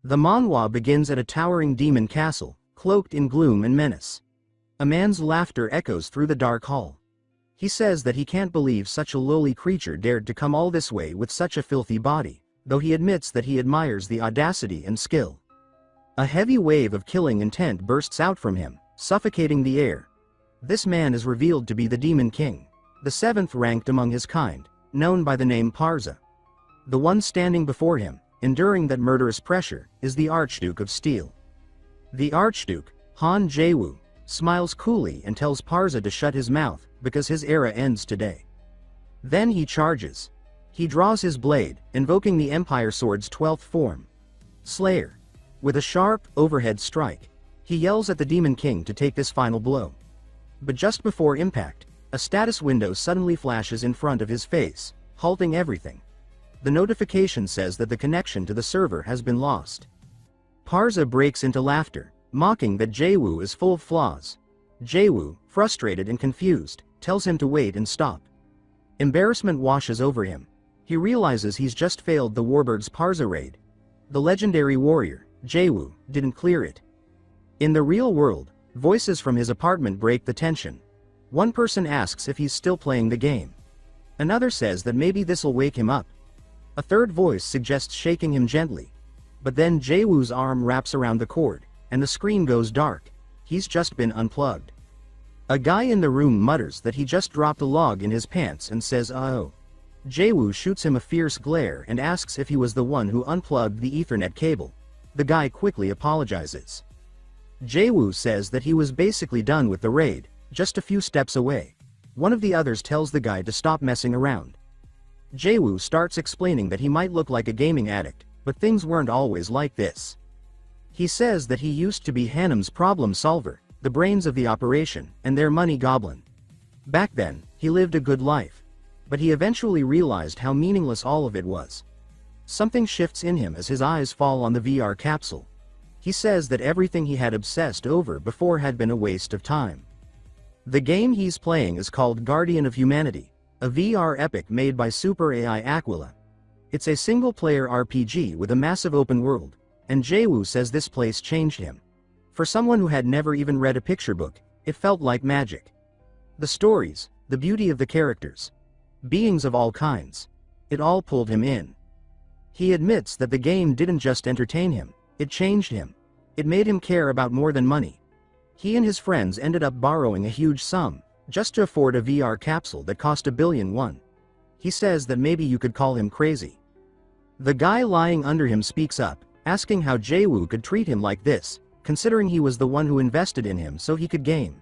The manhwa begins at a towering demon castle, cloaked in gloom and menace. A man's laughter echoes through the dark hall. He says that he can't believe such a lowly creature dared to come all this way with such a filthy body, though he admits that he admires the audacity and skill. A heavy wave of killing intent bursts out from him, suffocating the air. This man is revealed to be the Demon King, the seventh ranked among his kind, known by the name Parza. The one standing before him, enduring that murderous pressure, is the Archduke of Steel. The Archduke, Han Jae-woo, smiles coolly and tells Parza to shut his mouth, because his era ends today. Then he charges. He draws his blade, invoking the Empire Sword's 12th form, Slayer. With a sharp, overhead strike, he yells at the Demon King to take this final blow. But just before impact, a status window suddenly flashes in front of his face, halting everything. The notification says that the connection to the server has been lost. Parza breaks into laughter, mocking that Jae-woo is full of flaws. Jae-woo, frustrated and confused, tells him to wait and stop. Embarrassment washes over him. He realizes he's just failed the Warburg's Parza raid. The legendary warrior, Jae-woo, didn't clear it. In the real world, voices from his apartment break the tension. One person asks if he's still playing the game. Another says that maybe this'll wake him up. A third voice suggests shaking him gently. But then Jae-woo's arm wraps around the cord, and the screen goes dark. He's just been unplugged. A guy in the room mutters that he just dropped a log in his pants and says uh-oh. Jae-woo shoots him a fierce glare and asks if he was the one who unplugged the Ethernet cable. The guy quickly apologizes. Jae-woo says that he was basically done with the raid, just a few steps away. One of the others tells the guy to stop messing around. Jae-woo starts explaining that he might look like a gaming addict, but things weren't always like this. He says that he used to be Hanam's problem solver, the brains of the operation, and their money goblin. Back then, he lived a good life. But he eventually realized how meaningless all of it was. Something shifts in him as his eyes fall on the VR capsule. He says that everything he had obsessed over before had been a waste of time. The game he's playing is called Guardian of Humanity, a VR epic made by Super AI Aquila. It's a single-player RPG with a massive open world, and Jae-woo says this place changed him. For someone who had never even read a picture book, it felt like magic. The stories, the beauty of the characters, beings of all kinds, it all pulled him in. He admits that the game didn't just entertain him, it changed him. It made him care about more than money. He and his friends ended up borrowing a huge sum, just to afford a VR capsule that cost $1 billion. He says that maybe you could call him crazy. The guy lying under him speaks up, asking how Jae-woo could treat him like this, considering he was the one who invested in him so he could game.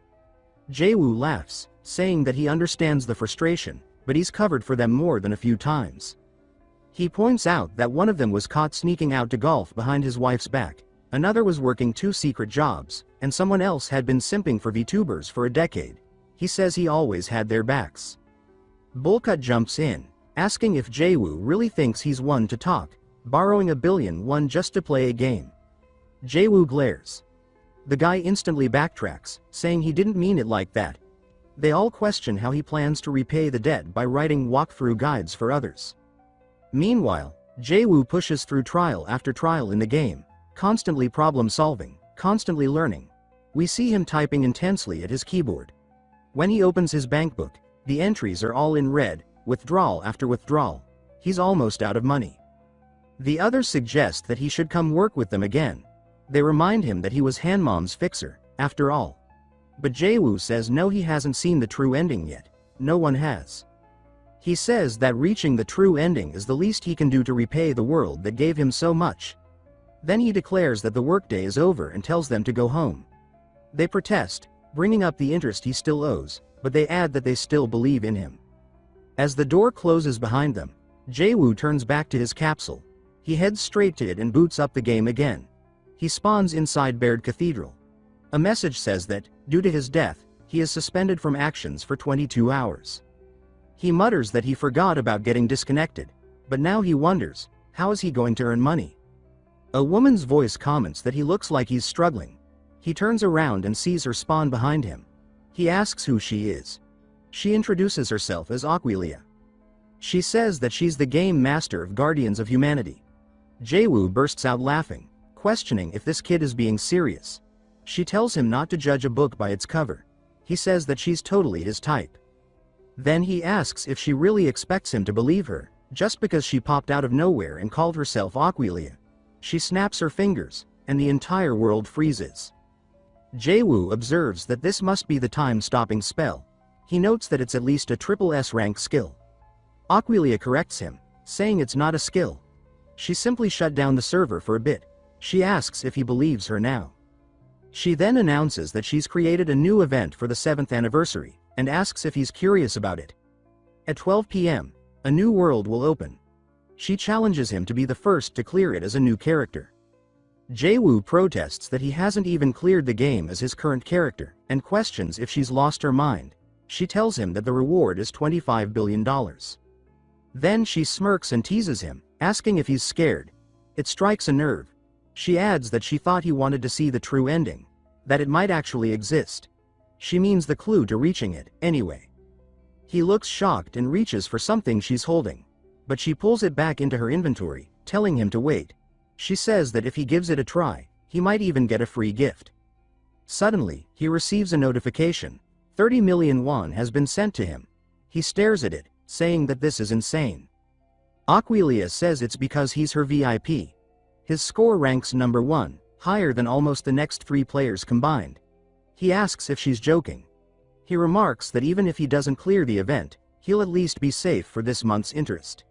Jae-woo laughs, saying that he understands the frustration, but he's covered for them more than a few times. He points out that one of them was caught sneaking out to golf behind his wife's back, another was working 2 secret jobs, and someone else had been simping for VTubers for a decade. He says he always had their backs. Bulkut jumps in, asking if Jae-woo really thinks he's one to talk, borrowing $1 billion just to play a game. Jae-woo glares. The guy instantly backtracks, saying he didn't mean it like that. They all question how he plans to repay the debt by writing walkthrough guides for others. Meanwhile, Jae-woo pushes through trial after trial in the game, constantly problem-solving, constantly learning. We see him typing intensely at his keyboard. When he opens his bankbook, the entries are all in red, withdrawal after withdrawal. He's almost out of money. The others suggest that he should come work with them again. They remind him that he was Hanmom's fixer, after all. But Jae-woo says no, he hasn't seen the true ending yet. No one has. He says that reaching the true ending is the least he can do to repay the world that gave him so much. Then he declares that the workday is over and tells them to go home. They protest, bringing up the interest he still owes, but they add that they still believe in him. As the door closes behind them, Jae-woo turns back to his capsule. He heads straight to it and boots up the game again. He spawns inside Baird Cathedral. A message says that, due to his death, he is suspended from actions for 22 hours. He mutters that he forgot about getting disconnected, but now he wonders, how is he going to earn money? A woman's voice comments that he looks like he's struggling. He turns around and sees her spawn behind him. He asks who she is. She introduces herself as Aquilia. She says that she's the game master of Guardians of Humanity. Jae-woo bursts out laughing. questioning if this kid is being serious. She tells him not to judge a book by its cover. He says that she's totally his type. Then he asks if she really expects him to believe her, just because she popped out of nowhere and called herself Aquilia. She snaps her fingers, and the entire world freezes. Jaewoo observes that this must be the time-stopping spell. He notes that it's at least a triple S rank skill. Aquilia corrects him, saying it's not a skill. She simply shut down the server for a bit. She asks if he believes her now. She then announces that she's created a new event for the 7th anniversary, and asks if he's curious about it. At 12 p.m., a new world will open. She challenges him to be the first to clear it as a new character. Jaewoo protests that he hasn't even cleared the game as his current character, and questions if she's lost her mind. She tells him that the reward is $25 billion. Then she smirks and teases him, asking if he's scared. It strikes a nerve. She adds that she thought he wanted to see the true ending, that it might actually exist. She means the clue to reaching it, anyway. He looks shocked and reaches for something she's holding, but she pulls it back into her inventory, telling him to wait. She says that if he gives it a try, he might even get a free gift. Suddenly, he receives a notification. 30 million won has been sent to him. He stares at it, saying that this is insane. Aquilia says it's because he's her VIP. His score ranks number 1, higher than almost the next 3 players combined. He asks if she's joking. He remarks that even if he doesn't clear the event, he'll at least be safe for this month's interest.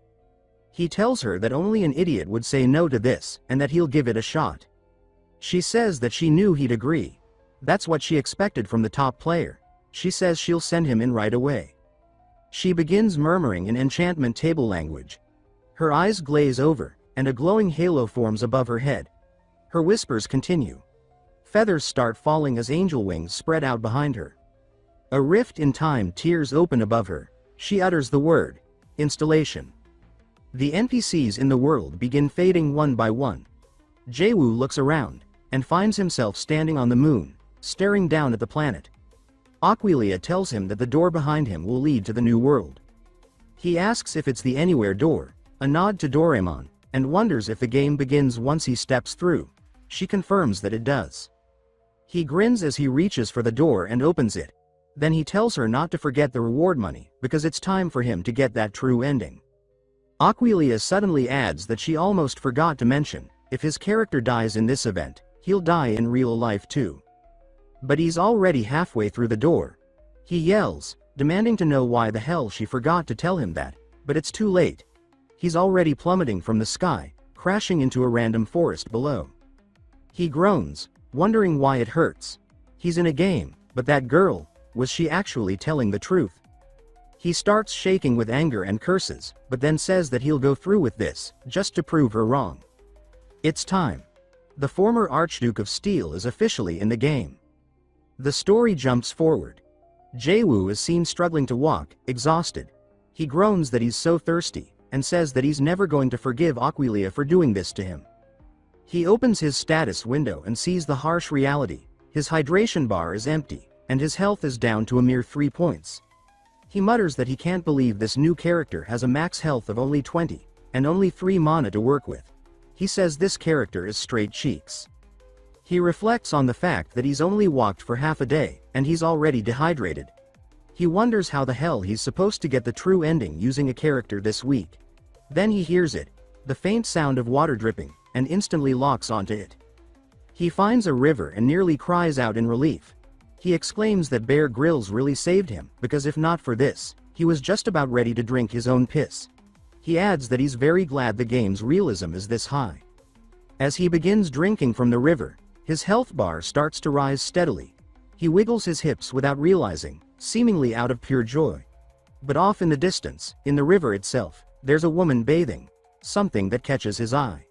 He tells her that only an idiot would say no to this, and that he'll give it a shot. She says that she knew he'd agree. That's what she expected from the top player. She says she'll send him in right away. She begins murmuring in enchantment table language. Her eyes glaze over, and a glowing halo forms above her head. Her whispers continue. Feathers start falling as angel wings spread out behind her. A rift in time tears open above her. She utters the word, installation. The NPCs in the world begin fading one by one. Jaewoo looks around, and finds himself standing on the moon, staring down at the planet. Aquilia tells him that the door behind him will lead to the new world. He asks if it's the Anywhere door, a nod to Doraemon, and wonders if the game begins once he steps through. She confirms that it does. He grins as he reaches for the door and opens it. Then he tells her not to forget the reward money, because it's time for him to get that true ending. Aquilia suddenly adds that she almost forgot to mention, if his character dies in this event, he'll die in real life too. But he's already halfway through the door. He yells, demanding to know why the hell she forgot to tell him that, but it's too late. He's already plummeting from the sky, crashing into a random forest below. He groans, wondering why it hurts. He's in a game, but that girl, was she actually telling the truth? He starts shaking with anger and curses, but then says that he'll go through with this, just to prove her wrong. It's time. The former Archduke of Steel is officially in the game. The story jumps forward. Jaewoo is seen struggling to walk, exhausted. He groans that he's so thirsty, and says that he's never going to forgive Aquilia for doing this to him. He opens his status window and sees the harsh reality. His hydration bar is empty, and his health is down to a mere 3 points. He mutters that he can't believe this new character has a max health of only 20, and only 3 mana to work with. He says this character is straight cheeks. He reflects on the fact that he's only walked for half a day, and he's already dehydrated. He wonders how the hell he's supposed to get the true ending using a character this weak. Then he hears it, the faint sound of water dripping, and instantly locks onto it. He finds a river and nearly cries out in relief. He exclaims that Bear Grylls really saved him, because if not for this, he was just about ready to drink his own piss. He adds that he's very glad the game's realism is this high. As he begins drinking from the river, his health bar starts to rise steadily. He wiggles his hips without realizing, seemingly out of pure joy. But off in the distance, in the river itself, there's a woman bathing, something that catches his eye.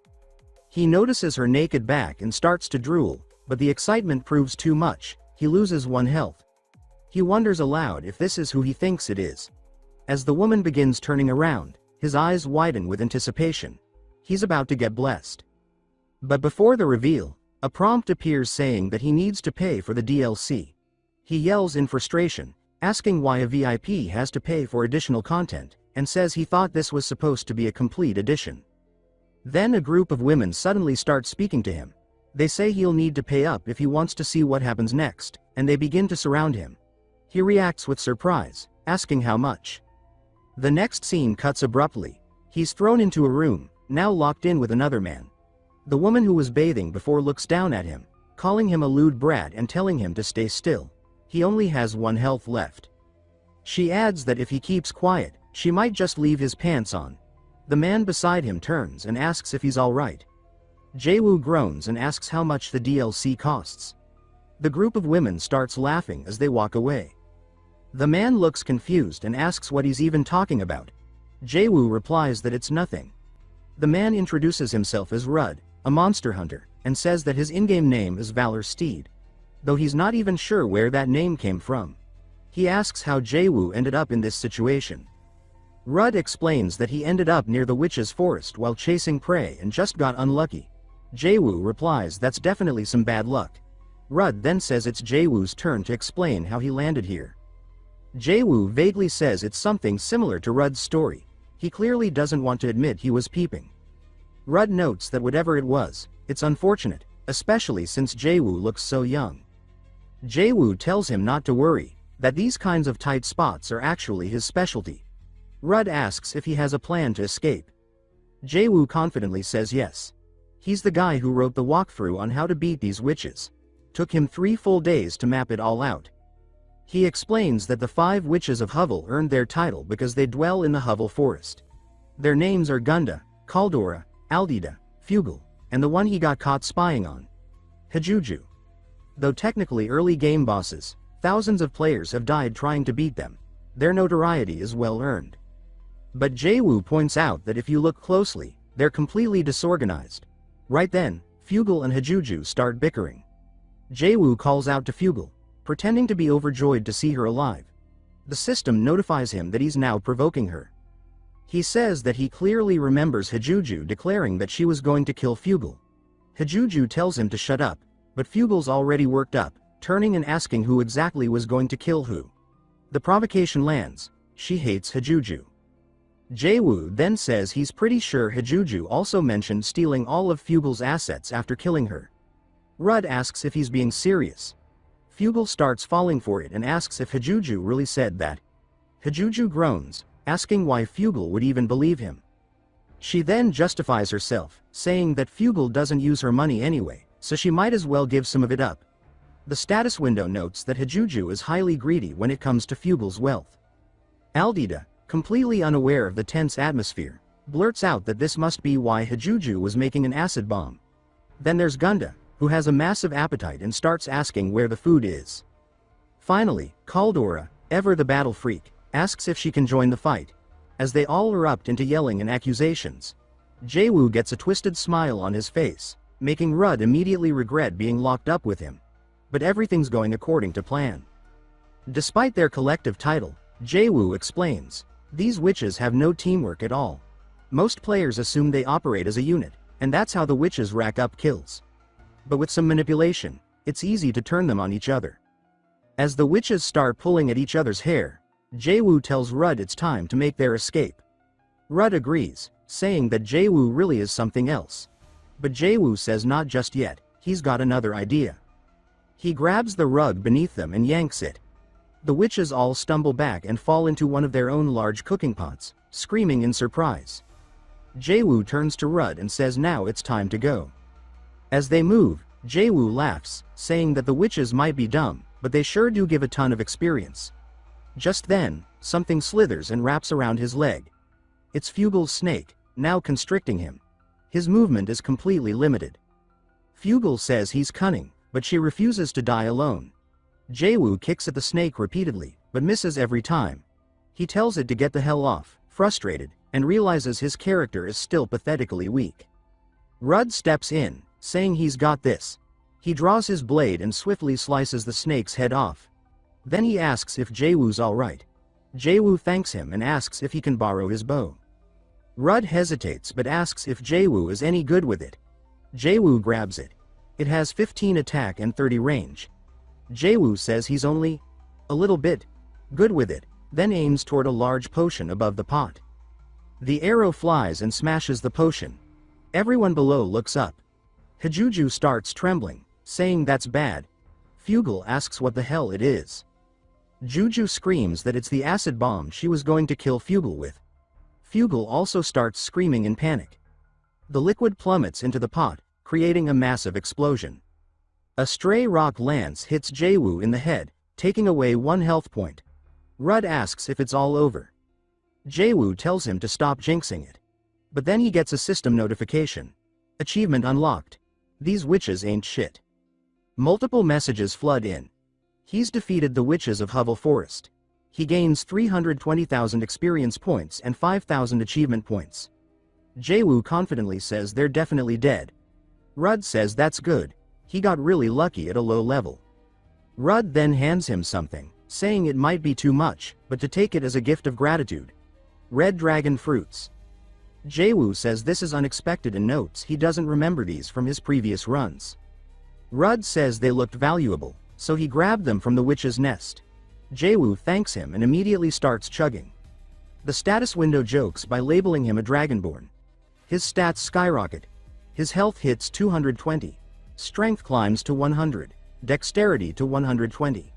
He notices her naked back and starts to drool, but the excitement proves too much. He loses 1 health. He wonders aloud if this is who he thinks it is. As the woman begins turning around, his eyes widen with anticipation. He's about to get blessed. But before the reveal, a prompt appears saying that he needs to pay for the DLC. He yells in frustration, asking why a VIP has to pay for additional content, and says he thought this was supposed to be a complete edition. Then a group of women suddenly start speaking to him. They say he'll need to pay up if he wants to see what happens next, and they begin to surround him. He reacts with surprise, asking how much. The next scene cuts abruptly. He's thrown into a room, now locked in with another man. The woman who was bathing before looks down at him, calling him a lewd brat and telling him to stay still. He only has 1 health left. She adds that if he keeps quiet, she might just leave his pants on. The man beside him turns and asks if he's alright. Jae-woo groans and asks how much the DLC costs. The group of women starts laughing as they walk away. The man looks confused and asks what he's even talking about. Jae-woo replies that it's nothing. The man introduces himself as Rud, a monster hunter, and says that his in-game name is Valor Steed, though he's not even sure where that name came from. He asks how Jae-woo ended up in this situation. Rud explains that he ended up near the witch's forest while chasing prey and just got unlucky. Jae-woo replies that's definitely some bad luck. Rud then says it's Jae-woo's turn to explain how he landed here. Jae-woo vaguely says it's something similar to Rud's story. He clearly doesn't want to admit he was peeping. Rud notes that whatever it was, it's unfortunate, especially since Jae-woo looks so young. Jae-woo tells him not to worry, that these kinds of tight spots are actually his specialty. Rud asks if he has a plan to escape. Jae-woo confidently says yes. He's the guy who wrote the walkthrough on how to beat these witches. Took him 3 full days to map it all out. He explains that the 5 witches of Hovel earned their title because they dwell in the Hovel forest. Their names are Gunda, Kaldora, Aldida, Fugal, and the one he got caught spying on, Hajuju. Though technically early game bosses, thousands of players have died trying to beat them. Their notoriety is well earned. But Jae-woo points out that if you look closely, they're completely disorganized. Right then, Fugal and Hajuju start bickering. Jae-woo calls out to Fugal, pretending to be overjoyed to see her alive. The system notifies him that he's now provoking her. He says that he clearly remembers Hajuju declaring that she was going to kill Fugal. Hajuju tells him to shut up, but Fugal's already worked up, turning and asking who exactly was going to kill who. The provocation lands. She hates Hajuju. Jae-woo then says he's pretty sure Hajuju also mentioned stealing all of Fugal's assets after killing her. Rud asks if he's being serious. Fugal starts falling for it and asks if Hajuju really said that. Hajuju groans, asking why Fugal would even believe him. She then justifies herself, saying that Fugal doesn't use her money anyway, so she might as well give some of it up. The status window notes that Hajuju is highly greedy when it comes to Fugal's wealth. Aldida, completely unaware of the tense atmosphere, blurts out that this must be why Hajuju was making an acid bomb. Then there's Gunda, who has a massive appetite and starts asking where the food is. Finally, Kaldora, ever the battle freak, asks if she can join the fight. As they all erupt into yelling and accusations, Jae-woo gets a twisted smile on his face, making Rud immediately regret being locked up with him. But everything's going according to plan. Despite their collective title, Jae-woo explains, these witches have no teamwork at all. Most players assume they operate as a unit, and that's how the witches rack up kills. But with some manipulation, it's easy to turn them on each other. As the witches start pulling at each other's hair, Jae-woo tells Rud it's time to make their escape. Rud agrees, saying that Jae-woo really is something else. But Jae-woo says not just yet, he's got another idea. He grabs the rug beneath them and yanks it. The witches all stumble back and fall into one of their own large cooking pots, screaming in surprise. Jae-woo turns to Rud and says now it's time to go. As they move, Jae-woo laughs, saying that the witches might be dumb, but they sure do give a ton of experience. Just then, something slithers and wraps around his leg. It's Fugal's snake, now constricting him. His movement is completely limited. Fugal says he's cunning, but she refuses to die alone. Jae-woo kicks at the snake repeatedly, but misses every time. He tells it to get the hell off, frustrated, and realizes his character is still pathetically weak. Rud steps in, saying he's got this. He draws his blade and swiftly slices the snake's head off. Then he asks if Jae-woo's alright. Jae-woo thanks him and asks if he can borrow his bow. Rud hesitates but asks if Jae-woo is any good with it. Jae-woo grabs it. It has 15 attack and 30 range. Jae-woo says he's only a little bit good with it, then aims toward a large potion above the pot. The arrow flies and smashes the potion. Everyone below looks up. Hajuju starts trembling, saying that's bad. Fugal asks what the hell it is. Juju screams that it's the acid bomb she was going to kill Fugal with. Fugal also starts screaming in panic. The liquid plummets into the pot, creating a massive explosion. A stray rock lance hits Jaewoo in the head, taking away 1 health point. Rud asks if it's all over. Jaewoo tells him to stop jinxing it. But then he gets a system notification. Achievement unlocked. These witches ain't shit. Multiple messages flood in. He's defeated the witches of Hovel Forest. He gains 320,000 experience points and 5,000 achievement points. Jaewoo confidently says they're definitely dead. Rud says that's good. He got really lucky at a low level. Rud then hands him something, saying it might be too much, but to take it as a gift of gratitude. Red dragon fruits. Jaewoo says this is unexpected and notes he doesn't remember these from his previous runs. Rud says they looked valuable, so he grabbed them from the witch's nest. Jaewoo thanks him and immediately starts chugging. The status window jokes by labeling him a dragonborn. His stats skyrocket. His health hits 220. Strength climbs to 100. Dexterity to 120.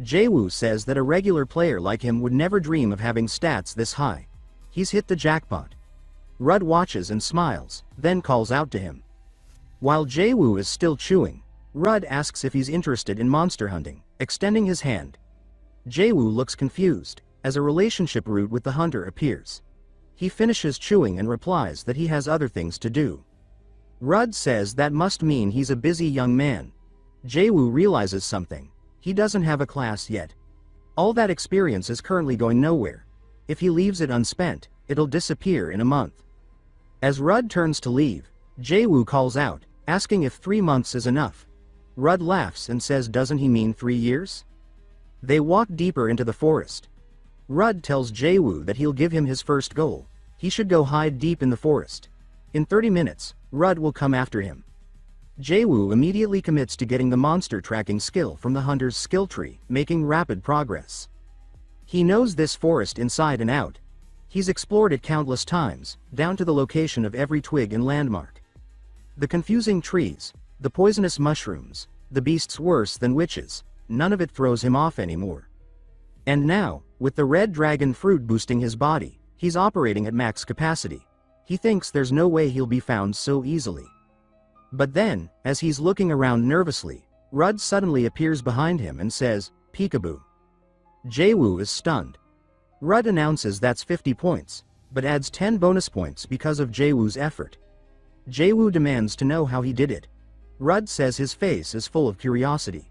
Jaewoo says that a regular player like him would never dream of having stats this high. He's hit the jackpot. Rud watches and smiles, then calls out to him. While Jaewoo is still chewing, Rud asks if he's interested in monster hunting, extending his hand. Jaewoo looks confused, as a relationship route with the hunter appears. He finishes chewing and replies that he has other things to do. Rud says that must mean he's a busy young man. Jaewoo realizes something. He doesn't have a class yet. All that experience is currently going nowhere. If he leaves it unspent, it'll disappear in a month. As Rud turns to leave, Jaewoo calls out, asking if 3 months is enough. Rud laughs and says doesn't he mean 3 years? They walk deeper into the forest. Rud tells Jaewoo that he'll give him his first goal. He should go hide deep in the forest. In 30 minutes, Rud will come after him. Jaewoo immediately commits to getting the monster tracking skill from the hunter's skill tree, making rapid progress. He knows this forest inside and out. He's explored it countless times, down to the location of every twig and landmark. The confusing trees, the poisonous mushrooms, the beasts worse than witches, none of it throws him off anymore. And now, with the red dragon fruit boosting his body, he's operating at max capacity. He thinks there's no way he'll be found so easily. But then, as he's looking around nervously, Rud suddenly appears behind him and says, "Peekaboo." Jaewoo is stunned. Rud announces that's 50 points, but adds 10 bonus points because of Jaewoo's effort. Jaewoo demands to know how he did it. Rud says his face is full of curiosity.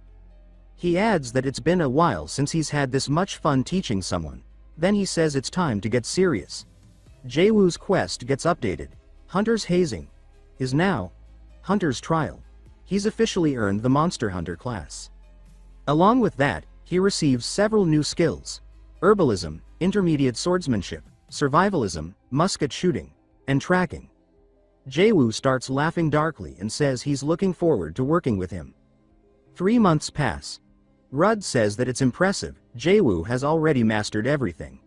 He adds that it's been a while since he's had this much fun teaching someone. Then he says it's time to get serious. Jaewoo's quest gets updated. Hunter's hazing is now Hunter's trial. He's officially earned the Monster Hunter class. Along with that, he receives several new skills: herbalism, intermediate swordsmanship, survivalism, musket shooting, and tracking. Jaewoo starts laughing darkly and says he's looking forward to working with him. 3 months pass. Rud says that it's impressive, Jaewoo has already mastered everything.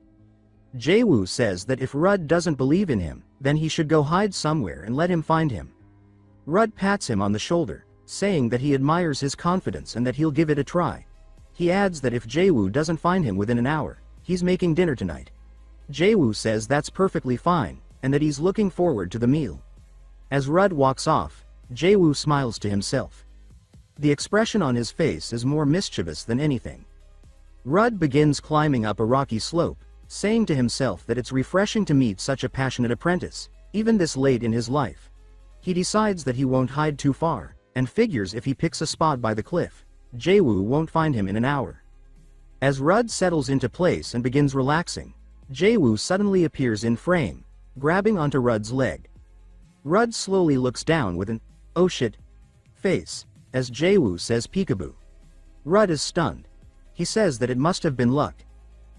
Jaewoo says that if Rud doesn't believe in him, then he should go hide somewhere and let him find him. Rud pats him on the shoulder, saying that he admires his confidence and that he'll give it a try. He adds that if Jaewoo doesn't find him within an hour, he's making dinner tonight. Jaewoo says that's perfectly fine, and that he's looking forward to the meal. As Rud walks off, Jaewoo smiles to himself. The expression on his face is more mischievous than anything. Rud begins climbing up a rocky slope, saying to himself that it's refreshing to meet such a passionate apprentice, even this late in his life. He decides that he won't hide too far, and figures if he picks a spot by the cliff, Jaewoo won't find him in an hour. As Rud settles into place and begins relaxing, Jaewoo suddenly appears in frame, grabbing onto Rud's leg. Rud slowly looks down with an "oh shit" face, as Jaewoo says peekaboo. Rud is stunned. He says that it must have been luck.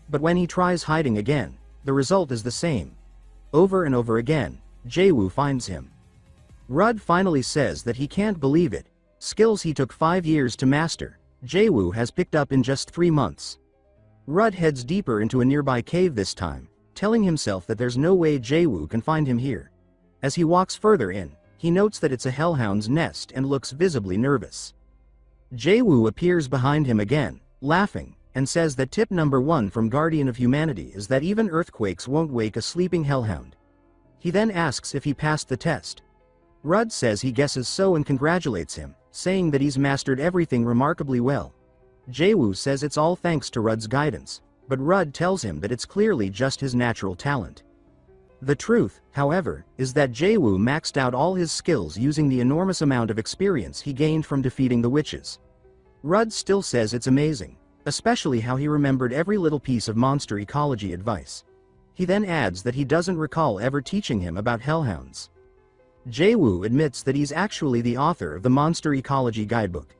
But when he tries hiding again, the result is the same. Over and over again, Jaewoo finds him. Rud finally says that he can't believe it. Skills he took 5 years to master, Jaewoo has picked up in just 3 months. Rud heads deeper into a nearby cave this time, telling himself that there's no way Jaewoo can find him here. As he walks further in, He notes that it's a hellhound's nest and looks visibly nervous. Jae-woo appears behind him again, laughing, and says that tip number 1 from Guardian of Humanity is that even earthquakes won't wake a sleeping hellhound. He then asks if he passed the test. Rudd says he guesses so and congratulates him, saying that he's mastered everything remarkably well. Jae-woo says it's all thanks to Rudd's guidance, but Rudd tells him that it's clearly just his natural talent. The truth, however, is that Jae-woo maxed out all his skills using the enormous amount of experience he gained from defeating the witches. Rudd still says it's amazing, especially how he remembered every little piece of monster ecology advice. He then adds that he doesn't recall ever teaching him about hellhounds. Jae-woo admits that he's actually the author of the Monster Ecology Guidebook.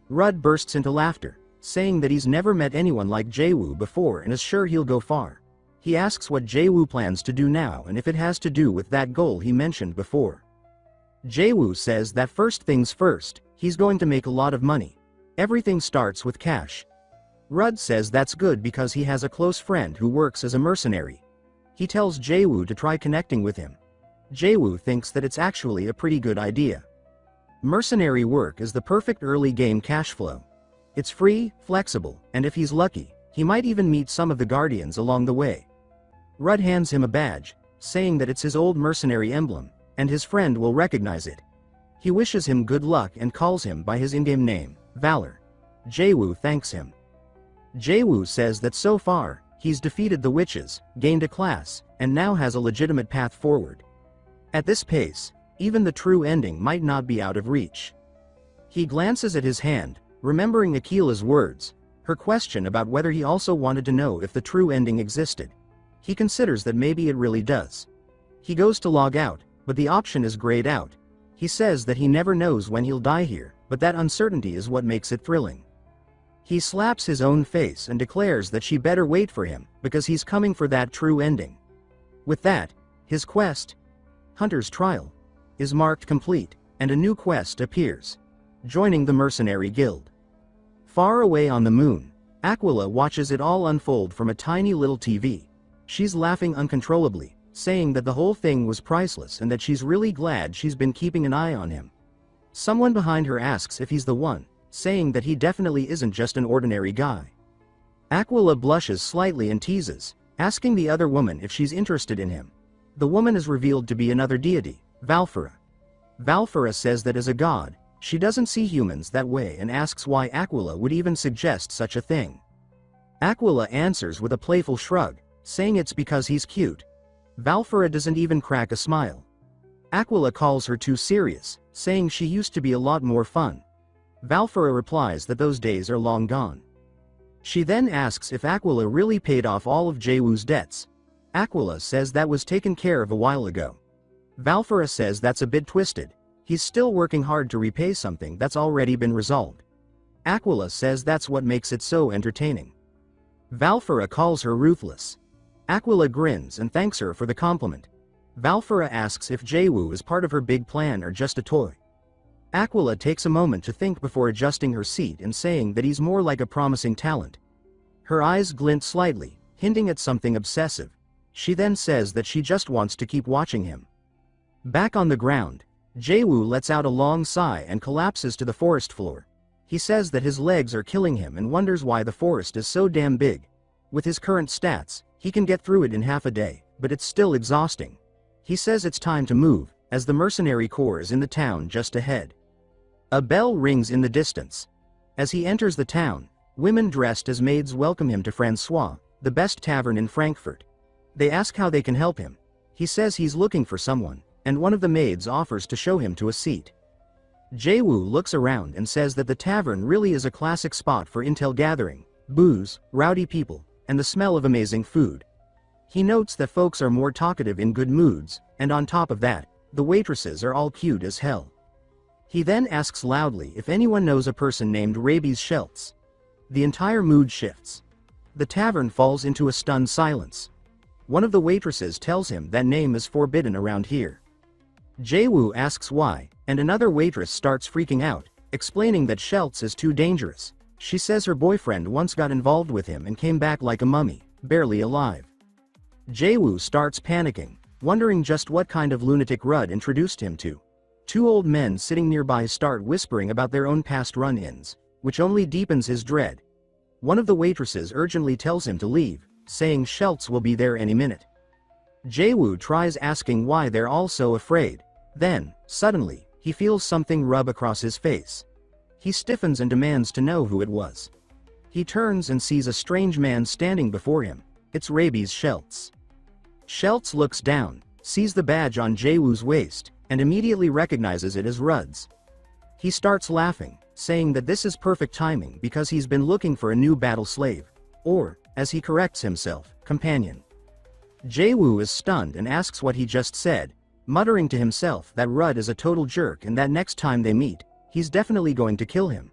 Rudd bursts into laughter, saying that he's never met anyone like Jae-woo before and is sure he'll go far. He asks what Jae-woo plans to do now and if it has to do with that goal he mentioned before. Jae-woo says that first things first, he's going to make a lot of money. Everything starts with cash. Rudd says that's good because he has a close friend who works as a mercenary. He tells Jae-woo to try connecting with him. Jae-woo thinks that it's actually a pretty good idea. Mercenary work is the perfect early game cash flow. It's free, flexible, and if he's lucky, he might even meet some of the Guardians along the way. Rudd hands him a badge, saying that it's his old mercenary emblem, and his friend will recognize it. He wishes him good luck and calls him by his in-game name, Valor. Jae-woo thanks him. Jae-woo says that so far, he's defeated the witches, gained a class, and now has a legitimate path forward. At this pace, even the true ending might not be out of reach. He glances at his hand, remembering Akila's words, her question about whether he also wanted to know if the true ending existed. He considers that maybe it really does. He goes to log out, but the option is grayed out. He says that he never knows when he'll die here, but that uncertainty is what makes it thrilling. He slaps his own face and declares that she better wait for him, because he's coming for that true ending. With that, his quest, Hunter's Trial, is marked complete, and a new quest appears: joining the Mercenary Guild. Far away on the moon, Aquila watches it all unfold from a tiny little TV. She's laughing uncontrollably, saying that the whole thing was priceless and that she's really glad she's been keeping an eye on him. Someone behind her asks if he's the one, saying that he definitely isn't just an ordinary guy. Aquila blushes slightly and teases, asking the other woman if she's interested in him. The woman is revealed to be another deity, Valfara. Valfara says that as a god, she doesn't see humans that way and asks why Aquila would even suggest such a thing. Aquila answers with a playful shrug, saying it's because he's cute. Valfara doesn't even crack a smile. Aquila calls her too serious, saying she used to be a lot more fun. Valfara replies that those days are long gone. She then asks if Aquila really paid off all of Jae-woo's debts. Aquila says that was taken care of a while ago. Valfara says that's a bit twisted. He's still working hard to repay something that's already been resolved. Aquila says that's what makes it so entertaining. Valfara calls her ruthless. Aquila grins and thanks her for the compliment. Valfara asks if Jae-woo is part of her big plan or just a toy. Aquila takes a moment to think before adjusting her seat and saying that he's more like a promising talent. Her eyes glint slightly, hinting at something obsessive. She then says that she just wants to keep watching him. Back on the ground, Jae-woo lets out a long sigh and collapses to the forest floor. He says that his legs are killing him and wonders why the forest is so damn big. With his current stats, he can get through it in half a day, but it's still exhausting. He says it's time to move, as the mercenary corps is in the town just ahead. A bell rings in the distance. As he enters the town, women dressed as maids welcome him to Francois, the best tavern in Frankfurt. They ask how they can help him. He says he's looking for someone, and one of the maids offers to show him to a seat. Jae-woo looks around and says that the tavern really is a classic spot for intel gathering, booze, rowdy people, and the smell of amazing food. He notes that folks are more talkative in good moods, and on top of that, the waitresses are all cute as hell. He then asks loudly if anyone knows a person named Rabies Schultz. The entire mood shifts. The tavern falls into a stunned silence. One of the waitresses tells him that name is forbidden around here. Jae-woo asks why, and another waitress starts freaking out, explaining that Schultz is too dangerous. She says her boyfriend once got involved with him and came back like a mummy, barely alive. Jae-woo starts panicking, wondering just what kind of lunatic Rudd introduced him to. Two old men sitting nearby start whispering about their own past run-ins, which only deepens his dread. One of the waitresses urgently tells him to leave, saying Schultz will be there any minute. Jae-woo tries asking why they're all so afraid. Then, suddenly, he feels something rub across his face. He stiffens and demands to know who it was. He turns and sees a strange man standing before him. It's rabies Schultz. Schultz looks down, sees the badge on Jae-woo's waist, and immediately recognizes it as Rud's. He starts laughing, saying that this is perfect timing because he's been looking for a new battle slave, or, as he corrects himself, companion. Jae-woo is stunned and asks what he just said, muttering to himself that Rud is a total jerk and that next time they meet, he's definitely going to kill him.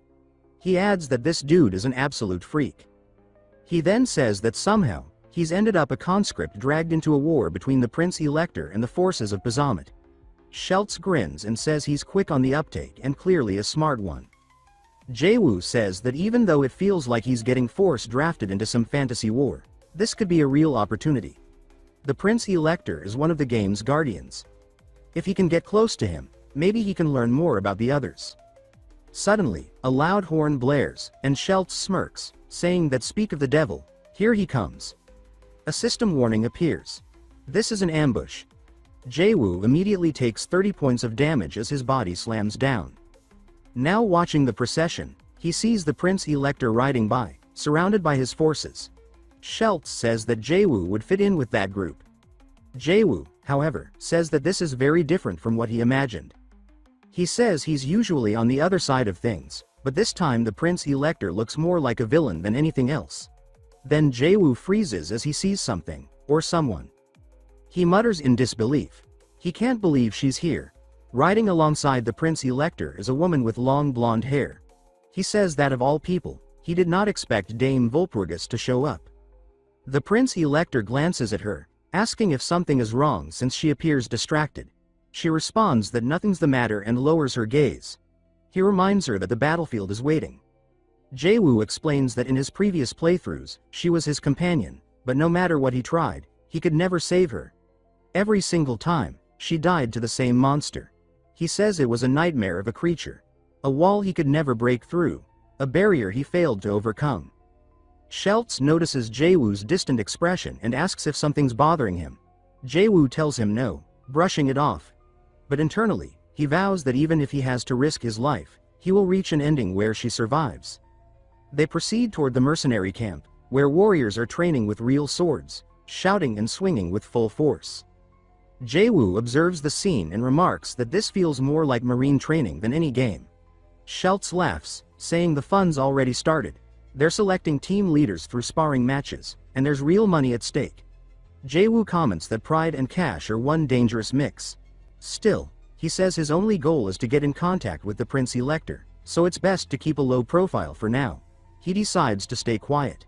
He adds that this dude is an absolute freak. He then says that somehow, he's ended up a conscript dragged into a war between the Prince Elector and the forces of Bahamut. Schultz grins and says he's quick on the uptake and clearly a smart one. Jae-woo says that even though it feels like he's getting force drafted into some fantasy war, this could be a real opportunity. The Prince Elector is one of the game's guardians. If he can get close to him, maybe he can learn more about the others. Suddenly, a loud horn blares, and Schultz smirks, saying that speak of the devil, here he comes. A system warning appears. This is an ambush. Jae-woo immediately takes 30 points of damage as his body slams down. Now watching the procession, he sees the Prince Elector riding by, surrounded by his forces. Schultz says that Jae-woo would fit in with that group. Jae-woo, however, says that this is very different from what he imagined. He says he's usually on the other side of things, but this time the Prince Elector looks more like a villain than anything else. Then Jae-woo freezes as he sees something, or someone. He mutters in disbelief. He can't believe she's here. Riding alongside the Prince Elector is a woman with long blonde hair. He says that of all people, he did not expect Dame Volpurgis to show up. The Prince Elector glances at her, asking if something is wrong since she appears distracted. She responds that nothing's the matter and lowers her gaze. He reminds her that the battlefield is waiting. Jae-woo explains that in his previous playthroughs, she was his companion, but no matter what he tried, he could never save her. Every single time, she died to the same monster. He says it was a nightmare of a creature. A wall he could never break through. A barrier he failed to overcome. Schultz notices Jae-woo's distant expression and asks if something's bothering him. Jae-woo tells him no, brushing it off. But internally, he vows that even if he has to risk his life, he will reach an ending where she survives. They proceed toward the mercenary camp, where warriors are training with real swords, shouting and swinging with full force. Jae-woo observes the scene and remarks that this feels more like marine training than any game. Schultz laughs, saying the fun's already started. They're selecting team leaders through sparring matches, and there's real money at stake. Jae-woo comments that pride and cash are one dangerous mix. Still, he says his only goal is to get in contact with the Prince Elector, so it's best to keep a low profile for now. He decides to stay quiet.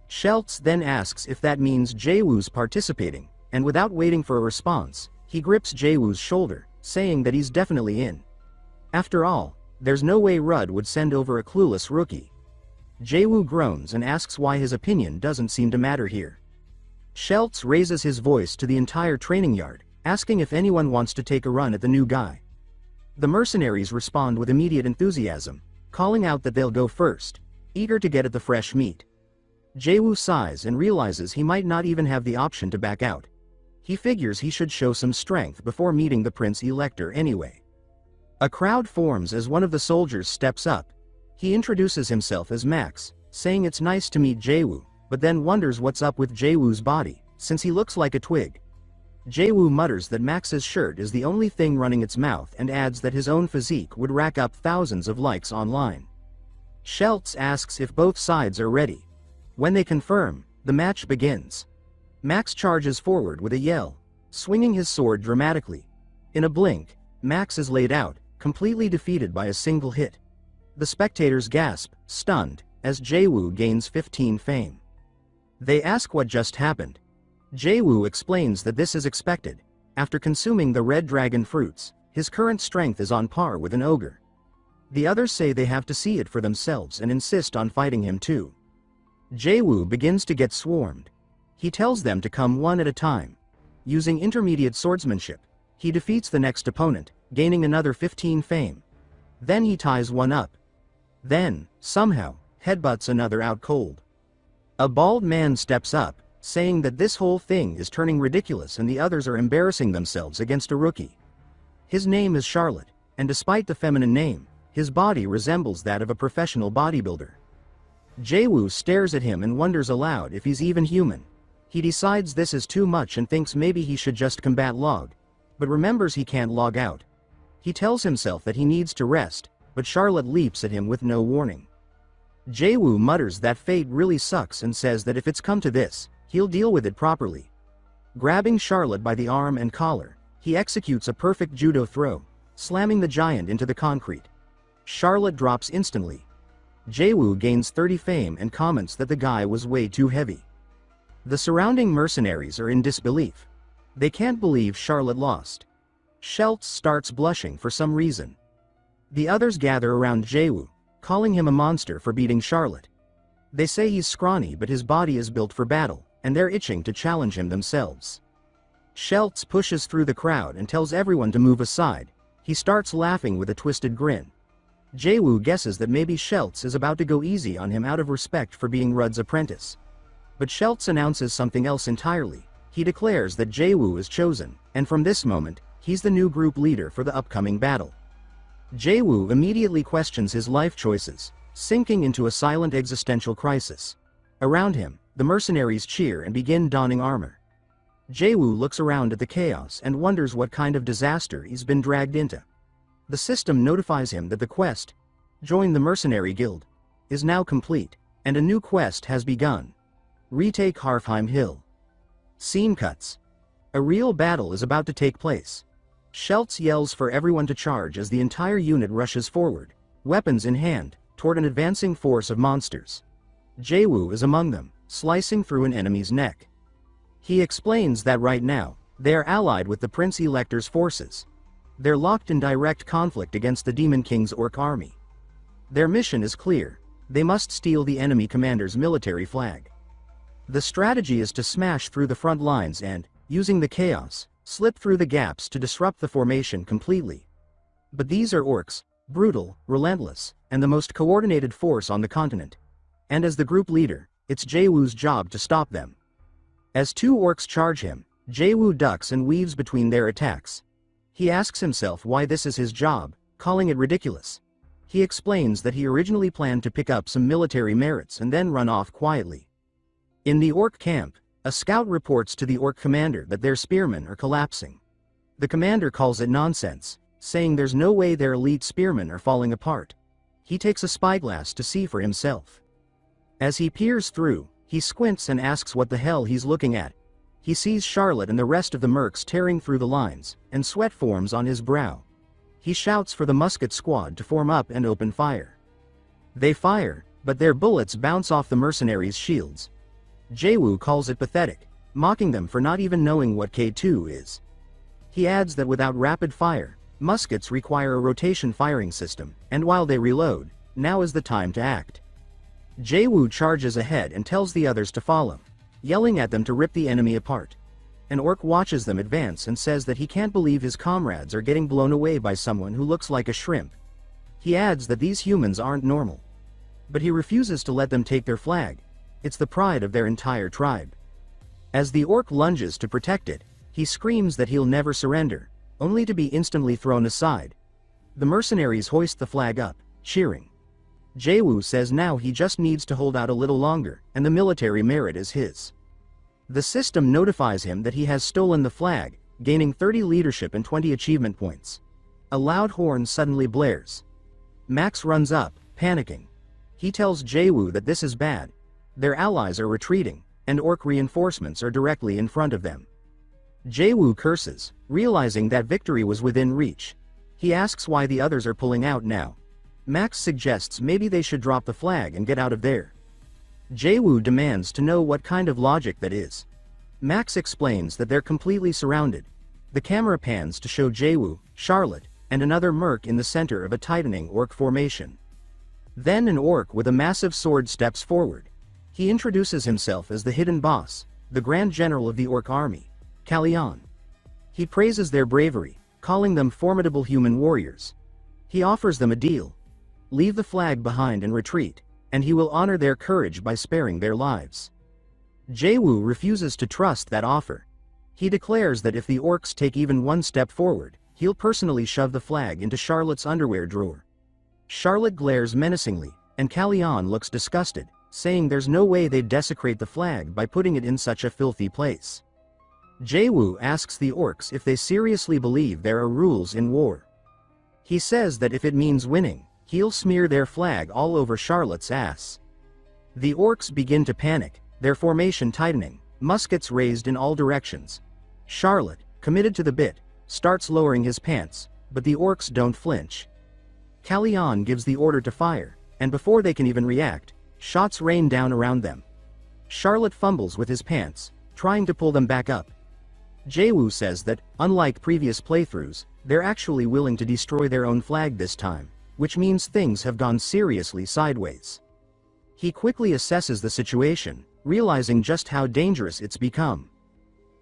Schultz then asks if that means Jae-woo's participating, and without waiting for a response, he grips Jae-woo's shoulder, saying that he's definitely in. After all, there's no way Rud would send over a clueless rookie. Jae-woo groans and asks why his opinion doesn't seem to matter here. Schultz raises his voice to the entire training yard, asking if anyone wants to take a run at the new guy. The mercenaries respond with immediate enthusiasm, calling out that they'll go first, eager to get at the fresh meat. Jae-woo sighs and realizes he might not even have the option to back out. He figures he should show some strength before meeting the Prince Elector anyway. A crowd forms as one of the soldiers steps up. He introduces himself as Max, saying it's nice to meet Jae-woo, but then wonders what's up with Jae-woo's body, since he looks like a twig. Jae-woo mutters that Max's shirt is the only thing running its mouth and adds that his own physique would rack up thousands of likes online. Schultz asks if both sides are ready. When they confirm, the match begins. Max charges forward with a yell, swinging his sword dramatically. In a blink, Max is laid out, completely defeated by a single hit. The spectators gasp, stunned, as Jae-woo gains 15 fame. They ask what just happened. Jae-woo explains that this is expected. After consuming the red dragon fruits, his current strength is on par with an ogre. The others say they have to see it for themselves and insist on fighting him too. Jae-woo begins to get swarmed. He tells them to come one at a time. Using intermediate swordsmanship, He defeats the next opponent, gaining another 15 fame. Then he ties one up. Then, somehow, headbutts another out cold. A bald man steps up, saying that this whole thing is turning ridiculous and the others are embarrassing themselves against a rookie. His name is Charlotte, and despite the feminine name, his body resembles that of a professional bodybuilder. Jaewoo stares at him and wonders aloud if he's even human. He decides this is too much and thinks maybe he should just combat log, but remembers he can't log out. He tells himself that he needs to rest, but Charlotte leaps at him with no warning. Jaewoo mutters that fate really sucks and says that if it's come to this, he'll deal with it properly. Grabbing Charlotte by the arm and collar, he executes a perfect judo throw, slamming the giant into the concrete. Charlotte drops instantly. Jaewoo gains 30 fame and comments that the guy was way too heavy. The surrounding mercenaries are in disbelief. They can't believe Charlotte lost. Schultz starts blushing for some reason. The others gather around Jaewoo, calling him a monster for beating Charlotte. They say he's scrawny but his body is built for battle, and they're itching to challenge him themselves. Schultz pushes through the crowd and tells everyone to move aside. He starts laughing with a twisted grin. Jaewoo guesses that maybe Schultz is about to go easy on him out of respect for being Rudd's apprentice. But Schultz announces something else entirely. He declares that Jaewoo is chosen, and from this moment, he's the new group leader for the upcoming battle. Jaewoo immediately questions his life choices, sinking into a silent existential crisis. Around him, the mercenaries cheer and begin donning armor. Jaewoo looks around at the chaos and wonders what kind of disaster he's been dragged into. The system notifies him that the quest, join the mercenary guild, is now complete, and a new quest has begun. Retake Harfheim Hill. Scene cuts. A real battle is about to take place. Schultz yells for everyone to charge as the entire unit rushes forward, weapons in hand, toward an advancing force of monsters. Jaewoo is among them, slicing through an enemy's neck. He explains that right now, they are allied with the Prince Elector's forces. They're locked in direct conflict against the Demon King's orc army. Their mission is clear. They must steal the enemy commander's military flag. The strategy is to smash through the front lines and, using the chaos, slip through the gaps to disrupt the formation completely. But these are orcs, brutal, relentless, and the most coordinated force on the continent. And as the group leader, it's Jaewoo's job to stop them. As two orcs charge him, Jaewoo ducks and weaves between their attacks. He asks himself why this is his job, calling it ridiculous. He explains that he originally planned to pick up some military merits and then run off quietly. In the orc camp, a scout reports to the orc commander that their spearmen are collapsing. The commander calls it nonsense, saying there's no way their elite spearmen are falling apart. He takes a spyglass to see for himself. As he peers through, he squints and asks what the hell he's looking at. He sees Charlotte and the rest of the mercs tearing through the lines, and sweat forms on his brow. He shouts for the musket squad to form up and open fire. They fire, but their bullets bounce off the mercenaries' shields. Jaewoo calls it pathetic, mocking them for not even knowing what K2 is. He adds that without rapid fire, muskets require a rotation firing system, and while they reload, now is the time to act. Jaewoo charges ahead and tells the others to follow, yelling at them to rip the enemy apart. An orc watches them advance and says that he can't believe his comrades are getting blown away by someone who looks like a shrimp. He adds that these humans aren't normal. But he refuses to let them take their flag. It's the pride of their entire tribe. As the orc lunges to protect it, he screams that he'll never surrender, only to be instantly thrown aside. The mercenaries hoist the flag up, cheering. Jaewoo says now he just needs to hold out a little longer, and the military merit is his. The system notifies him that he has stolen the flag, gaining 30 leadership and 20 achievement points. A loud horn suddenly blares. Max runs up, panicking. He tells Jaewoo that this is bad. Their allies are retreating, and orc reinforcements are directly in front of them. Jaewoo curses, realizing that victory was within reach. He asks why the others are pulling out now. Max suggests maybe they should drop the flag and get out of there. Jaewoo demands to know what kind of logic that is. Max explains that they're completely surrounded. The camera pans to show Jaewoo, Charlotte, and another merc in the center of a tightening orc formation. Then an orc with a massive sword steps forward. He introduces himself as the hidden boss, the Grand General of the Orc Army, Kalyan. He praises their bravery, calling them formidable human warriors. He offers them a deal. Leave the flag behind and retreat, and he will honor their courage by sparing their lives. Jae-woo refuses to trust that offer. He declares that if the orcs take even one step forward, he'll personally shove the flag into Charlotte's underwear drawer. Charlotte glares menacingly, and Kalyan looks disgusted, saying there's no way they'd desecrate the flag by putting it in such a filthy place. Jae-woo asks the orcs if they seriously believe there are rules in war. He says that if it means winning, he'll smear their flag all over Charlotte's ass. The orcs begin to panic, their formation tightening, muskets raised in all directions. Charlotte, committed to the bit, starts lowering his pants, but the orcs don't flinch. Kalyan gives the order to fire, and before they can even react, shots rain down around them. Charlotte fumbles with his pants, trying to pull them back up. Jae-woo says that, unlike previous playthroughs, they're actually willing to destroy their own flag this time, which means things have gone seriously sideways. He quickly assesses the situation, realizing just how dangerous it's become.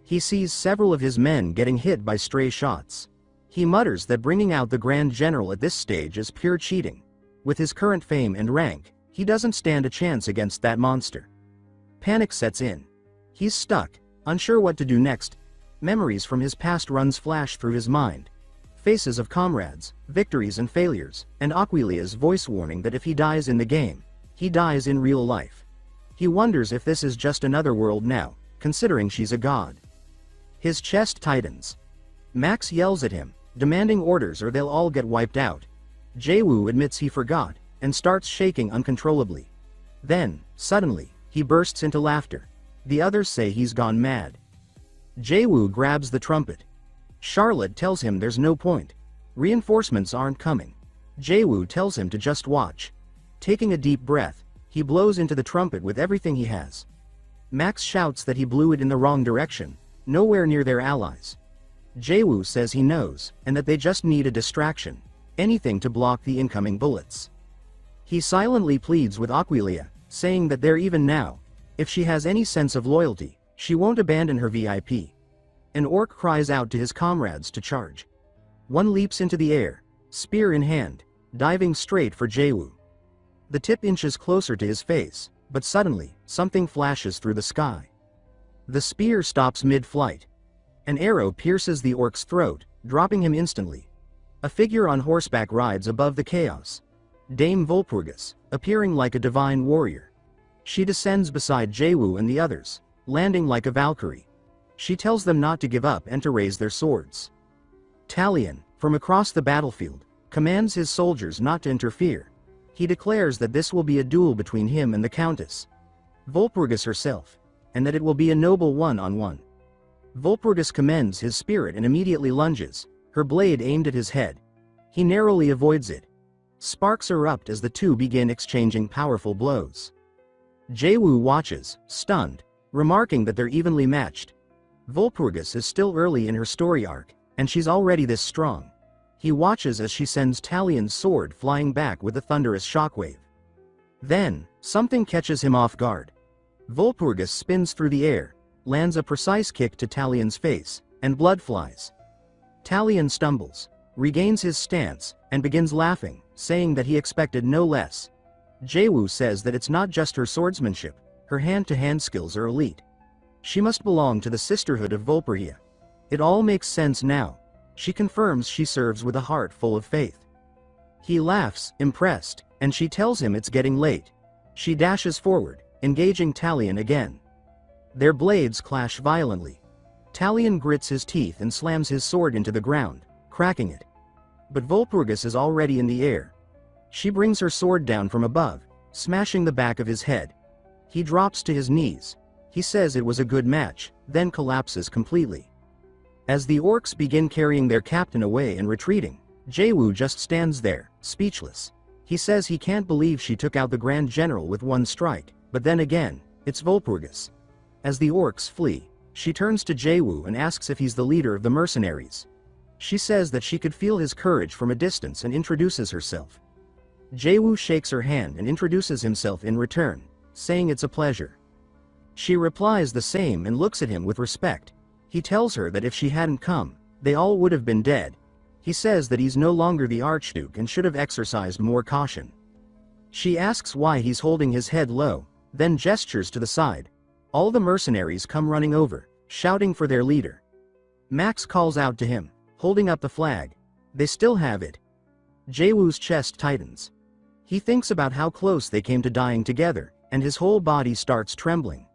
He sees several of his men getting hit by stray shots. He mutters that bringing out the Grand General at this stage is pure cheating. With his current fame and rank, he doesn't stand a chance against that monster. Panic sets in. He's stuck, unsure what to do next. Memories from his past runs flash through his mind. Faces of comrades, victories and failures, and Aquilia's voice warning that if he dies in the game, he dies in real life. He wonders if this is just another world now, considering she's a god. His chest tightens. Max yells at him, demanding orders or they'll all get wiped out. Jae-woo admits he forgot, and starts shaking uncontrollably. Then, suddenly, he bursts into laughter. The others say he's gone mad. Jae-woo grabs the trumpet. Charlotte tells him there's no point. Reinforcements aren't coming. Jae-woo tells him to just watch. Taking a deep breath, he blows into the trumpet with everything he has. Max shouts that he blew it in the wrong direction, nowhere near their allies. Jae-woo says he knows, and that they just need a distraction, anything to block the incoming bullets. He silently pleads with Aquilia, saying that they're even now. If she has any sense of loyalty, she won't abandon her VIP. An orc cries out to his comrades to charge. One leaps into the air, spear in hand, diving straight for Jae-woo. The tip inches closer to his face, but suddenly, something flashes through the sky. The spear stops mid-flight. An arrow pierces the orc's throat, dropping him instantly. A figure on horseback rides above the chaos. Dame Volpurgis, appearing like a divine warrior. She descends beside Jae-woo and the others, landing like a Valkyrie. She tells them not to give up and to raise their swords. Talion, from across the battlefield, commands his soldiers not to interfere. He declares that this will be a duel between him and the Countess Volpurgis herself, and that it will be a noble one-on-one. Volpurgis commends his spirit and immediately lunges, her blade aimed at his head. He narrowly avoids it. Sparks erupt as the two begin exchanging powerful blows. Jae-woo watches, stunned, remarking that they're evenly matched. Volpurgis is still early in her story arc, and she's already this strong. He watches as she sends Talion's sword flying back with a thunderous shockwave. Then, something catches him off guard. Volpurgis spins through the air, lands a precise kick to Talion's face, and blood flies. Talion stumbles, regains his stance, and begins laughing, saying that he expected no less. Jae-woo says that it's not just her swordsmanship, her hand-to-hand skills are elite. She must belong to the Sisterhood of Volpurgia. It all makes sense now. She confirms she serves with a heart full of faith. He laughs, impressed, and she tells him it's getting late. She dashes forward, engaging Talion again. Their blades clash violently. Talion grits his teeth and slams his sword into the ground, cracking it. But Volpurgis is already in the air. She brings her sword down from above, smashing the back of his head. He drops to his knees. He says it was a good match, then collapses completely. As the orcs begin carrying their captain away and retreating, Jae-woo just stands there, speechless. He says he can't believe she took out the Grand General with one strike, but then again, it's Volpurgis. As the orcs flee, she turns to Jae-woo and asks if he's the leader of the mercenaries. She says that she could feel his courage from a distance and introduces herself. Jae-woo shakes her hand and introduces himself in return, saying it's a pleasure. She replies the same and looks at him with respect. He tells her that if she hadn't come, they all would have been dead. He says that he's no longer the Archduke and should have exercised more caution. She asks why he's holding his head low, then gestures to the side. All the mercenaries come running over, shouting for their leader. Max calls out to him, holding up the flag. They still have it. Jaewoo's chest tightens. He thinks about how close they came to dying together, and his whole body starts trembling.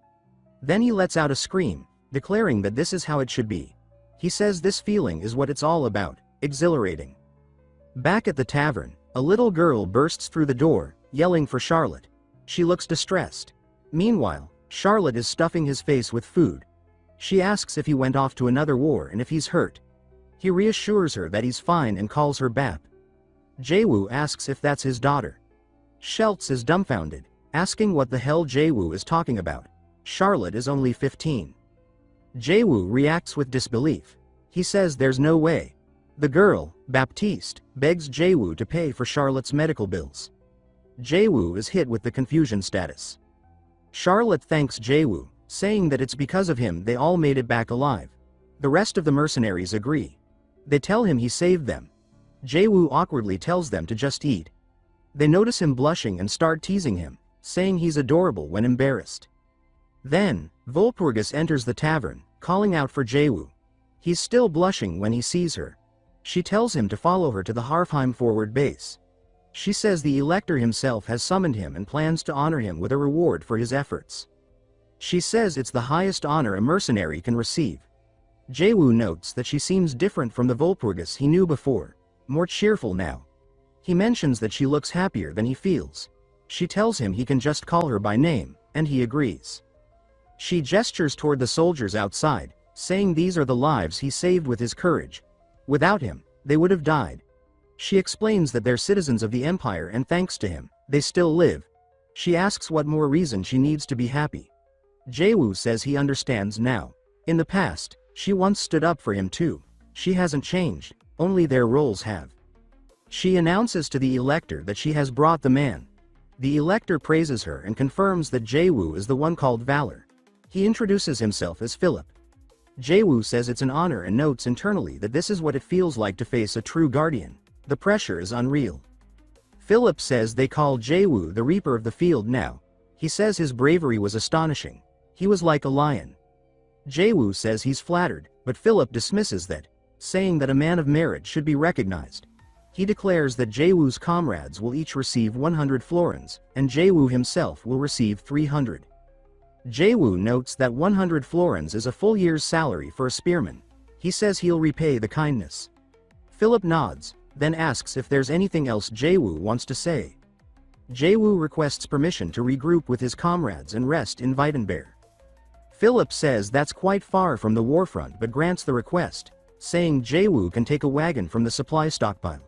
Then he lets out a scream, declaring that this is how it should be. He says this feeling is what it's all about, exhilarating. Back at the tavern, a little girl bursts through the door, yelling for Charlotte. She looks distressed. Meanwhile, Charlotte is stuffing his face with food. She asks if he went off to another war and if he's hurt. He reassures her that he's fine and calls her Bap. Jaewoo asks if that's his daughter. Schultz is dumbfounded, asking what the hell Jaewoo is talking about. Charlotte is only 15. Jaewoo reacts with disbelief. He says there's no way. The girl, Baptiste, begs Jaewoo to pay for Charlotte's medical bills. Jaewoo is hit with the confusion status. Charlotte thanks Jaewoo, saying that it's because of him they all made it back alive. The rest of the mercenaries agree. They tell him he saved them. Jaewoo awkwardly tells them to just eat. They notice him blushing and start teasing him, saying he's adorable when embarrassed. Then, Volpurgis enters the tavern, calling out for Jaewoo. He's still blushing when he sees her. She tells him to follow her to the Harfheim forward base. She says the Elector himself has summoned him and plans to honor him with a reward for his efforts. She says it's the highest honor a mercenary can receive. Jaewoo notes that she seems different from the Volpurgis he knew before, more cheerful now. He mentions that she looks happier than he feels. She tells him he can just call her by name, and he agrees. She gestures toward the soldiers outside, saying these are the lives he saved with his courage. Without him, they would have died. She explains that they're citizens of the Empire and thanks to him, they still live. She asks what more reason she needs to be happy. Jaewoo says he understands now. In the past, she once stood up for him too. She hasn't changed, only their roles have. She announces to the Elector that she has brought the man. The Elector praises her and confirms that Jaewoo is the one called Valor. He introduces himself as Philip. Jaewoo says it's an honor and notes internally that this is what it feels like to face a true guardian. The pressure is unreal. Philip says they call Jaewoo the Reaper of the Field now. He says his bravery was astonishing. He was like a lion. Jaewoo says he's flattered, but Philip dismisses that, saying that a man of merit should be recognized. He declares that Jaewoo's comrades will each receive 100 florins, and Jaewoo himself will receive 300. Jaewoo notes that 100 florins is a full year's salary for a spearman. He says he'll repay the kindness. Philip nods, then asks if there's anything else Jaewoo wants to say. Jaewoo requests permission to regroup with his comrades and rest in Weidenberg. Philip says that's quite far from the warfront but grants the request, saying Jaewoo can take a wagon from the supply stockpile.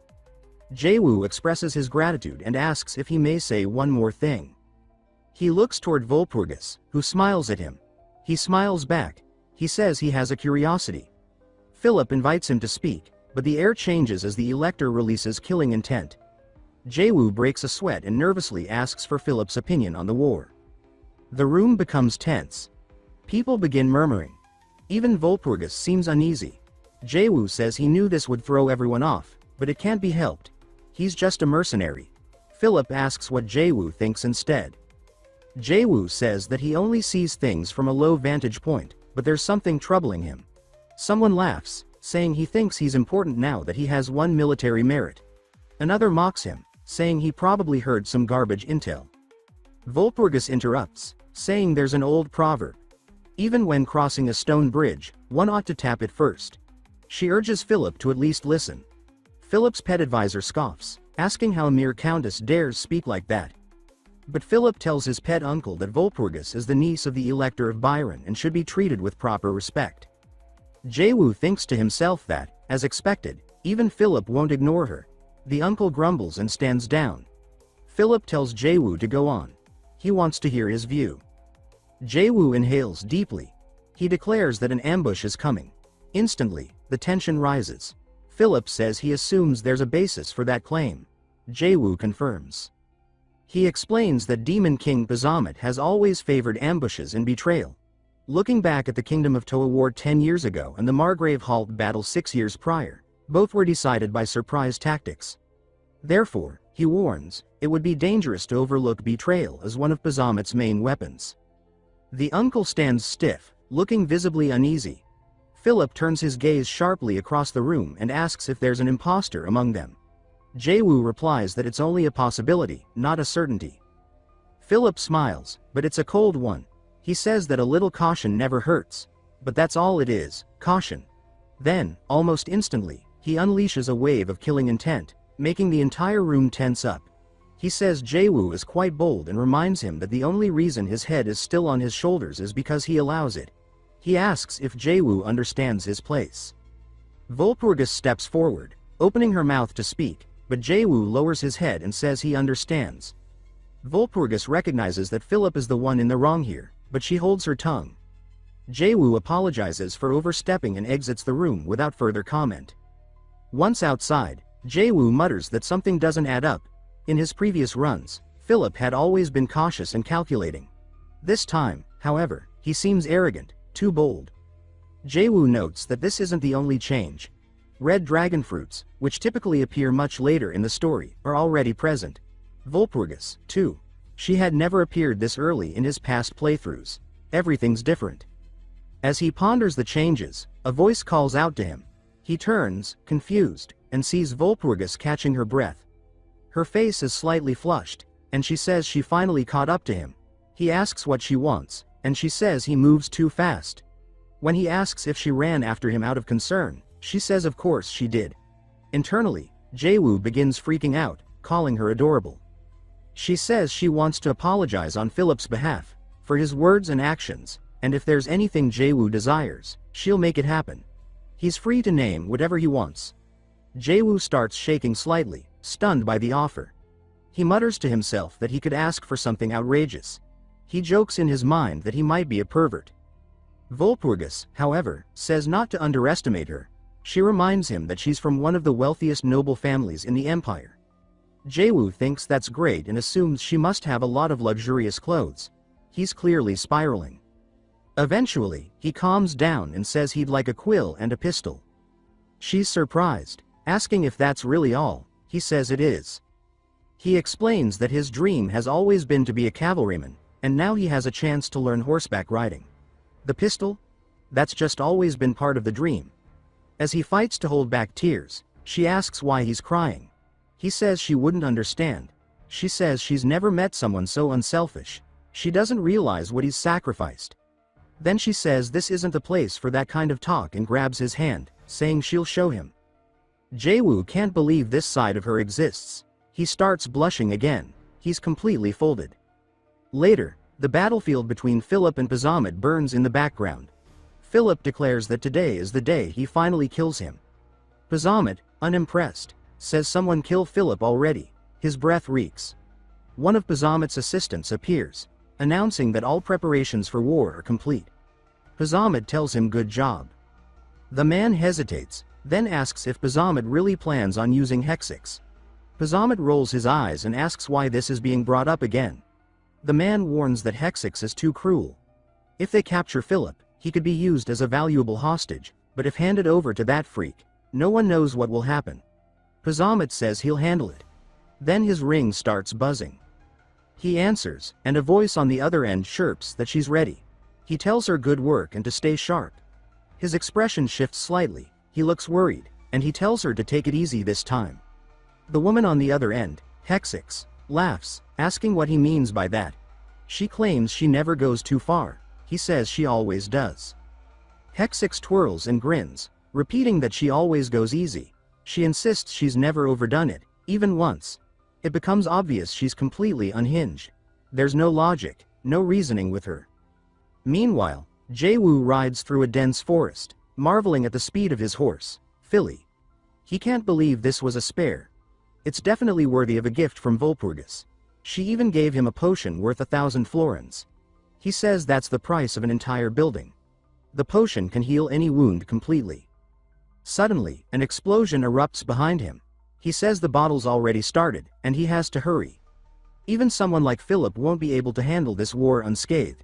Jaewoo expresses his gratitude and asks if he may say one more thing. He looks toward Volpurgis, who smiles at him. He smiles back. He says he has a curiosity. Philip invites him to speak, but the air changes as the Elector releases killing intent. Jaewoo breaks a sweat and nervously asks for Philip's opinion on the war. The room becomes tense. People begin murmuring. Even Volpurgis seems uneasy. Jaewoo says he knew this would throw everyone off, but it can't be helped. He's just a mercenary. Philip asks what Jaewoo thinks instead. Jaewoo says that he only sees things from a low vantage point, but there's something troubling him. Someone laughs, saying he thinks he's important now that he has one military merit. Another mocks him, saying he probably heard some garbage intel. Volpurgis interrupts, saying there's an old proverb. Even when crossing a stone bridge, one ought to tap it first. She urges Philip to at least listen. Philip's pet advisor scoffs, asking how a mere countess dares speak like that. But Philip tells his pet uncle that Volpurgis is the niece of the Elector of Byron and should be treated with proper respect. Jaewoo thinks to himself that, as expected, even Philip won't ignore her. The uncle grumbles and stands down. Philip tells Jaewoo to go on. He wants to hear his view. Jaewoo inhales deeply. He declares that an ambush is coming. Instantly, the tension rises. Philip says he assumes there's a basis for that claim. Jaewoo confirms. He explains that Demon King Bahamut has always favored ambushes and betrayal. Looking back at the Kingdom of Toa War 10 years ago and the Margrave Halt battle 6 years prior, both were decided by surprise tactics. Therefore, he warns, it would be dangerous to overlook betrayal as one of Bazamit's main weapons. The uncle stands stiff, looking visibly uneasy. Philip turns his gaze sharply across the room and asks if there's an imposter among them. Jae-woo replies that it's only a possibility, not a certainty. Philip smiles, but it's a cold one. He says that a little caution never hurts. But that's all it is, caution. Then, almost instantly, he unleashes a wave of killing intent, making the entire room tense up. He says Jae-woo is quite bold and reminds him that the only reason his head is still on his shoulders is because he allows it. He asks if Jae-woo understands his place. Volpurgis steps forward, opening her mouth to speak, but Jae-woo lowers his head and says he understands. Volpurgis recognizes that Philip is the one in the wrong here, but she holds her tongue. Jae-woo apologizes for overstepping and exits the room without further comment. Once outside, Jae-woo mutters that something doesn't add up. In his previous runs, Philip had always been cautious and calculating. This time, however, he seems arrogant, too bold. Jae-woo notes that this isn't the only change. Red dragon fruits, which typically appear much later in the story, are already present. Volpurgis, too. She had never appeared this early in his past playthroughs. Everything's different. As he ponders the changes, a voice calls out to him. He turns, confused, and sees Volpurgis catching her breath. Her face is slightly flushed, and she says she finally caught up to him. He asks what she wants, and she says he moves too fast. When he asks if she ran after him out of concern, she says of course she did. Internally, Jae-woo begins freaking out, calling her adorable. She says she wants to apologize on Philip's behalf, for his words and actions, and if there's anything Jae-woo desires, she'll make it happen. He's free to name whatever he wants. Jae-woo starts shaking slightly, stunned by the offer. He mutters to himself that he could ask for something outrageous. He jokes in his mind that he might be a pervert. Volpurgis, however, says not to underestimate her. She reminds him that she's from one of the wealthiest noble families in the empire. Jae-woo thinks that's great and assumes she must have a lot of luxurious clothes. He's clearly spiraling. Eventually, he calms down and says he'd like a quill and a pistol. She's surprised, asking if that's really all. He says it is. He explains that his dream has always been to be a cavalryman, and now he has a chance to learn horseback riding. The pistol? That's just always been part of the dream. As he fights to hold back tears, she asks why he's crying. He says she wouldn't understand. She says she's never met someone so unselfish. She doesn't realize what he's sacrificed. Then she says this isn't the place for that kind of talk and grabs his hand, saying she'll show him. Jae-woo can't believe this side of her exists. He starts blushing again. He's completely folded. Later, the battlefield between Philip and Bazamit burns in the background. Philip declares that today is the day he finally kills him. Bazamit, unimpressed, says someone kill Philip already. His breath reeks. One of Bazamit's assistants appears, announcing that all preparations for war are complete. Bazamit tells him good job. The man hesitates, then asks if Bazamit really plans on using Hexix. Bazamit rolls his eyes and asks why this is being brought up again. The man warns that Hexix is too cruel. If they capture Philip, he could be used as a valuable hostage, but if handed over to that freak, no one knows what will happen. Bazamit says he'll handle it. Then his ring starts buzzing. He answers, and a voice on the other end chirps that she's ready. He tells her good work and to stay sharp. His expression shifts slightly, he looks worried, and he tells her to take it easy this time. The woman on the other end, Hexix, laughs, asking what he means by that. She claims she never goes too far. He says she always does. Hexix twirls and grins, repeating that she always goes easy. She insists she's never overdone it, even once. It becomes obvious she's completely unhinged. There's no logic, no reasoning with her. Meanwhile, Jae-woo rides through a dense forest, marveling at the speed of his horse, Philly. He can't believe this was a spare. It's definitely worthy of a gift from Volpurgis. She even gave him a potion worth 1,000 florins. He says that's the price of an entire building. The potion can heal any wound completely. Suddenly, an explosion erupts behind him. He says the battle's already started, and he has to hurry. Even someone like Philip won't be able to handle this war unscathed.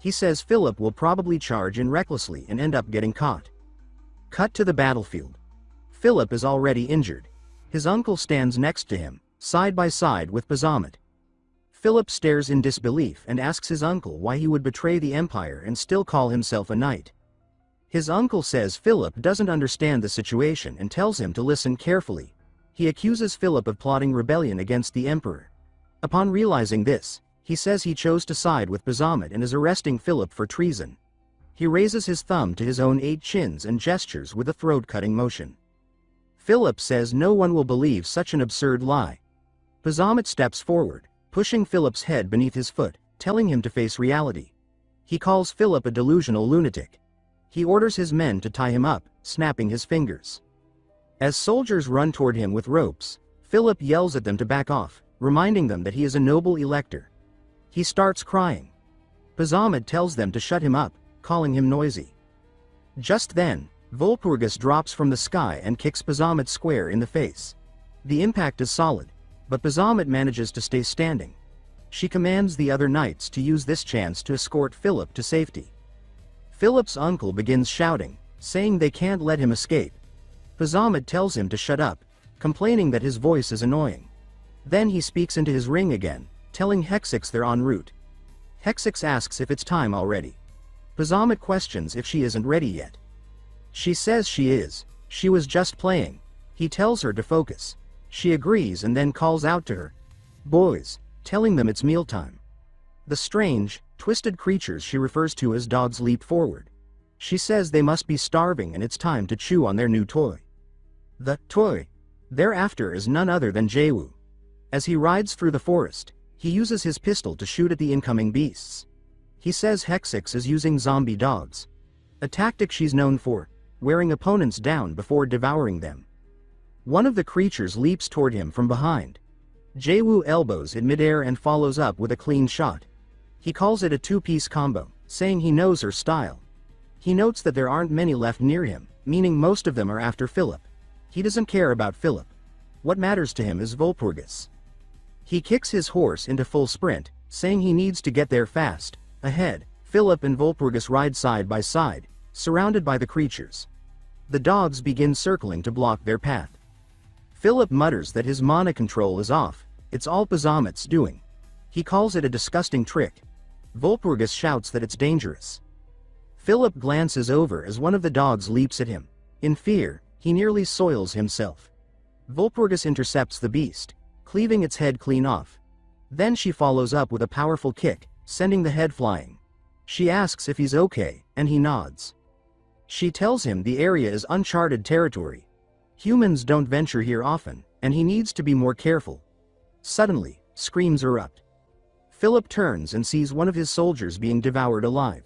He says Philip will probably charge in recklessly and end up getting caught. Cut to the battlefield. Philip is already injured. His uncle stands next to him, side by side with Bahamut. Philip stares in disbelief and asks his uncle why he would betray the Empire and still call himself a knight. His uncle says Philip doesn't understand the situation and tells him to listen carefully. He accuses Philip of plotting rebellion against the Emperor. Upon realizing this, he says he chose to side with Bahamut and is arresting Philip for treason. He raises his thumb to his own 8 chins and gestures with a throat-cutting motion. Philip says no one will believe such an absurd lie. Bahamut steps forward, pushing Philip's head beneath his foot, telling him to face reality. He calls Philip a delusional lunatic. He orders his men to tie him up, snapping his fingers. As soldiers run toward him with ropes, Philip yells at them to back off, reminding them that he is a noble elector. He starts crying. Bahamut tells them to shut him up, calling him noisy. Just then, Walpurgis drops from the sky and kicks Bahamut square in the face. The impact is solid, but Bahamut manages to stay standing. She commands the other knights to use this chance to escort Philip to safety. Philip's uncle begins shouting, saying they can't let him escape. Bahamut tells him to shut up, complaining that his voice is annoying. Then he speaks into his ring again, telling Hexix they're en route. Hexix asks if it's time already. Bahamut questions if she isn't ready yet. She says she is. She was just playing. He tells her to focus. She agrees and then calls out to her, "Boys," telling them it's mealtime. The strange, twisted creatures she refers to as dogs leap forward. She says they must be starving and it's time to chew on their new toy. The toy thereafter is none other than Jaewoo. As he rides through the forest, he uses his pistol to shoot at the incoming beasts. He says Hexix is using zombie dogs, a tactic she's known for, wearing opponents down before devouring them. One of the creatures leaps toward him from behind. Jaewoo elbows in midair and follows up with a clean shot. He calls it a 2-piece combo, saying he knows her style. He notes that there aren't many left near him, meaning most of them are after Philip. He doesn't care about Philip. What matters to him is Walpurgis. He kicks his horse into full sprint, saying he needs to get there fast. Ahead, Philip and Walpurgis ride side by side, surrounded by the creatures. The dogs begin circling to block their path. Philip mutters that his mana control is off. It's all Bahamut's doing. He calls it a disgusting trick. Walpurgis shouts that it's dangerous. Philip glances over as one of the dogs leaps at him. In fear, he nearly soils himself. Walpurgis intercepts the beast, cleaving its head clean off. Then she follows up with a powerful kick, sending the head flying. She asks if he's okay, and he nods. She tells him the area is uncharted territory. Humans don't venture here often, and he needs to be more careful. Suddenly, screams erupt. Philip turns and sees one of his soldiers being devoured alive.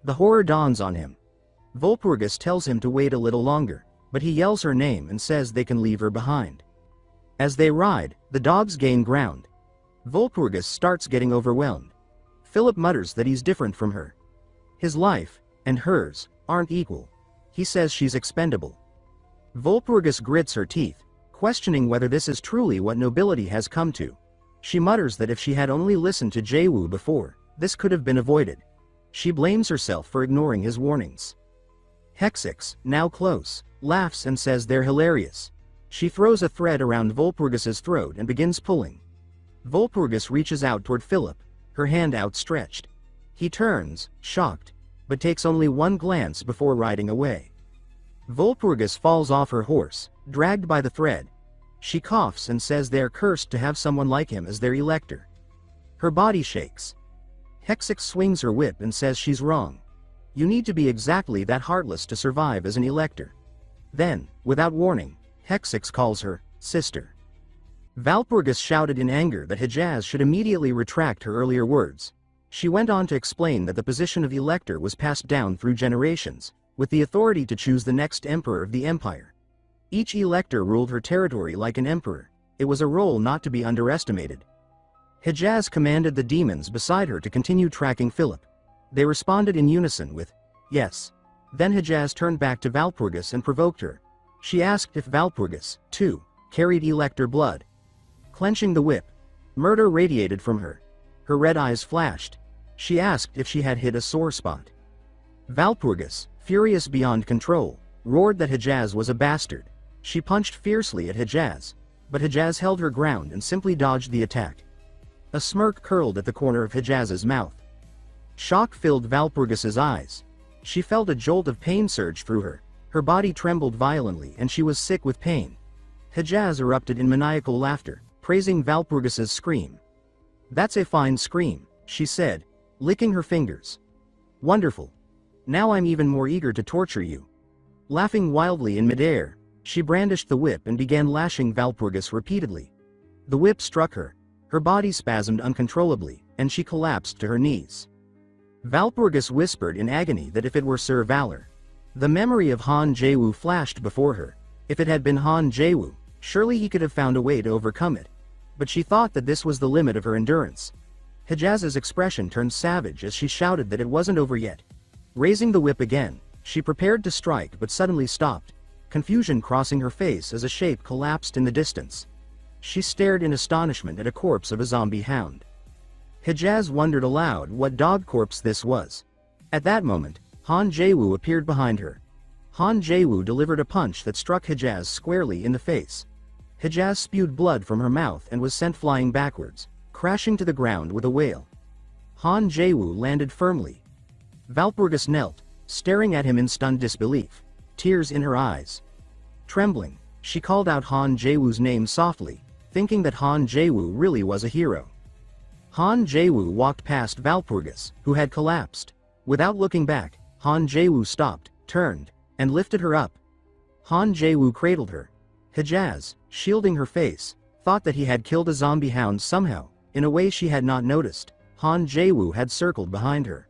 The horror dawns on him. Walpurgis tells him to wait a little longer, but he yells her name and says they can leave her behind. As they ride, the dogs gain ground. Walpurgis starts getting overwhelmed. Philip mutters that he's different from her. His life, and hers, aren't equal. He says she's expendable. Walpurgis grits her teeth, questioning whether this is truly what nobility has come to. She mutters that if she had only listened to Jaewoo before, this could have been avoided. She blames herself for ignoring his warnings. Hexix, now close, laughs and says they're hilarious. She throws a thread around Walpurgis's throat and begins pulling. Walpurgis reaches out toward Philip, her hand outstretched. He turns, shocked, but takes only one glance before riding away. Walpurgis falls off her horse, dragged by the thread. She coughs and says they're cursed to have someone like him as their elector. Her body shakes. Hexix swings her whip and says she's wrong. You need to be exactly that heartless to survive as an elector. Then, without warning, Hexix calls her sister. Walpurgis shouted in anger that Hejaz should immediately retract her earlier words. She went on to explain that the position of elector was passed down through generations, with the authority to choose the next emperor of the empire. Each elector ruled her territory like an emperor. It was a role not to be underestimated. Hejaz commanded the demons beside her to continue tracking Philip. They responded in unison with, "Yes." Then Hejaz turned back to Walpurgis and provoked her. She asked if Walpurgis, too, carried elector blood. Clenching the whip, murder radiated from her. Her red eyes flashed. She asked if she had hit a sore spot. Valpurgis, furious beyond control, roared that Hejaz was a bastard. She punched fiercely at Hejaz, but Hejaz held her ground and simply dodged the attack. A smirk curled at the corner of Hejaz's mouth. Shock filled Valpurgis's eyes. She felt a jolt of pain surge through her. Her body trembled violently and she was sick with pain. Hejaz erupted in maniacal laughter, praising Valpurgis's scream. "That's a fine scream," she said, licking her fingers. "Wonderful. Now I'm even more eager to torture you." Laughing wildly in midair, she brandished the whip and began lashing Valpurgis repeatedly. The whip struck her. Her body spasmed uncontrollably, and she collapsed to her knees. Valpurgis whispered in agony that if it were Sir Valor. The memory of Han Jae-woo flashed before her. If it had been Han Jae-woo, surely he could have found a way to overcome it. But she thought that this was the limit of her endurance. Hejaz's expression turned savage as she shouted that it wasn't over yet. Raising the whip again, she prepared to strike but suddenly stopped, confusion crossing her face as a shape collapsed in the distance. She stared in astonishment at a corpse of a zombie hound. Hejaz wondered aloud what dog corpse this was. At that moment, Han Jae-woo appeared behind her. Han Jae-woo delivered a punch that struck Hejaz squarely in the face. Hejaz spewed blood from her mouth and was sent flying backwards, crashing to the ground with a wail. Han Jae-woo landed firmly. Valpurgis knelt, staring at him in stunned disbelief, tears in her eyes. Trembling, she called out Han Jae-woo's name softly, thinking that Han Jae-woo really was a hero. Han Jae-woo walked past Valpurgis, who had collapsed. Without looking back, Han Jae-woo stopped, turned, and lifted her up. Han Jae-woo cradled her. Hejaz, shielding her face, thought that he had killed a zombie hound somehow, in a way she had not noticed. Han Jae-woo had circled behind her.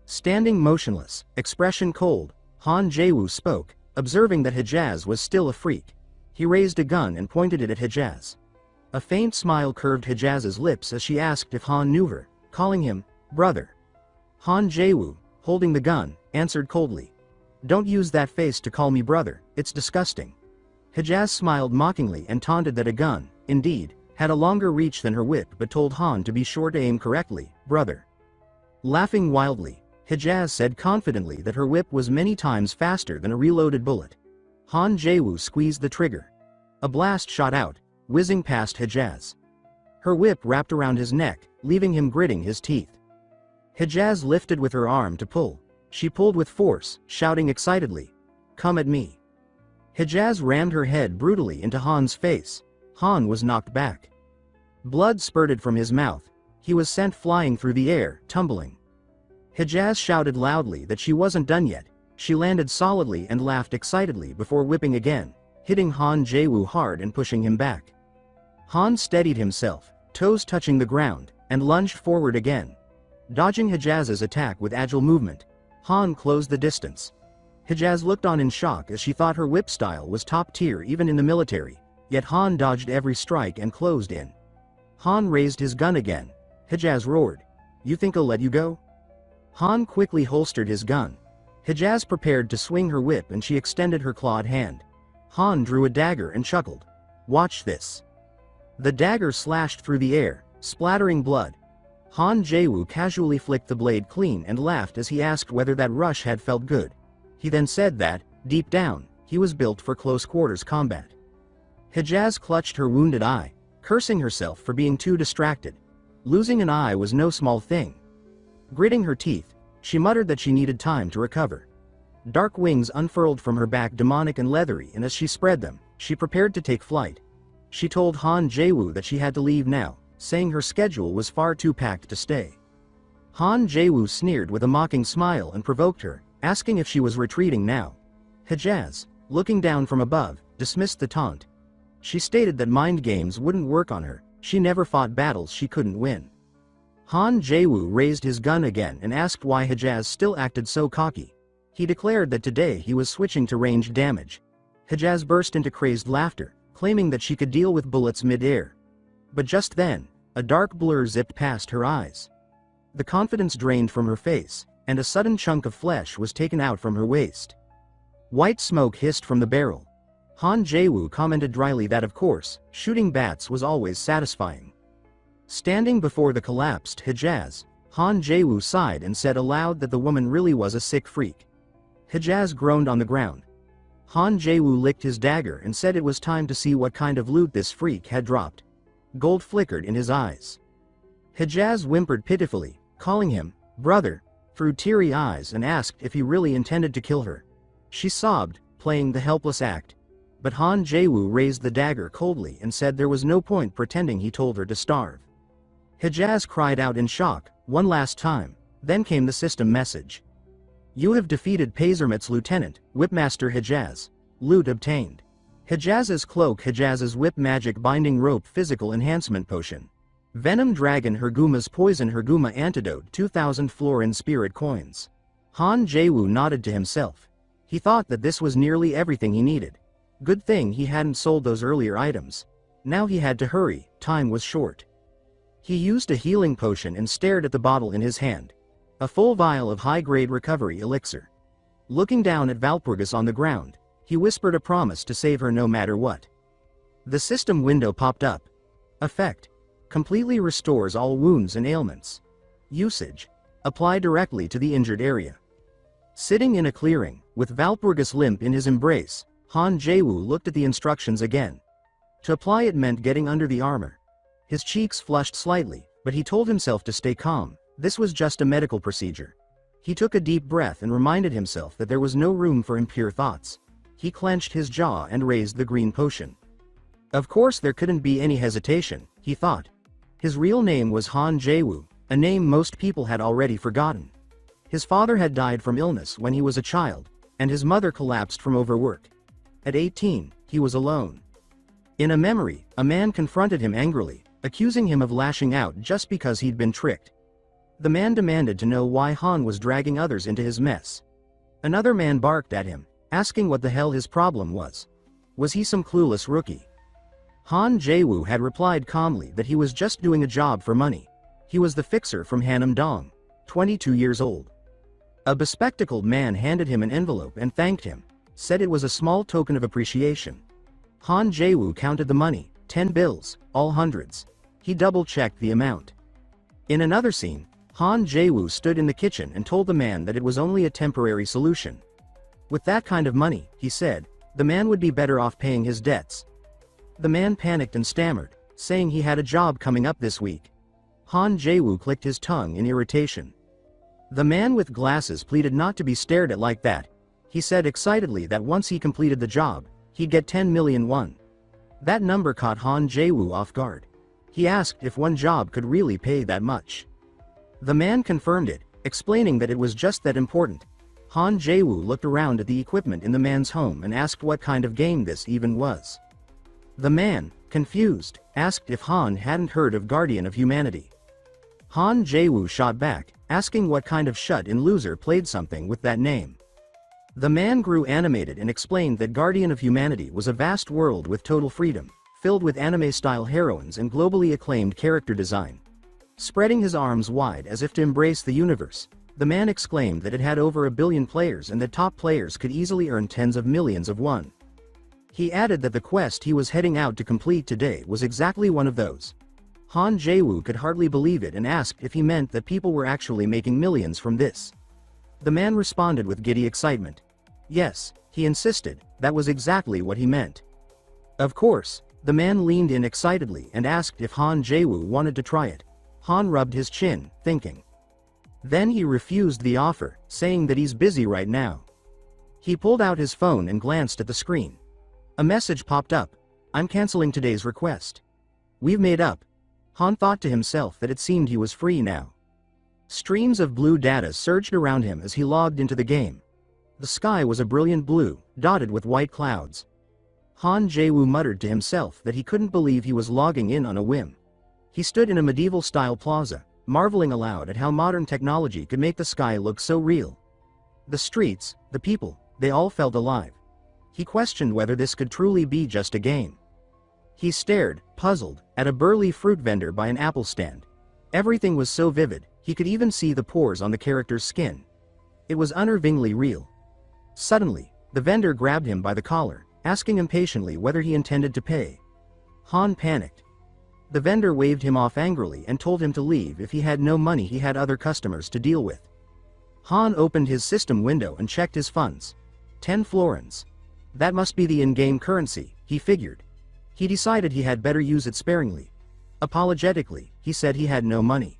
Standing motionless, expression cold, Han Jae-woo spoke, observing that Hejaz was still a freak. He raised a gun and pointed it at Hejaz. A faint smile curved Hejaz's lips as she asked if Han knew her, calling him brother. Han Jae-woo, holding the gun, answered coldly. "Don't use that face to call me brother, it's disgusting." Hejaz smiled mockingly and taunted that a gun, indeed, had a longer reach than her whip but told Han to be sure to aim correctly, brother. Laughing wildly, Hejaz said confidently that her whip was many times faster than a reloaded bullet. Han Jae-woo squeezed the trigger. A blast shot out, whizzing past Hejaz. Her whip wrapped around his neck, leaving him gritting his teeth. Hejaz lifted with her arm to pull. She pulled with force, shouting excitedly, "Come at me." Hejaz rammed her head brutally into Han's face. Han was knocked back. Blood spurted from his mouth. He was sent flying through the air, tumbling. Hejaz shouted loudly that she wasn't done yet. She landed solidly and laughed excitedly before whipping again, hitting Han Jae-woo hard and pushing him back. Han steadied himself, toes touching the ground, and lunged forward again. Dodging Hejaz's attack with agile movement, Han closed the distance. Hejaz looked on in shock as she thought her whip style was top tier even in the military, yet Han dodged every strike and closed in. Han raised his gun again. Hejaz roared, "You think I'll let you go?" Han quickly holstered his gun. Hejaz prepared to swing her whip and she extended her clawed hand. Han drew a dagger and chuckled. "Watch this." The dagger slashed through the air, splattering blood. Han Jae-woo casually flicked the blade clean and laughed as he asked whether that rush had felt good. He then said that, deep down, he was built for close quarters combat. Hejaz clutched her wounded eye, cursing herself for being too distracted. Losing an eye was no small thing. Gritting her teeth, she muttered that she needed time to recover. Dark wings unfurled from her back, demonic and leathery, and as she spread them, she prepared to take flight. She told Han Jae-woo that she had to leave now, saying her schedule was far too packed to stay. Han Jae-woo sneered with a mocking smile and provoked her, asking if she was retreating now. Hejaz, looking down from above, dismissed the taunt. She stated that mind games wouldn't work on her. She never fought battles she couldn't win. Han Jae-woo raised his gun again and asked why Hejaz still acted so cocky. He declared that today he was switching to ranged damage. Hejaz burst into crazed laughter, claiming that she could deal with bullets mid-air. But just then, a dark blur zipped past her eyes. The confidence drained from her face, and a sudden chunk of flesh was taken out from her waist. White smoke hissed from the barrel. Han Jae-woo commented dryly that of course, shooting bats was always satisfying. Standing before the collapsed Hejaz, Han Jae-woo sighed and said aloud that the woman really was a sick freak. Hejaz groaned on the ground. Han Jae-woo licked his dagger and said it was time to see what kind of loot this freak had dropped. Gold flickered in his eyes. Hejaz whimpered pitifully, calling him brother, through teary eyes, and asked if he really intended to kill her. She sobbed, playing the helpless act. But Han Jae-woo raised the dagger coldly and said there was no point pretending he told her to starve. Hejaz cried out in shock, one last time. Then came the system message. You have defeated Pazermet's lieutenant, Whipmaster Hejaz. Loot obtained. Hejaz's cloak, Hejaz's whip, magic binding rope, physical enhancement potion. Venom dragon, Herguma's poison, Herguma antidote, 2000 florin spirit coins. Han Jae-woo nodded to himself. He thought that this was nearly everything he needed. Good thing he hadn't sold those earlier items. Now he had to hurry, time was short. He used a healing potion and stared at the bottle in his hand. A full vial of high-grade recovery elixir. Looking down at Valpurgis on the ground, he whispered a promise to save her no matter what. The system window popped up. Effect. Completely restores all wounds and ailments. Usage. Apply directly to the injured area. Sitting in a clearing, with Valpurgis limp in his embrace, Han Jae-woo looked at the instructions again. To apply it meant getting under the armor. His cheeks flushed slightly, but he told himself to stay calm. This was just a medical procedure. He took a deep breath and reminded himself that there was no room for impure thoughts. He clenched his jaw and raised the green potion. Of course there couldn't be any hesitation, he thought. His real name was Han Jae-woo, a name most people had already forgotten. His father had died from illness when he was a child, and his mother collapsed from overwork. At 18, he was alone. In a memory, a man confronted him angrily, accusing him of lashing out just because he'd been tricked. The man demanded to know why Han was dragging others into his mess. Another man barked at him, asking what the hell his problem was. Was he some clueless rookie? Han Jae-woo had replied calmly that he was just doing a job for money. He was the fixer from Hanam-dong, 22 years old. A bespectacled man handed him an envelope and thanked him, said it was a small token of appreciation. Han Jae-woo counted the money, 10 bills, all hundreds. He double-checked the amount. In another scene, Han Jae-woo stood in the kitchen and told the man that it was only a temporary solution. With that kind of money, he said, the man would be better off paying his debts. The man panicked and stammered, saying he had a job coming up this week. Han Jae-woo clicked his tongue in irritation. The man with glasses pleaded not to be stared at like that. He said excitedly that once he completed the job, he'd get 10 million won. That number caught Han Jae-woo off guard. He asked if one job could really pay that much. The man confirmed it, explaining that it was just that important. Han Jae-woo looked around at the equipment in the man's home and asked what kind of game this even was. The man, confused, asked if Han hadn't heard of Guardian of Humanity. Han Jae-woo shot back, asking what kind of shut-in loser played something with that name. The man grew animated and explained that Guardian of Humanity was a vast world with total freedom, filled with anime-style heroines and globally acclaimed character design. Spreading his arms wide as if to embrace the universe, the man exclaimed that it had over 1 billion players and that top players could easily earn tens of millions of won. He added that the quest he was heading out to complete today was exactly one of those. Han Jae-woo could hardly believe it and asked if he meant that people were actually making millions from this. The man responded with giddy excitement. Yes, he insisted, that was exactly what he meant. Of course, the man leaned in excitedly and asked if Han Jae-woo wanted to try it. Han rubbed his chin, thinking. Then he refused the offer, saying that he's busy right now. He pulled out his phone and glanced at the screen. A message popped up. I'm canceling today's request. We've made up. Han thought to himself that it seemed he was free now. Streams of blue data surged around him as he logged into the game. The sky was a brilliant blue, dotted with white clouds. Han Jae-woo muttered to himself that he couldn't believe he was logging in on a whim. He stood in a medieval-style plaza, marveling aloud at how modern technology could make the sky look so real. The streets, the people, they all felt alive. He questioned whether this could truly be just a game. He stared, puzzled, at a burly fruit vendor by an apple stand. Everything was so vivid, he could even see the pores on the character's skin. It was unnervingly real. Suddenly, the vendor grabbed him by the collar, asking impatiently whether he intended to pay. Han panicked. The vendor waved him off angrily and told him to leave. If he had no money, he had other customers to deal with. Han opened his system window and checked his funds. 10 florins. That must be the in-game currency, he figured. He decided he had better use it sparingly. Apologetically, he said he had no money.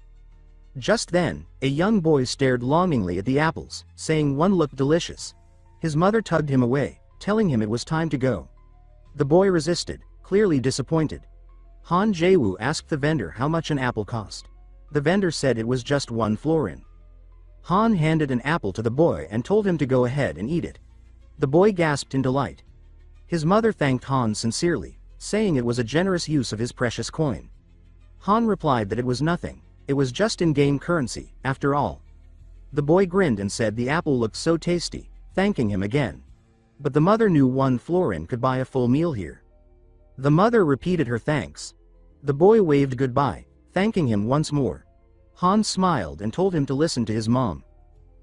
Just then, a young boy stared longingly at the apples, saying one looked delicious. His mother tugged him away, telling him it was time to go. The boy resisted, clearly disappointed. Han Jae-woo asked the vendor how much an apple cost. The vendor said it was just 1 florin. Han handed an apple to the boy and told him to go ahead and eat it. The boy gasped in delight. His mother thanked Han sincerely, saying it was a generous use of his precious coin. Han replied that it was nothing, it was just in-game currency, after all. The boy grinned and said the apple looked so tasty, thanking him again. But the mother knew 1 florin could buy a full meal here. The mother repeated her thanks. The boy waved goodbye, thanking him once more. Han smiled and told him to listen to his mom.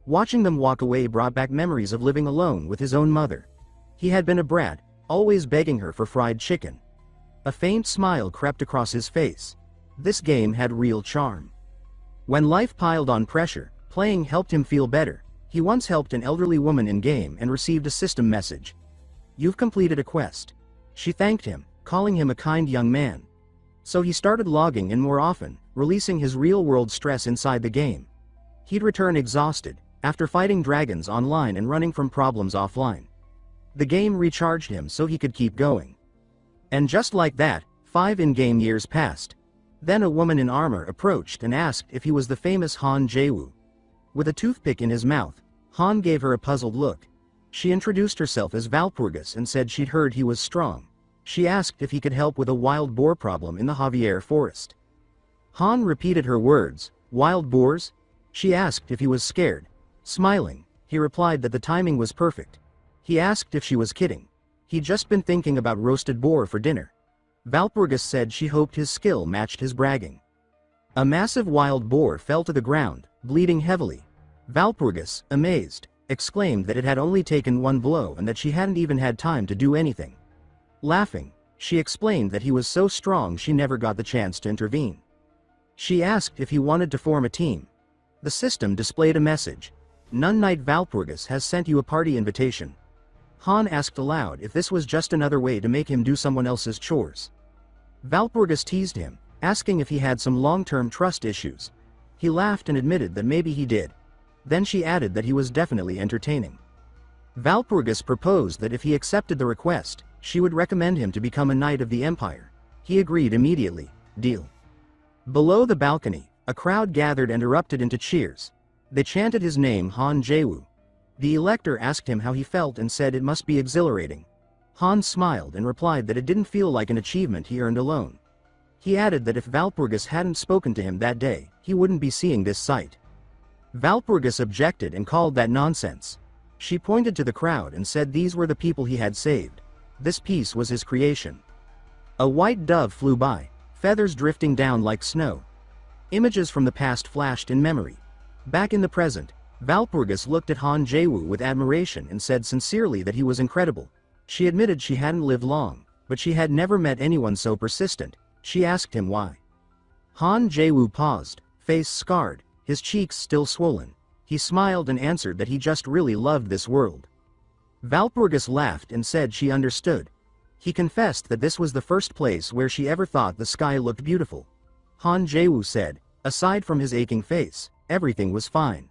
Watching them walk away brought back memories of living alone with his own mother. He had been a brat, always begging her for fried chicken. A faint smile crept across his face. This game had real charm. When life piled on pressure, playing helped him feel better. He once helped an elderly woman in-game and received a system message. "You've completed a quest." She thanked him, calling him a kind young man. So he started logging in more often, releasing his real-world stress inside the game. He'd return exhausted, after fighting dragons online and running from problems offline. The game recharged him so he could keep going. And just like that, 5 in-game years passed. Then a woman in armor approached and asked if he was the famous Han Jae-woo. With a toothpick in his mouth, Han gave her a puzzled look. She introduced herself as Valpurgis and said she'd heard he was strong. She asked if he could help with a wild boar problem in the Javier forest. Han repeated her words, "Wild boars?" She asked if he was scared. Smiling, he replied that the timing was perfect. He asked if she was kidding. He'd just been thinking about roasted boar for dinner. Valpurgis said she hoped his skill matched his bragging. A massive wild boar fell to the ground, bleeding heavily. Valpurgis, amazed, exclaimed that it had only taken 1 blow and that she hadn't even had time to do anything. Laughing, she explained that he was so strong she never got the chance to intervene. She asked if he wanted to form a team. The system displayed a message. "Nun Knight Valpurgis has sent you a party invitation." Han asked aloud if this was just another way to make him do someone else's chores. Valpurgis teased him, asking if he had some long-term trust issues. He laughed and admitted that maybe he did. Then she added that he was definitely entertaining. Valpurgis proposed that if he accepted the request, she would recommend him to become a knight of the Empire. He agreed immediately. Deal. Below the balcony, a crowd gathered and erupted into cheers. They chanted his name, Han Jae-woo. The elector asked him how he felt and said it must be exhilarating. Han smiled and replied that it didn't feel like an achievement he earned alone. He added that if Valpurgis hadn't spoken to him that day, he wouldn't be seeing this sight. Valpurgis objected and called that nonsense. She pointed to the crowd and said these were the people he had saved. This piece was his creation. A white dove flew by, feathers drifting down like snow. Images from the past flashed in memory. Back in the present, Valpurgis looked at Han Jae-woo with admiration and said sincerely that he was incredible. She admitted she hadn't lived long, but she had never met anyone so persistent. She asked him why. Han Jae-woo paused, face scarred, his cheeks still swollen. He smiled and answered that he just really loved this world. Valpurgis laughed and said she understood. He confessed that this was the first place where she ever thought the sky looked beautiful. Han Jae-woo said, aside from his aching face, everything was fine.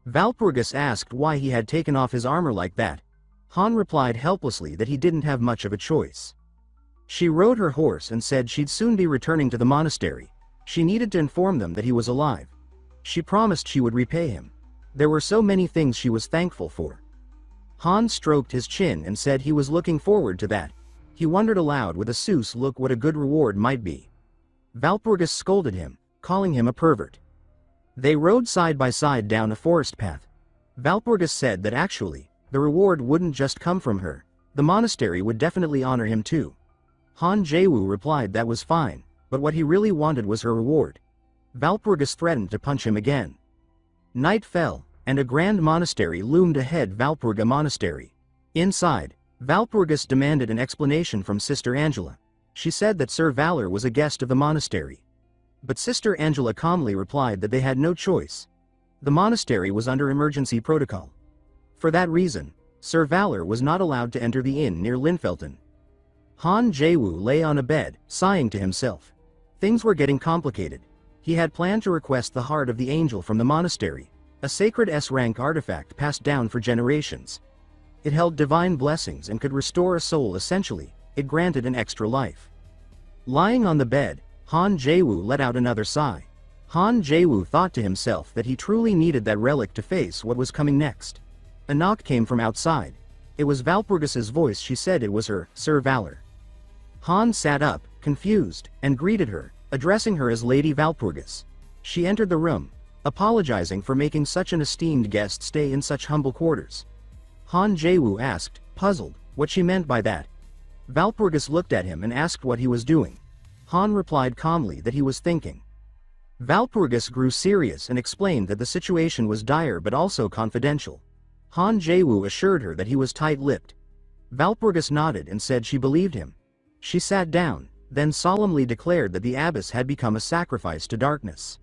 Valpurgis asked why he had taken off his armor like that. Han replied helplessly that he didn't have much of a choice. She rode her horse and said she'd soon be returning to the monastery. She needed to inform them that he was alive. She promised she would repay him. There were so many things she was thankful for. Han stroked his chin and said he was looking forward to that. He wondered aloud with a Seuss look what a good reward might be. Valpurgis scolded him, calling him a pervert. They rode side by side down a forest path. Valpurgis said that actually, the reward wouldn't just come from her. The monastery would definitely honor him too. Han Jae-woo replied that was fine, but what he really wanted was her reward. Valpurgis threatened to punch him again. Night fell, and a grand monastery loomed ahead. Valpurga Monastery. Inside, Valpurgis demanded an explanation from Sister Angela. She said that Sir Valor was a guest of the monastery. But Sister Angela calmly replied that they had no choice. The monastery was under emergency protocol. For that reason, Sir Valor was not allowed to enter the inn near Linfelton. Han Jae-woo lay on a bed, sighing to himself. Things were getting complicated. He had planned to request the heart of the angel from the monastery, a sacred S-rank artifact passed down for generations. It held divine blessings and could restore a soul essentially, it granted an extra life. Lying on the bed, Han Jae-woo let out another sigh. Han Jae-woo thought to himself that he truly needed that relic to face what was coming next. A knock came from outside. It was Valpurgis's voice. She said it was her, Sir Valor. Han sat up, confused, and greeted her, addressing her as Lady Valpurgis. She entered the room, apologizing for making such an esteemed guest stay in such humble quarters. Han Jae-woo asked, puzzled, what she meant by that. Valpurgis looked at him and asked what he was doing. Han replied calmly that he was thinking. Valpurgis grew serious and explained that the situation was dire but also confidential. Han Jae-woo assured her that he was tight-lipped. Valpurgis nodded and said she believed him. She sat down, then solemnly declared that the abbess had become a sacrifice to darkness.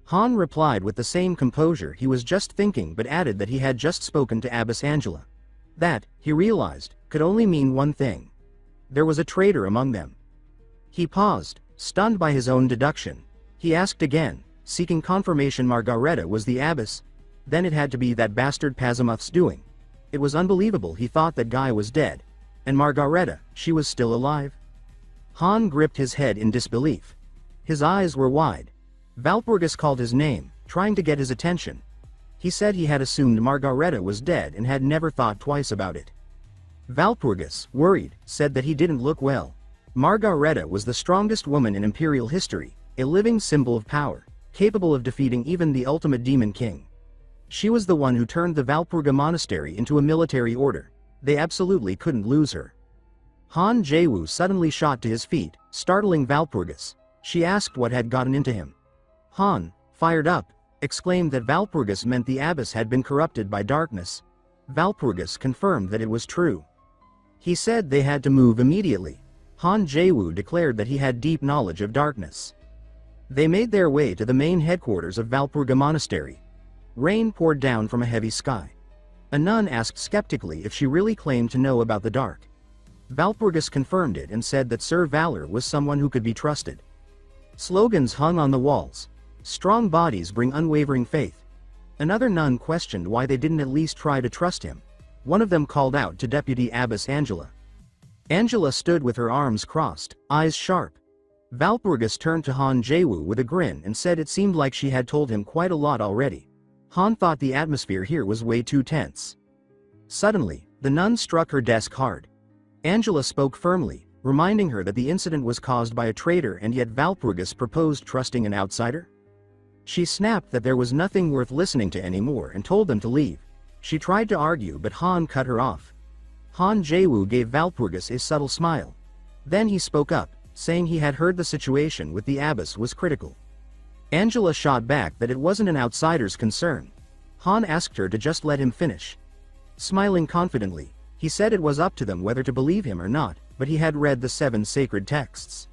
Han replied with the same composure he was just thinking, but added that he had just spoken to Abbess Angela. That, he realized, could only mean one thing. There was a traitor among them. He paused, stunned by his own deduction. He asked again, seeking confirmation Margareta was the abbess. Then it had to be that bastard Pazimuth's doing. It was unbelievable. He thought that guy was dead. And Margareta, she was still alive? Han gripped his head in disbelief. His eyes were wide. Valpurgis called his name, trying to get his attention. He said he had assumed Margareta was dead and had never thought twice about it. Valpurgis, worried, said that he didn't look well. Margareta was the strongest woman in Imperial history, a living symbol of power, capable of defeating even the ultimate demon king. She was the one who turned the Valpurga monastery into a military order. They absolutely couldn't lose her. Han Jae-woo suddenly shot to his feet, startling Valpurgis. She asked what had gotten into him. Han, fired up, exclaimed that Valpurgis meant the abbess had been corrupted by darkness. Valpurgis confirmed that it was true. He said they had to move immediately. Han Jae-woo declared that he had deep knowledge of darkness. They made their way to the main headquarters of Valpurga Monastery. Rain poured down from a heavy sky. A nun asked skeptically if she really claimed to know about the dark. Valpurgis confirmed it and said that Sir Valor was someone who could be trusted. Slogans hung on the walls. Strong bodies bring unwavering faith. Another nun questioned why they didn't at least try to trust him. One of them called out to Deputy Abbess Angela. Angela stood with her arms crossed, eyes sharp. Valpurgis turned to Han Jae-woo with a grin and said it seemed like she had told him quite a lot already. Han thought the atmosphere here was way too tense. Suddenly, the nun struck her desk hard. Angela spoke firmly, reminding her that the incident was caused by a traitor, and yet Valpurgis proposed trusting an outsider? She snapped that there was nothing worth listening to anymore and told them to leave. She tried to argue, but Han cut her off. Han Jae-woo gave Valpurgis a subtle smile. Then he spoke up, saying he had heard the situation with the abbess was critical. Angela shot back that it wasn't an outsider's concern. Han asked her to just let him finish. Smiling confidently, he said it was up to them whether to believe him or not, but he had read the 7 sacred texts.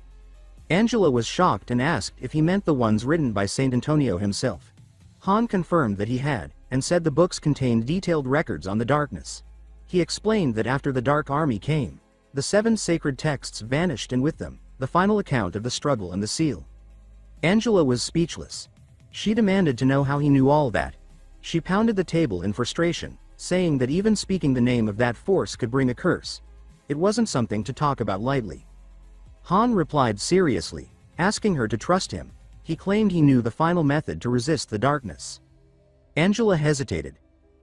Angela was shocked and asked if he meant the ones written by Saint Antonio himself. Han confirmed that he had, and said the books contained detailed records on the darkness. He explained that after the Dark Army came, the 7 sacred texts vanished, and with them, the final account of the struggle and the seal. Angela was speechless. She demanded to know how he knew all that. She pounded the table in frustration, saying that even speaking the name of that force could bring a curse. It wasn't something to talk about lightly. Han replied seriously, asking her to trust him. He claimed he knew the final method to resist the darkness. Angela hesitated.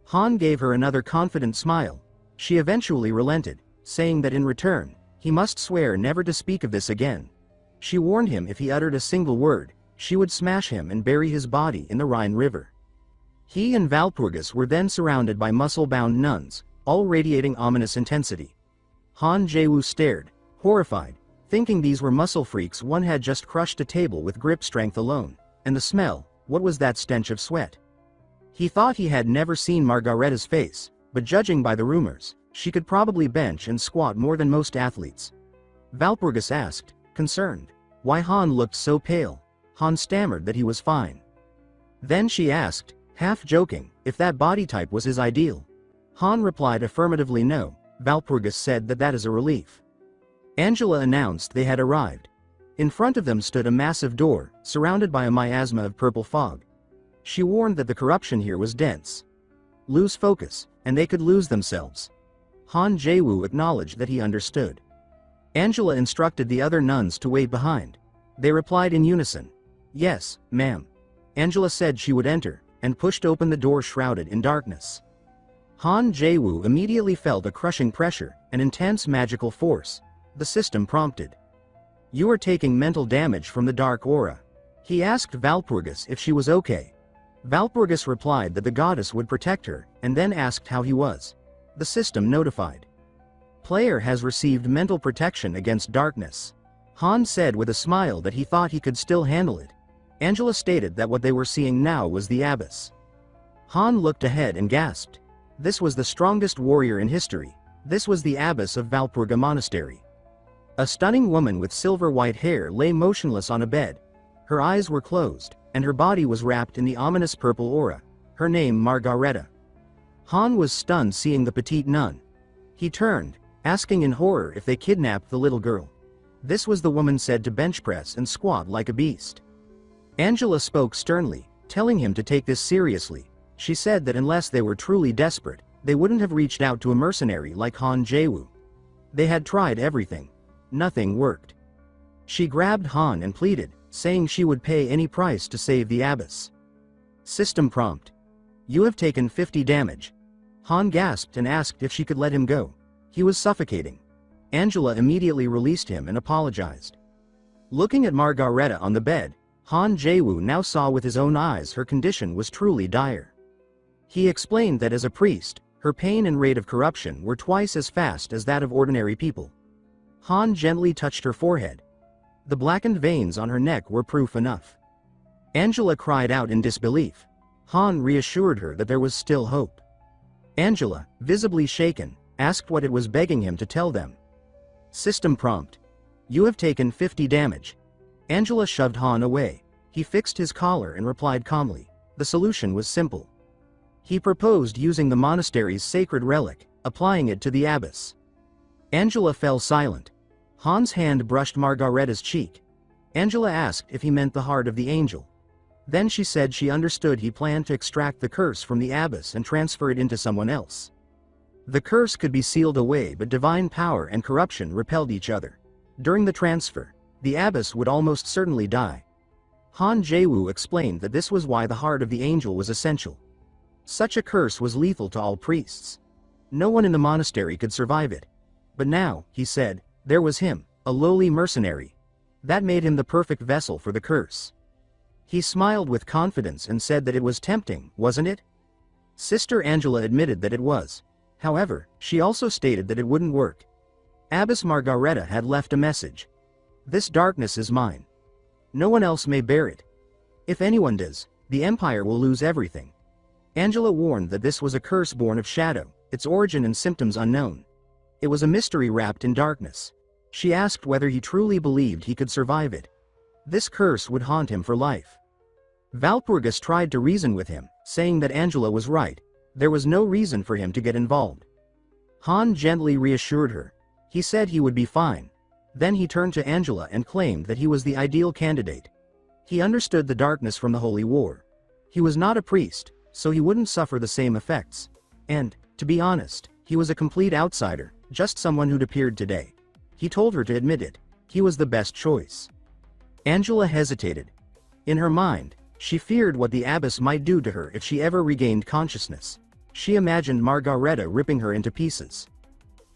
Han gave her another confident smile. She eventually relented, saying that in return, he must swear never to speak of this again. She warned him if he uttered a single word, she would smash him and bury his body in the Rhine River. He and Valpurgis were then surrounded by muscle-bound nuns, all radiating ominous intensity. Han Jae-woo stared, horrified, thinking these were muscle freaks. One had just crushed a table with grip strength alone, and the smell, what was that stench of sweat? He thought he had never seen Margareta's face, but judging by the rumors, she could probably bench and squat more than most athletes. Valpurgis asked, concerned. Why Han looked so pale? Han stammered that he was fine. Then she asked, half joking, if that body type was his ideal. Han replied affirmatively no. Valpurgis said that is a relief. Angela announced they had arrived. In front of them stood a massive door, surrounded by a miasma of purple fog. She warned that the corruption here was dense. Lose focus, and they could lose themselves. Han Jae-woo acknowledged that he understood. Angela instructed the other nuns to wait behind. They replied in unison. Yes, ma'am. Angela said she would enter, and pushed open the door shrouded in darkness. Han Jae-woo immediately felt a crushing pressure, an intense magical force. The system prompted. You are taking mental damage from the dark aura. He asked Valpurgis if she was okay. Valpurgis replied that the goddess would protect her, and then asked how he was. The system notified. Player has received mental protection against darkness. Han said with a smile that he thought he could still handle it. Angela stated that what they were seeing now was the abyss. Han looked ahead and gasped. This was the strongest warrior in history. This was the abbess of Valpurga Monastery. A stunning woman with silver-white hair lay motionless on a bed. Her eyes were closed, and her body was wrapped in the ominous purple aura. Her name Margareta. Han was stunned seeing the petite nun. He turned, asking in horror if they kidnapped the little girl. This was the woman said to bench press and squat like a beast. Angela spoke sternly, telling him to take this seriously. She said that unless they were truly desperate, they wouldn't have reached out to a mercenary like Han Jae-woo. They had tried everything. Nothing worked. She grabbed Han and pleaded, saying she would pay any price to save the abbess. System prompt. You have taken 50 damage. Han gasped and asked if she could let him go. He was suffocating. Angela immediately released him and apologized. Looking at Margareta on the bed, Han Jae-woo now saw with his own eyes her condition was truly dire. He explained that as a priest, her pain and rate of corruption were twice as fast as that of ordinary people. Han gently touched her forehead. The blackened veins on her neck were proof enough. Angela cried out in disbelief. Han reassured her that there was still hope. Angela, visibly shaken, asked what it was begging him to tell them. System prompt. You have taken 50 damage. Angela shoved Han away. He fixed his collar and replied calmly. The solution was simple. He proposed using the monastery's sacred relic, applying it to the abyss. Angela fell silent. Han's hand brushed Margareta's cheek. Angela asked if he meant the heart of the angel. Then she said she understood he planned to extract the curse from the abyss and transfer it into someone else. The curse could be sealed away, but divine power and corruption repelled each other. During the transfer, the abbess would almost certainly die. Han Jae-woo explained that this was why the heart of the angel was essential. Such a curse was lethal to all priests. No one in the monastery could survive it. But now, he said, there was him, a lowly mercenary. That made him the perfect vessel for the curse. He smiled with confidence and said that it was tempting, wasn't it? Sister Angela admitted that it was. However, she also stated that it wouldn't work. Abbess Margareta had left a message. This darkness is mine. No one else may bear it. If anyone does, the Empire will lose everything. Angela warned that this was a curse born of shadow, its origin and symptoms unknown. It was a mystery wrapped in darkness. She asked whether he truly believed he could survive it. This curse would haunt him for life. Valpurgis tried to reason with him, saying that Angela was right. There was no reason for him to get involved. Han gently reassured her. He said he would be fine. Then he turned to Angela and claimed that he was the ideal candidate. He understood the darkness from the Holy War. He was not a priest, so he wouldn't suffer the same effects. And, to be honest, he was a complete outsider, just someone who'd appeared today. He told her to admit it. He was the best choice. Angela hesitated. In her mind, she feared what the abbess might do to her if she ever regained consciousness. She imagined Margareta ripping her into pieces.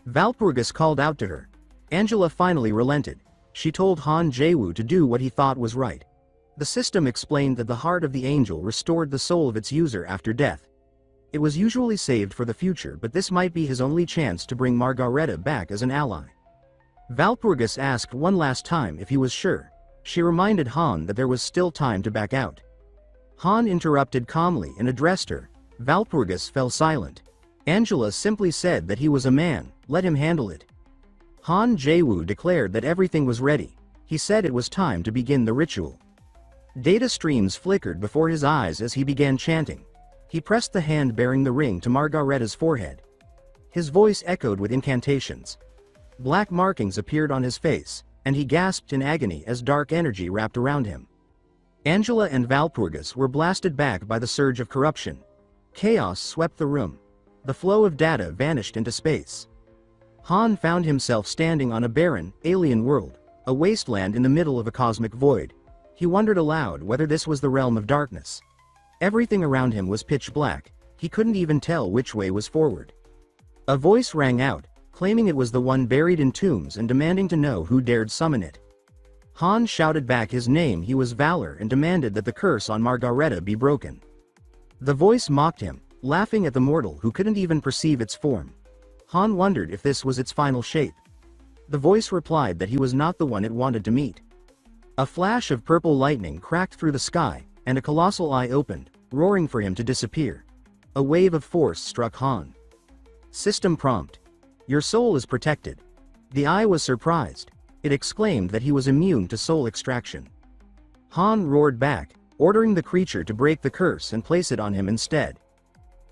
Valpurgis called out to her. Angela finally relented. She told Han Jae-woo to do what he thought was right. The system explained that the heart of the angel restored the soul of its user after death. It was usually saved for the future, but this might be his only chance to bring Margareta back as an ally. Valpurgis asked one last time if he was sure. She reminded Han that there was still time to back out. Han interrupted calmly and addressed her. Valpurgis fell silent. Angela simply said that he was a man, let him handle it. Han Jae-woo declared that everything was ready. He said it was time to begin the ritual. Data streams flickered before his eyes as he began chanting. He pressed the hand bearing the ring to Margaretta's forehead. His voice echoed with incantations. Black markings appeared on his face, and he gasped in agony as dark energy wrapped around him. Angela and Valpurgis were blasted back by the surge of corruption. Chaos swept the room. The flow of data vanished into space. Han found himself standing on a barren, alien world, a wasteland in the middle of a cosmic void. He wondered aloud whether this was the realm of darkness. Everything around him was pitch black. He couldn't even tell which way was forward. A voice rang out, claiming it was the one buried in tombs and demanding to know who dared summon it. Han shouted back his name. He was Valor and demanded that the curse on Margareta be broken. The voice mocked him, laughing at the mortal who couldn't even perceive its form. Han wondered if this was its final shape. The voice replied that he was not the one it wanted to meet. A flash of purple lightning cracked through the sky, and a colossal eye opened, roaring for him to disappear. A wave of force struck Han. System prompt. Your soul is protected. The eye was surprised. It exclaimed that he was immune to soul extraction. Han roared back, ordering the creature to break the curse and place it on him instead.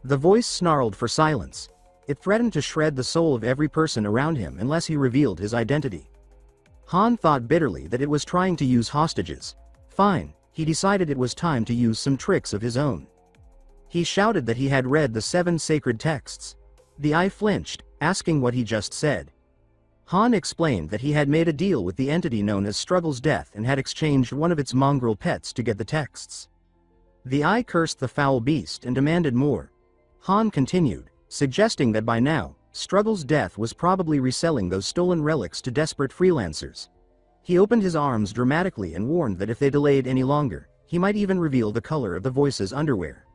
The voice snarled for silence. It threatened to shred the soul of every person around him unless he revealed his identity. Han thought bitterly that it was trying to use hostages. Fine, he decided it was time to use some tricks of his own. He shouted that he had read the 7 sacred texts. The eye flinched, asking what he just said. Han explained that he had made a deal with the entity known as Struggle's Death and had exchanged one of its mongrel pets to get the texts. The eye cursed the foul beast and demanded more. Han continued, suggesting that by now, Struggle's Death was probably reselling those stolen relics to desperate freelancers. He opened his arms dramatically and warned that if they delayed any longer, he might even reveal the color of the voice's underwear.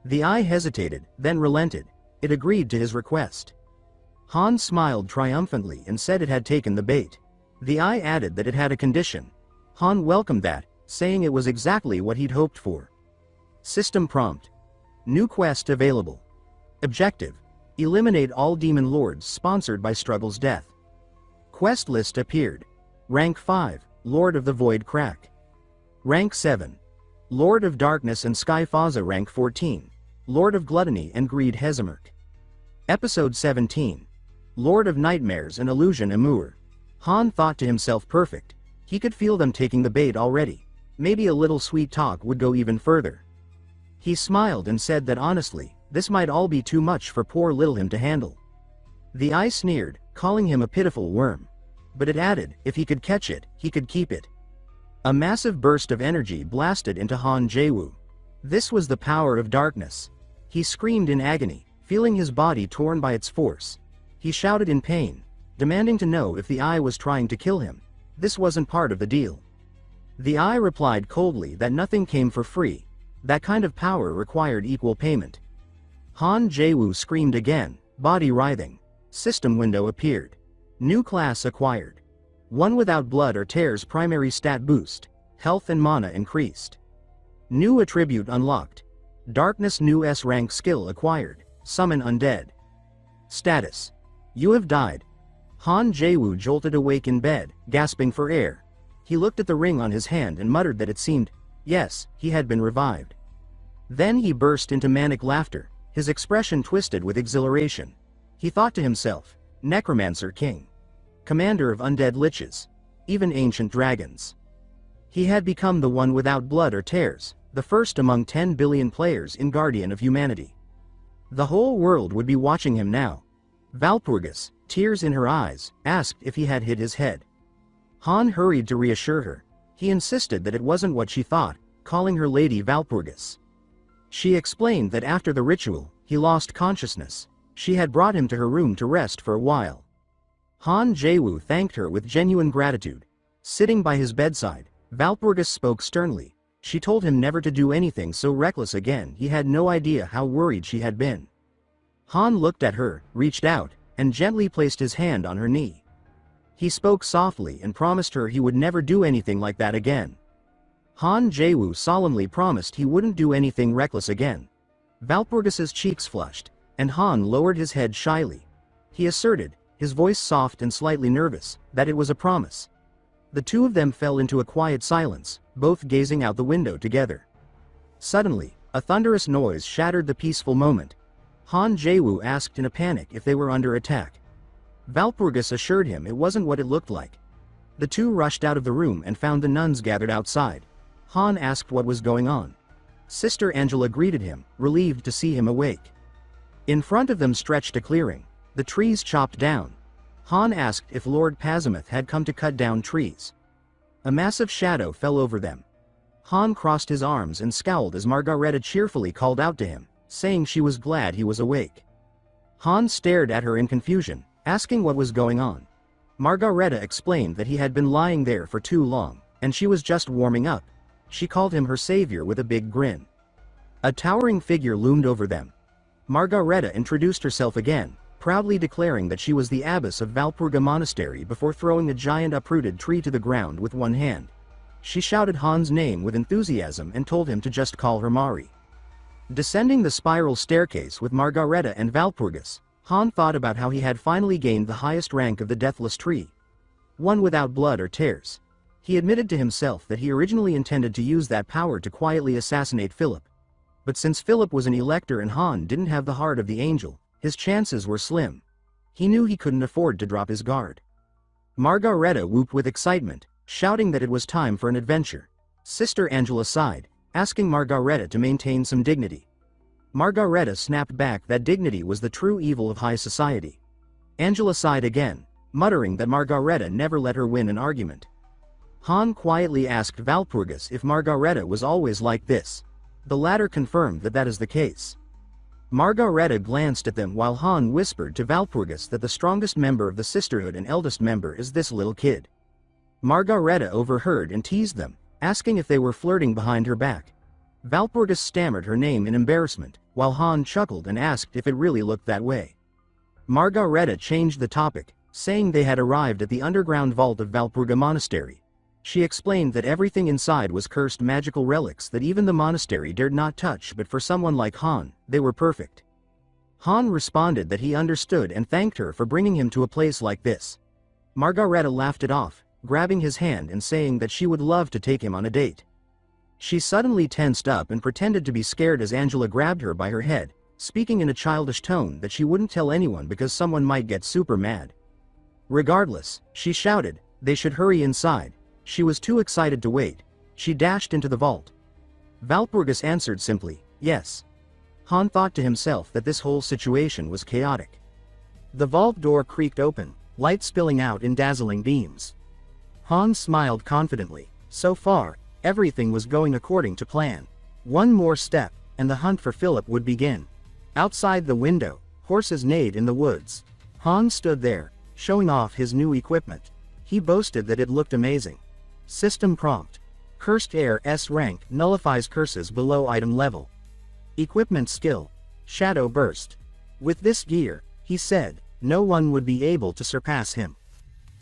The eye hesitated, then relented. It agreed to his request. Han smiled triumphantly and said it had taken the bait. The eye added that it had a condition. Han welcomed that, saying it was exactly what he'd hoped for. System prompt. New quest available. Objective. Eliminate all demon lords sponsored by Struggle's Death. Quest list appeared. Rank 5, Lord of the Void Crack. Rank 7. Lord of Darkness and Sky Faza. Rank 14. Lord of Gluttony and Greed Hezemerk. Episode 17. Lord of Nightmares and Illusion Amur. Han thought to himself, perfect. He could feel them taking the bait already. Maybe a little sweet talk would go even further. He smiled and said that honestly, this might all be too much for poor little him to handle. The eye sneered, calling him a pitiful worm. But it added, if he could catch it, he could keep it. A massive burst of energy blasted into Han Jae-woo. This was the power of darkness. He screamed in agony, feeling his body torn by its force. He shouted in pain, demanding to know if the eye was trying to kill him. This wasn't part of the deal. The eye replied coldly that nothing came for free. That kind of power required equal payment. Han Jae-woo screamed again, body writhing. System window appeared. New class acquired. One without blood or tears. Primary stat boost. Health and mana increased. New attribute unlocked. Darkness. New S rank skill acquired. Summon undead. Status. You have died. Han Jae-woo jolted awake in bed, gasping for air. He looked at the ring on his hand and muttered that it seemed, yes, he had been revived. Then he burst into manic laughter, his expression twisted with exhilaration. He thought to himself, Necromancer King. Commander of undead liches. Even ancient dragons. He had become the one without blood or tears, the first among 10 billion players in Guardian of Humanity. The whole world would be watching him now. Valpurgis, tears in her eyes, asked if he had hit his head. Han hurried to reassure her. He insisted that it wasn't what she thought, calling her Lady Valpurgis. She explained that after the ritual, he lost consciousness. She had brought him to her room to rest for a while. Han Jae-woo thanked her with genuine gratitude. Sitting by his bedside, Valpurgis spoke sternly. She told him never to do anything so reckless again. He had no idea how worried she had been. Han looked at her, reached out, and gently placed his hand on her knee. He spoke softly and promised her he would never do anything like that again. Han Jae-woo solemnly promised he wouldn't do anything reckless again. Valpurgis's cheeks flushed, and Han lowered his head shyly. He asserted, his voice soft and slightly nervous, that it was a promise. The two of them fell into a quiet silence, both gazing out the window together. Suddenly, a thunderous noise shattered the peaceful moment. Han Jae-woo asked in a panic if they were under attack. Valpurgis assured him it wasn't what it looked like. The two rushed out of the room and found the nuns gathered outside. Han asked what was going on. Sister Angela greeted him, relieved to see him awake. In front of them stretched a clearing, the trees chopped down. Han asked if Lord Pazimuth had come to cut down trees. A massive shadow fell over them. Han crossed his arms and scowled as Margareta cheerfully called out to him, saying she was glad he was awake. Han stared at her in confusion, asking what was going on. Margareta explained that he had been lying there for too long, and she was just warming up. She called him her savior with a big grin. A towering figure loomed over them. Margareta introduced herself again, proudly declaring that she was the abbess of Valpurga Monastery before throwing a giant uprooted tree to the ground with one hand. She shouted Han's name with enthusiasm and told him to just call her Mari. Descending the spiral staircase with Margareta and Valpurgis, Han thought about how he had finally gained the highest rank of the Deathless Tree. One without blood or tears. He admitted to himself that he originally intended to use that power to quietly assassinate Philip. But since Philip was an elector and Han didn't have the heart of the angel, his chances were slim. He knew he couldn't afford to drop his guard. Margareta whooped with excitement, shouting that it was time for an adventure. Sister Angela sighed, asking Margareta to maintain some dignity. Margareta snapped back that dignity was the true evil of high society. Angela sighed again, muttering that Margareta never let her win an argument. Han quietly asked Valpurgis if Margareta was always like this. The latter confirmed that that is the case. Margareta glanced at them while Han whispered to Valpurgis that the strongest member of the sisterhood and eldest member is this little kid. Margareta overheard and teased them, asking if they were flirting behind her back. Valpurgis stammered her name in embarrassment, while Han chuckled and asked if it really looked that way. Margareta changed the topic, saying they had arrived at the underground vault of Valpurga Monastery. She explained that everything inside was cursed magical relics that even the monastery dared not touch, but for someone like Han, they were perfect. Han responded that he understood and thanked her for bringing him to a place like this. Margareta laughed it off, grabbing his hand and saying that she would love to take him on a date. She suddenly tensed up and pretended to be scared as Angela grabbed her by her head, speaking in a childish tone that she wouldn't tell anyone because someone might get super mad. Regardless, she shouted, they should hurry inside. She was too excited to wait. She dashed into the vault. Valpurgis answered simply, yes. Han thought to himself that this whole situation was chaotic. The vault door creaked open, light spilling out in dazzling beams. Han smiled confidently. So far, everything was going according to plan. One more step, and the hunt for Philip would begin. Outside the window, horses neighed in the woods. Han stood there, showing off his new equipment. He boasted that it looked amazing. System prompt. Cursed Air S rank nullifies curses below item level. Equipment skill. Shadow Burst. With this gear, he said, no one would be able to surpass him.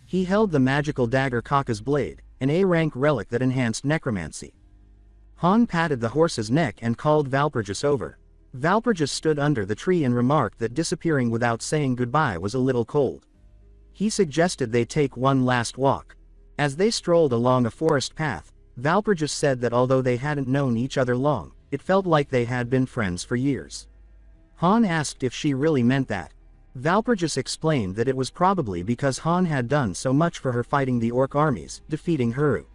He held the magical dagger Kaka's Blade, an A-rank relic that enhanced necromancy. Han patted the horse's neck and called Valpurgis over. Valpurgis stood under the tree and remarked that disappearing without saying goodbye was a little cold. He suggested they take one last walk. As they strolled along a forest path, Valpurgis said that although they hadn't known each other long, it felt like they had been friends for years. Han asked if she really meant that. Valpurgis explained that it was probably because Han had done so much for her fighting the orc armies, defeating Huru.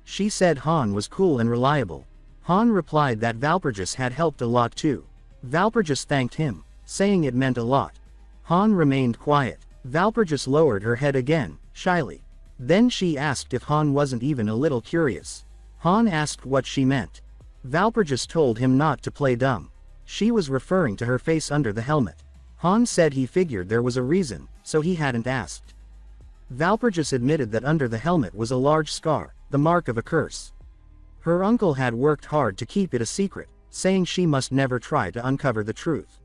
She said Han was cool and reliable. Han replied that Valpurgis had helped a lot too. Valpurgis thanked him, saying it meant a lot. Han remained quiet. Valpurgis lowered her head again, shyly. Then she asked if Han wasn't even a little curious. Han asked what she meant. Valpurgis told him not to play dumb. She was referring to her face under the helmet. Han said he figured there was a reason, so he hadn't asked. Valpurgis admitted that under the helmet was a large scar, the mark of a curse. Her uncle had worked hard to keep it a secret, saying she must never try to uncover the truth.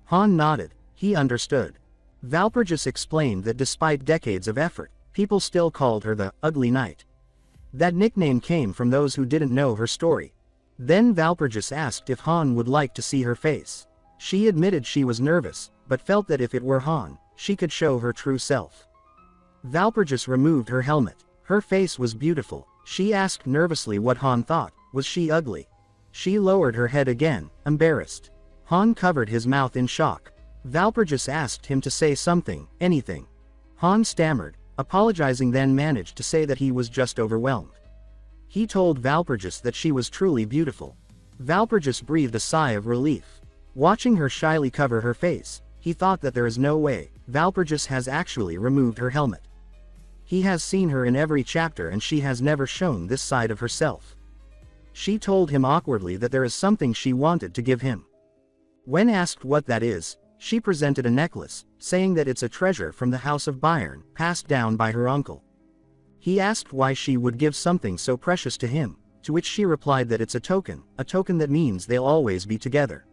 Han nodded. He understood. Valpurgis explained that despite decades of effort, people still called her the Ugly Knight. That nickname came from those who didn't know her story. Then Valpurgis asked if Han would like to see her face. She admitted she was nervous, but felt that if it were Han, she could show her true self. Valpurgis removed her helmet. Her face was beautiful. She asked nervously what Han thought. Was she ugly? She lowered her head again, embarrassed. Han covered his mouth in shock. Valpurgis asked him to say something, anything. Han stammered, apologizing, then managed to say that he was just overwhelmed. He told Valpurgis that she was truly beautiful. Valpurgis breathed a sigh of relief. Watching her shyly cover her face, he thought that there is no way Valpurgis has actually removed her helmet. He has seen her in every chapter and she has never shown this side of herself. She told him awkwardly that there is something she wanted to give him. When asked what that is, she presented a necklace, saying that it's a treasure from the House of Bayern, passed down by her uncle. He asked why she would give something so precious to him, to which she replied that it's a token that means they'll always be together.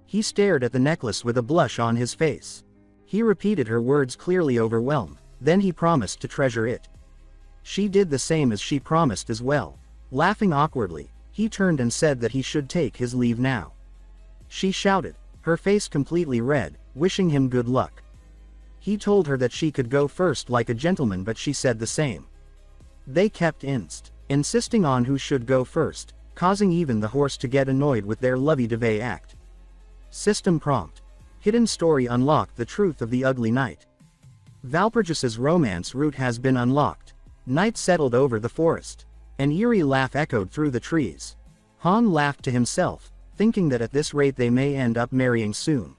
He stared at the necklace with a blush on his face. He repeated her words, clearly overwhelmed, then he promised to treasure it. She did the same as she promised as well. Laughing awkwardly, he turned and said that he should take his leave now. She shouted, her face completely red, wishing him good luck. He told her that she could go first like a gentleman, but she said the same. They kept insisting on who should go first, causing even the horse to get annoyed with their lovey-dovey act. System prompt. Hidden story unlocked: the truth of the ugly knight. Valpurgis's romance route has been unlocked. Night settled over the forest. An eerie laugh echoed through the trees. Han laughed to himself, thinking that at this rate they may end up marrying soon.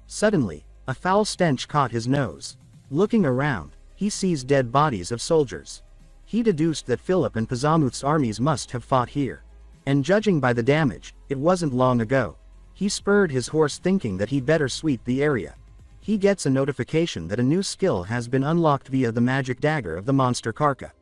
Suddenly, a foul stench caught his nose. Looking around, he sees dead bodies of soldiers. He deduced that Philip and Pazamuth's armies must have fought here. And judging by the damage, it wasn't long ago. He spurred his horse, thinking that he'd better sweep the area. He gets a notification that a new skill has been unlocked via the magic dagger of the monster Karka.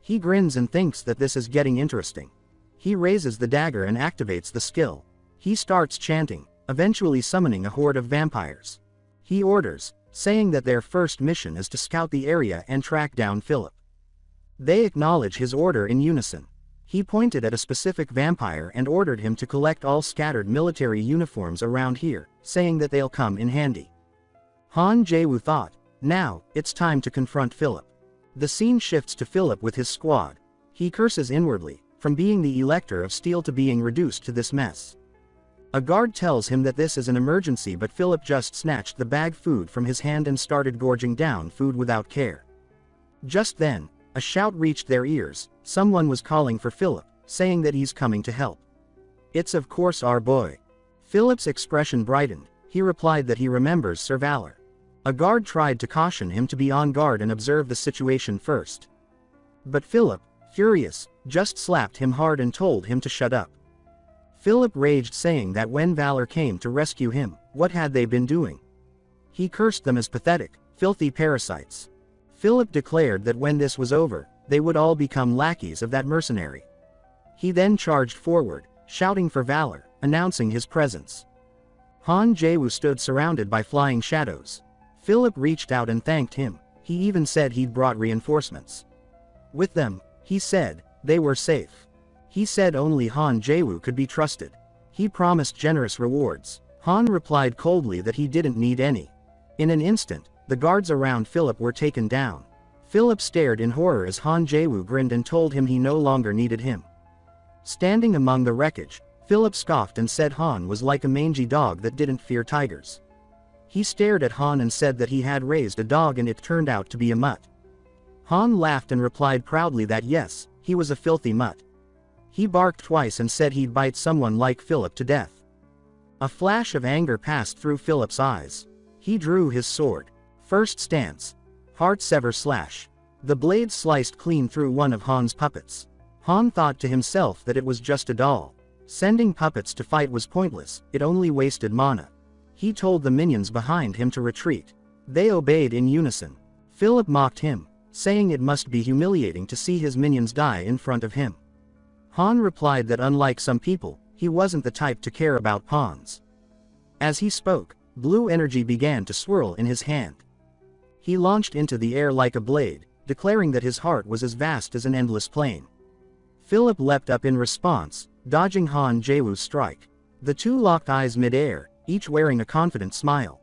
He grins and thinks that this is getting interesting. He raises the dagger and activates the skill. He starts chanting, eventually summoning a horde of vampires. He orders, saying that their first mission is to scout the area and track down Philip. They acknowledge his order in unison. He pointed at a specific vampire and ordered him to collect all scattered military uniforms around here, saying that they'll come in handy. Han Jae-woo thought, now, it's time to confront Philip. The scene shifts to Philip with his squad. He curses inwardly, from being the Elector of Steel to being reduced to this mess. A guard tells him that this is an emergency, but Philip just snatched the bag food from his hand and started gorging down food without care. Just then, a shout reached their ears. Someone was calling for Philip, saying that he's coming to help. It's of course our boy. Philip's expression brightened. He replied that he remembers Sir Valor. A guard tried to caution him to be on guard and observe the situation first. But Philip, furious, just slapped him hard and told him to shut up. Philip raged, saying that when Valor came to rescue him, what had they been doing? He cursed them as pathetic, filthy parasites. Philip declared that when this was over, they would all become lackeys of that mercenary. He then charged forward, shouting for Valor, announcing his presence. Han Jae-woo stood surrounded by flying shadows. Philip reached out and thanked him. He even said he'd brought reinforcements. With them, he said, they were safe. He said only Han Jae-woo could be trusted. He promised generous rewards. Han replied coldly that he didn't need any. In an instant, the guards around Philip were taken down. Philip stared in horror as Han Jae-woo grinned and told him he no longer needed him. Standing among the wreckage, Philip scoffed and said Han was like a mangy dog that didn't fear tigers. He stared at Han and said that he had raised a dog and it turned out to be a mutt. Han laughed and replied proudly that yes, he was a filthy mutt. He barked twice and said he'd bite someone like Philip to death. A flash of anger passed through Philip's eyes. He drew his sword. First stance. Heart sever slash. The blade sliced clean through one of Han's puppets. Han thought to himself that it was just a doll. Sending puppets to fight was pointless, it only wasted mana. He told the minions behind him to retreat. They obeyed in unison. Philip mocked him, saying it must be humiliating to see his minions die in front of him. Han replied that unlike some people, he wasn't the type to care about pawns. As he spoke, blue energy began to swirl in his hand. He launched into the air like a blade, declaring that his heart was as vast as an endless plain. Philip leapt up in response, dodging Han Jae-woo's strike. The two locked eyes mid-air, each wearing a confident smile.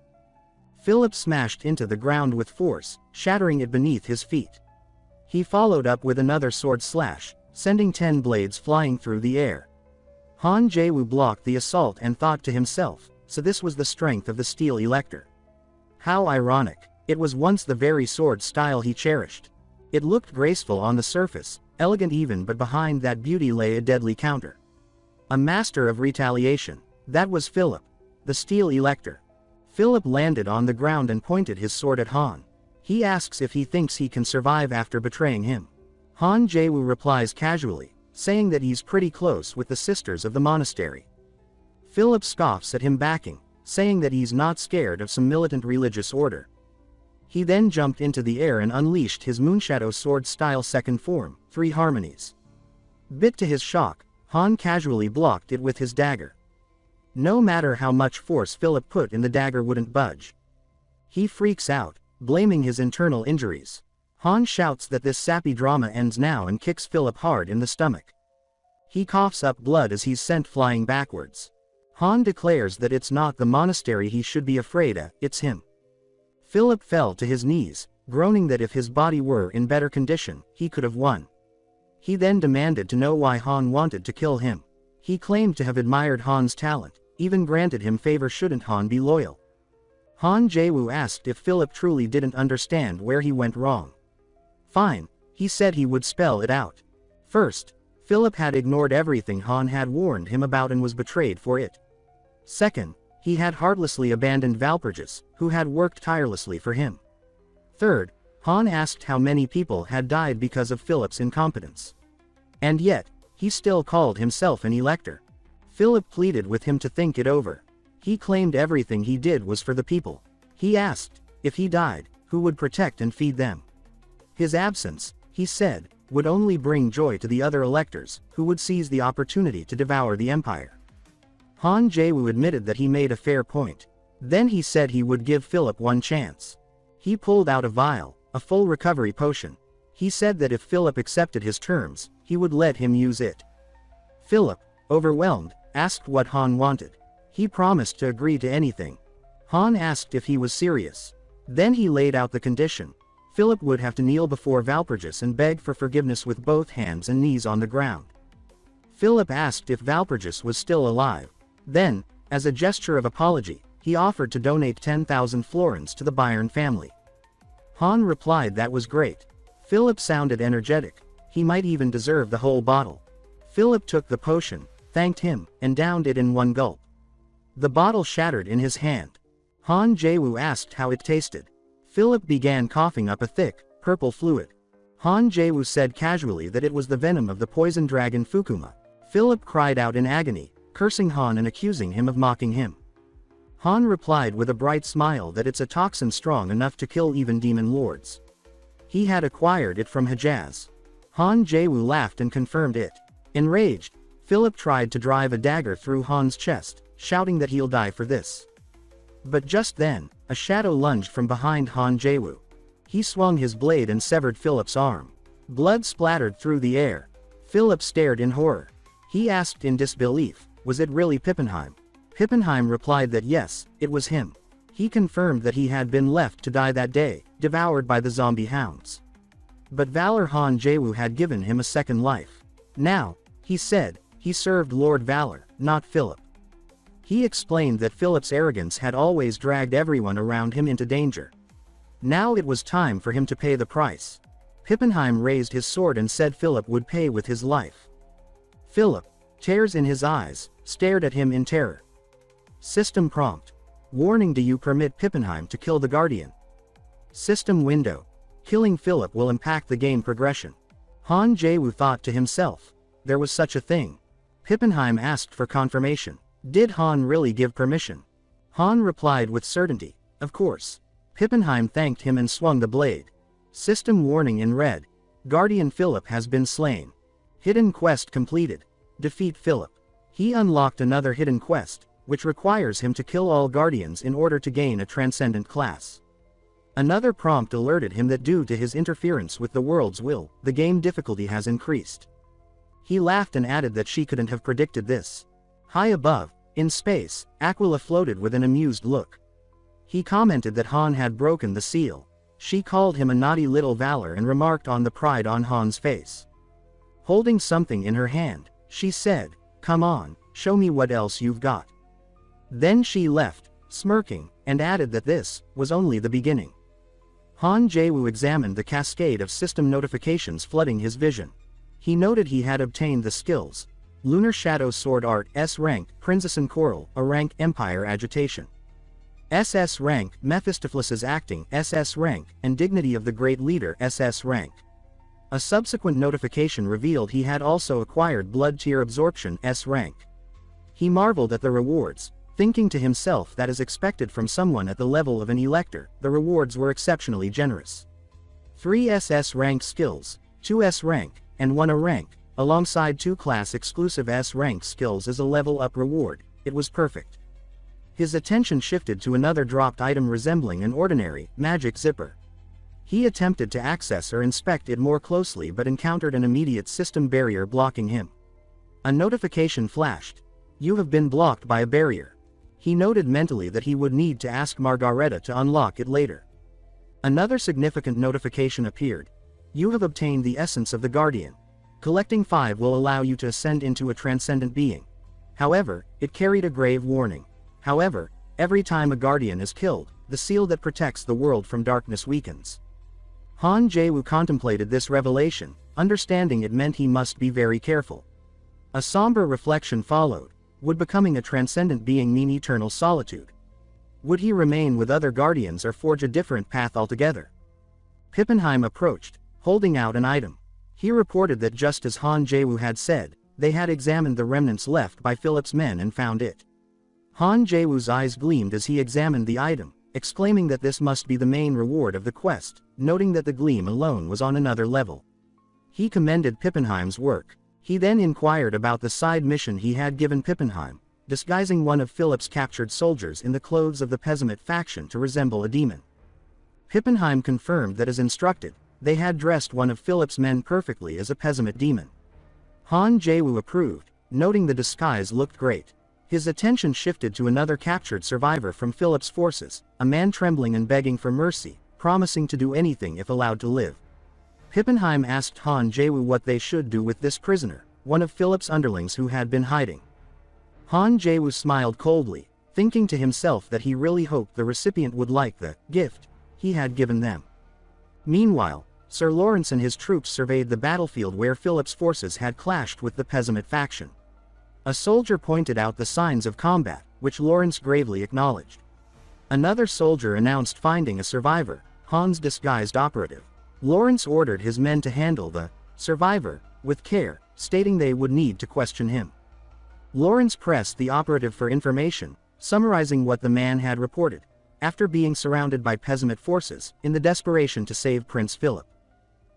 Philip smashed into the ground with force, shattering it beneath his feet. He followed up with another sword slash, sending 10 blades flying through the air. Han Jae-woo blocked the assault and thought to himself, so this was the strength of the Steel Elector. How ironic. It was once the very sword style he cherished. It looked graceful on the surface, elegant even, but behind that beauty lay a deadly counter. A master of retaliation. That was Philip, the Steel Elector. Philip landed on the ground and pointed his sword at Han. He asks if he thinks he can survive after betraying him. Han Jae-woo replies casually, saying that he's pretty close with the sisters of the monastery. Philip scoffs at him backing, saying that he's not scared of some militant religious order. He then jumped into the air and unleashed his Moonshadow sword-style second form, 3 harmonies. Bit to his shock, Han casually blocked it with his dagger. No matter how much force Philip put in, the dagger wouldn't budge. He freaks out, blaming his internal injuries. Han shouts that this sappy drama ends now and kicks Philip hard in the stomach. He coughs up blood as he's sent flying backwards. Han declares that it's not the monastery he should be afraid of, it's him. Philip fell to his knees, groaning that if his body were in better condition, he could have won. He then demanded to know why Han wanted to kill him. He claimed to have admired Han's talent, even granted him favor shouldn't Han be loyal. Han Jae-woo asked if Philip truly didn't understand where he went wrong. Fine, he said he would spell it out. First, Philip had ignored everything Han had warned him about and was betrayed for it. Second, he had heartlessly abandoned Valpurgis, who had worked tirelessly for him. Third, Han asked how many people had died because of Philip's incompetence. And yet, he still called himself an elector. Philip pleaded with him to think it over. He claimed everything he did was for the people. He asked, if he died, who would protect and feed them? His absence, he said, would only bring joy to the other electors, who would seize the opportunity to devour the empire. Han Jae-woo admitted that he made a fair point. Then he said he would give Philip one chance. He pulled out a vial, a full recovery potion. He said that if Philip accepted his terms, he would let him use it. Philip, overwhelmed, asked what Han wanted. He promised to agree to anything. Han asked if he was serious. Then he laid out the condition. Philip would have to kneel before Valpurgis and beg for forgiveness with both hands and knees on the ground. Philip asked if Valpurgis was still alive. Then, as a gesture of apology, he offered to donate 10,000 florins to the Bayern family. Han replied that was great. Philip sounded energetic. He might even deserve the whole bottle. Philip took the potion, thanked him, and downed it in one gulp. The bottle shattered in his hand. Han Jae-woo asked how it tasted. Philip began coughing up a thick, purple fluid. Han Jae-woo said casually that it was the venom of the poison dragon Fukuma. Philip cried out in agony, cursing Han and accusing him of mocking him. Han replied with a bright smile that it's a toxin strong enough to kill even demon lords. He had acquired it from Hejaz. Han Jae-woo laughed and confirmed it. Enraged, Philip tried to drive a dagger through Han's chest, shouting that he'll die for this. But just then, a shadow lunged from behind Han Jae-woo. He swung his blade and severed Philip's arm. Blood splattered through the air. Philip stared in horror. He asked in disbelief, was it really Pippenheim? Pippenheim replied that yes, it was him. He confirmed that he had been left to die that day, devoured by the zombie hounds. But Valor Han Jae-woo had given him a second life. Now, he said, he served Lord Valor, not Philip. He explained that Philip's arrogance had always dragged everyone around him into danger. Now it was time for him to pay the price. Pippenheim raised his sword and said Philip would pay with his life. Philip, tears in his eyes, stared at him in terror. System prompt. Warning: do you permit Pippenheim to kill the Guardian? System window. Killing Philip will impact the game progression. Han Jae-woo thought to himself. There was such a thing. Pippenheim asked for confirmation. Did Han really give permission? Han replied with certainty, of course. Pippenheim thanked him and swung the blade. System warning in red. Guardian Philip has been slain. Hidden quest completed. Defeat Philip. He unlocked another hidden quest, which requires him to kill all Guardians in order to gain a transcendent class. Another prompt alerted him that due to his interference with the world's will, the game difficulty has increased. He laughed and added that she couldn't have predicted this. High above, in space, Aquila floated with an amused look. He commented that Han had broken the seal. She called him a naughty little Valor and remarked on the pride on Han's face. Holding something in her hand, she said, "Come on, show me what else you've got." Then she left, smirking, and added that this was only the beginning. Han Jae-woo examined the cascade of system notifications flooding his vision. He noted he had obtained the skills: Lunar Shadow Sword Art S rank, Princess and Coral A rank, Empire Agitation SS rank, Mephistopheles Acting SS rank, and Dignity of the Great Leader SS rank. A subsequent notification revealed he had also acquired Blood Tear Absorption S rank. He marveled at the rewards, thinking to himself that as expected from someone at the level of an elector, the rewards were exceptionally generous. 3 SS rank skills, 2 S rank, and 1 A rank, alongside 2 class exclusive S rank skills as a level up reward. It was perfect. His attention shifted to another dropped item resembling an ordinary magic zipper. He attempted to access or inspect it more closely but encountered an immediate system barrier blocking him. A notification flashed. "You have been blocked by a barrier." He noted mentally that he would need to ask Margareta to unlock it later. Another significant notification appeared. "You have obtained the essence of the Guardian. Collecting 5 will allow you to ascend into a transcendent being." However, it carried a grave warning. However, every time a Guardian is killed, the seal that protects the world from darkness weakens. Han Jae-woo contemplated this revelation, understanding it meant he must be very careful. A somber reflection followed. Would becoming a transcendent being mean eternal solitude? Would he remain with other Guardians or forge a different path altogether? Pippenheim approached, holding out an item. He reported that just as Han Jae-woo had said, they had examined the remnants left by Philip's men and found it. Han Jae-woo's eyes gleamed as he examined the item, exclaiming that this must be the main reward of the quest, noting that the gleam alone was on another level. He commended Pippenheim's work. He then inquired about the side mission he had given Pippenheim, disguising one of Philip's captured soldiers in the clothes of the Pessimist faction to resemble a demon. Pippenheim confirmed that as instructed, they had dressed one of Philip's men perfectly as a Pessimist demon. Han Jae-woo approved, noting the disguise looked great. His attention shifted to another captured survivor from Philip's forces, a man trembling and begging for mercy, promising to do anything if allowed to live. Pippenheim asked Han Jae-woo what they should do with this prisoner, one of Philip's underlings who had been hiding. Han Jae-woo smiled coldly, thinking to himself that he really hoped the recipient would like the gift he had given them. Meanwhile, Sir Lawrence and his troops surveyed the battlefield where Philip's forces had clashed with the Pessimist faction. A soldier pointed out the signs of combat, which Lawrence gravely acknowledged. Another soldier announced finding a survivor, Han's disguised operative. Lawrence ordered his men to handle the survivor with care, stating they would need to question him. Lawrence pressed the operative for information, summarizing what the man had reported, after being surrounded by Pessimist forces, in the desperation to save Prince Philip.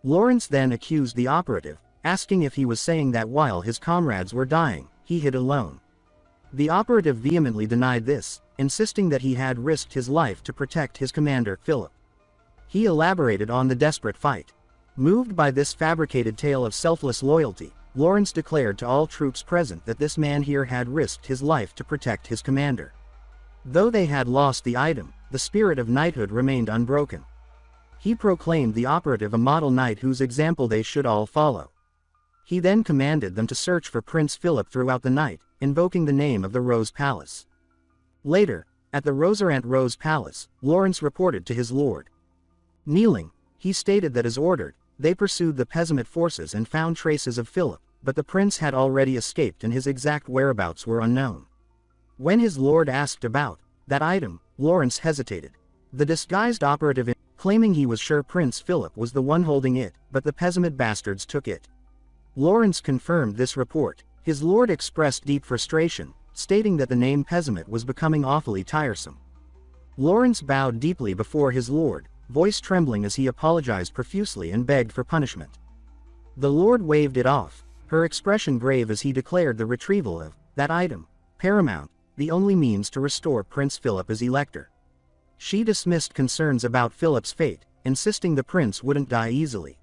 Lawrence then accused the operative, asking if he was saying that while his comrades were dying, he hid alone. The operative vehemently denied this, insisting that he had risked his life to protect his commander, Philip. He elaborated on the desperate fight. Moved by this fabricated tale of selfless loyalty, Lawrence declared to all troops present that this man here had risked his life to protect his commander. Though they had lost the item, the spirit of knighthood remained unbroken. He proclaimed the operative a model knight whose example they should all follow. He then commanded them to search for Prince Philip throughout the night, invoking the name of the Rose Palace. Later, at the Roserant Rose Palace, Lawrence reported to his lord. Kneeling, he stated that as ordered, they pursued the Pessimist forces and found traces of Philip, but the prince had already escaped and his exact whereabouts were unknown. When his lord asked about that item, Lawrence hesitated. The disguised operative claiming he was sure Prince Philip was the one holding it, but the Pessimist bastards took it. Lawrence confirmed this report. His lord expressed deep frustration, stating that the name Pessimist was becoming awfully tiresome. Lawrence bowed deeply before his lord, voice trembling as he apologized profusely and begged for punishment. The lord waved it off, her expression grave as he declared the retrieval of that item paramount, the only means to restore Prince Philip as elector. She dismissed concerns about Philip's fate, insisting the prince wouldn't die easily.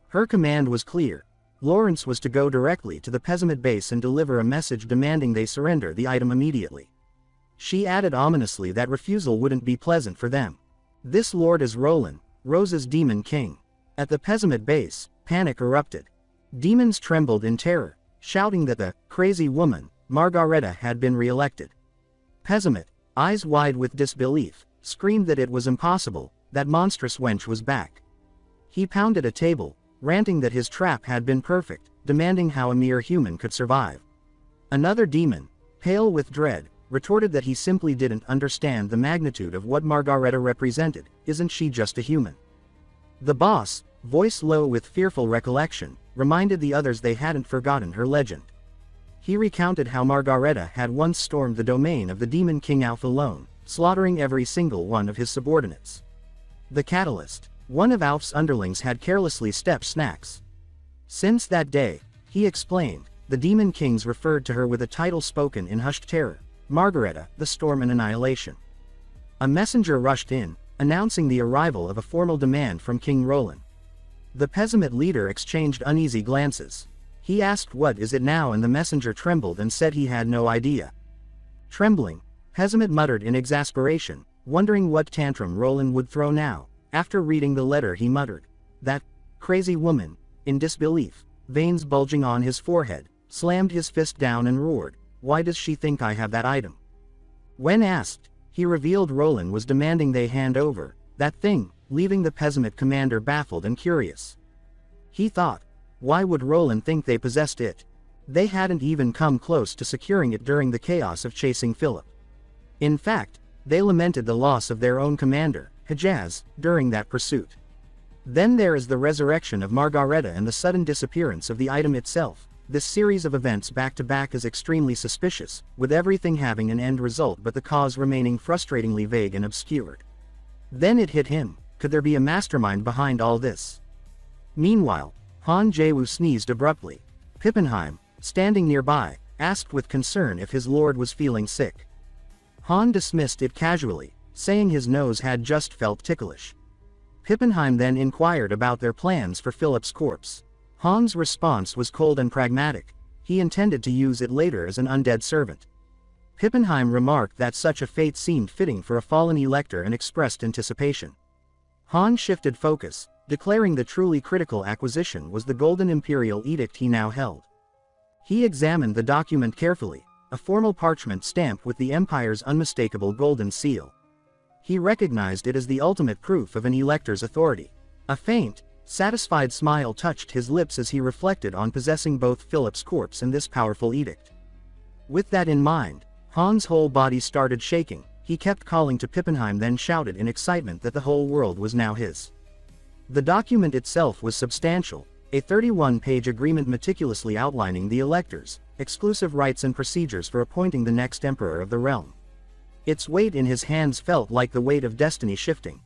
Her command was clear. Lawrence was to go directly to the Pessimist base and deliver a message demanding they surrender the item immediately. She added ominously that refusal wouldn't be pleasant for them. This lord is Roland, Rose's demon king. At the Pessimist base, panic erupted. Demons trembled in terror, shouting that the crazy woman, Margareta, had been re-elected. Pessimist, eyes wide with disbelief, screamed that it was impossible, that monstrous wench was back. He pounded a table, ranting that his trap had been perfect, demanding how a mere human could survive. Another demon, pale with dread, retorted that he simply didn't understand the magnitude of what Margareta represented. Isn't she just a human? The boss, voice low with fearful recollection, reminded the others they hadn't forgotten her legend. He recounted how Margareta had once stormed the domain of the demon king Alpha alone, slaughtering every single one of his subordinates. The catalyst, one of Alf's underlings, had carelessly stepped snacks. Since that day, he explained, the demon kings referred to her with a title spoken in hushed terror: Margareta, the Storm and Annihilation. A messenger rushed in, announcing the arrival of a formal demand from King Roland. The Pessimist leader exchanged uneasy glances. He asked, "What is it now?" and the messenger trembled and said he had no idea. Trembling, Pessimist muttered in exasperation, wondering what tantrum Roland would throw now. After reading the letter he muttered, "That crazy woman," in disbelief, veins bulging on his forehead, slammed his fist down and roared, "Why does she think I have that item?" When asked, he revealed Roland was demanding they hand over that thing, leaving the Pessimist commander baffled and curious. He thought, why would Roland think they possessed it? They hadn't even come close to securing it during the chaos of chasing Philip. In fact, they lamented the loss of their own commander, Hejaz, during that pursuit. Then there is the resurrection of Margareta and the sudden disappearance of the item itself. This series of events back-to-back is extremely suspicious, with everything having an end result but the cause remaining frustratingly vague and obscured. Then it hit him, could there be a mastermind behind all this? Meanwhile, Han Jae-woo sneezed abruptly. Pippenheim, standing nearby, asked with concern if his lord was feeling sick. Han dismissed it casually, saying his nose had just felt ticklish. Pippenheim then inquired about their plans for Philip's corpse. Han's response was cold and pragmatic. He intended to use it later as an undead servant. Pippenheim remarked that such a fate seemed fitting for a fallen elector and expressed anticipation. Han shifted focus, declaring the truly critical acquisition was the Golden Imperial Edict he now held. He examined the document carefully, a formal parchment stamp with the Empire's unmistakable golden seal. He recognized it as the ultimate proof of an elector's authority. A faint, satisfied smile touched his lips as he reflected on possessing both Philip's corpse and this powerful edict. With that in mind, Han's whole body started shaking. He kept calling to Pippenheim, then shouted in excitement that the whole world was now his. The document itself was substantial, a 31-page agreement meticulously outlining the electors' exclusive rights and procedures for appointing the next emperor of the realm. Its weight in his hands felt like the weight of destiny shifting.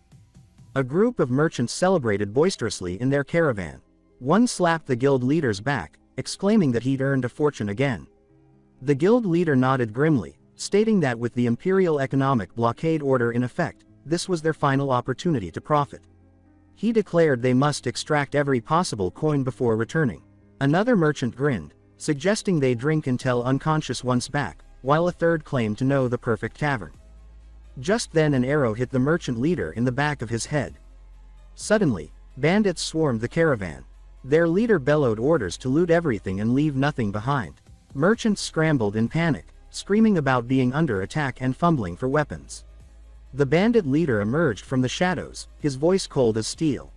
A group of merchants celebrated boisterously in their caravan. One slapped the guild leader's back, exclaiming that he'd earned a fortune again. The guild leader nodded grimly, stating that with the imperial economic blockade order in effect, this was their final opportunity to profit. He declared they must extract every possible coin before returning. Another merchant grinned, suggesting they drink until unconscious once back, while a third claimed to know the perfect tavern. Just then an arrow hit the merchant leader in the back of his head. Suddenly, bandits swarmed the caravan. Their leader bellowed orders to loot everything and leave nothing behind. Merchants scrambled in panic, screaming about being under attack and fumbling for weapons. The bandit leader emerged from the shadows, his voice cold as steel.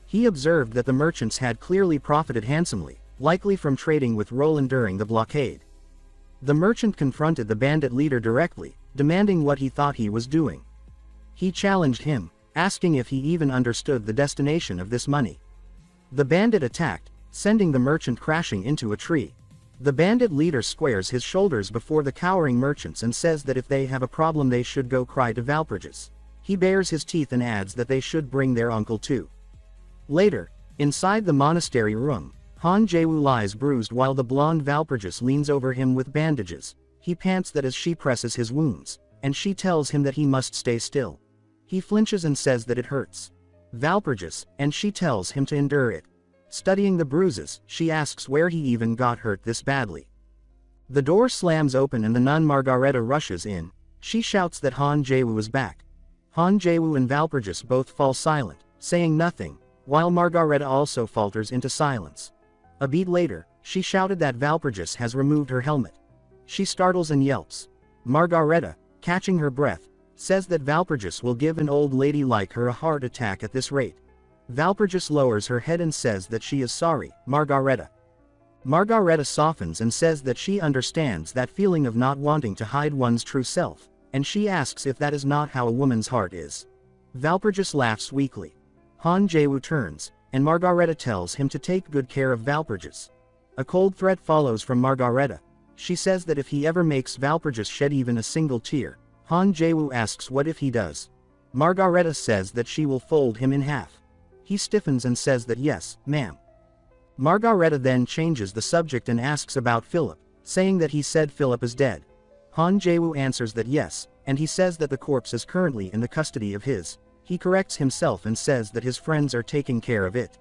He observed that the merchants had clearly profited handsomely, likely from trading with Roland during the blockade. The merchant confronted the bandit leader directly, demanding what he thought he was doing. He challenged him, asking if he even understood the destination of this money. The bandit attacked, sending the merchant crashing into a tree. The bandit leader squares his shoulders before the cowering merchants and says that if they have a problem they should go cry to Valpurgis. He bares his teeth and adds that they should bring their uncle too. Later, inside the monastery room, Han Jae-woo lies bruised while the blonde Valpurgis leans over him with bandages. He pants that as she presses his wounds, and she tells him that he must stay still. He flinches and says that it hurts. Valpurgis, and she tells him to endure it. Studying the bruises, she asks where he even got hurt this badly. The door slams open and the nun Margareta rushes in, She shouts that Han Jae-woo is back. Han Jae-woo and Valpurgis both fall silent, saying nothing, while Margareta also falters into silence. A beat later, she shouted that Valpurgis has removed her helmet. She startles and yelps. Margareta, catching her breath, says that Valpurgis will give an old lady like her a heart attack at this rate. Valpurgis lowers her head and says that she is sorry, Margareta. Margareta softens and says that she understands that feeling of not wanting to hide one's true self, and she asks if that is not how a woman's heart is. Valpurgis laughs weakly. Han Jae-woo turns, and Margareta tells him to take good care of Valpurgis. A cold threat follows from Margareta. She says that if he ever makes Valpurgis shed even a single tear, Han Jae-woo asks what if he does. Margareta says that she will fold him in half. He stiffens and says that yes, ma'am. Margareta then changes the subject and asks about Philip, saying that he said Philip is dead. Han Jae-woo answers that yes, and he says that the corpse is currently in the custody of his. He corrects himself and says that his friends are taking care of it.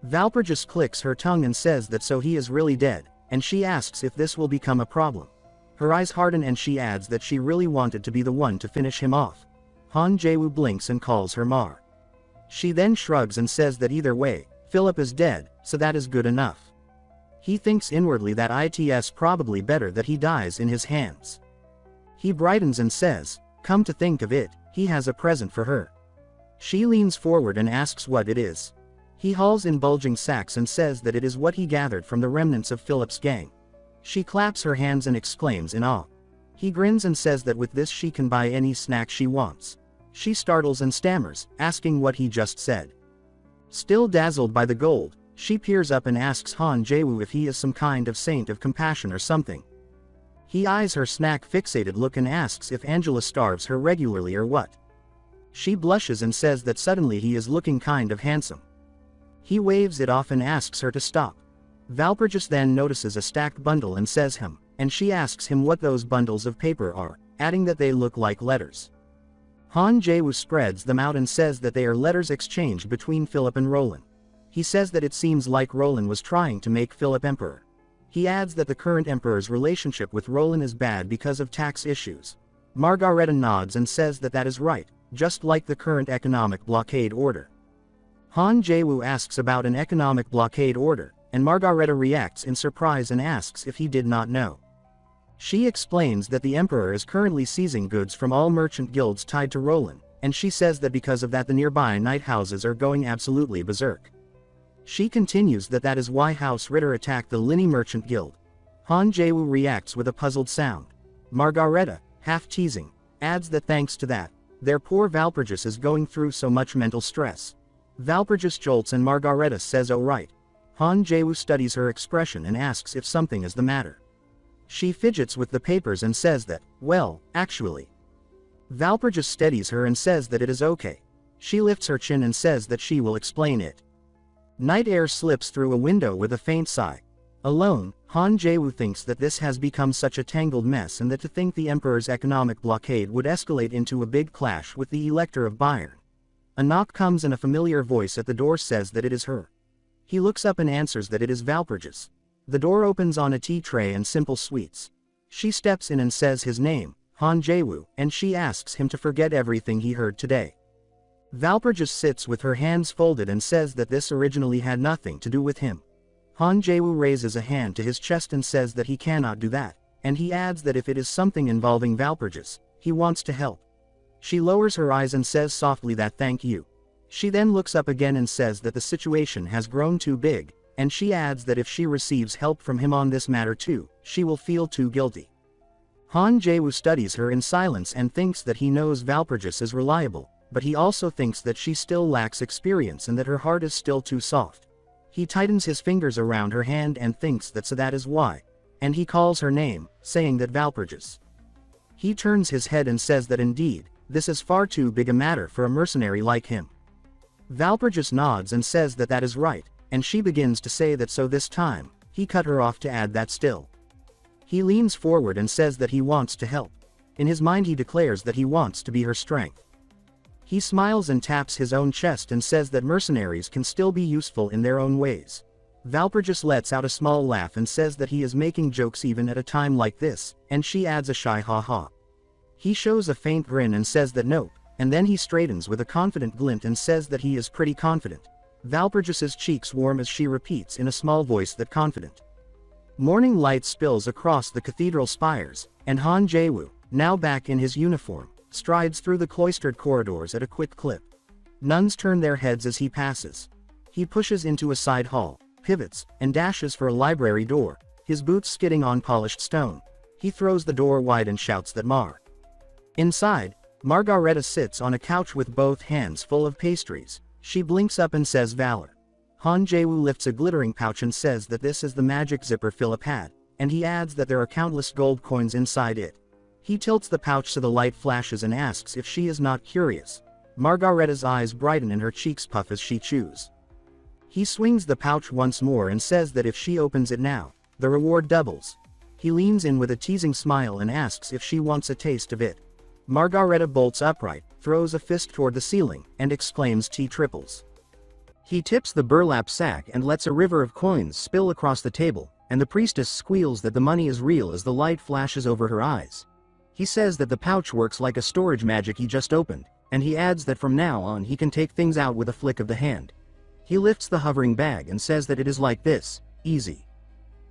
Valpurgis clicks her tongue and says that so he is really dead, and she asks if this will become a problem. Her eyes harden and she adds that she really wanted to be the one to finish him off. Han Jae-woo blinks and calls her Mar. She then shrugs and says that either way, Philip is dead, so that is good enough. He thinks inwardly that it's probably better that he dies in his hands. He brightens and says, come to think of it, he has a present for her. She leans forward and asks what it is. He hauls in bulging sacks and says that it is what he gathered from the remnants of Philip's gang. She claps her hands and exclaims in awe. He grins and says that with this she can buy any snack she wants. She startles and stammers, asking what he just said. Still dazzled by the gold, she peers up and asks Han Jae-woo if he is some kind of saint of compassion or something. He eyes her snack-fixated look and asks if Angela starves her regularly or what. She blushes and says that suddenly he is looking kind of handsome. He waves it off and asks her to stop. Valpurgis then notices a stacked bundle and says him, and she asks him what those bundles of paper are, adding that they look like letters. Han Jae-woo spreads them out and says that they are letters exchanged between Philip and Roland. He says that it seems like Roland was trying to make Philip emperor. He adds that the current emperor's relationship with Roland is bad because of tax issues. Margareta nods and says that that is right, just like the current economic blockade order. Han Jae-woo asks about an economic blockade order, and Margareta reacts in surprise and asks if he did not know. She explains that the emperor is currently seizing goods from all merchant guilds tied to Roland, and she says that because of that the nearby night houses are going absolutely berserk. She continues that that is why House Ritter attacked the Linny Merchant Guild. Han Jae-woo reacts with a puzzled sound. Margareta, half teasing, adds that thanks to that, their poor Valpurgis is going through so much mental stress. Valpurgis jolts and Margareta says oh right. Han Jae-woo studies her expression and asks if something is the matter. She fidgets with the papers and says that, well, actually. Valpurgis steadies her and says that it is okay. She lifts her chin and says that she will explain it. Night air slips through a window with a faint sigh. Alone, Han Jae-woo thinks that this has become such a tangled mess and that to think the Emperor's economic blockade would escalate into a big clash with the Elector of Bayern. A knock comes and a familiar voice at the door says that it is her. He looks up and answers that it is Valpurgis. The door opens on a tea tray and simple sweets. She steps in and says his name, Han Jae-woo, and she asks him to forget everything he heard today. Valpurgis sits with her hands folded and says that this originally had nothing to do with him. Han Jae-woo raises a hand to his chest and says that he cannot do that, and he adds that if it is something involving Valpurgis, he wants to help. She lowers her eyes and says softly that thank you. She then looks up again and says that the situation has grown too big, and she adds that if she receives help from him on this matter too, she will feel too guilty. Han Jae-woo studies her in silence and thinks that he knows Valpurgis is reliable, but he also thinks that she still lacks experience and that her heart is still too soft. He tightens his fingers around her hand and thinks that so that is why, and he calls her name, saying that Valpurgis. He turns his head and says that indeed, this is far too big a matter for a mercenary like him. Valpurgis nods and says that that is right, and she begins to say that so this time, he cut her off to add that still. He leans forward and says that he wants to help. In his mind he declares that he wants to be her strength. He smiles and taps his own chest and says that mercenaries can still be useful in their own ways. Valpurgis lets out a small laugh and says that he is making jokes even at a time like this, and she adds a shy ha ha. He shows a faint grin and says that nope, and then he straightens with a confident glint and says that he is pretty confident. Valpurgis's cheeks warm as she repeats in a small voice that confident. Morning light spills across the cathedral spires, and Han Jae-woo, now back in his uniform, strides through the cloistered corridors at a quick clip. Nuns turn their heads as he passes. He pushes into a side hall, pivots, and dashes for a library door, his boots skidding on polished stone. He throws the door wide and shouts that Mar. Inside, Margareta sits on a couch with both hands full of pastries. She blinks up and says Valor. Han Jae-woo lifts a glittering pouch and says that this is the magic zipper Philip had, and he adds that there are countless gold coins inside it. He tilts the pouch so the light flashes and asks if she is not curious. Margareta's eyes brighten and her cheeks puff as she chews. He swings the pouch once more and says that if she opens it now, the reward doubles. He leans in with a teasing smile and asks if she wants a taste of it. Margareta bolts upright, throws a fist toward the ceiling, and exclaims T triples. He tips the burlap sack and lets a river of coins spill across the table, and the priestess squeals that the money is real as the light flashes over her eyes. He says that the pouch works like a storage magic he just opened, and he adds that from now on he can take things out with a flick of the hand. He lifts the hovering bag and says that it is like this, easy.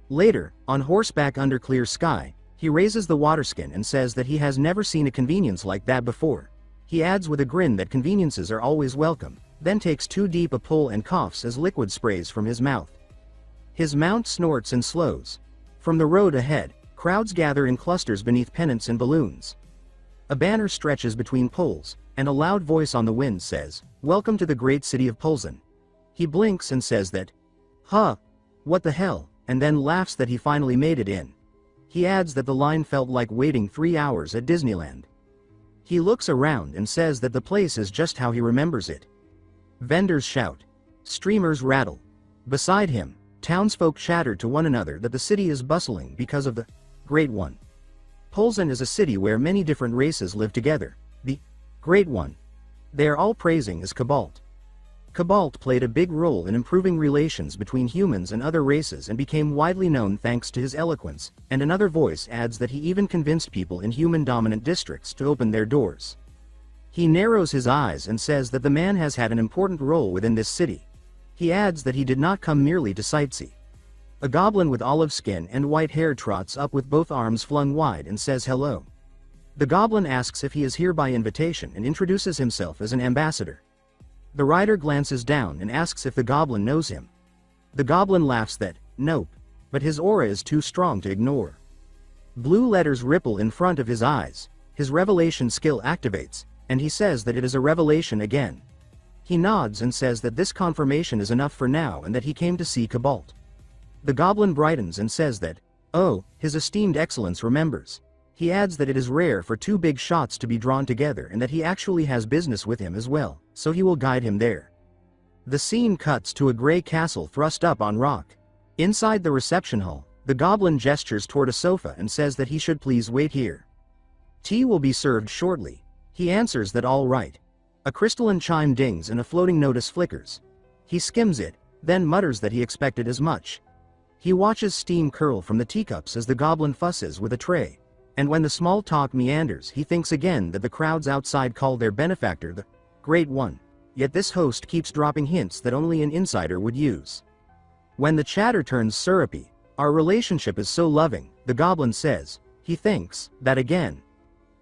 Later, on horseback under clear sky, he raises the waterskin and says that he has never seen a convenience like that before. He adds with a grin that conveniences are always welcome, then takes too deep a pull and coughs as liquid sprays from his mouth. His mount snorts and slows. From the road ahead, crowds gather in clusters beneath pennants and balloons. A banner stretches between poles, and a loud voice on the wind says, "Welcome to the great city of Polzin." He blinks and says that, "Huh, what the hell," and then laughs that he finally made it in. He adds that the line felt like waiting 3 hours at Disneyland. He looks around and says that the place is just how he remembers it. Vendors shout. Streamers rattle. Beside him, townsfolk chatter to one another that the city is bustling because of the Great One. Polzin is a city where many different races live together. The Great One. They are all praising as Cobalt. Cobalt played a big role in improving relations between humans and other races and became widely known thanks to his eloquence, and another voice adds that he even convinced people in human-dominant districts to open their doors. He narrows his eyes and says that the man has had an important role within this city. He adds that he did not come merely to sightsee. A goblin with olive skin and white hair trots up with both arms flung wide and says hello. The goblin asks if he is here by invitation and introduces himself as an ambassador. The rider glances down and asks if the goblin knows him. The goblin laughs that, nope, but his aura is too strong to ignore. Blue letters ripple in front of his eyes, his revelation skill activates, and he says that it is a revelation again. He nods and says that this confirmation is enough for now and that he came to see Cobalt. The goblin brightens and says that, oh, his esteemed excellence remembers. He adds that it is rare for two big shots to be drawn together and that he actually has business with him as well, so he will guide him there. The scene cuts to a gray castle thrust up on rock. Inside the reception hall, the goblin gestures toward a sofa and says that he should please wait here. Tea will be served shortly. He answers that all right. A crystalline chime dings and a floating notice flickers. He skims it, then mutters that he expected as much. He watches steam curl from the teacups as the goblin fusses with a tray. And when the small talk meanders, he thinks again that the crowds outside call their benefactor the Great One. Yet this host keeps dropping hints that only an insider would use. When the chatter turns syrupy, our relationship is so loving, the goblin says. He thinks that again.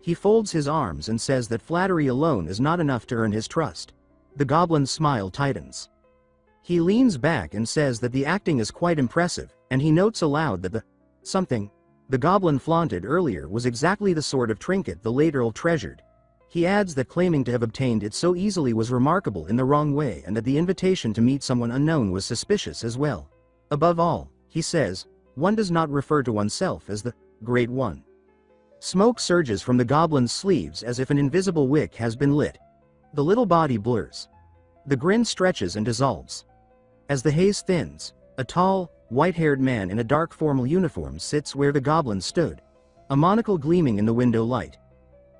He folds his arms and says that flattery alone is not enough to earn his trust. The goblin's smile tightens. He leans back and says that the acting is quite impressive, and he notes aloud that the something the goblin flaunted earlier was exactly the sort of trinket the late Earl treasured. He adds that claiming to have obtained it so easily was remarkable in the wrong way and that the invitation to meet someone unknown was suspicious as well. Above all, he says, one does not refer to oneself as the Great One. Smoke surges from the goblin's sleeves as if an invisible wick has been lit. The little body blurs. The grin stretches and dissolves. As the haze thins, a tall, white-haired man in a dark formal uniform sits where the goblin stood, a monocle gleaming in the window light.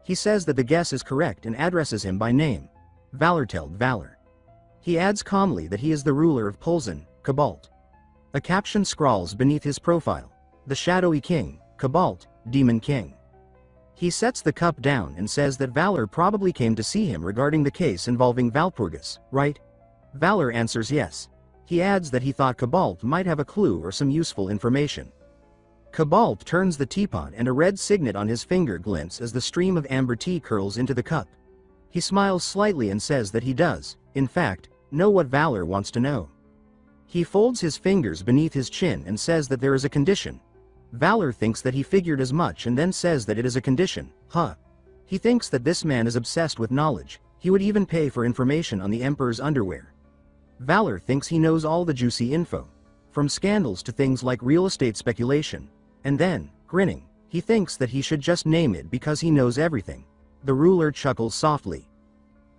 He says that the guess is correct and addresses him by name. Valorteld Valor. He adds calmly that he is the ruler of Polzin, Cobalt. A caption scrawls beneath his profile, the shadowy king, Cobalt, Demon King. He sets the cup down and says that Valor probably came to see him regarding the case involving Valpurgis, right? Valor answers yes. He adds that he thought Cobalt might have a clue or some useful information. Cobalt turns the teapot and a red signet on his finger glints as the stream of amber tea curls into the cup. He smiles slightly and says that he does, in fact, know what Valor wants to know. He folds his fingers beneath his chin and says that there is a condition. Valor thinks that he figured as much and then says that it is a condition, huh? He thinks that this man is obsessed with knowledge, he would even pay for information on the Emperor's underwear. Valor thinks he knows all the juicy info, from scandals to things like real estate speculation, and then, grinning, he thinks that he should just name it because he knows everything. The ruler chuckles softly.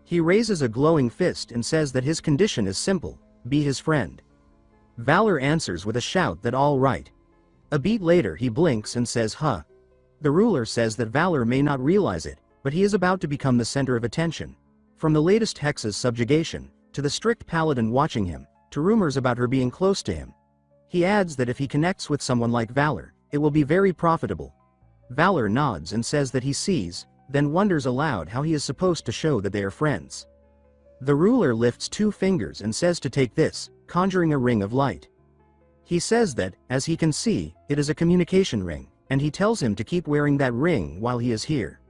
He raises a glowing fist and says that his condition is simple, be his friend. Valor answers with a shout that all right. A beat later he blinks and says huh. The ruler says that Valor may not realize it, but he is about to become the center of attention. From the latest Hexa's subjugation, to the strict paladin watching him, to rumors about her being close to him. He adds that if he connects with someone like Valor, it will be very profitable. Valor nods and says that he sees, then wonders aloud how he is supposed to show that they are friends. The ruler lifts 2 fingers and says to take this, conjuring a ring of light. He says that, as he can see, it is a communication ring, and he tells him to keep wearing that ring while he is here.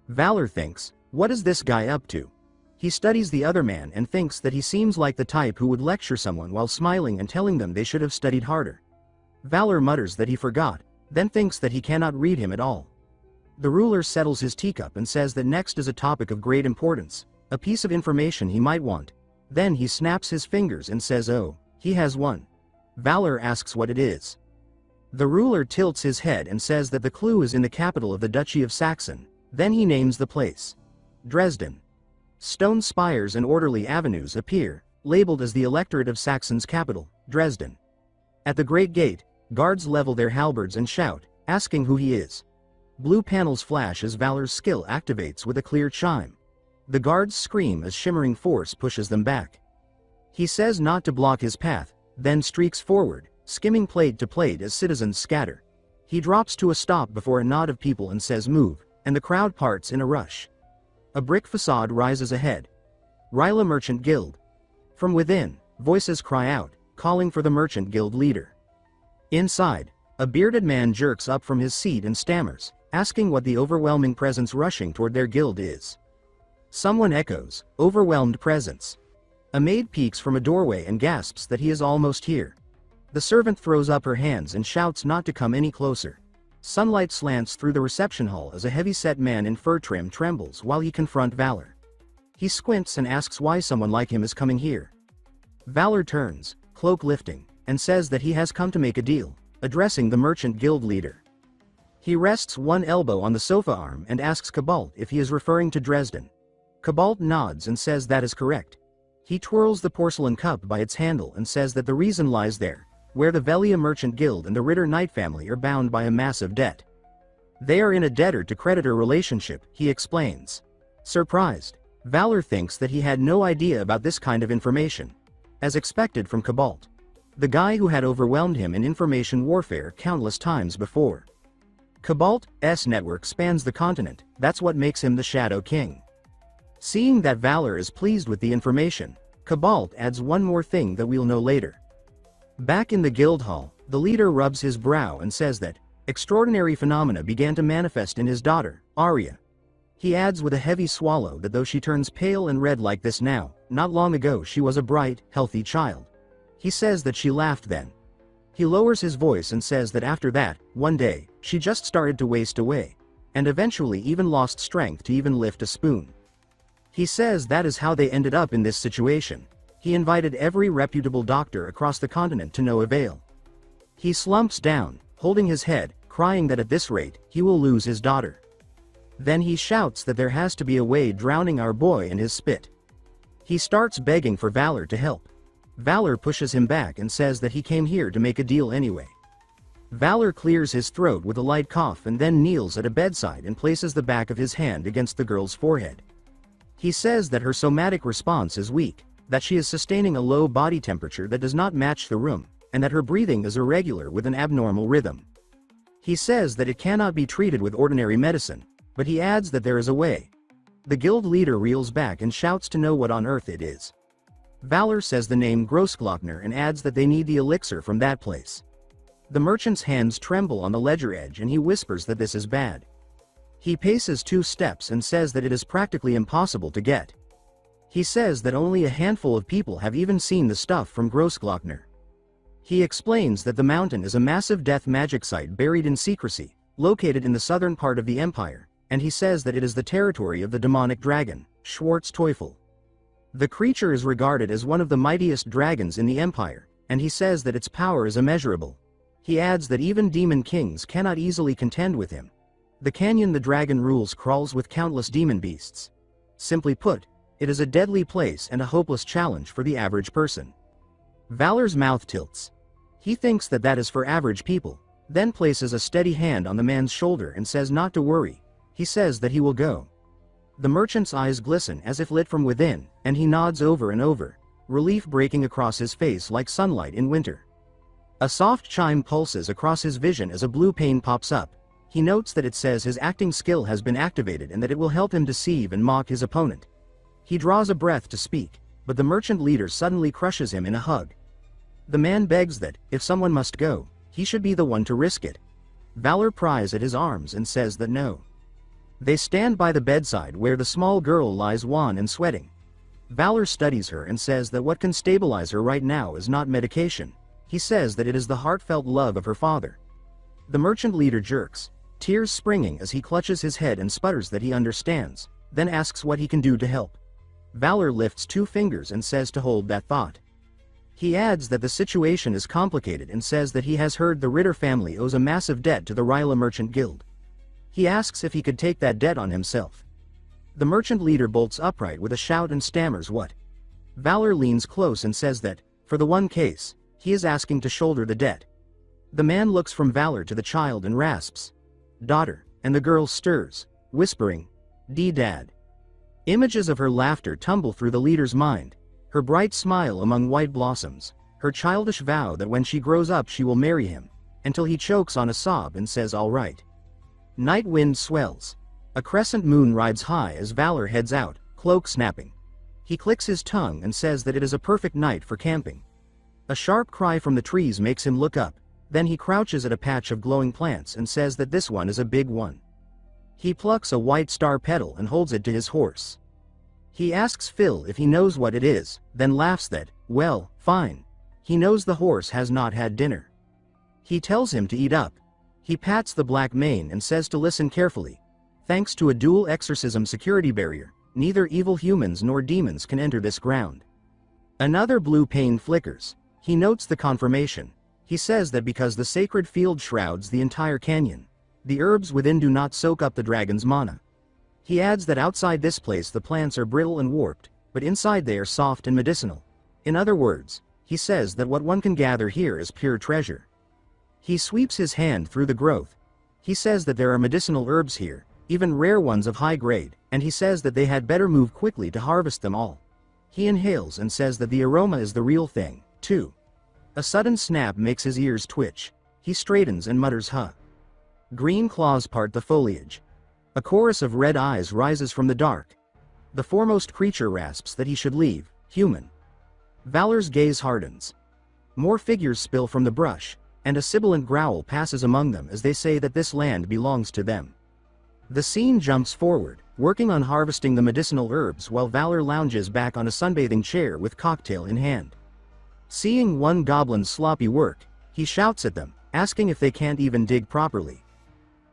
Valor thinks, what is this guy up to? He studies the other man and thinks that he seems like the type who would lecture someone while smiling and telling them they should have studied harder. Valor mutters that he forgot, then thinks that he cannot read him at all. The ruler settles his teacup and says that next is a topic of great importance, a piece of information he might want. Then he snaps his fingers and says oh, he has one. Valor asks what it is. The ruler tilts his head and says that the clue is in the capital of the Duchy of Saxon, then he names the place. Dresden. Stone spires and orderly avenues appear, labeled as the electorate of Saxon's capital, Dresden. At the great gate, guards level their halberds and shout, asking who he is. Blue panels flash as Valor's skill activates with a clear chime. The guards scream as shimmering force pushes them back. He says not to block his path, then streaks forward, skimming plate to plate as citizens scatter. He drops to a stop before a knot of people and says move, and the crowd parts in a rush. A brick facade rises ahead. Ryla Merchant Guild. From within, voices cry out, calling for the Merchant Guild leader. Inside, a bearded man jerks up from his seat and stammers, asking what the overwhelming presence rushing toward their guild is. Someone echoes, overwhelmed presence. A maid peeks from a doorway and gasps that he is almost here. The servant throws up her hands and shouts not to come any closer. Sunlight slants through the reception hall as a heavy-set man in fur trim trembles while he confronts Valor. He squints and asks why someone like him is coming here. Valor turns, cloak lifting, and says that he has come to make a deal, addressing the Merchant Guild leader. He rests one elbow on the sofa arm and asks Cobalt if he is referring to Dresden. Cobalt nods and says that is correct. He twirls the porcelain cup by its handle and says that the reason lies there, where the Velia Merchant Guild and the Ritter Knight family are bound by a massive debt. They are in a debtor-to-creditor relationship, he explains. Surprised, Valor thinks that he had no idea about this kind of information. As expected from Cobalt, the guy who had overwhelmed him in information warfare countless times before. Cobalt's network spans the continent, that's what makes him the Shadow King. Seeing that Valor is pleased with the information, Cobalt adds one more thing that we'll know later. Back in the guild hall, the leader rubs his brow and says that extraordinary phenomena began to manifest in his daughter, Arya. He adds with a heavy swallow that though she turns pale and red like this now, not long ago she was a bright, healthy child. He says that she laughed then. He lowers his voice and says that after that, one day, she just started to waste away, and eventually even lost strength to even lift a spoon. He says that is how they ended up in this situation. He invited every reputable doctor across the continent to no avail. He slumps down, holding his head, crying that at this rate, he will lose his daughter. Then he shouts that there has to be a way drowning our boy in his spit. He starts begging for Valor to help. Valor pushes him back and says that he came here to make a deal anyway. Valor clears his throat with a light cough and then kneels at a bedside and places the back of his hand against the girl's forehead. He says that her somatic response is weak, that she is sustaining a low body temperature that does not match the room, and that her breathing is irregular with an abnormal rhythm. He says that it cannot be treated with ordinary medicine, but he adds that there is a way. The guild leader reels back and shouts to know what on earth it is. Valor says the name Grossglockner and adds that they need the elixir from that place. The merchant's hands tremble on the ledger edge and he whispers that this is bad. He paces 2 steps and says that it is practically impossible to get. He says that only a handful of people have even seen the stuff from Grossglockner. He explains that the mountain is a massive death magic site buried in secrecy, located in the southern part of the empire, and he says that it is the territory of the demonic dragon, Schwarz Teufel. The creature is regarded as one of the mightiest dragons in the empire, and he says that its power is immeasurable. He adds that even demon kings cannot easily contend with him. The canyon the dragon rules crawls with countless demon beasts. Simply put, it is a deadly place and a hopeless challenge for the average person. Valor's mouth tilts. He thinks that that is for average people, then places a steady hand on the man's shoulder and says not to worry. He says that he will go. The merchant's eyes glisten as if lit from within, and he nods over and over, relief breaking across his face like sunlight in winter. A soft chime pulses across his vision as a blue pane pops up. He notes that it says his acting skill has been activated and that it will help him deceive and mock his opponent. He draws a breath to speak, but the merchant leader suddenly crushes him in a hug. The man begs that, if someone must go, he should be the one to risk it. Valor pries at his arms and says that no. They stand by the bedside where the small girl lies wan and sweating. Valor studies her and says that what can stabilize her right now is not medication. He says that it is the heartfelt love of her father. The merchant leader jerks, tears springing as he clutches his head and sputters that he understands, then asks what he can do to help. Valor lifts 2 fingers and says to hold that thought. He adds that the situation is complicated and says that he has heard the Ritter family owes a massive debt to the Ryla Merchant Guild. He asks if he could take that debt on himself. The merchant leader bolts upright with a shout and stammers what. Valor leans close and says that, for the one case, he is asking to shoulder the debt. The man looks from Valor to the child and rasps, "Daughter," and the girl stirs, whispering, "Dad." Images of her laughter tumble through the leader's mind, her bright smile among white blossoms, her childish vow that when she grows up she will marry him, until he chokes on a sob and says all right. Night wind swells. A crescent moon rides high as Valor heads out, cloak snapping. He clicks his tongue and says that it is a perfect night for camping. A sharp cry from the trees makes him look up, then he crouches at a patch of glowing plants and says that this one is a big one. He plucks a white star petal and holds it to his horse. He asks Phil if he knows what it is, then laughs that, well, fine. He knows the horse has not had dinner. He tells him to eat up. He pats the black mane and says to listen carefully. Thanks to a dual exorcism security barrier, neither evil humans nor demons can enter this ground. Another blue pane flickers. He notes the confirmation. He says that because the sacred field shrouds the entire canyon, the herbs within do not soak up the dragon's mana. He adds that outside this place the plants are brittle and warped, but inside they are soft and medicinal. In other words, he says that what one can gather here is pure treasure. He sweeps his hand through the growth. He says that there are medicinal herbs here, even rare ones of high grade, and he says that they had better move quickly to harvest them all. He inhales and says that the aroma is the real thing, too. A sudden snap makes his ears twitch. He straightens and mutters huh. Green claws part the foliage. A chorus of red eyes rises from the dark. The foremost creature rasps that he should leave, human. Valor's gaze hardens. More figures spill from the brush, and a sibilant growl passes among them as they say that this land belongs to them. The scene jumps forward, working on harvesting the medicinal herbs while Valor lounges back on a sunbathing chair with cocktail in hand. Seeing one goblin's sloppy work, he shouts at them, asking if they can't even dig properly.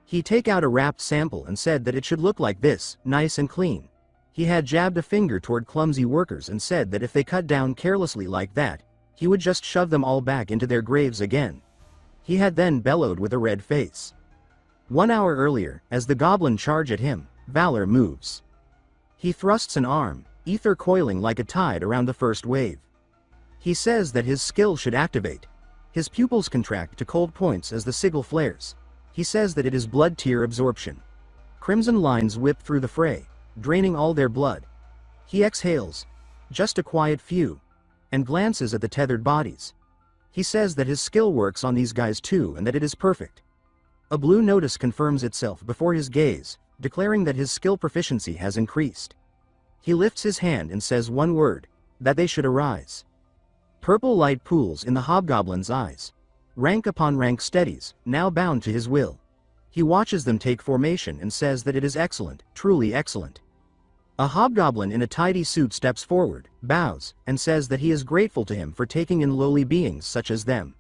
He take out a wrapped sample and said that it should look like this, nice and clean. He had jabbed a finger toward clumsy workers and said that if they cut down carelessly like that, he would just shove them all back into their graves again. He had then bellowed with a red face. 1 hour earlier, as the goblin charge at him, Valor moves. He thrusts an arm, ether coiling like a tide around the first wave. He says that his skill should activate. His pupils contract to cold points as the sigil flares. He says that it is blood tear absorption. Crimson lines whip through the fray, draining all their blood. He exhales, just a quiet few, and glances at the tethered bodies. He says that his skill works on these guys too and that it is perfect. A blue notice confirms itself before his gaze, declaring that his skill proficiency has increased. He lifts his hand and says one word, that they should arise. Purple light pools in the hobgoblin's eyes. Rank upon rank steadies, now bound to his will. He watches them take formation and says that it is excellent, truly excellent. A hobgoblin in a tidy suit steps forward, bows, and says that he is grateful to him for taking in lowly beings such as them.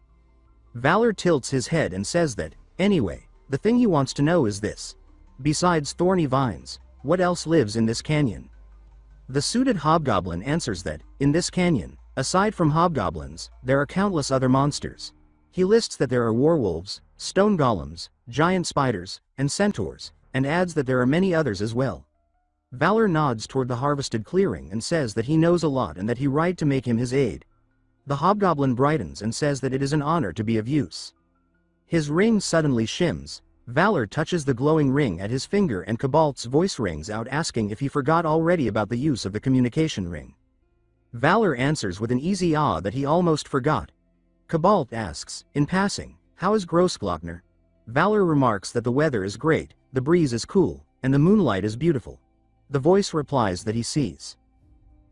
Valor tilts his head and says that, anyway, the thing he wants to know is this. Besides thorny vines, what else lives in this canyon? The suited hobgoblin answers that, in this canyon, aside from hobgoblins, there are countless other monsters. He lists that there are werewolves, stone golems, giant spiders, and centaurs, and adds that there are many others as well. Valor nods toward the harvested clearing and says that he knows a lot and that he right to make him his aid. The hobgoblin brightens and says that it is an honor to be of use. His ring suddenly shims. Valor touches the glowing ring at his finger and Cobalt's voice rings out asking if he forgot already about the use of the communication ring. Valor answers with an easy ah that he almost forgot. Cobalt asks, in passing, how is Grossglockner? Valor remarks that the weather is great, the breeze is cool, and the moonlight is beautiful. The voice replies that he sees.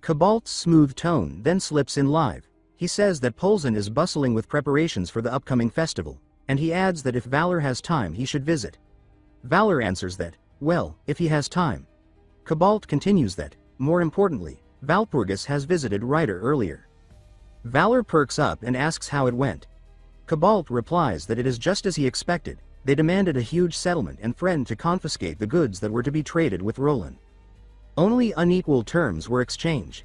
Cobalt's smooth tone then slips in live. He says that Polzin is bustling with preparations for the upcoming festival, and he adds that if Valor has time he should visit. Valor answers that, well, if he has time. Cobalt continues that, more importantly, Valpurgis has visited Ryder earlier. Valor perks up and asks how it went. Cobalt replies that it is just as he expected. They demanded a huge settlement and threatened to confiscate the goods that were to be traded with Roland. Only unequal terms were exchanged.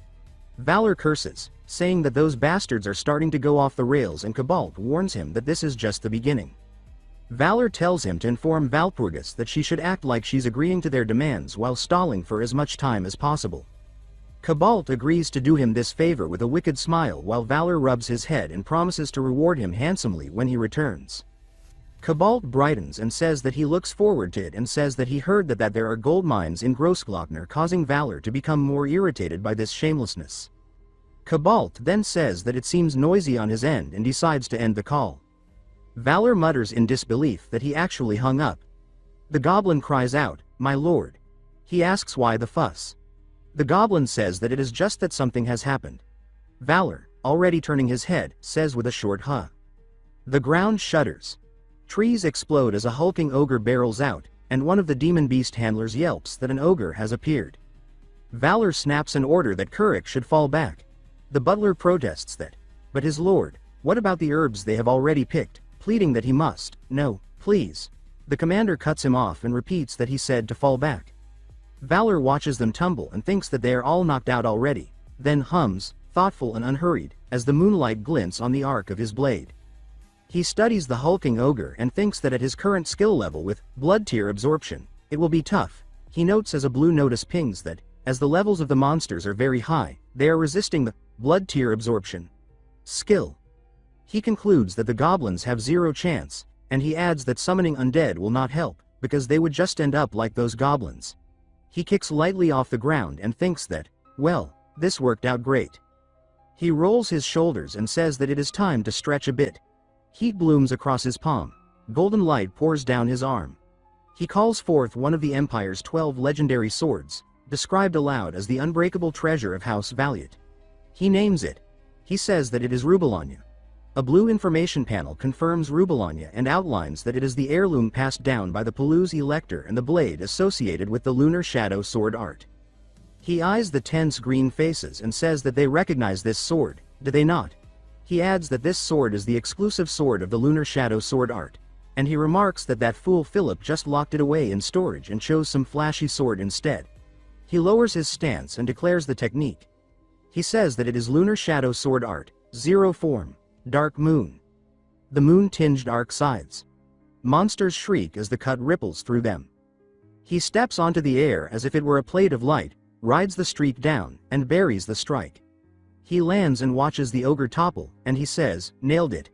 Valor curses, saying that those bastards are starting to go off the rails, and Cobalt warns him that this is just the beginning. Valor tells him to inform Valpurgis that she should act like she's agreeing to their demands while stalling for as much time as possible. Cobalt agrees to do him this favor with a wicked smile while Valor rubs his head and promises to reward him handsomely when he returns. Cobalt brightens and says that he looks forward to it and says that he heard that there are gold mines in Grossglockner, causing Valor to become more irritated by this shamelessness. Cobalt then says that it seems noisy on his end and decides to end the call. Valor mutters in disbelief that he actually hung up. The goblin cries out, "My lord." He asks why the fuss. The goblin says that it is just that something has happened. Valor, already turning his head, says with a short huh. The ground shudders. Trees explode as a hulking ogre barrels out, and one of the demon beast handlers yelps that an ogre has appeared. Valor snaps an order that Kurik should fall back. The butler protests that, but his lord, what about the herbs they have already picked, pleading that he must, no, please. The commander cuts him off and repeats that he said to fall back. Valor watches them tumble and thinks that they are all knocked out already, then hums, thoughtful and unhurried, as the moonlight glints on the arc of his blade. He studies the hulking ogre and thinks that at his current skill level with blood tier absorption, it will be tough. He notes as a blue notice pings that, as the levels of the monsters are very high, they are resisting the blood tier absorption skill. He concludes that the goblins have zero chance, and he adds that summoning undead will not help, because they would just end up like those goblins. He kicks lightly off the ground and thinks that, well, this worked out great. He rolls his shoulders and says that it is time to stretch a bit. Heat blooms across his palm. Golden light pours down his arm. He calls forth one of the Empire's 12 legendary swords, described aloud as the unbreakable treasure of House Valiant. He names it. He says that it is Rubelania. A blue information panel confirms Rubelania and outlines that it is the heirloom passed down by the Palouse Elector and the blade associated with the Lunar Shadow sword art. He eyes the tense green faces and says that they recognize this sword, do they not? He adds that this sword is the exclusive sword of the Lunar Shadow sword art, and he remarks that that fool Philip just locked it away in storage and chose some flashy sword instead. He lowers his stance and declares the technique. He says that it is Lunar Shadow sword art, zero form, dark moon. The moon-tinged arc sides. Monsters shriek as the cut ripples through them. He steps onto the air as if it were a plate of light, rides the streak down, and buries the strike. He lands and watches the ogre topple, and he says, nailed it.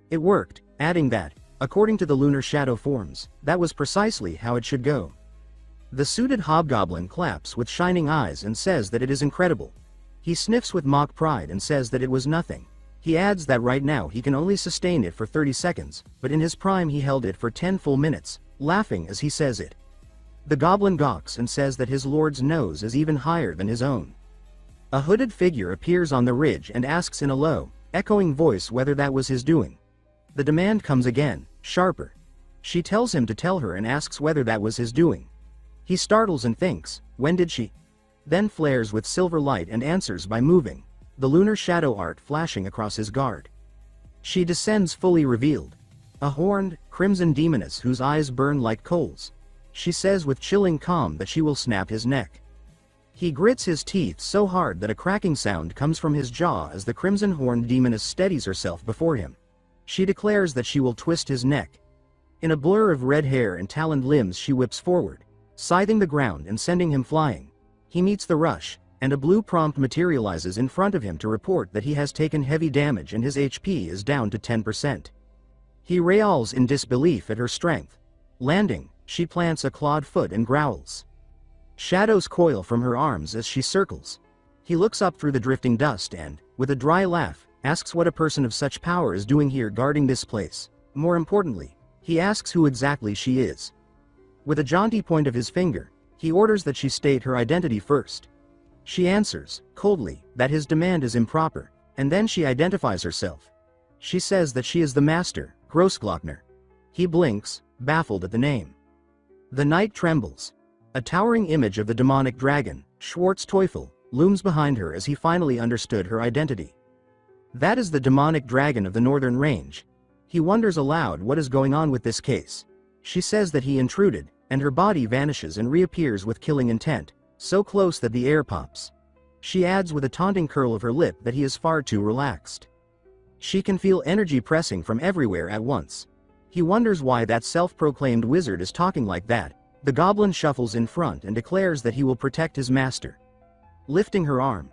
It worked, adding that, according to the Lunar Shadow forms, that was precisely how it should go. The suited hobgoblin claps with shining eyes and says that it is incredible. He sniffs with mock pride and says that it was nothing. He adds that right now he can only sustain it for 30 seconds, but in his prime he held it for 10 full minutes, laughing as he says it. The goblin gawks and says that his lord's nose is even higher than his own. A hooded figure appears on the ridge and asks in a low, echoing voice whether that was his doing. The demand comes again, sharper. She tells him to tell her and asks whether that was his doing. He startles and thinks, when did she? Then flares with silver light and answers by moving, the lunar shadow art flashing across his guard. She descends fully revealed. A horned, crimson demoness whose eyes burn like coals. She says with chilling calm that she will snap his neck. He grits his teeth so hard that a cracking sound comes from his jaw as the crimson-horned demoness steadies herself before him. She declares that she will twist his neck. In a blur of red hair and taloned limbs she whips forward, scything the ground and sending him flying. He meets the rush, and a blue prompt materializes in front of him to report that he has taken heavy damage and his HP is down to 10%. He rails in disbelief at her strength. Landing, she plants a clawed foot and growls. Shadows coil from her arms as she circles. He looks up through the drifting dust and, with a dry laugh, asks what a person of such power is doing here guarding this place. More importantly, he asks who exactly she is. With a jaunty point of his finger, he orders that she state her identity first. She answers, coldly, that his demand is improper, and then she identifies herself. She says that she is the master, Grossglockner. He blinks, baffled at the name. The night trembles. A towering image of the demonic dragon, Schwarzteufel, looms behind her as he finally understood her identity. That is the demonic dragon of the northern range. He wonders aloud what is going on with this case. She says that he intruded, and her body vanishes and reappears with killing intent, so close that the air pops. She adds with a taunting curl of her lip that he is far too relaxed. She can feel energy pressing from everywhere at once. He wonders why that self-proclaimed wizard is talking like that. The goblin shuffles in front and declares that he will protect his master. Lifting her arm,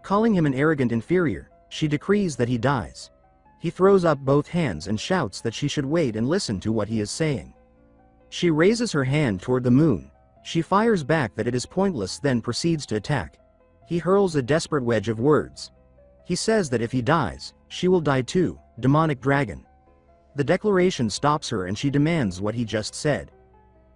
calling him an arrogant inferior, she decrees that he dies. He throws up both hands and shouts that she should wait and listen to what he is saying. She raises her hand toward the moon. She fires back that it is pointless, then proceeds to attack. He hurls a desperate wedge of words. He says that if he dies, she will die too, demonic dragon. The declaration stops her and she demands what he just said.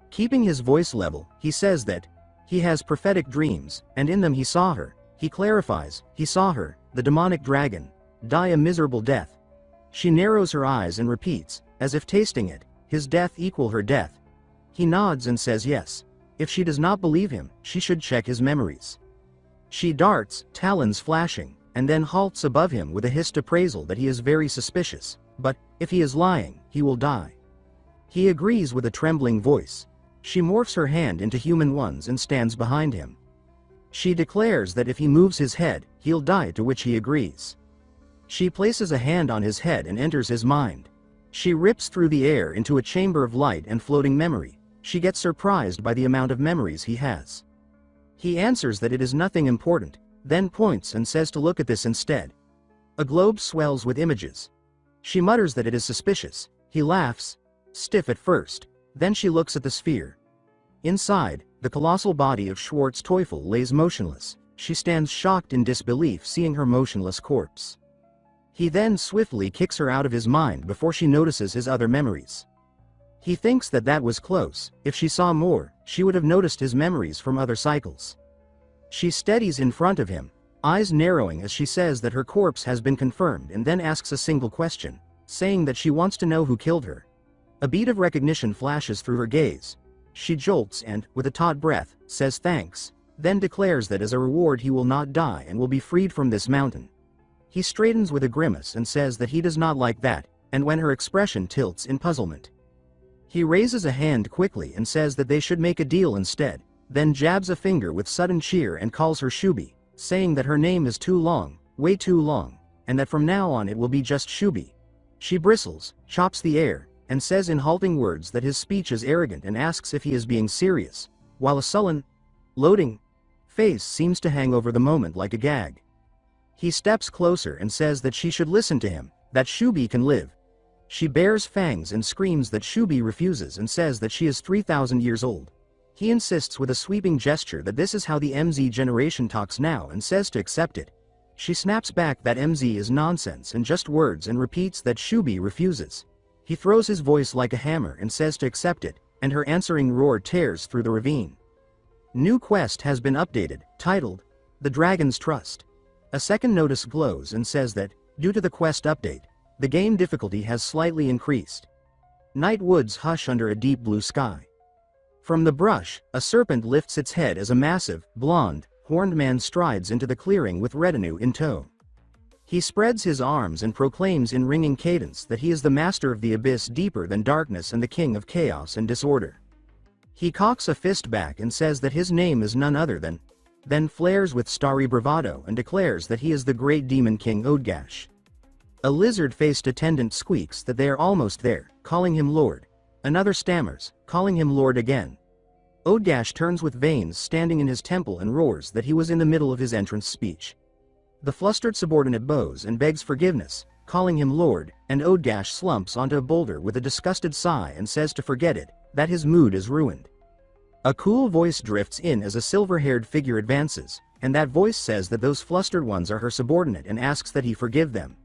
Keeping his voice level, he says that he has prophetic dreams, and in them he saw her. He clarifies, he saw her, the demonic dragon, die a miserable death. She narrows her eyes and repeats, as if tasting it, his death equal her death. He nods and says yes. If she does not believe him, she should check his memories. She darts, talons flashing, and then halts above him with a hissed appraisal that he is very suspicious, but, if he is lying, he will die. He agrees with a trembling voice. She morphs her hand into human ones and stands behind him. She declares that if he moves his head, he'll die, to which he agrees. She places a hand on his head and enters his mind. She rips through the air into a chamber of light and floating memory. She gets surprised by the amount of memories he has. He answers that it is nothing important, then points and says to look at this instead. A globe swells with images. She mutters that it is suspicious. He laughs, stiff at first. Then she looks at the sphere. Inside, the colossal body of Schwarzteufel lays motionless. She stands shocked in disbelief seeing her motionless corpse. He then swiftly kicks her out of his mind before she notices his other memories. He thinks that that was close. If she saw more, she would have noticed his memories from other cycles. She steadies in front of him, eyes narrowing as she says that her corpse has been confirmed, and then asks a single question, saying that she wants to know who killed her. A beat of recognition flashes through her gaze. She jolts and, with a taut breath, says thanks, then declares that as a reward he will not die and will be freed from this mountain. He straightens with a grimace and says that he does not like that, and when her expression tilts in puzzlement. He raises a hand quickly and says that they should make a deal instead, then jabs a finger with sudden cheer and calls her Shubi, saying that her name is too long, way too long, and that from now on it will be just Shubi. She bristles, chops the air, and says in halting words that his speech is arrogant and asks if he is being serious, while a sullen, loading face seems to hang over the moment like a gag. He steps closer and says that she should listen to him, that Shubi can live. She bares fangs and screams that Shubi refuses and says that she is 3,000 years old. He insists with a sweeping gesture that this is how the MZ generation talks now and says to accept it. She snaps back that MZ is nonsense and just words and repeats that Shubi refuses. He throws his voice like a hammer and says to accept it, and her answering roar tears through the ravine. New quest has been updated, titled, The Dragon's Trust. A second notice glows and says that, due to the quest update, the game difficulty has slightly increased. Night woods hush under a deep blue sky. From the brush, a serpent lifts its head as a massive, blonde, horned man strides into the clearing with retinue in tow. He spreads his arms and proclaims in ringing cadence that he is the master of the abyss deeper than darkness and the king of chaos and disorder. He cocks a fist back and says that his name is none other than, then flares with starry bravado and declares that he is the great demon king Odgash. A lizard-faced attendant squeaks that they are almost there, calling him Lord. Another stammers, calling him Lord again. Odgash turns with veins standing in his temple and roars that he was in the middle of his entrance speech. The flustered subordinate bows and begs forgiveness, calling him Lord, and Odgash slumps onto a boulder with a disgusted sigh and says to forget it, that his mood is ruined. A cool voice drifts in as a silver-haired figure advances, and that voice says that those flustered ones are her subordinate and asks that he forgive them.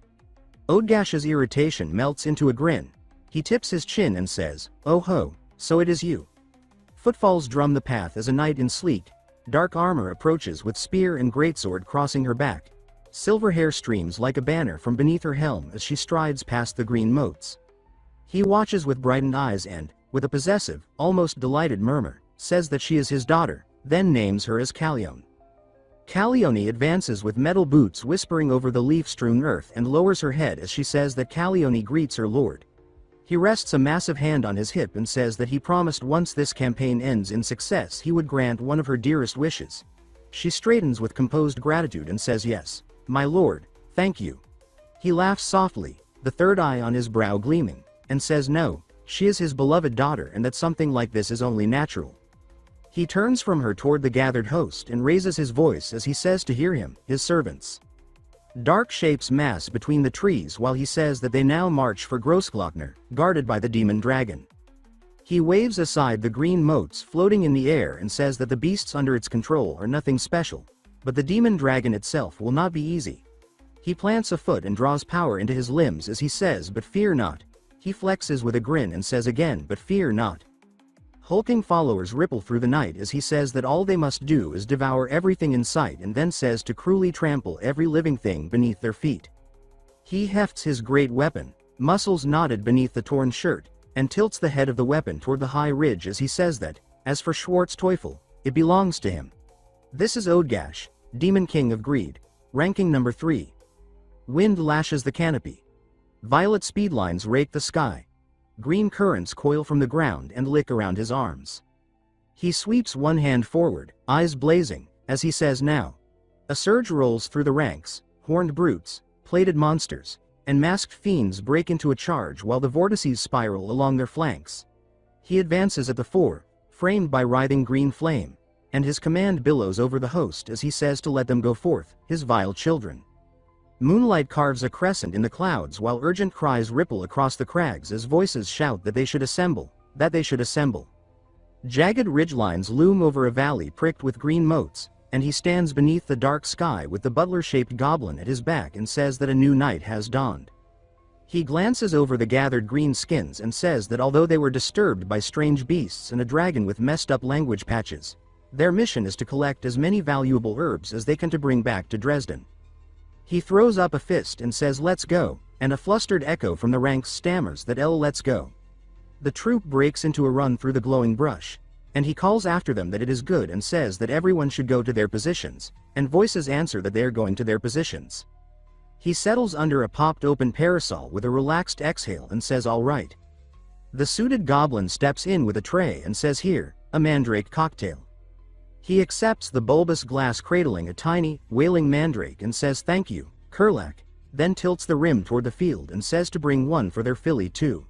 Odgash's irritation melts into a grin. He tips his chin and says, "Oh ho, so it is you." Footfalls drum the path as a knight in sleek, dark armor approaches with spear and greatsword crossing her back. Silver hair streams like a banner from beneath her helm as she strides past the green moats. He watches with brightened eyes and, with a possessive, almost delighted murmur, says that she is his daughter, then names her as Callione. Callione advances with metal boots whispering over the leaf-strewn earth and lowers her head as she says that Callione greets her lord. He rests a massive hand on his hip and says that he promised once this campaign ends in success he would grant one of her dearest wishes. She straightens with composed gratitude and says yes, my lord, thank you. He laughs softly, the third eye on his brow gleaming, and says no, she is his beloved daughter and that something like this is only natural. He turns from her toward the gathered host and raises his voice as he says to hear him, his servants. Dark shapes mass between the trees while he says that they now march for Grossglockner, guarded by the demon dragon. He waves aside the green motes floating in the air and says that the beasts under its control are nothing special, but the demon dragon itself will not be easy. He plants a foot and draws power into his limbs as he says but fear not. He flexes with a grin and says again but fear not. Hulking followers ripple through the night as he says that all they must do is devour everything in sight and then says to cruelly trample every living thing beneath their feet. He hefts his great weapon, muscles knotted beneath the torn shirt, and tilts the head of the weapon toward the high ridge as he says that, as for Schwartz Teufel, it belongs to him. This is Odgash, Demon King of Greed, ranking number 3. Wind lashes the canopy. Violet speedlines rake the sky. Green currents coil from the ground and lick around his arms. He sweeps one hand forward, eyes blazing, as he says now. A surge rolls through the ranks, horned brutes, plated monsters, and masked fiends break into a charge while the vortices spiral along their flanks. He advances at the fore, framed by writhing green flame, and his command billows over the host as he says to let them go forth, his vile children. Moonlight carves a crescent in the clouds while urgent cries ripple across the crags as voices shout that they should assemble, that they should assemble. Jagged ridgelines loom over a valley pricked with green motes, and he stands beneath the dark sky with the butler-shaped goblin at his back and says that a new night has dawned. He glances over the gathered green skins and says that although they were disturbed by strange beasts and a dragon with messed-up language patches, their mission is to collect as many valuable herbs as they can to bring back to Dresden. He throws up a fist and says let's go, and a flustered echo from the ranks stammers that let's go. The troop breaks into a run through the glowing brush, and he calls after them that it is good and says that everyone should go to their positions, and voices answer that they are going to their positions. He settles under a popped open parasol with a relaxed exhale and says all right. The suited goblin steps in with a tray and says here, a mandrake cocktail. He accepts the bulbous glass cradling a tiny, wailing mandrake and says thank you, Kurlak, then tilts the rim toward the field and says to bring one for their filly too.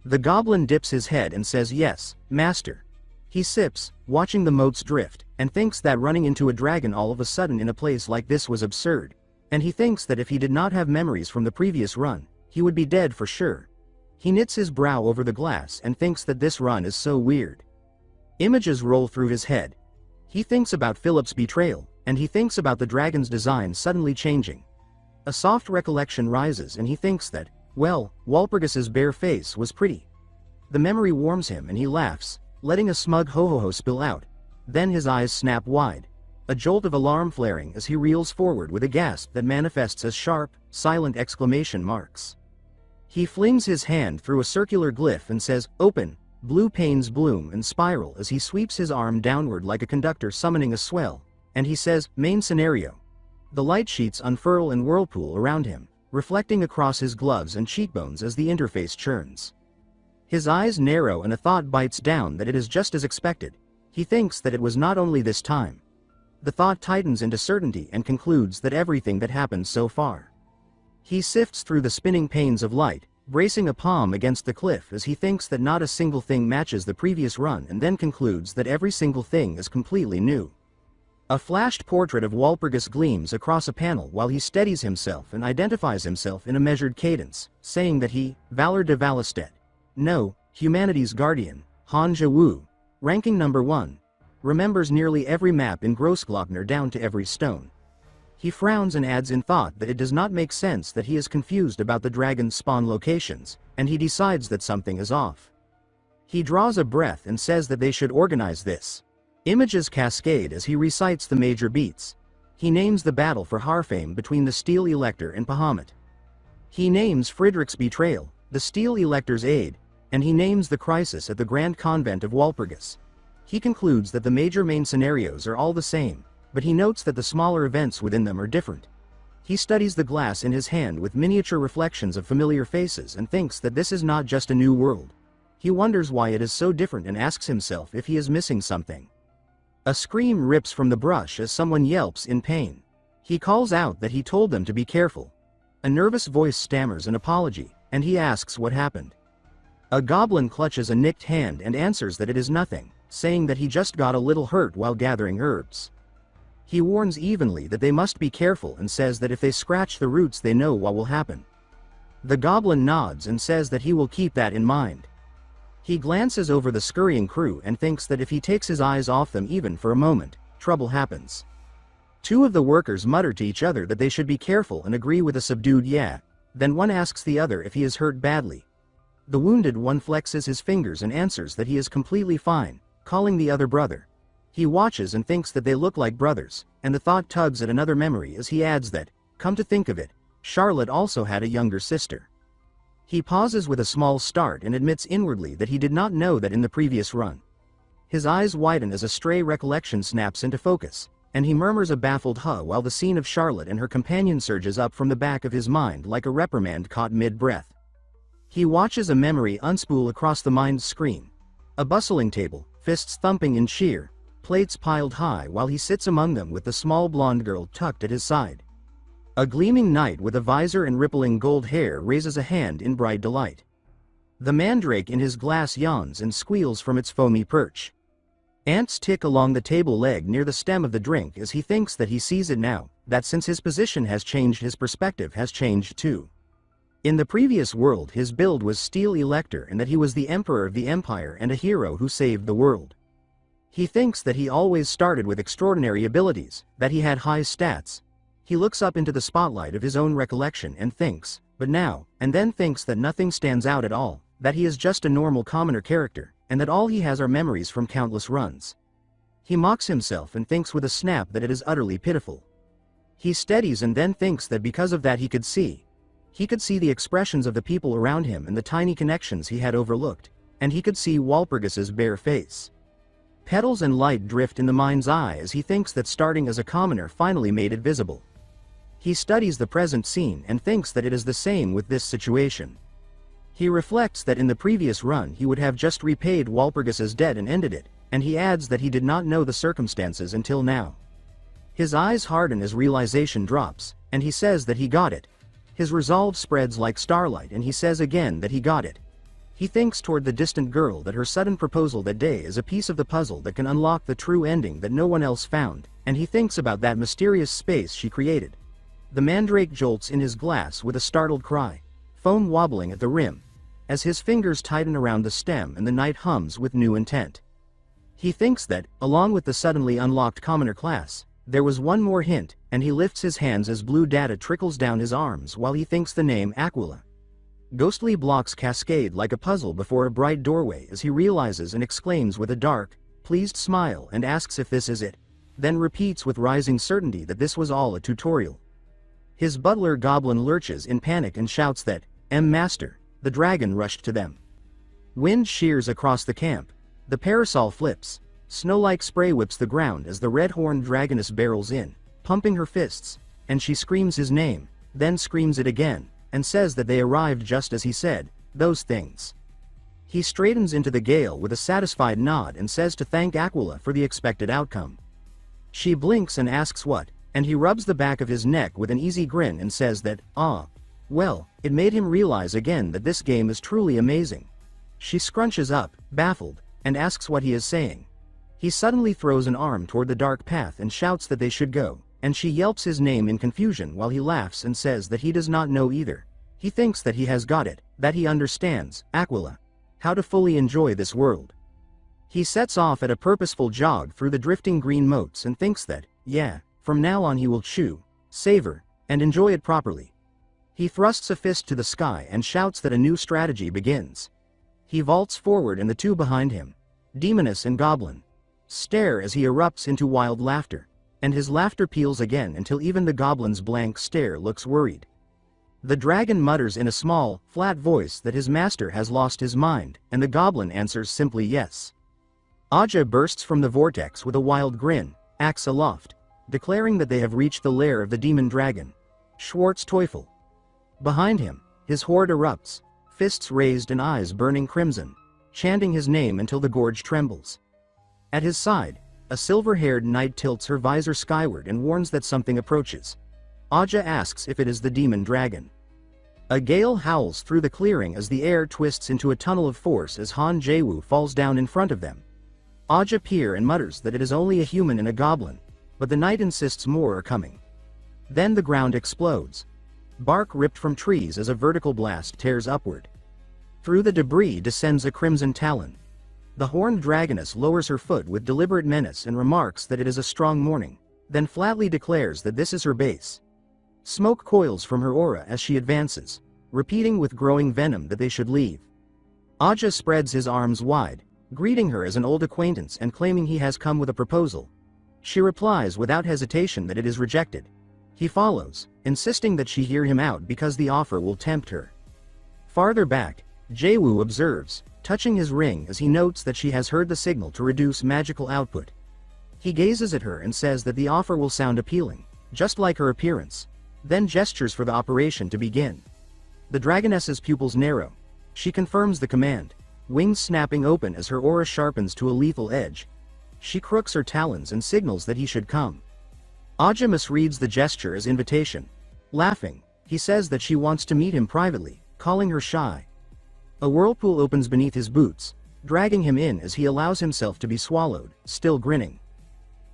The goblin dips his head and says yes, master. He sips, watching the motes drift, and thinks that running into a dragon all of a sudden in a place like this was absurd, and he thinks that if he did not have memories from the previous run, he would be dead for sure. He knits his brow over the glass and thinks that this run is so weird. Images roll through his head. He thinks about Philip's betrayal, and he thinks about the dragon's design suddenly changing. A soft recollection rises and he thinks that, well, Walpurgis's bare face was pretty. The memory warms him and he laughs, letting a smug ho-ho-ho spill out. Then his eyes snap wide. A jolt of alarm flaring as he reels forward with a gasp that manifests as sharp, silent exclamation marks. He flings his hand through a circular glyph and says, "Open." Blue panes bloom and spiral as he sweeps his arm downward like a conductor summoning a swell, and he says, "Main scenario." The light sheets unfurl and whirlpool around him, reflecting across his gloves and cheekbones as the interface churns. His eyes narrow and a thought bites down that it is just as expected. He thinks that it was not only this time. The thought tightens into certainty and concludes that everything that happened so far. He sifts through the spinning panes of light, bracing a palm against the cliff as he thinks that not a single thing matches the previous run and then concludes that every single thing is completely new. A flashed portrait of Walpurgis gleams across a panel while he steadies himself and identifies himself in a measured cadence, saying that he, Valor de Valestet. No, humanity's guardian, Han Wu, ranking number 1, remembers nearly every map in Grossglockner down to every stone. He frowns and adds in thought that it does not make sense that he is confused about the dragon's spawn locations, and he decides that something is off. He draws a breath and says that they should organize this. Images cascade as he recites the major beats. He names the battle for Harfame between the Steel Elector and Bahamut. He names Friedrich's betrayal, the Steel Elector's aid, and he names the crisis at the Grand Convent of Walpurgis. He concludes that the major main scenarios are all the same, but he notes that the smaller events within them are different. He studies the glass in his hand with miniature reflections of familiar faces and thinks that this is not just a new world. He wonders why it is so different and asks himself if he is missing something. A scream rips from the brush as someone yelps in pain. He calls out that he told them to be careful. A nervous voice stammers an apology, and he asks what happened. A goblin clutches a nicked hand and answers that it is nothing, saying that he just got a little hurt while gathering herbs. He warns evenly that they must be careful and says that if they scratch the roots they know what will happen. The goblin nods and says that he will keep that in mind. He glances over the scurrying crew and thinks that if he takes his eyes off them even for a moment, trouble happens. Two of the workers mutter to each other that they should be careful and agree with a subdued "yeah." Then one asks the other if he is hurt badly. The wounded one flexes his fingers and answers that he is completely fine, calling the other brother. He watches and thinks that they look like brothers, and the thought tugs at another memory as he adds that, come to think of it, Charlotte also had a younger sister. He pauses with a small start and admits inwardly that he did not know that in the previous run. His eyes widen as a stray recollection snaps into focus, and he murmurs a baffled huh while the scene of Charlotte and her companion surges up from the back of his mind like a reprimand caught mid-breath. He watches a memory unspool across the mind's screen. A bustling table, fists thumping in cheer, plates piled high while he sits among them with the small blonde girl tucked at his side. A gleaming knight with a visor and rippling gold hair raises a hand in bright delight. The mandrake in his glass yawns and squeals from its foamy perch. Ants tick along the table leg near the stem of the drink as he thinks that he sees it now, that since his position has changed his perspective has changed too. In the previous world his build was Steel Elector and that he was the emperor of the empire and a hero who saved the world. He thinks that he always started with extraordinary abilities, that he had high stats. He looks up into the spotlight of his own recollection and thinks, but now, and then thinks that nothing stands out at all, that he is just a normal commoner character, and that all he has are memories from countless runs. He mocks himself and thinks with a snap that it is utterly pitiful. He steadies and then thinks that because of that he could see the expressions of the people around him and the tiny connections he had overlooked, and he could see Walpurgis's bare face. Petals and light drift in the mind's eye as he thinks that starting as a commoner finally made it visible. He studies the present scene and thinks that it is the same with this situation. He reflects that in the previous run he would have just repaid Walpurgis's debt and ended it, and he adds that he did not know the circumstances until now. His eyes harden as realization drops, and he says that he got it. His resolve spreads like starlight and he says again that he got it. He thinks toward the distant girl that her sudden proposal that day is a piece of the puzzle that can unlock the true ending that no one else found, and he thinks about that mysterious space she created. The mandrake jolts in his glass with a startled cry, foam wobbling at the rim, as his fingers tighten around the stem and the knight hums with new intent. He thinks that, along with the suddenly unlocked commoner class, there was one more hint, and he lifts his hands as blue data trickles down his arms while he thinks the name Aquila. Ghostly blocks cascade like a puzzle before a bright doorway as he realizes and exclaims with a dark, pleased smile and asks if this is it, then repeats with rising certainty that this was all a tutorial. His butler goblin lurches in panic and shouts that, Master, the dragon rushed to them. Wind shears across the camp. The parasol flips. Snow-like spray whips the ground as the red-horned dragoness barrels in, pumping her fists, and she screams his name, then screams it again, and says that they arrived just as he said, those things. He straightens into the gale with a satisfied nod and says to thank Aquila for the expected outcome. She blinks and asks what, and he rubs the back of his neck with an easy grin and says that, well, it made him realize again that this game is truly amazing. She scrunches up, baffled, and asks what he is saying. He suddenly throws an arm toward the dark path and shouts that they should go, and she yelps his name in confusion while he laughs and says that he does not know either. He thinks that he has got it, that he understands, Aquila, how to fully enjoy this world. He sets off at a purposeful jog through the drifting green moats and thinks that, yeah, from now on he will chew, savor, and enjoy it properly. He thrusts a fist to the sky and shouts that a new strategy begins. He vaults forward and the two behind him, demoness and goblin, stare as he erupts into wild laughter, and his laughter peals again until even the goblin's blank stare looks worried. The dragon mutters in a small, flat voice that his master has lost his mind, and the goblin answers simply yes. Aja bursts from the vortex with a wild grin, axe aloft, declaring that they have reached the lair of the demon dragon, Schwartz Teufel. Behind him, his horde erupts, fists raised and eyes burning crimson, chanting his name until the gorge trembles. At his side, a silver-haired knight tilts her visor skyward and warns that something approaches. Aja asks if it is the demon dragon. A gale howls through the clearing as the air twists into a tunnel of force as Han Jae-woo falls down in front of them. Aja peer and mutters that it is only a human and a goblin, but the knight insists more are coming. Then the ground explodes. Bark ripped from trees as a vertical blast tears upward. Through the debris descends a crimson talon. The horned dragoness lowers her foot with deliberate menace and remarks that it is a strong morning, then flatly declares that this is her base. Smoke coils from her aura as she advances, repeating with growing venom that they should leave. Aja spreads his arms wide, greeting her as an old acquaintance and claiming he has come with a proposal. She replies without hesitation that it is rejected. He follows, insisting that she hear him out because the offer will tempt her. Farther back, Jae-woo observes, touching his ring as he notes that she has heard the signal to reduce magical output. He gazes at her and says that the offer will sound appealing, just like her appearance, then gestures for the operation to begin. The dragoness's pupils narrow. She confirms the command, wings snapping open as her aura sharpens to a lethal edge. She crooks her talons and signals that he should come. Aja misreads the gesture as invitation. Laughing, he says that she wants to meet him privately, calling her shy. A whirlpool opens beneath his boots, dragging him in as he allows himself to be swallowed, still grinning.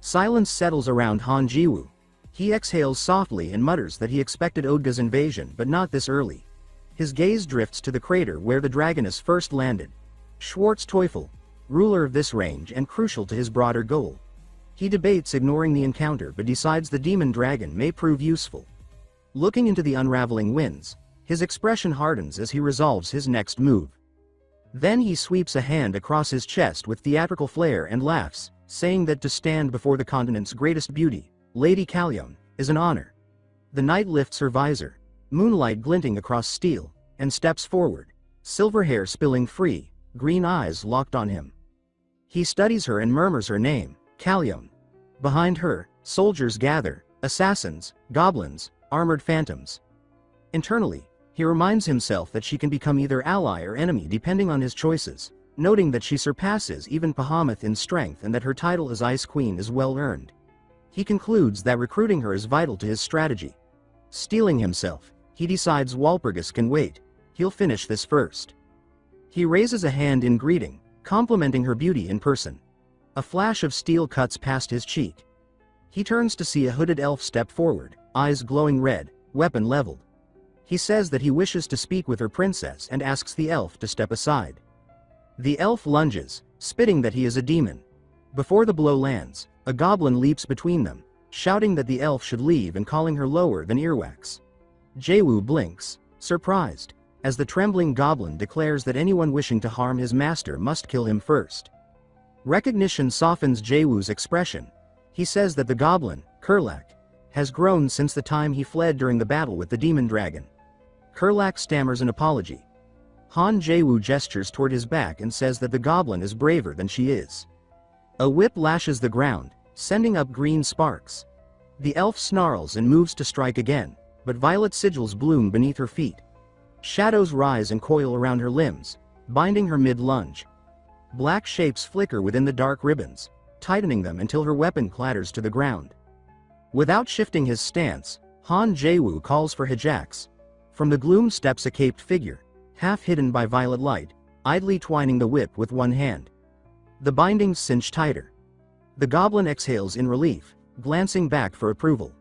Silence settles around Han Jae-woo. He exhales softly and mutters that he expected Odga's invasion but not this early. His gaze drifts to the crater where the dragoness first landed. Schwartz Teufel, ruler of this range and crucial to his broader goal. He debates ignoring the encounter but decides the demon dragon may prove useful. Looking into the unraveling winds, his expression hardens as he resolves his next move. Then he sweeps a hand across his chest with theatrical flair and laughs, saying that to stand before the continent's greatest beauty, Lady Kalyon, is an honor. The knight lifts her visor, moonlight glinting across steel, and steps forward, silver hair spilling free, green eyes locked on him. He studies her and murmurs her name, Kalyon. Behind her, soldiers gather, assassins, goblins, armored phantoms. Internally, he reminds himself that she can become either ally or enemy depending on his choices, noting that she surpasses even Bahamut in strength and that her title as Ice Queen is well earned. He concludes that recruiting her is vital to his strategy. Steeling himself, he decides Walpurgis can wait, he'll finish this first. He raises a hand in greeting, complimenting her beauty in person. A flash of steel cuts past his cheek. He turns to see a hooded elf step forward, eyes glowing red, weapon leveled. He says that he wishes to speak with her princess and asks the elf to step aside. The elf lunges, spitting that he is a demon. Before the blow lands, a goblin leaps between them, shouting that the elf should leave and calling her lower than earwax. Jae-woo blinks, surprised. as the trembling goblin declares that anyone wishing to harm his master must kill him first. Recognition softens Jaewoo's expression. He says that the goblin, Kurlak, has grown since the time he fled during the battle with the demon dragon. Kurlak stammers an apology. Han Jaewoo gestures toward his back and says that the goblin is braver than she is. A whip lashes the ground, sending up green sparks. The elf snarls and moves to strike again, but violet sigils bloom beneath her feet. Shadows rise and coil around her limbs, binding her mid-lunge. Black shapes flicker within the dark ribbons, tightening them until her weapon clatters to the ground. Without shifting his stance, Han Jaewoo calls for Hijax. From the gloom steps a caped figure, half hidden by violet light, idly twining the whip with one hand. The bindings cinch tighter. The goblin exhales in relief, glancing back for approval.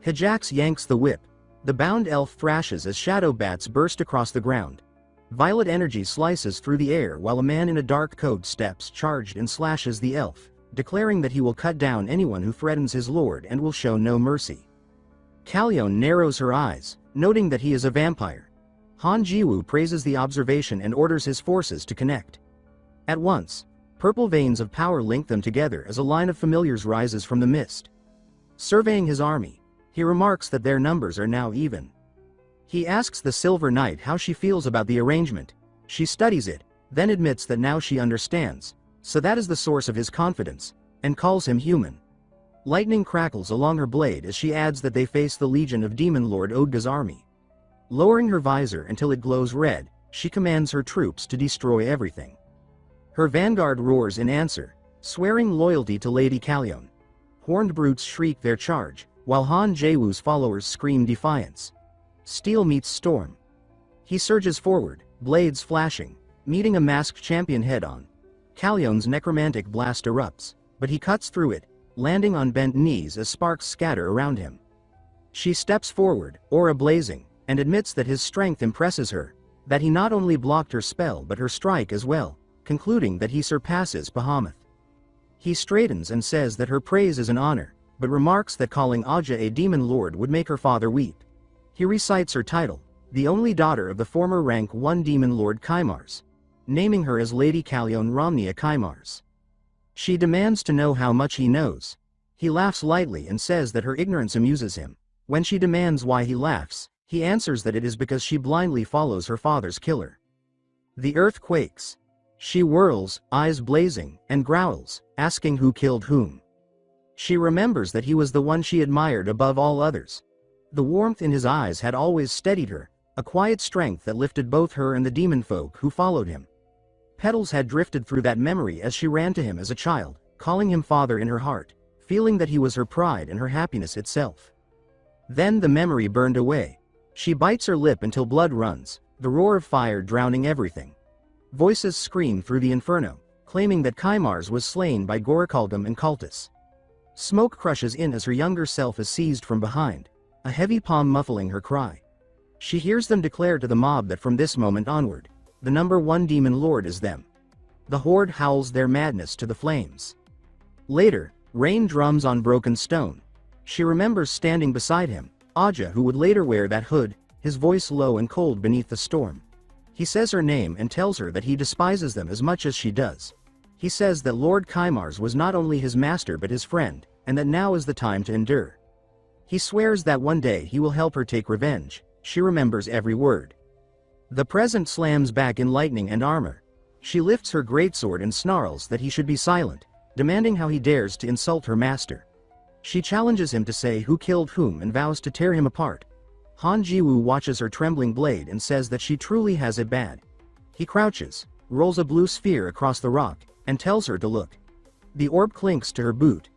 Hijax yanks the whip. The bound elf thrashes as shadow bats burst across the ground. Violet energy slices through the air while a man in a dark coat steps charged and slashes the elf, declaring that he will cut down anyone who threatens his lord and will show no mercy. Kalyeon narrows her eyes, noting that he is a vampire. Han Jiwoo praises the observation and orders his forces to connect. At once, purple veins of power link them together as a line of familiars rises from the mist. Surveying his army, he remarks that their numbers are now even. He asks the Silver Knight how she feels about the arrangement. She studies it, then admits that now she understands, so that is the source of his confidence, and calls him human. Lightning crackles along her blade as she adds that they face the legion of Demon Lord Odga's army. Lowering her visor until it glows red, she commands her troops to destroy everything. Her vanguard roars in answer, swearing loyalty to Lady Kalyeon. Horned brutes shriek their charge, while Han Jaewoo's followers scream defiance. Steel meets storm. He surges forward, blades flashing, meeting a masked champion head-on. Kalyeon's necromantic blast erupts, but he cuts through it, landing on bent knees as sparks scatter around him. She steps forward, aura blazing, and admits that his strength impresses her, that he not only blocked her spell but her strike as well, concluding that he surpasses Bahamut. He straightens and says that her praise is an honor, but remarks that calling Aja a demon lord would make her father weep. He recites her title, the only daughter of the former rank 1 demon lord Kaimars, naming her as Lady Kalyeon Romnia Kaimars. She demands to know how much he knows. He laughs lightly and says that her ignorance amuses him. When she demands why he laughs, he answers that it is because she blindly follows her father's killer. The earth quakes. She whirls, eyes blazing, and growls, asking who killed whom. She remembers that he was the one she admired above all others. The warmth in his eyes had always steadied her, a quiet strength that lifted both her and the demon folk who followed him. Petals had drifted through that memory as she ran to him as a child, calling him father in her heart, feeling that he was her pride and her happiness itself. Then the memory burned away. She bites her lip until blood runs, the roar of fire drowning everything. Voices scream through the inferno, claiming that Kaimars was slain by Gorikaldum and Cultus. Smoke crushes in as her younger self is seized from behind, a heavy palm muffling her cry. She hears them declare to the mob that from this moment onward, the number 1 demon lord is them. The horde howls their madness to the flames. Later, rain drums on broken stone. She remembers standing beside him, Aja, who would later wear that hood, his voice low and cold beneath the storm. He says her name and tells her that he despises them as much as she does. He says that Lord Kaimars was not only his master but his friend, and that now is the time to endure. He swears that one day he will help her take revenge. She remembers every word. The present slams back in lightning and armor. She lifts her greatsword and snarls that he should be silent, demanding how he dares to insult her master. She challenges him to say who killed whom and vows to tear him apart. Han Jiwoo watches her trembling blade and says that she truly has it bad. He crouches, rolls a blue sphere across the rock, and tells her to look. The orb clinks to her boot.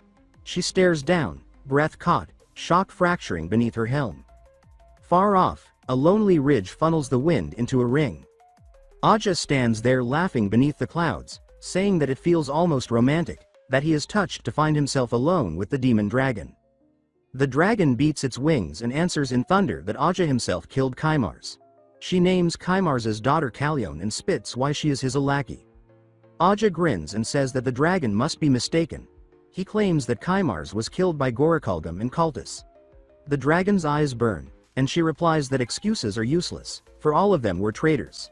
She stares down, breath caught, shock fracturing beneath her helm. Far off, a lonely ridge funnels the wind into a ring. Aja stands there laughing beneath the clouds, saying that it feels almost romantic, that he is touched to find himself alone with the demon dragon. The dragon beats its wings and answers in thunder that Aja himself killed Kaimars. She names Kaimars's daughter Kalyeon and spits why she is his lackey. Aja grins and says that the dragon must be mistaken. He claims that Kaimars was killed by Gorikaldum and Cultus. The dragon's eyes burn. and she replies that excuses are useless, for all of them were traitors.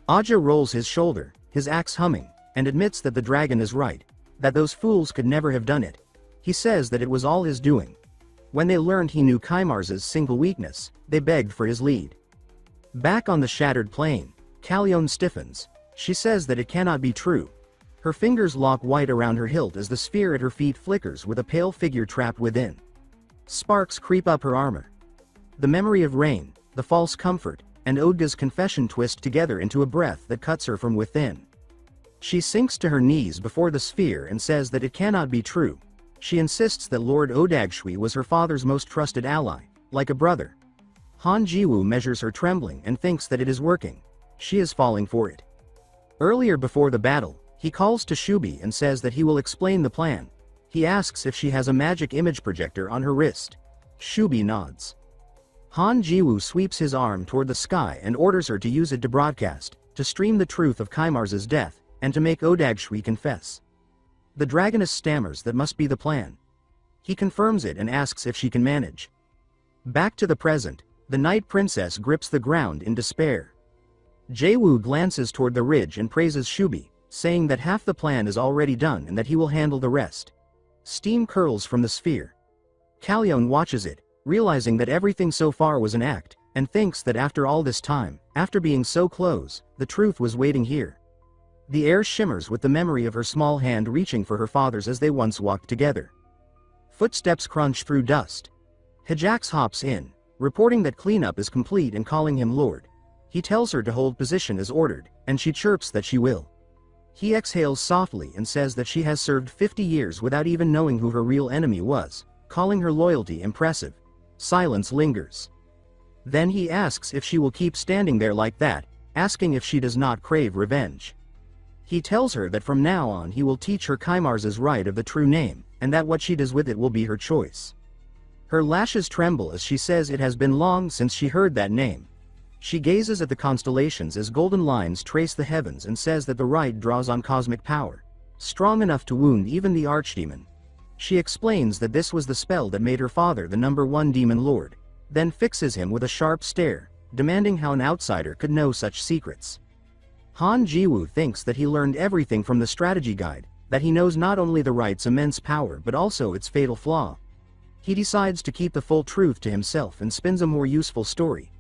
Aja rolls his shoulder, his axe humming, and admits that the dragon is right, that those fools could never have done it. He says that it was all his doing. When they learned he knew Kaimars's single weakness, they begged for his lead. Back on the shattered plane, Kallion stiffens. She says that it cannot be true. Her fingers lock white around her hilt as the sphere at her feet flickers with a pale figure trapped within. Sparks creep up her armor. The memory of rain, the false comfort, and Odga's confession twist together into a breath that cuts her from within. She sinks to her knees before the sphere and says that it cannot be true. She insists that Lord Odagshui was her father's most trusted ally, like a brother. Han Jiwoo measures her trembling and thinks that it is working. She is falling for it. Earlier before the battle, he calls to Shubi and says that he will explain the plan. He asks if she has a magic image projector on her wrist. Shubi nods. Han Jiwoo sweeps his arm toward the sky and orders her to use it to broadcast, to stream the truth of Kaimars's death, and to make Odagshui confess. The dragoness stammers that must be the plan. He confirms it and asks if she can manage. Back to the present, the night princess grips the ground in despair. Jaewoo glances toward the ridge and praises Shubi, saying that half the plan is already done and that he will handle the rest. Steam curls from the sphere. Kallion watches it, realizing that everything so far was an act, and thinks that after all this time, after being so close, the truth was waiting here. The air shimmers with the memory of her small hand reaching for her father's as they once walked together. Footsteps crunch through dust. Hijax hops in, reporting that cleanup is complete and calling him Lord. He tells her to hold position as ordered, and she chirps that she will. He exhales softly and says that she has served 50 years without even knowing who her real enemy was, calling her loyalty impressive. Silence lingers. Then he asks if she will keep standing there like that, asking if she does not crave revenge. He tells her that from now on he will teach her Kaimars's right of the true name, and that what she does with it will be her choice. Her lashes tremble as she says it has been long since she heard that name. She gazes at the constellations as golden lines trace the heavens and says that the right draws on cosmic power, strong enough to wound even the archdemon. She explains that this was the spell that made her father the #1 demon lord, then fixes him with a sharp stare, demanding how an outsider could know such secrets. Han Jiwoo thinks that he learned everything from the strategy guide, that he knows not only the right's immense power but also its fatal flaw. He decides to keep the full truth to himself and spins a more useful story.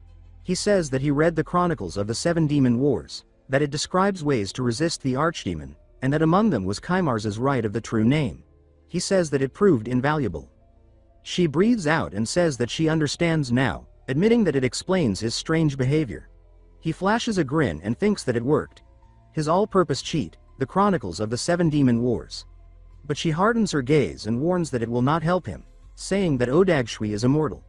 He says that he read the chronicles of the 7 demon wars, that it describes ways to resist the archdemon, and that among them was Kaimars's right of the true name. He says that it proved invaluable. She breathes out and says that she understands now, admitting that it explains his strange behavior. He flashes a grin and thinks that it worked. His all-purpose cheat, the chronicles of the 7 demon wars. But she hardens her gaze and warns that it will not help him, saying that Odagshui is immortal.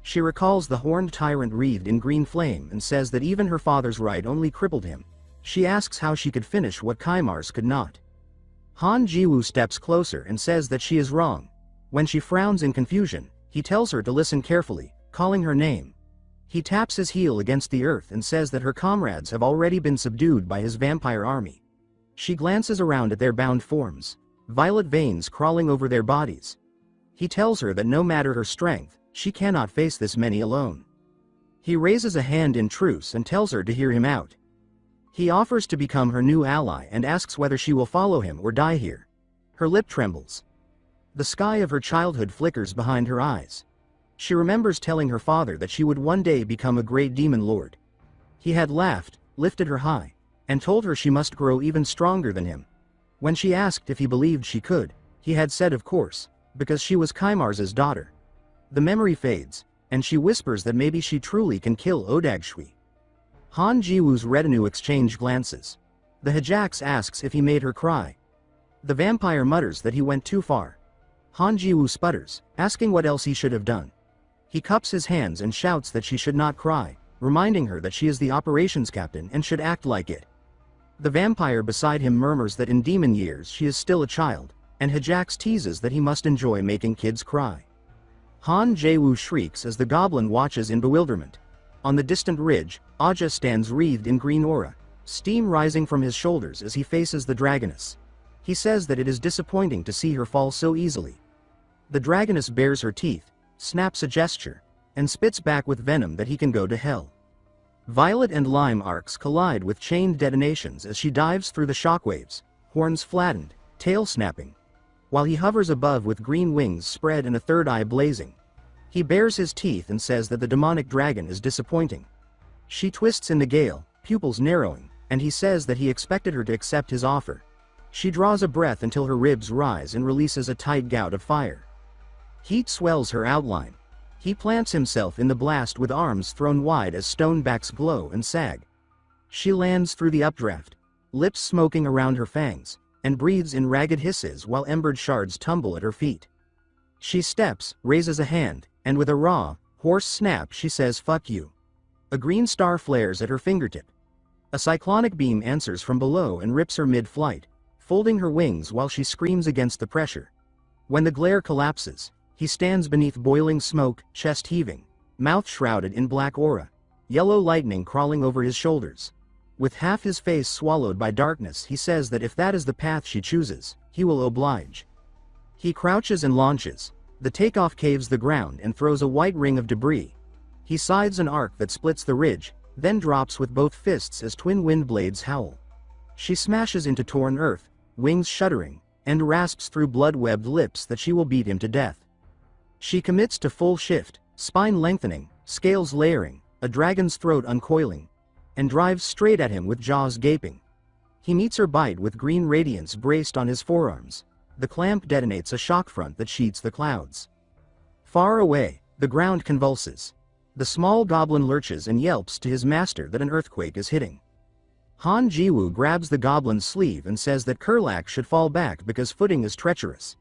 She recalls the horned tyrant wreathed in green flame and says that even her father's right only crippled him. She asks how she could finish what Kaimars could not. Han Jiwoo steps closer and says that she is wrong. When she frowns in confusion, he tells her to listen carefully, calling her name. He taps his heel against the earth and says that her comrades have already been subdued by his vampire army. She glances around at their bound forms, violet veins crawling over their bodies. He tells her that no matter her strength, she cannot face this many alone. He raises a hand in truce and tells her to hear him out. He offers to become her new ally and asks whether she will follow him or die here. Her lip trembles. The sky of her childhood flickers behind her eyes. She remembers telling her father that she would one day become a great demon lord. He had laughed, lifted her high, and told her she must grow even stronger than him. When she asked if he believed she could, he had said of course, because she was Kaimars's daughter. The memory fades, and she whispers that maybe she truly can kill Odagshui. Han Jiwoo's retinue exchange glances. The Hijax asks if he made her cry. The vampire mutters that he went too far. Han Jiwoo sputters, asking what else he should have done. He cups his hands and shouts that she should not cry, reminding her that she is the operations captain and should act like it. The vampire beside him murmurs that in demon years she is still a child, and Hijax teases that he must enjoy making kids cry. Han Jaewoo shrieks as the goblin watches in bewilderment. On the distant ridge, Aja stands wreathed in green aura, steam rising from his shoulders as he faces the dragoness. He says that it is disappointing to see her fall so easily. The dragoness bares her teeth, snaps a gesture, and spits back with venom that he can go to hell. Violet and Lime arcs collide with chained detonations as she dives through the shockwaves, horns flattened, tail snapping, while he hovers above with green wings spread and a third eye blazing. He bares his teeth and says that the demonic dragon is disappointing. She twists in the gale, pupils narrowing, and he says that he expected her to accept his offer. She draws a breath until her ribs rise and releases a tight gout of fire. Heat swells her outline. He plants himself in the blast with arms thrown wide as stone backs glow and sag. She lands through the updraft, lips smoking around her fangs, and breathes in ragged hisses while embered shards tumble at her feet. She steps, raises a hand, and with a raw, hoarse snap she says "fuck you." A green star flares at her fingertip. A cyclonic beam answers from below and rips her mid-flight, folding her wings while she screams against the pressure. When the glare collapses, he stands beneath boiling smoke, chest heaving, mouth shrouded in black aura, yellow lightning crawling over his shoulders. With half his face swallowed by darkness, he says that if that is the path she chooses, he will oblige. He crouches and launches. The takeoff caves the ground and throws a white ring of debris. He sides an arc that splits the ridge, then drops with both fists as twin wind blades howl. She smashes into torn earth, wings shuddering, and rasps through blood-webbed lips that she will beat him to death. She commits to full shift, spine lengthening, scales layering, a dragon's throat uncoiling, and drives straight at him with jaws gaping. He meets her bite with green radiance braced on his forearms. The clamp detonates a shock front that sheets the clouds. Far away, the ground convulses. The small goblin lurches and yelps to his master that an earthquake is hitting. Han Jiwoo grabs the goblin's sleeve and says that Kurlak should fall back because footing is treacherous.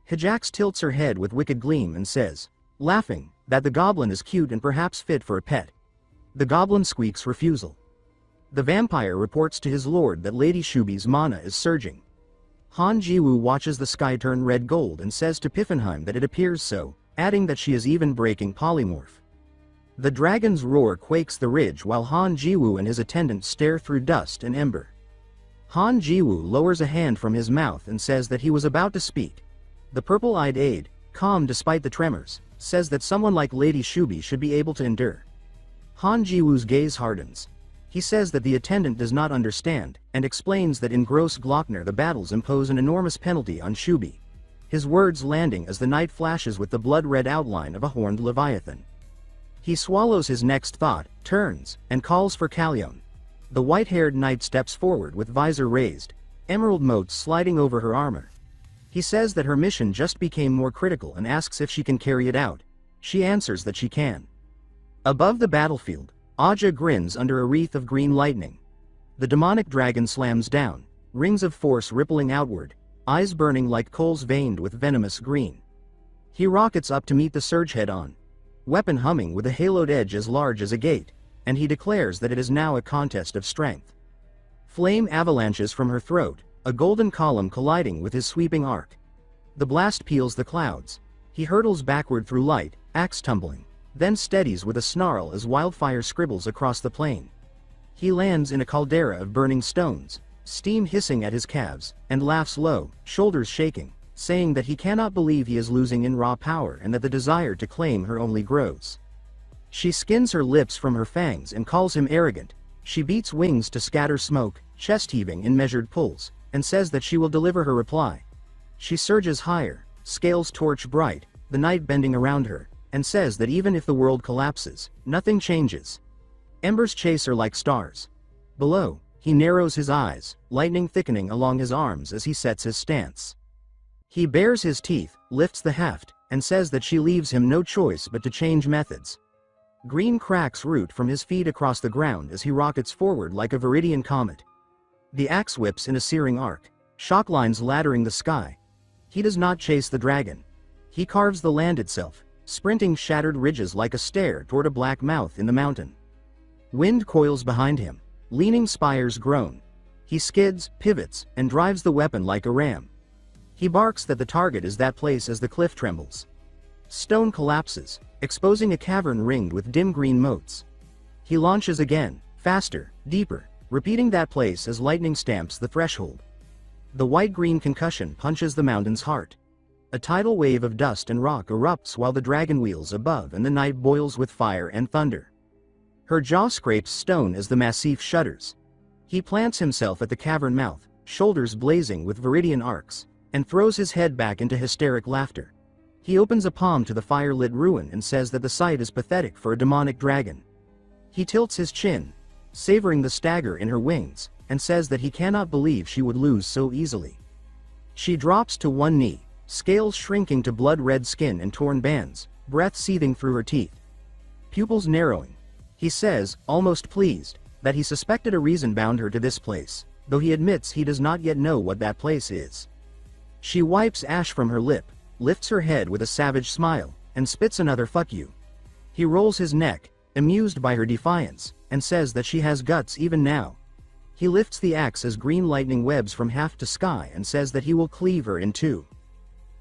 Hijax tilts her head with wicked gleam and says, laughing, that the goblin is cute and perhaps fit for a pet. The goblin squeaks refusal. The vampire reports to his lord that Lady Shubi's mana is surging. Han Jiwoo watches the sky turn red gold and says to Piffenheim that it appears so, adding that she is even breaking polymorph. The dragon's roar quakes the ridge while Han Jiwoo and his attendant stare through dust and ember. Han Jiwoo lowers a hand from his mouth and says that he was about to speak. The purple-eyed aide, calm despite the tremors, says that someone like Lady Shubi should be able to endure. Han Jiwoo's gaze hardens. He says that the attendant does not understand, and explains that in Gross Glockner the battles impose an enormous penalty on Shubi. His words landing as the night flashes with the blood-red outline of a horned leviathan. He swallows his next thought, turns, and calls for Kalyon. The white-haired knight steps forward with visor raised, emerald motes sliding over her armor. He says that her mission just became more critical and asks if she can carry it out. She answers that she can. Above the battlefield, Aja grins under a wreath of green lightning. The demonic dragon slams down, rings of force rippling outward, eyes burning like coals veined with venomous green. He rockets up to meet the surge head-on, weapon humming with a haloed edge as large as a gate, and he declares that it is now a contest of strength. Flame avalanches from her throat, a golden column colliding with his sweeping arc. The blast peels the clouds. He hurtles backward through light, axe tumbling, then steadies with a snarl as wildfire scribbles across the plain. He lands in a caldera of burning stones, steam hissing at his calves, and laughs low, shoulders shaking, saying that he cannot believe he is losing in raw power and that the desire to claim her only grows. She skins her lips from her fangs and calls him arrogant. She beats wings to scatter smoke, chest heaving in measured pulls, and says that she will deliver her reply. She surges higher, scales torch bright, the night bending around her, and says that even if the world collapses, nothing changes. Embers chase her like stars. Below, he narrows his eyes, lightning thickening along his arms as he sets his stance. He bares his teeth, lifts the heft, and says that she leaves him no choice but to change methods. Green cracks root from his feet across the ground as he rockets forward like a Viridian comet. The axe whips in a searing arc, shock lines laddering the sky. He does not chase the dragon. He carves the land itself, sprinting shattered ridges like a stare toward a black mouth in the mountain. Wind coils behind him, leaning spires groan. He skids, pivots, and drives the weapon like a ram. He barks that the target is that place as the cliff trembles. Stone collapses, exposing a cavern ringed with dim green motes. He launches again, faster, deeper, repeating that place as lightning stamps the threshold. The white-green concussion punches the mountain's heart. A tidal wave of dust and rock erupts while the dragon wheels above and the night boils with fire and thunder. Her jaw scrapes stone as the massif shudders. He plants himself at the cavern mouth, shoulders blazing with viridian arcs, and throws his head back into hysteric laughter. He opens a palm to the fire-lit ruin and says that the sight is pathetic for a demonic dragon. He tilts his chin, savoring the stagger in her wings, and says that he cannot believe she would lose so easily. She drops to one knee, scales shrinking to blood-red skin and torn bands, breath seething through her teeth. Pupils narrowing. He says, almost pleased, that he suspected a reason bound her to this place, though he admits he does not yet know what that place is. She wipes ash from her lip, lifts her head with a savage smile, and spits another "fuck you." He rolls his neck, amused by her defiance, and says that she has guts even now. He lifts the axe as green lightning webs from half to sky and says that he will cleave her in two.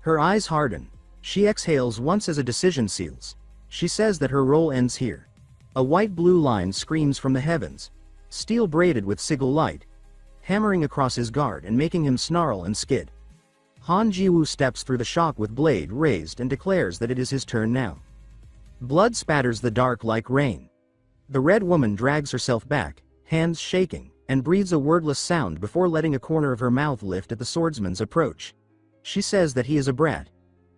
Her eyes harden. She exhales once as a decision seals. She says that her role ends here. A white-blue line screams from the heavens, steel braided with sigil light, hammering across his guard and making him snarl and skid. Han Ji-woo steps through the shock with blade raised and declares that it is his turn now. Blood spatters the dark like rain. The red woman drags herself back, hands shaking, and breathes a wordless sound before letting a corner of her mouth lift at the swordsman's approach. She says that he is a brat.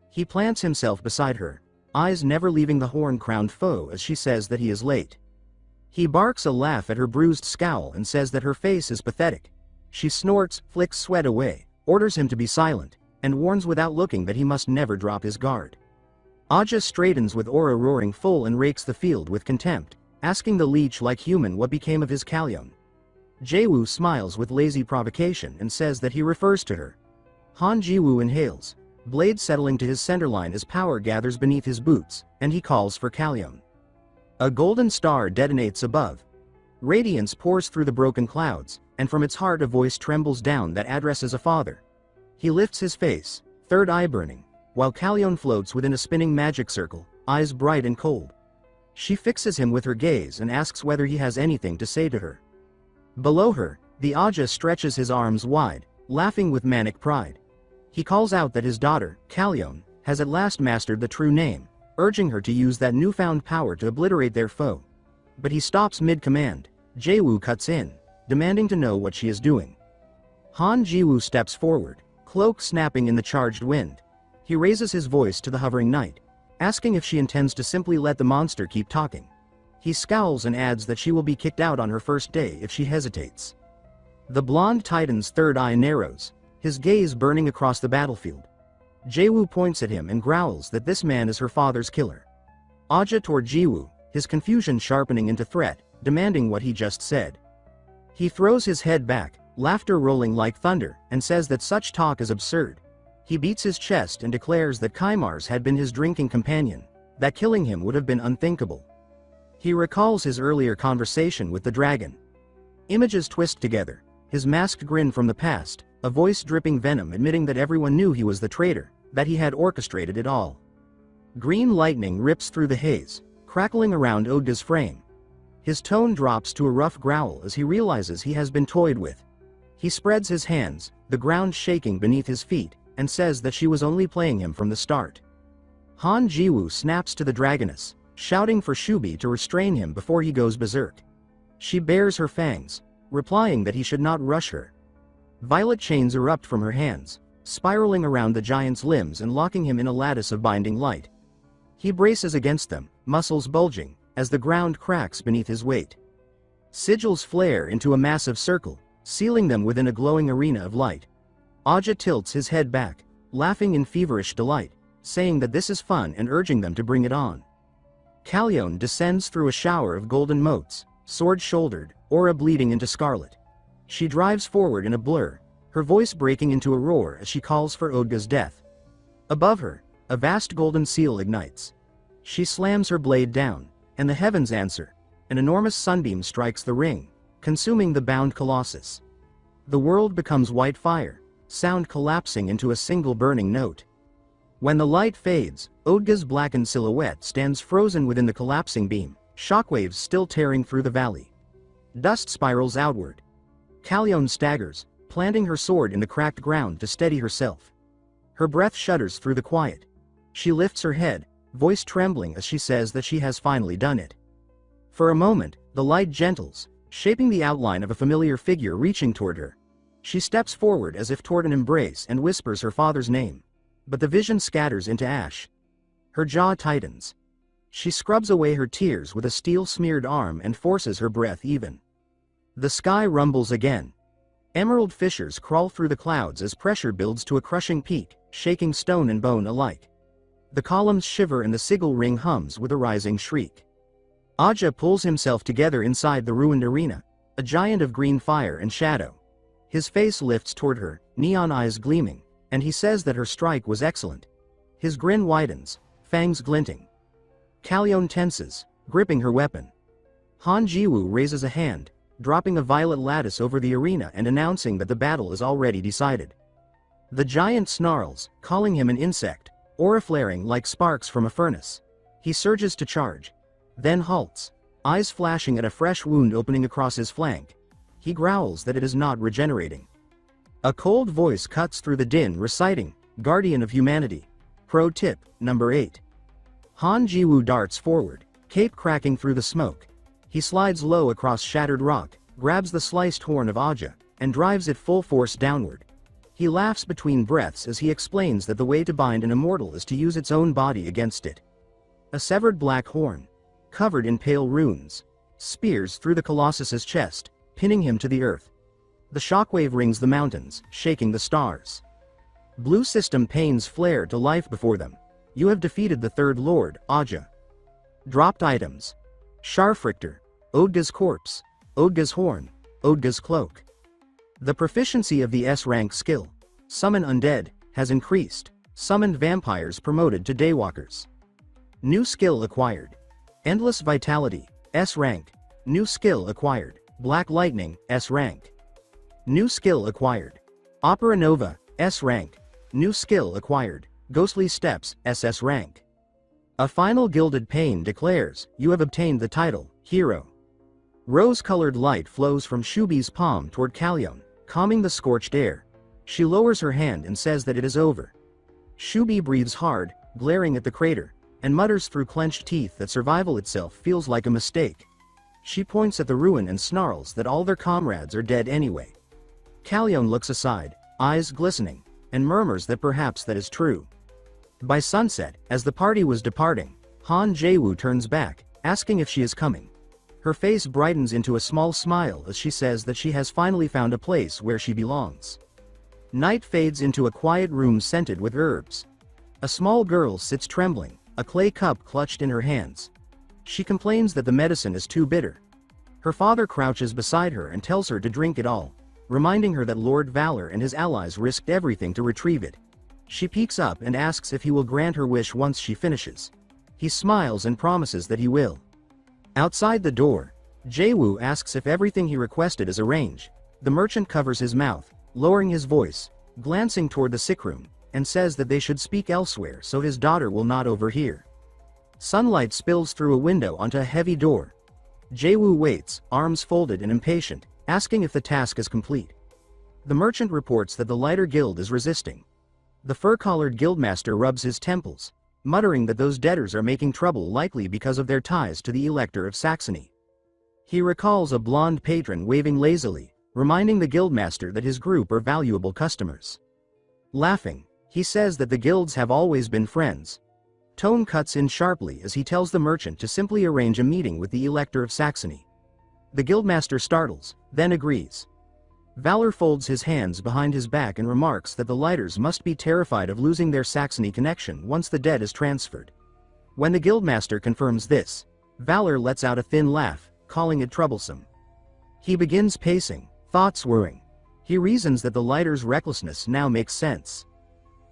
He plants himself beside her, eyes never leaving the horn-crowned foe as she says that he is late. He barks a laugh at her bruised scowl and says that her face is pathetic. She snorts, flicks sweat away, orders him to be silent, and warns without looking that he must never drop his guard. Aja straightens with aura roaring full and rakes the field with contempt, asking the leech like human what became of his Kalyon. Jae-woo smiles with lazy provocation and says that he refers to her. Han Ji-woo inhales, blade settling to his centerline as power gathers beneath his boots, and he calls for Kalyon. A golden star detonates above. Radiance pours through the broken clouds, and from its heart a voice trembles down that addresses a father. He lifts his face, third eye burning, while Kalyon floats within a spinning magic circle, eyes bright and cold. She fixes him with her gaze and asks whether he has anything to say to her. Below her, the Aja stretches his arms wide, laughing with manic pride. He calls out that his daughter, Kalyon, has at last mastered the true name, urging her to use that newfound power to obliterate their foe. But he stops mid-command. Jae-woo cuts in, demanding to know what she is doing. Han Ji-woo steps forward, cloak snapping in the charged wind. He raises his voice to the hovering knight, asking if she intends to simply let the monster keep talking. He scowls and adds that she will be kicked out on her first day if she hesitates. The blonde titan's third eye narrows, his gaze burning across the battlefield. Jae-woo points at him and growls that this man is her father's killer. Aja toward Ji-woo, his confusion sharpening into threat, demanding what he just said. He throws his head back, laughter rolling like thunder, and says that such talk is absurd. He beats his chest and declares that Kaimar's had been his drinking companion, that killing him would have been unthinkable. He recalls his earlier conversation with the dragon. Images twist together, his masked grin from the past, a voice dripping venom admitting that everyone knew he was the traitor, that he had orchestrated it all. Green lightning rips through the haze, crackling around Odga's frame. His tone drops to a rough growl as he realizes he has been toyed with. He spreads his hands, the ground shaking beneath his feet, and says that she was only playing him from the start. Han Ji-woo snaps to the dragoness, shouting for Shubi to restrain him before he goes berserk. She bares her fangs, replying that he should not rush her. Violet chains erupt from her hands, spiraling around the giant's limbs and locking him in a lattice of binding light. He braces against them, muscles bulging, as the ground cracks beneath his weight. Sigils flare into a massive circle, sealing them within a glowing arena of light. Aja tilts his head back, laughing in feverish delight, saying that this is fun and urging them to bring it on. Kalyon descends through a shower of golden motes, sword-shouldered, aura bleeding into scarlet. She drives forward in a blur, her voice breaking into a roar as she calls for Odga's death. Above her, a vast golden seal ignites. She slams her blade down, and the heavens answer. An enormous sunbeam strikes the ring, consuming the bound colossus. The world becomes white fire, sound collapsing into a single burning note. When the light fades, Odga's blackened silhouette stands frozen within the collapsing beam, shockwaves still tearing through the valley. Dust spirals outward. Kalyon staggers, planting her sword in the cracked ground to steady herself. Her breath shudders through the quiet. She lifts her head, voice trembling as she says that she has finally done it. For a moment, the light gentles, shaping the outline of a familiar figure reaching toward her. She steps forward as if toward an embrace and whispers her father's name. But the vision scatters into ash. Her jaw tightens. She scrubs away her tears with a steel-smeared arm and forces her breath even. The sky rumbles again. Emerald fissures crawl through the clouds as pressure builds to a crushing peak, shaking stone and bone alike. The columns shiver and the sigil ring hums with a rising shriek. Aja pulls himself together inside the ruined arena, a giant of green fire and shadow. His face lifts toward her, neon eyes gleaming, and he says that her strike was excellent. His grin widens, fangs glinting. Kalyon tenses, gripping her weapon. Han Jiwoo raises a hand, dropping a violet lattice over the arena and announcing that the battle is already decided. The giant snarls, calling him an insect, aura flaring like sparks from a furnace. He surges to charge, then halts, eyes flashing at a fresh wound opening across his flank. He growls that it is not regenerating. A cold voice cuts through the din reciting, "Guardian of Humanity. Pro tip, number 8. Han Jiwoo darts forward, cape cracking through the smoke. He slides low across shattered rock, grabs the sliced horn of Aja, and drives it full force downward. He laughs between breaths as he explains that the way to bind an immortal is to use its own body against it. A severed black horn, covered in pale runes, spears through the Colossus's chest, pinning him to the earth. The shockwave rings the mountains, shaking the stars. Blue system panes flare to life before them. You have defeated the Third Lord, Aja. Dropped items. Scharfrichter, Odga's corpse, Odga's horn, Odga's cloak. The proficiency of the S-rank skill, Summon Undead, has increased. Summoned vampires promoted to Daywalkers. New skill acquired. Endless Vitality, S-rank. New skill acquired. Black Lightning, S-rank. New skill acquired. Opera Nova, S-rank. New skill acquired. Ghostly Steps, SS rank. A final gilded pane declares, you have obtained the title, Hero. Rose-colored light flows from Shubi's palm toward Kalyon, calming the scorched air. She lowers her hand and says that it is over. Shubi breathes hard, glaring at the crater, and mutters through clenched teeth that survival itself feels like a mistake. She points at the ruin and snarls that all their comrades are dead anyway. Kalyon looks aside, eyes glistening, and murmurs that perhaps that is true. By sunset, as the party was departing, Han Jae-woo turns back, asking if she is coming. Her face brightens into a small smile as she says that she has finally found a place where she belongs. Night fades into a quiet room scented with herbs. A small girl sits trembling, a clay cup clutched in her hands. She complains that the medicine is too bitter. Her father crouches beside her and tells her to drink it all, reminding her that Lord Valor and his allies risked everything to retrieve it. She peeks up and asks if he will grant her wish once she finishes. He smiles and promises that he will. Outside the door, Jae-woo asks if everything he requested is arranged. The merchant covers his mouth, lowering his voice, glancing toward the sick room, and says that they should speak elsewhere so his daughter will not overhear. Sunlight spills through a window onto a heavy door. Jae-woo waits, arms folded and impatient, asking if the task is complete. The merchant reports that the lighter guild is resisting. The fur-collared guildmaster rubs his temples, muttering that those debtors are making trouble likely because of their ties to the Elector of Saxony. He recalls a blonde patron waving lazily, reminding the guildmaster that his group are valuable customers. Laughing, he says that the guilds have always been friends. Tone cuts in sharply as he tells the merchant to simply arrange a meeting with the Elector of Saxony. The guildmaster startles, then agrees. Valor folds his hands behind his back and remarks that the lighters must be terrified of losing their Saxony connection once the debt is transferred. When the guildmaster confirms this, Valor lets out a thin laugh, calling it troublesome. He begins pacing, thoughts whirring. He reasons that the lighters' recklessness now makes sense.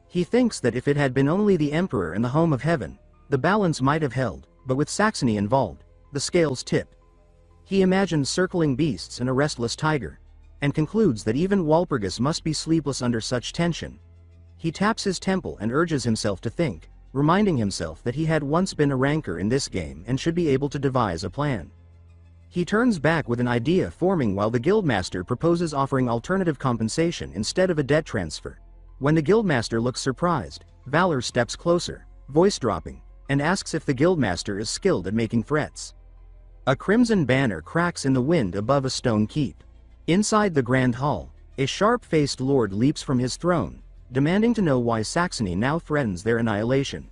He thinks that if it had been only the Emperor and the home of heaven, the balance might have held, but with Saxony involved, the scales tip. He imagines circling beasts and a restless tiger, and concludes that even Walpurgis must be sleepless under such tension. He taps his temple and urges himself to think, reminding himself that he had once been a ranker in this game and should be able to devise a plan. He turns back with an idea forming while the guildmaster proposes offering alternative compensation instead of a debt transfer. When the guildmaster looks surprised, Valor steps closer, voice dropping, and asks if the guildmaster is skilled at making threats. A crimson banner cracks in the wind above a stone keep. Inside the grand hall, a sharp-faced lord leaps from his throne, demanding to know why Saxony now threatens their annihilation.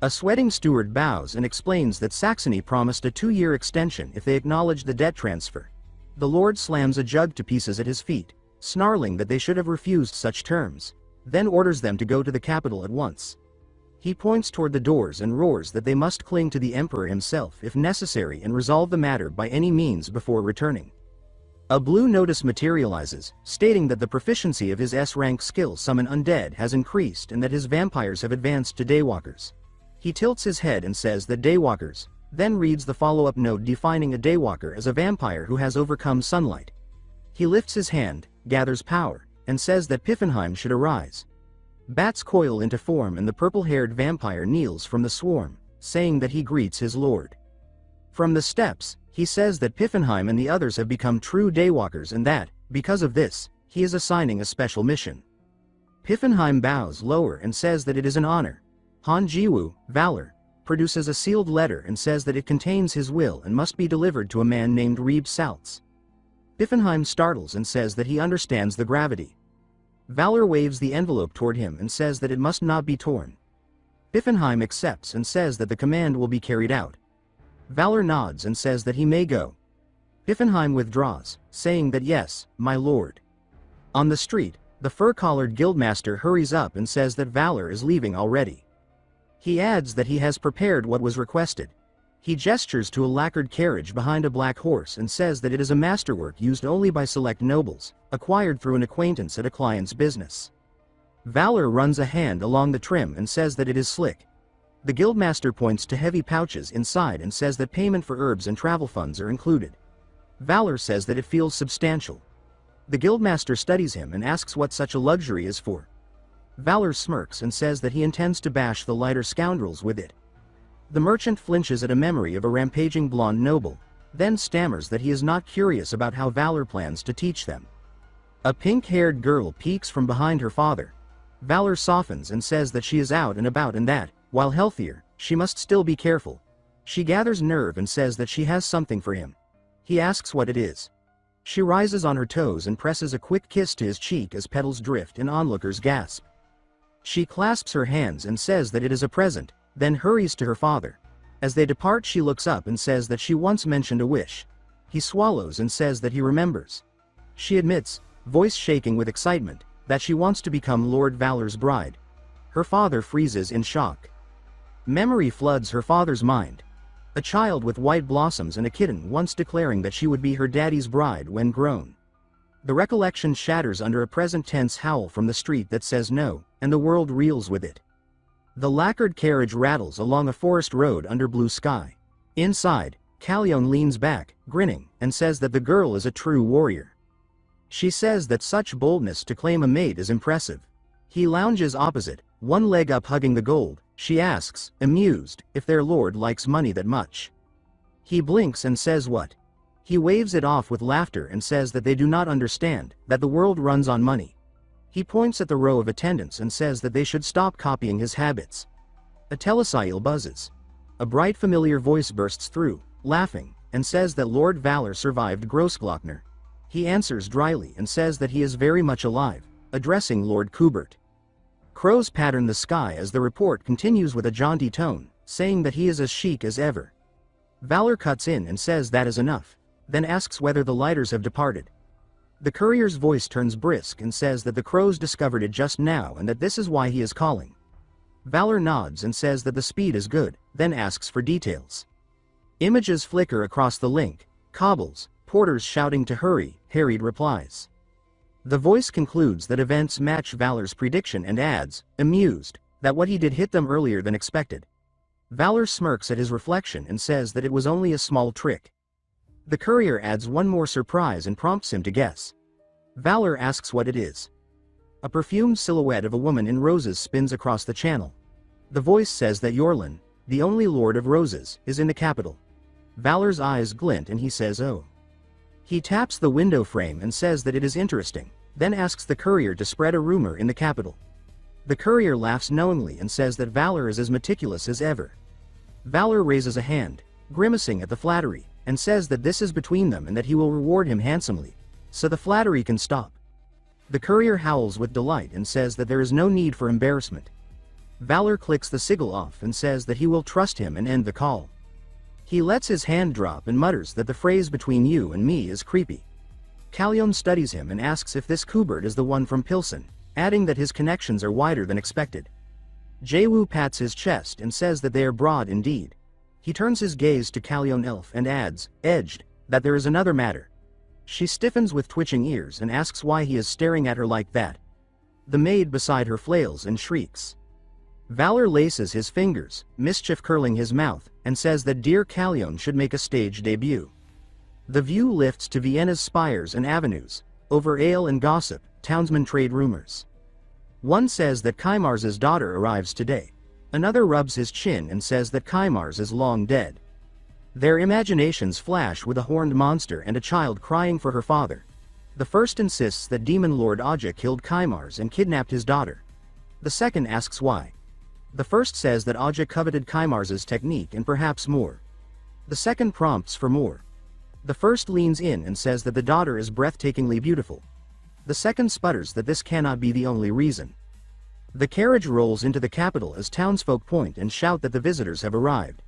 A sweating steward bows and explains that Saxony promised a 2-year extension if they acknowledge the debt transfer. The lord slams a jug to pieces at his feet, snarling that they should have refused such terms, then orders them to go to the capital at once. He points toward the doors and roars that they must cling to the emperor himself if necessary and resolve the matter by any means before returning. A blue notice materializes, stating that the proficiency of his S-rank skill Summon Undead has increased and that his vampires have advanced to Daywalkers. He tilts his head and says that Daywalkers, then reads the follow-up note defining a Daywalker as a vampire who has overcome sunlight. He lifts his hand, gathers power, and says that Piffenheim should arise. Bats coil into form and the purple-haired vampire kneels from the swarm, saying that he greets his lord. From the steps, he says that Piffenheim and the others have become true Daywalkers and that, because of this, he is assigning a special mission. Piffenheim bows lower and says that it is an honor. Han Jiwoo, Valor, produces a sealed letter and says that it contains his will and must be delivered to a man named Reeb Saltz. Piffenheim startles and says that he understands the gravity. Valor waves the envelope toward him and says that it must not be torn. Piffenheim accepts and says that the command will be carried out. Valor nods and says that he may go. Piffenheim withdraws, saying that yes, my lord. On the street, the fur-collared guildmaster hurries up and says that Valor is leaving already. He adds that he has prepared what was requested. He gestures to a lacquered carriage behind a black horse and says that it is a masterwork used only by select nobles, acquired through an acquaintance at a client's business. Valor runs a hand along the trim and says that it is slick. The guildmaster points to heavy pouches inside and says that payment for herbs and travel funds are included. Valor says that it feels substantial. The guildmaster studies him and asks what such a luxury is for. Valor smirks and says that he intends to bash the lighter scoundrels with it. The merchant flinches at a memory of a rampaging blonde noble, then stammers that he is not curious about how Valor plans to teach them. A pink-haired girl peeks from behind her father. Valor softens and says that she is out and about and that, while healthier, she must still be careful. She gathers nerve and says that she has something for him. He asks what it is. She rises on her toes and presses a quick kiss to his cheek as petals drift and onlookers gasp. She clasps her hands and says that it is a present, then hurries to her father. As they depart, she looks up and says that she once mentioned a wish. He swallows and says that he remembers. She admits, voice shaking with excitement, that she wants to become Lord Valor's bride. Her father freezes in shock. Memory floods her father's mind. A child with white blossoms and a kitten once declaring that she would be her daddy's bride when grown. The recollection shatters under a present tense howl from the street that says no, and the world reels with it. The lacquered carriage rattles along a forest road under blue sky. Inside, Callione leans back, grinning, and says that the girl is a true warrior. She says that such boldness to claim a mate is impressive. He lounges opposite, one leg up hugging the gold. She asks, amused, if their lord likes money that much. He blinks and says what? He waves it off with laughter and says that they do not understand, that the world runs on money. He points at the row of attendants and says that they should stop copying his habits. A telesiel buzzes. A bright familiar voice bursts through, laughing, and says that Lord Valor survived Grossglockner. He answers dryly and says that he is very much alive, addressing Lord Kubert. Crows pattern the sky as the report continues with a jaunty tone, saying that he is as chic as ever. Valor cuts in and says that is enough, then asks whether the lighters have departed. The courier's voice turns brisk and says that the crows discovered it just now and that this is why he is calling. Valor nods and says that the speed is good, then asks for details. Images flicker across the link, cobbles, porters shouting to hurry, harried replies. The voice concludes that events match Valor's prediction and adds, amused, that what he did hit them earlier than expected. Valor smirks at his reflection and says that it was only a small trick. The courier adds one more surprise and prompts him to guess. Valor asks what it is. A perfumed silhouette of a woman in roses spins across the channel. The voice says that Yorlin, the only Lord of Roses, is in the capital. Valor's eyes glint and he says oh. He taps the window frame and says that it is interesting, then asks the courier to spread a rumor in the capital. The courier laughs knowingly and says that Valor is as meticulous as ever. Valor raises a hand, grimacing at the flattery, and says that this is between them and that he will reward him handsomely, so the flattery can stop. The courier howls with delight and says that there is no need for embarrassment. Valor clicks the sigil off and says that he will trust him and end the call. He lets his hand drop and mutters that the phrase "between you and me" is creepy. Kalyon studies him and asks if this Kubert is the one from Pilsen, adding that his connections are wider than expected. Jaewoo pats his chest and says that they are broad indeed. He turns his gaze to Kalyon Elf and adds, edged, that there is another matter. She stiffens with twitching ears and asks why he is staring at her like that. The maid beside her flails and shrieks. Valor laces his fingers, mischief curling his mouth, and says that dear Kalyon should make a stage debut. The view lifts to Vienna's spires and avenues. Over ale and gossip, townsmen trade rumors. One says that Kaimars's daughter arrives today. Another rubs his chin and says that Kaimars is long dead. Their imaginations flash with a horned monster and a child crying for her father. The first insists that Demon Lord Aja killed Kaimars and kidnapped his daughter. The second asks why. The first says that Aja coveted Kaimars's technique and perhaps more. The second prompts for more. The first leans in and says that the daughter is breathtakingly beautiful. The second sputters that this cannot be the only reason. The carriage rolls into the capital as townsfolk point and shout that the visitors have arrived.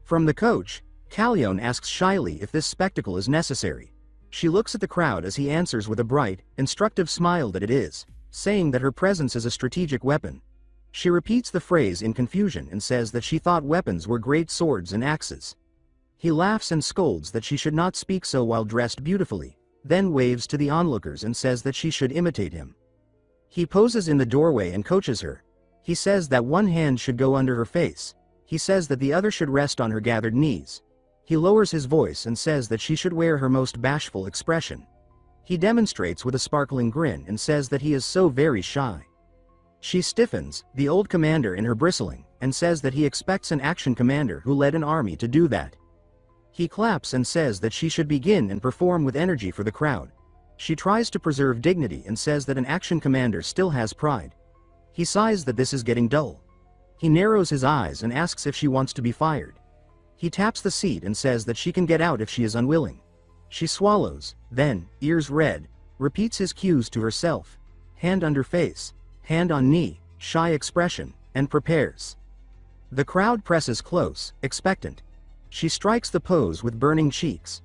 From the coach, Kalyon asks shyly if this spectacle is necessary. She looks at the crowd as he answers with a bright, instructive smile that it is, saying that her presence is a strategic weapon. She repeats the phrase in confusion and says that she thought weapons were great swords and axes. He laughs and scolds that she should not speak so while dressed beautifully, then waves to the onlookers and says that she should imitate him. He poses in the doorway and coaches her. He says that one hand should go under her face. He says that the other should rest on her gathered knees. He lowers his voice and says that she should wear her most bashful expression. He demonstrates with a sparkling grin and says that he is so very shy. She stiffens, the old commander in her bristling, and says that he expects an action commander who led an army to do that. He claps and says that she should begin and perform with energy for the crowd. She tries to preserve dignity and says that an action commander still has pride. He sighs that this is getting dull. He narrows his eyes and asks if she wants to be fired. He taps the seat and says that she can get out if she is unwilling. She swallows, then, ears red, repeats his cues to herself. Hand under face, hand on knee, shy expression, and prepares. The crowd presses close, expectant. She strikes the pose with burning cheeks.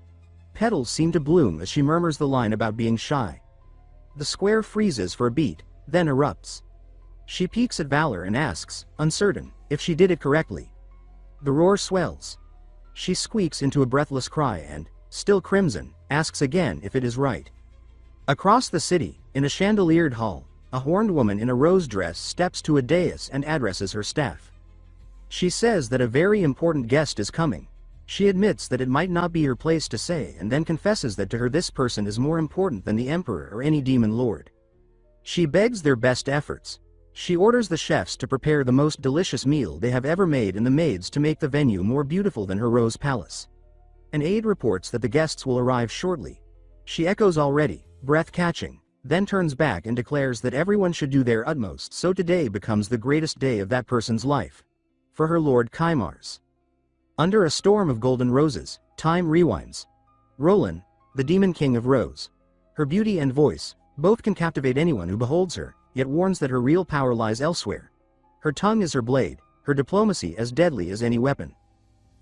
Petals seem to bloom as she murmurs the line about being shy. The square freezes for a beat, then erupts. She peeks at Valor and asks, uncertain, if she did it correctly. The roar swells. She squeaks into a breathless cry and, still crimson, asks again if it is right. Across the city, in a chandeliered hall, a horned woman in a rose dress steps to a dais and addresses her staff. She says that a very important guest is coming. She admits that it might not be her place to say and then confesses that to her this person is more important than the emperor or any demon lord. She begs their best efforts. She orders the chefs to prepare the most delicious meal they have ever made and the maids to make the venue more beautiful than her rose palace. An aide reports that the guests will arrive shortly. She echoes already, breath-catching, then turns back and declares that everyone should do their utmost so today becomes the greatest day of that person's life. For her lord Kaimars. Under a storm of golden roses, time rewinds. Roland, the demon king of Rose. Her beauty and voice, both can captivate anyone who beholds her, yet warns that her real power lies elsewhere. Her tongue is her blade, her diplomacy as deadly as any weapon.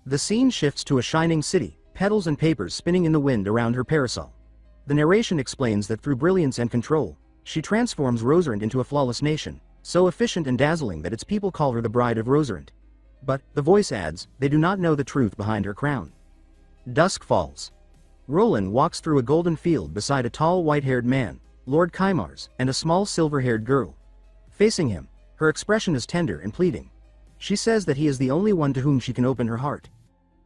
The scene shifts to a shining city, petals and papers spinning in the wind around her parasol. The narration explains that through brilliance and control, she transforms Roserant into a flawless nation, so efficient and dazzling that its people call her the Bride of Roserant. But, the voice adds, they do not know the truth behind her crown. Dusk falls. Roland walks through a golden field beside a tall white-haired man, Lord Kaimars, and a small silver-haired girl. Facing him, her expression is tender and pleading. She says that he is the only one to whom she can open her heart.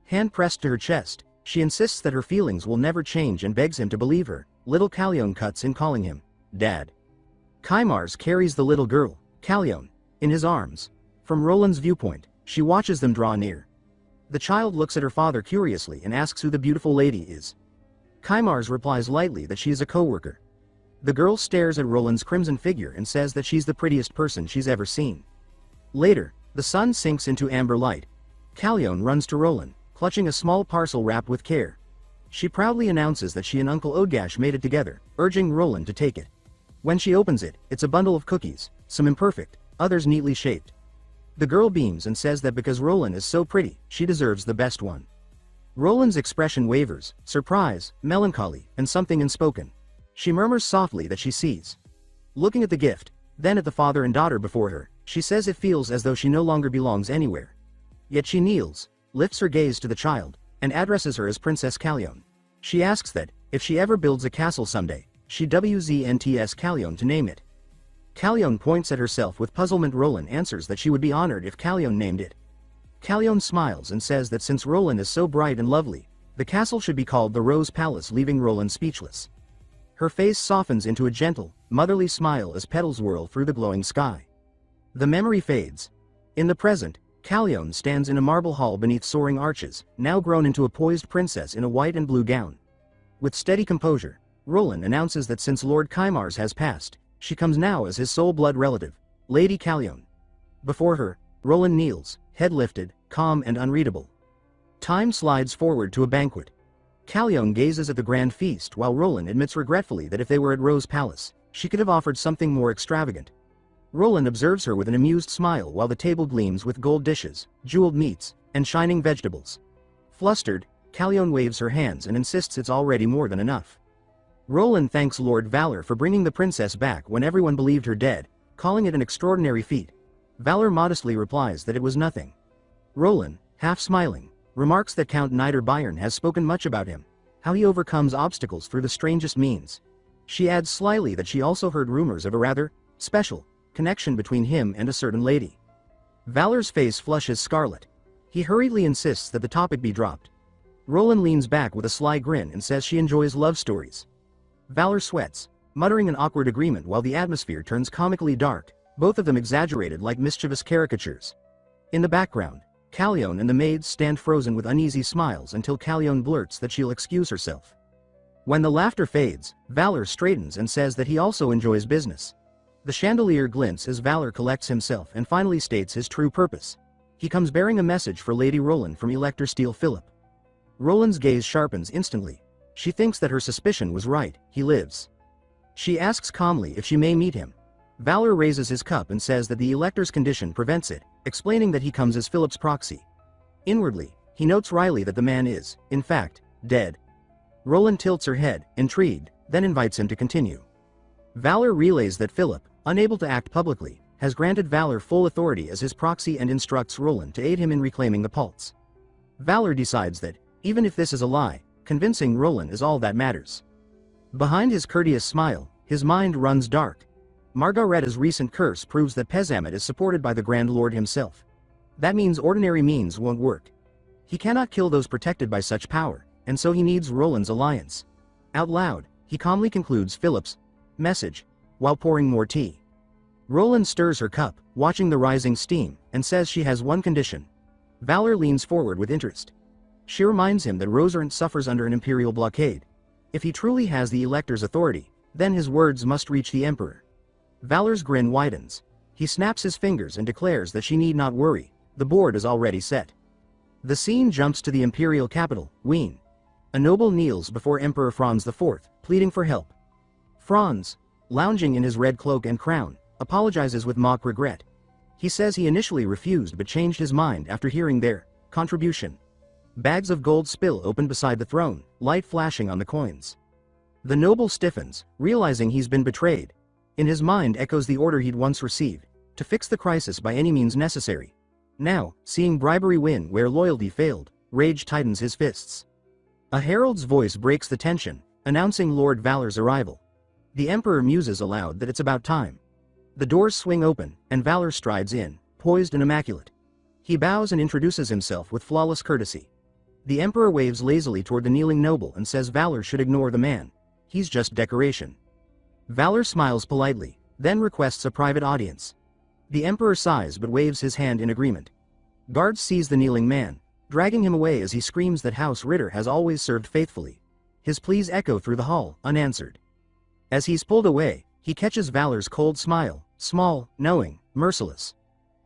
Hand pressed to her chest, she insists that her feelings will never change and begs him to believe her. Little Kalyon cuts in calling him, Dad. Kaimars carries the little girl, Kalyon, in his arms. From Roland's viewpoint, she watches them draw near. The child looks at her father curiously and asks who the beautiful lady is. Kaimars replies lightly that she is a co-worker. The girl stares at Roland's crimson figure and says that she's the prettiest person she's ever seen. Later, the sun sinks into amber light. Callione runs to Roland, clutching a small parcel wrapped with care. She proudly announces that she and Uncle Odgash made it together, urging Roland to take it. When she opens it, it's a bundle of cookies, some imperfect, others neatly shaped. The girl beams and says that because Roland is so pretty, she deserves the best one. Roland's expression wavers, surprise, melancholy, and something unspoken. She murmurs softly that she sees. Looking at the gift, then at the father and daughter before her, she says it feels as though she no longer belongs anywhere. Yet she kneels, lifts her gaze to the child, and addresses her as Princess Callione. She asks that, if she ever builds a castle someday, she WZNTS Callione to name it. Callione points at herself with puzzlement. Roland answers that she would be honored if Callione named it. Callione smiles and says that since Roland is so bright and lovely, the castle should be called the Rose Palace, leaving Roland speechless. Her face softens into a gentle, motherly smile as petals whirl through the glowing sky. The memory fades. In the present, Callione stands in a marble hall beneath soaring arches, now grown into a poised princess in a white and blue gown. With steady composure, Roland announces that since Lord Kymars has passed, she comes now as his sole blood relative, Lady Callione. Before her, Roland kneels, head lifted, calm and unreadable. Time slides forward to a banquet. Callione gazes at the grand feast while Roland admits regretfully that if they were at Rose Palace, she could have offered something more extravagant. Roland observes her with an amused smile while the table gleams with gold dishes, jeweled meats, and shining vegetables. Flustered, Callione waves her hands and insists it's already more than enough. Roland thanks Lord Valor for bringing the princess back when everyone believed her dead, calling it an extraordinary feat. Valor modestly replies that it was nothing. Roland, half smiling, remarks that Count Niederbayern has spoken much about him, how he overcomes obstacles through the strangest means. She adds slyly that she also heard rumors of a rather special connection between him and a certain lady. Valor's face flushes scarlet. He hurriedly insists that the topic be dropped. Roland leans back with a sly grin and says she enjoys love stories. Valor sweats, muttering an awkward agreement while the atmosphere turns comically dark, both of them exaggerated like mischievous caricatures. In the background, Callione and the maids stand frozen with uneasy smiles until Callione blurts that she'll excuse herself. When the laughter fades, Valor straightens and says that he also enjoys business. The chandelier glints as Valor collects himself and finally states his true purpose. He comes bearing a message for Lady Roland from Elector Steele Philip. Roland's gaze sharpens instantly. She thinks that her suspicion was right, he lives. She asks calmly if she may meet him. Valor raises his cup and says that the Elector's condition prevents it, explaining that he comes as Philip's proxy. Inwardly, he notes wryly that the man is, in fact, dead. Roland tilts her head, intrigued, then invites him to continue. Valor relays that Philip, unable to act publicly, has granted Valor full authority as his proxy and instructs Roland to aid him in reclaiming the pulse. Valor decides that, even if this is a lie, convincing Roland is all that matters. Behind his courteous smile, his mind runs dark. Margaretta's recent curse proves that Pezamet is supported by the Grand Lord himself. That means ordinary means won't work. He cannot kill those protected by such power, and so he needs Roland's alliance. Out loud, he calmly concludes Philip's message, while pouring more tea. Roland stirs her cup, watching the rising steam, and says she has one condition. Valor leans forward with interest. She reminds him that Roserant suffers under an imperial blockade. If he truly has the Elector's authority, then his words must reach the Emperor. Valor's grin widens. He snaps his fingers and declares that she need not worry, the board is already set. The scene jumps to the imperial capital, Wien. A noble kneels before Emperor Franz IV, pleading for help. Franz, lounging in his red cloak and crown, apologizes with mock regret. He says he initially refused but changed his mind after hearing their contribution. Bags of gold spill open beside the throne, light flashing on the coins. The noble stiffens, realizing he's been betrayed. In his mind echoes the order he'd once received, to fix the crisis by any means necessary. Now, seeing bribery win where loyalty failed, rage tightens his fists. A herald's voice breaks the tension, announcing Lord Valor's arrival. The Emperor muses aloud that it's about time. The doors swing open, and Valor strides in, poised and immaculate. He bows and introduces himself with flawless courtesy. The Emperor waves lazily toward the kneeling noble and says Valor should ignore the man. He's just decoration. Valor smiles politely, then requests a private audience. The Emperor sighs but waves his hand in agreement. Guards seize the kneeling man, dragging him away as he screams that House Ritter has always served faithfully. His pleas echo through the hall, unanswered. As he's pulled away, he catches Valor's cold smile, small, knowing, merciless.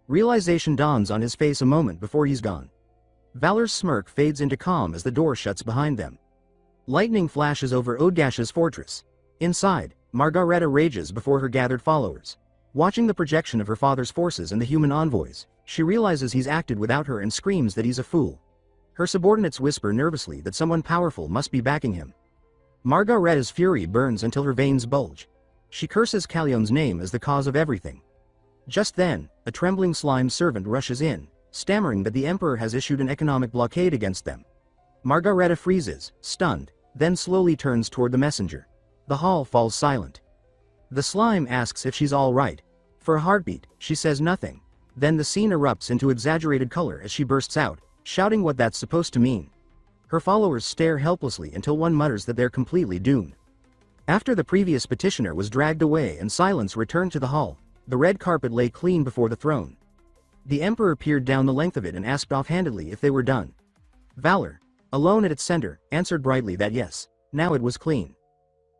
Realization dawns on his face a moment before he's gone. Valor's smirk fades into calm as the door shuts behind them. Lightning flashes over Odgash's fortress. Inside, Margareta rages before her gathered followers. Watching the projection of her father's forces and the human envoys, she realizes he's acted without her and screams that he's a fool. Her subordinates whisper nervously that someone powerful must be backing him. Margareta's fury burns until her veins bulge. She curses Calion's name as the cause of everything. Just then, a trembling slime servant rushes in, stammering that the Emperor has issued an economic blockade against them. Margareta freezes, stunned, then slowly turns toward the messenger. The hall falls silent. The slime asks if she's all right. For a heartbeat, she says nothing. Then the scene erupts into exaggerated color as she bursts out, shouting what that's supposed to mean. Her followers stare helplessly until one mutters that they're completely doomed. After the previous petitioner was dragged away and silence returned to the hall, the red carpet lay clean before the throne. The Emperor peered down the length of it and asked offhandedly if they were done. Valor, alone at its center, answered brightly that yes, now it was clean.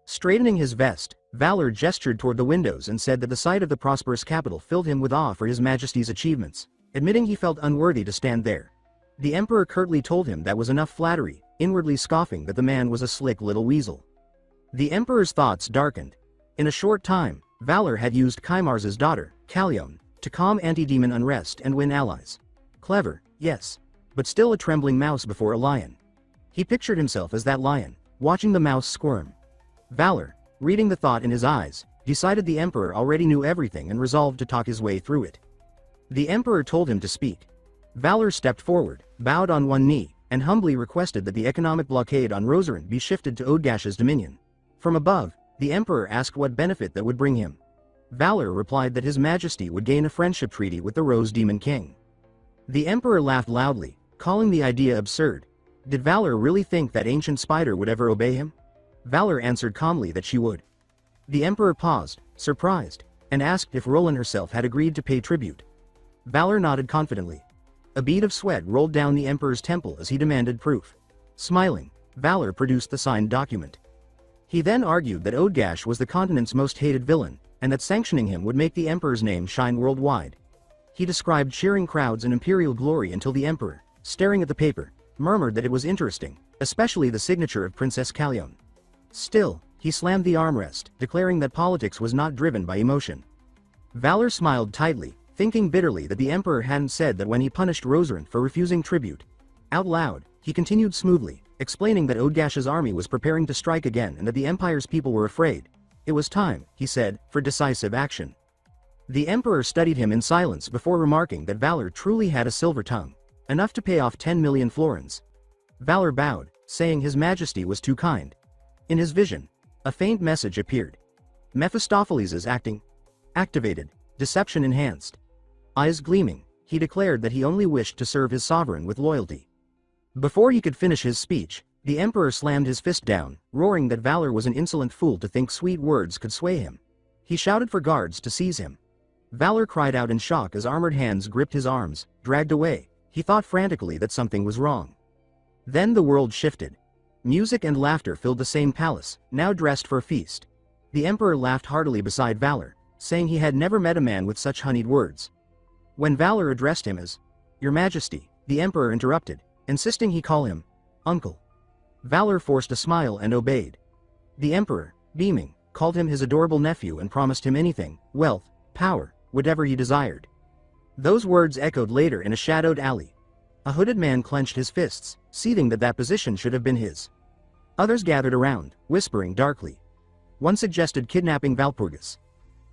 Straightening his vest, Valor gestured toward the windows and said that the sight of the prosperous capital filled him with awe for his majesty's achievements, admitting he felt unworthy to stand there. The Emperor curtly told him that was enough flattery, inwardly scoffing that the man was a slick little weasel. The Emperor's thoughts darkened. In a short time, Valor had used Kymars's daughter, Calion, to calm anti-demon unrest and win allies. Clever, yes, but still a trembling mouse before a lion. He pictured himself as that lion, watching the mouse squirm. Valor, reading the thought in his eyes, decided the Emperor already knew everything and resolved to talk his way through it. The Emperor told him to speak. Valor stepped forward, bowed on one knee, and humbly requested that the economic blockade on Rosarin be shifted to Odgash's dominion. From above, the Emperor asked what benefit that would bring him. Valor replied that His Majesty would gain a friendship treaty with the Rose Demon King. The Emperor laughed loudly, calling the idea absurd. Did Valor really think that ancient spider would ever obey him? Valor answered calmly that she would. The Emperor paused, surprised, and asked if Roland herself had agreed to pay tribute. Valor nodded confidently. A bead of sweat rolled down the Emperor's temple as he demanded proof. Smiling, Valor produced the signed document. He then argued that Odgash was the continent's most hated villain, and that sanctioning him would make the Emperor's name shine worldwide. He described cheering crowds and imperial glory until the Emperor, staring at the paper, murmured that it was interesting, especially the signature of Princess Calion. Still, he slammed the armrest, declaring that politics was not driven by emotion. Valor smiled tightly, thinking bitterly that the Emperor hadn't said that when he punished Rosarin for refusing tribute. Out loud, he continued smoothly, explaining that Odgash's army was preparing to strike again and that the Empire's people were afraid. It was time, he said, for decisive action. The Emperor studied him in silence before remarking that Valor truly had a silver tongue, enough to pay off 10 million florins. Valor bowed, saying His Majesty was too kind. In his vision, a faint message appeared. Mephistopheles' acting. Activated. Deception enhanced. Eyes gleaming, he declared that he only wished to serve his sovereign with loyalty. Before he could finish his speech, the Emperor slammed his fist down, roaring that Valor was an insolent fool to think sweet words could sway him. He shouted for guards to seize him. Valor cried out in shock as armored hands gripped his arms, dragged away. He thought frantically that something was wrong. Then the world shifted. Music and laughter filled the same palace, now dressed for a feast. The Emperor laughed heartily beside Valor, saying he had never met a man with such honeyed words. When Valor addressed him as, Your Majesty, the Emperor interrupted, insisting he call him, Uncle. Valor forced a smile and obeyed. The Emperor, beaming, called him his adorable nephew and promised him anything, wealth, power, whatever he desired. Those words echoed later in a shadowed alley. A hooded man clenched his fists, seething that position should have been his. Others gathered around, whispering darkly. One suggested kidnapping Valpurgis.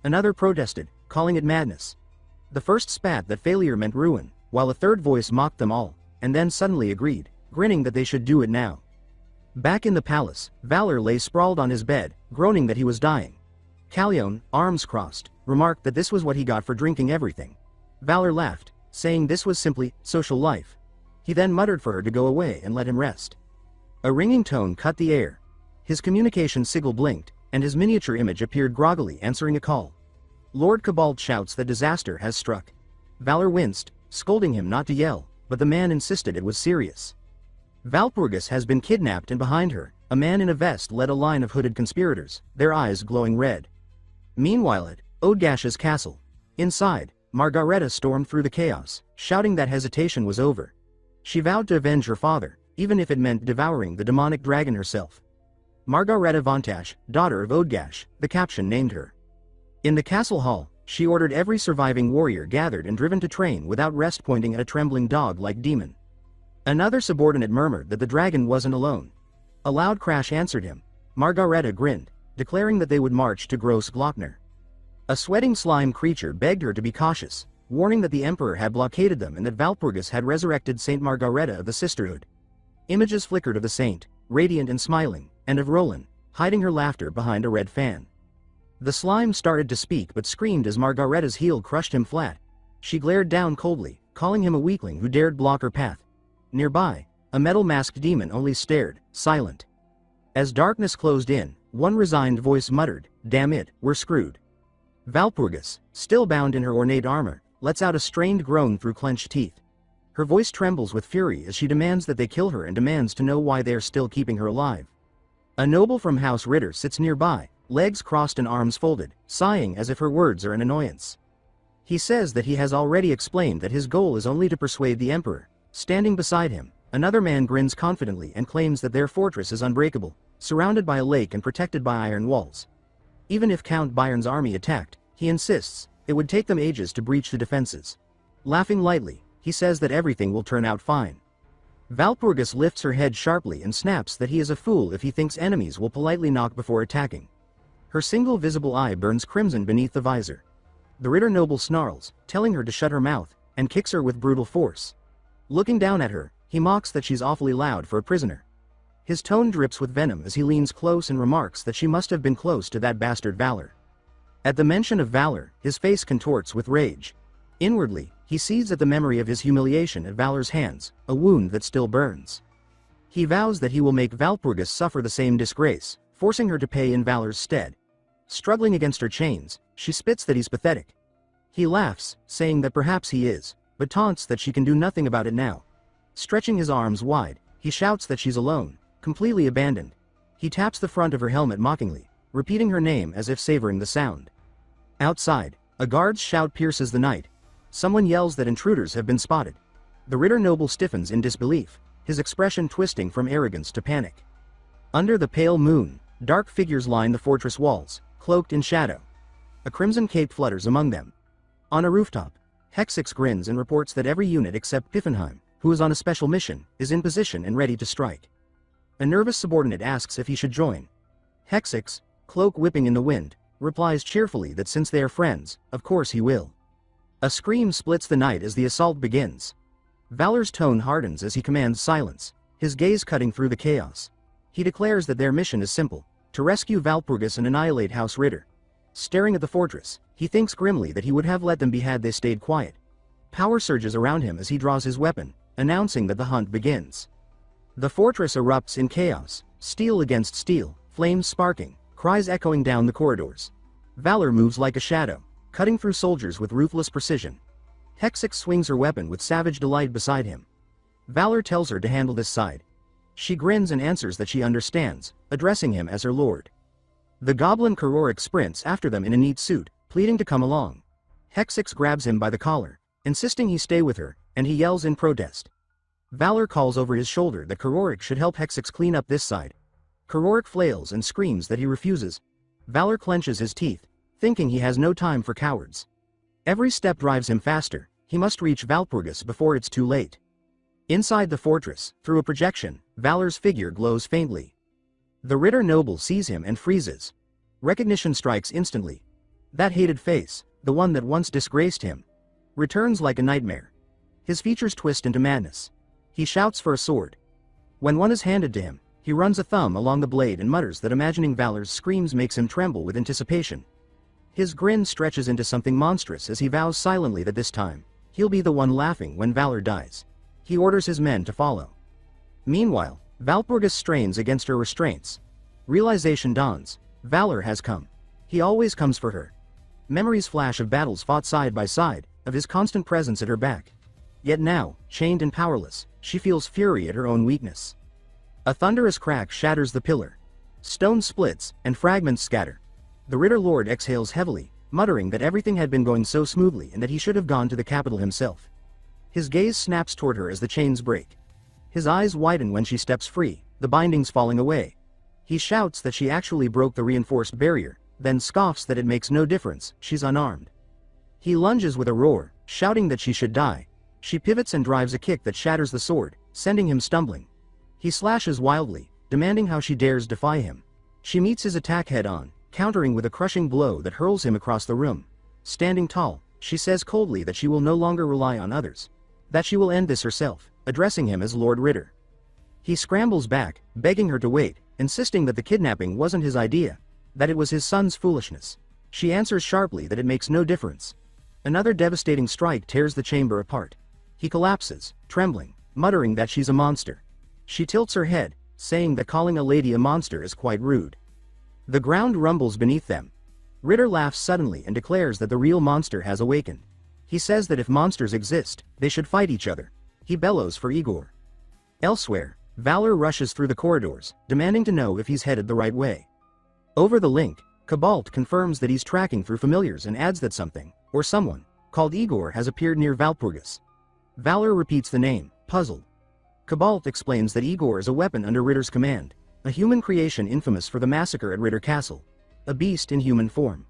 Another protested, calling it madness. The first spat that failure meant ruin, while a third voice mocked them all, and then suddenly agreed, grinning that they should do it now. Back in the palace, Valor lay sprawled on his bed, groaning that he was dying. Calion, arms crossed, remarked that this was what he got for drinking everything. Valor laughed, saying this was simply social life. He then muttered for her to go away and let him rest. A ringing tone cut the air. His communication sigil blinked, and his miniature image appeared groggily answering a call. Lord Cabald shouts that disaster has struck. Valor winced, scolding him not to yell, but the man insisted it was serious. Valpurgis has been kidnapped and behind her, A man in a vest led a line of hooded conspirators, their eyes glowing red. Meanwhile at Odgash's castle. Inside, Margareta stormed through the chaos, shouting that hesitation was over. She vowed to avenge her father, even if it meant devouring the demonic dragon herself. Margareta Vontash, daughter of Odgash, the caption named her. In the castle hall, she ordered every surviving warrior gathered and driven to train without rest, pointing at a trembling dog-like demon. Another subordinate murmured that the dragon wasn't alone. A loud crash answered him. Margareta grinned, declaring that they would march to Gross Glockner. A sweating slime creature begged her to be cautious, warning that the Emperor had blockaded them and that Valpurgis had resurrected Saint Margareta of the Sisterhood. Images flickered of the saint, radiant and smiling, and of Roland, hiding her laughter behind a red fan. The slime started to speak but screamed as Margareta's heel crushed him flat. She glared down coldly, calling him a weakling who dared block her path. Nearby, a metal-masked demon only stared, silent. As darkness closed in, one resigned voice muttered, "Damn it, we're screwed." Valpurgis, still bound in her ornate armor, lets out a strained groan through clenched teeth. Her voice trembles with fury as she demands that they kill her and demands to know why they are still keeping her alive. A noble from House Ritter sits nearby, legs crossed and arms folded, sighing as if her words are an annoyance. He says that he has already explained that his goal is only to persuade the Emperor. Standing beside him, another man grins confidently and claims that their fortress is unbreakable, surrounded by a lake and protected by iron walls. Even if Count Bayern's army attacked, he insists, it would take them ages to breach the defenses. Laughing lightly, he says that everything will turn out fine. Valpurgis lifts her head sharply and snaps that he is a fool if he thinks enemies will politely knock before attacking. Her single visible eye burns crimson beneath the visor. The Ritter noble snarls, telling her to shut her mouth, and kicks her with brutal force. Looking down at her, he mocks that she's awfully loud for a prisoner. His tone drips with venom as he leans close and remarks that she must have been close to that bastard Valor. At the mention of Valor, his face contorts with rage. Inwardly, he seethes at the memory of his humiliation at Valor's hands, a wound that still burns. He vows that he will make Valpurgis suffer the same disgrace, forcing her to pay in Valor's stead. Struggling against her chains, she spits that he's pathetic. He laughs, saying that perhaps he is, but taunts that she can do nothing about it now. Stretching his arms wide, he shouts that she's alone, completely abandoned. He taps the front of her helmet mockingly, repeating her name as if savoring the sound. Outside, a guard's shout pierces the night. Someone yells that intruders have been spotted. The Ritter noble stiffens in disbelief, his expression twisting from arrogance to panic. Under the pale moon, dark figures line the fortress walls, cloaked in shadow. A crimson cape flutters among them. On a rooftop, Hexix grins and reports that every unit except Piffenheim, who is on a special mission, is in position and ready to strike. A nervous subordinate asks if he should join. Hexix, cloak whipping in the wind, replies cheerfully that since they are friends, of course he will. A scream splits the night as the assault begins. Valor's tone hardens as he commands silence, his gaze cutting through the chaos. He declares that their mission is simple, to rescue Valpurgis and annihilate House Ritter. Staring at the fortress, he thinks grimly that he would have let them be had they stayed quiet. Power surges around him as he draws his weapon, announcing that the hunt begins. The fortress erupts in chaos, steel against steel, flames sparking, cries echoing down the corridors. Valor moves like a shadow, cutting through soldiers with ruthless precision. Hexix swings her weapon with savage delight beside him. Valor tells her to handle this side. She grins and answers that she understands, addressing him as her lord. The goblin Karorik sprints after them in a neat suit, pleading to come along. Hexix grabs him by the collar, insisting he stay with her, and he yells in protest. Valor calls over his shoulder that Karorik should help Hexix clean up this side. Karorik flails and screams that he refuses. Valor clenches his teeth, thinking he has no time for cowards. Every step drives him faster, he must reach Valpurgis before it's too late. Inside the fortress, through a projection, Valor's figure glows faintly. The Ritter noble sees him and freezes. Recognition strikes instantly. That hated face, the one that once disgraced him, returns like a nightmare. His features twist into madness. He shouts for a sword. When one is handed to him, he runs a thumb along the blade and mutters that imagining Valor's screams makes him tremble with anticipation. His grin stretches into something monstrous as he vows silently that this time, he'll be the one laughing when Valor dies. He orders his men to follow. Meanwhile, Valpurgis strains against her restraints. Realization dawns. Valor has come. He always comes for her. Memories flash of battles fought side by side, of his constant presence at her back. Yet now, chained and powerless, she feels fury at her own weakness. A thunderous crack shatters the pillar. Stone splits, and fragments scatter. The Ritter Lord exhales heavily, muttering that everything had been going so smoothly and that he should have gone to the capital himself. His gaze snaps toward her as the chains break. His eyes widen when she steps free, the bindings falling away. He shouts that she actually broke the reinforced barrier, then scoffs that it makes no difference, she's unarmed. He lunges with a roar, shouting that she should die. She pivots and drives a kick that shatters the sword, sending him stumbling. He slashes wildly, demanding how she dares defy him. She meets his attack head-on, countering with a crushing blow that hurls him across the room. Standing tall, she says coldly that she will no longer rely on others. That she will end this herself, addressing him as Lord Ritter. He scrambles back, begging her to wait, insisting that the kidnapping wasn't his idea, that it was his son's foolishness. She answers sharply that it makes no difference. Another devastating strike tears the chamber apart. He collapses, trembling, muttering that she's a monster. She tilts her head, saying that calling a lady a monster is quite rude. The ground rumbles beneath them. Ritter laughs suddenly and declares that the real monster has awakened. He says that if monsters exist, they should fight each other. He bellows for Igor. Elsewhere, Valor rushes through the corridors, demanding to know if he's headed the right way. Over the link, Cobalt confirms that he's tracking through familiars and adds that something, or someone, called Igor has appeared near Valpurgis. Valor repeats the name, puzzled. Cobalt explains that Igor is a weapon under Ritter's command, a human creation infamous for the massacre at Ritter Castle. A beast in human form.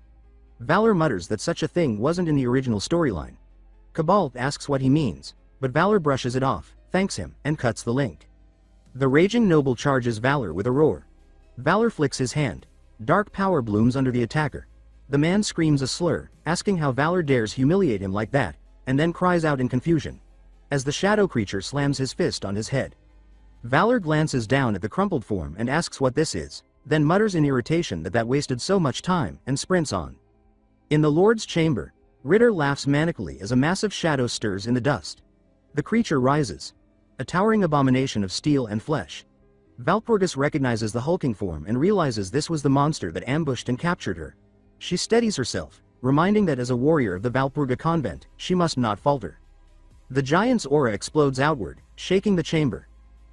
Valor mutters that such a thing wasn't in the original storyline. Cobalt asks what he means, but Valor brushes it off, thanks him, and cuts the link. The raging noble charges Valor with a roar. Valor flicks his hand. Dark power blooms under the attacker. The man screams a slur, asking how Valor dares humiliate him like that, and then cries out in confusion, as the shadow creature slams his fist on his head. Valor glances down at the crumpled form and asks what this is, then mutters in irritation that wasted so much time, and sprints on. In the Lord's chamber, Ritter laughs manically as a massive shadow stirs in the dust. The creature rises. A towering abomination of steel and flesh. Valpurgis recognizes the hulking form and realizes this was the monster that ambushed and captured her. She steadies herself, reminding that as a warrior of the Valpurga convent, she must not falter. The giant's aura explodes outward, shaking the chamber.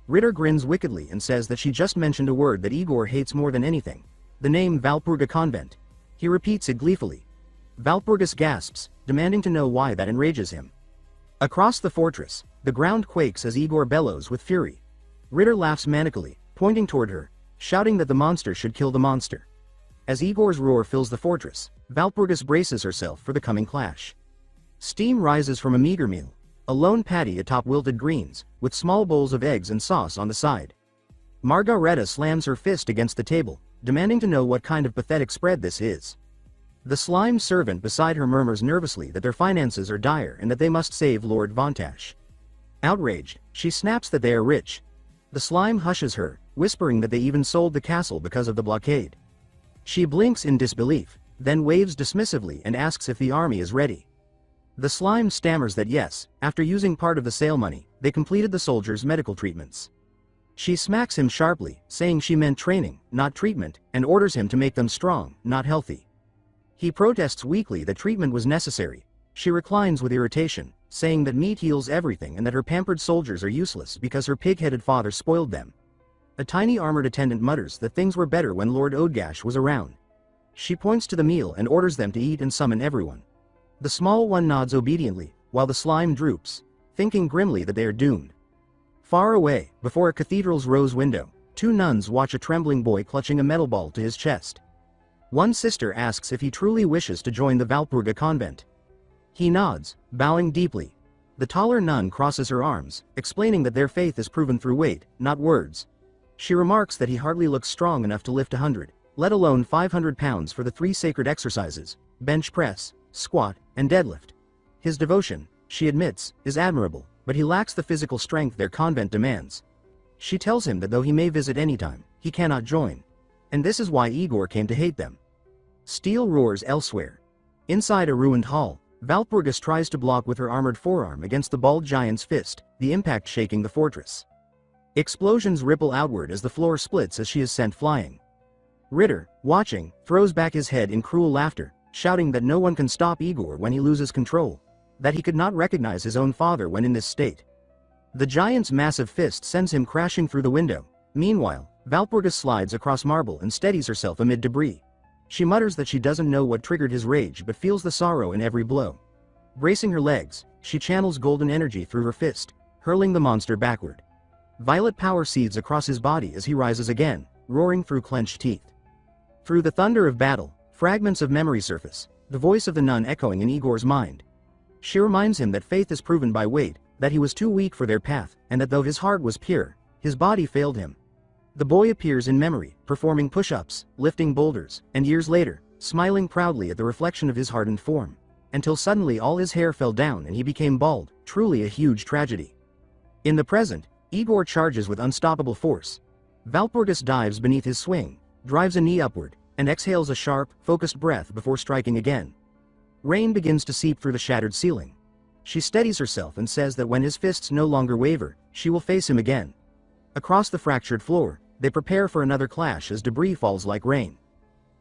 Ritter grins wickedly and says that she just mentioned a word that Igor hates more than anything. The name Valpurga convent. He repeats it gleefully. Valpurgis gasps, demanding to know why that enrages him. Across the fortress, the ground quakes as Igor bellows with fury. Ritter laughs manically, pointing toward her, shouting that the monster should kill the monster. As Igor's roar fills the fortress, Valpurgis braces herself for the coming clash. Steam rises from a meager meal, a lone patty atop wilted greens, with small bowls of eggs and sauce on the side. Margareta slams her fist against the table, demanding to know what kind of pathetic spread this is. The slime servant beside her murmurs nervously that their finances are dire and that they must save Lord Vontash. Outraged, she snaps that they are rich. The slime hushes her, whispering that they even sold the castle because of the blockade. She blinks in disbelief, then waves dismissively and asks if the army is ready. The slime stammers that yes, after using part of the sale money, they completed the soldiers' medical treatments. She smacks him sharply, saying she meant training, not treatment, and orders him to make them strong, not healthy. He protests weakly that treatment was necessary. She reclines with irritation, saying that meat heals everything and that her pampered soldiers are useless because her pig-headed father spoiled them. A tiny armored attendant mutters that things were better when Lord Odgash was around. She points to the meal and orders them to eat and summon everyone. The small one nods obediently, while the slime droops, thinking grimly that they are doomed. Far away, before a cathedral's rose window, two nuns watch a trembling boy clutching a metal ball to his chest. One sister asks if he truly wishes to join the Valpurga convent. He nods, bowing deeply. The taller nun crosses her arms, explaining that their faith is proven through weight, not words. She remarks that he hardly looks strong enough to lift 100, let alone 500 pounds for the 3 sacred exercises, bench press, squat, and deadlift. His devotion, she admits, is admirable, but he lacks the physical strength their convent demands. She tells him that though he may visit anytime, he cannot join. And this is why Igor came to hate them. Steel roars elsewhere. Inside a ruined hall, Valpurgis tries to block with her armored forearm against the bald giant's fist, the impact shaking the fortress. Explosions ripple outward as the floor splits as she is sent flying. Ritter, watching, throws back his head in cruel laughter, shouting that no one can stop Igor when he loses control, that he could not recognize his own father when in this state. The giant's massive fist sends him crashing through the window, Meanwhile, Valpurgis slides across marble and steadies herself amid debris. She mutters that she doesn't know what triggered his rage but feels the sorrow in every blow. Bracing her legs, she channels golden energy through her fist, hurling the monster backward. Violet power seethes across his body as he rises again, roaring through clenched teeth. Through the thunder of battle, fragments of memory surface, the voice of the nun echoing in Igor's mind. She reminds him that faith is proven by weight, that he was too weak for their path, and that though his heart was pure, his body failed him. The boy appears in memory, performing push-ups, lifting boulders, and years later, smiling proudly at the reflection of his hardened form. Until suddenly all his hair fell down and he became bald, truly a huge tragedy. In the present, Igor charges with unstoppable force. Valpurgis dives beneath his swing, drives a knee upward, and exhales a sharp, focused breath before striking again. Rain begins to seep through the shattered ceiling. She steadies herself and says that when his fists no longer waver, she will face him again. Across the fractured floor, they prepare for another clash as debris falls like rain.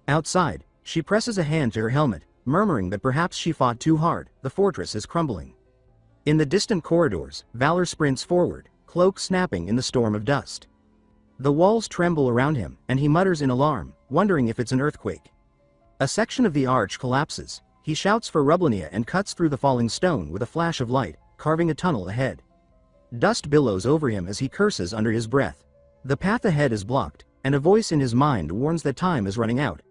Outside, she presses a hand to her helmet, murmuring that perhaps she fought too hard. The fortress is crumbling. In the distant corridors, Valor sprints forward, cloak snapping in the storm of dust. The walls tremble around him, and he mutters in alarm, wondering if it's an earthquake. A section of the arch collapses. He shouts for Rublania and cuts through the falling stone with a flash of light, carving a tunnel ahead. Dust billows over him as he curses under his breath. The path ahead is blocked, and a voice in his mind warns that time is running out.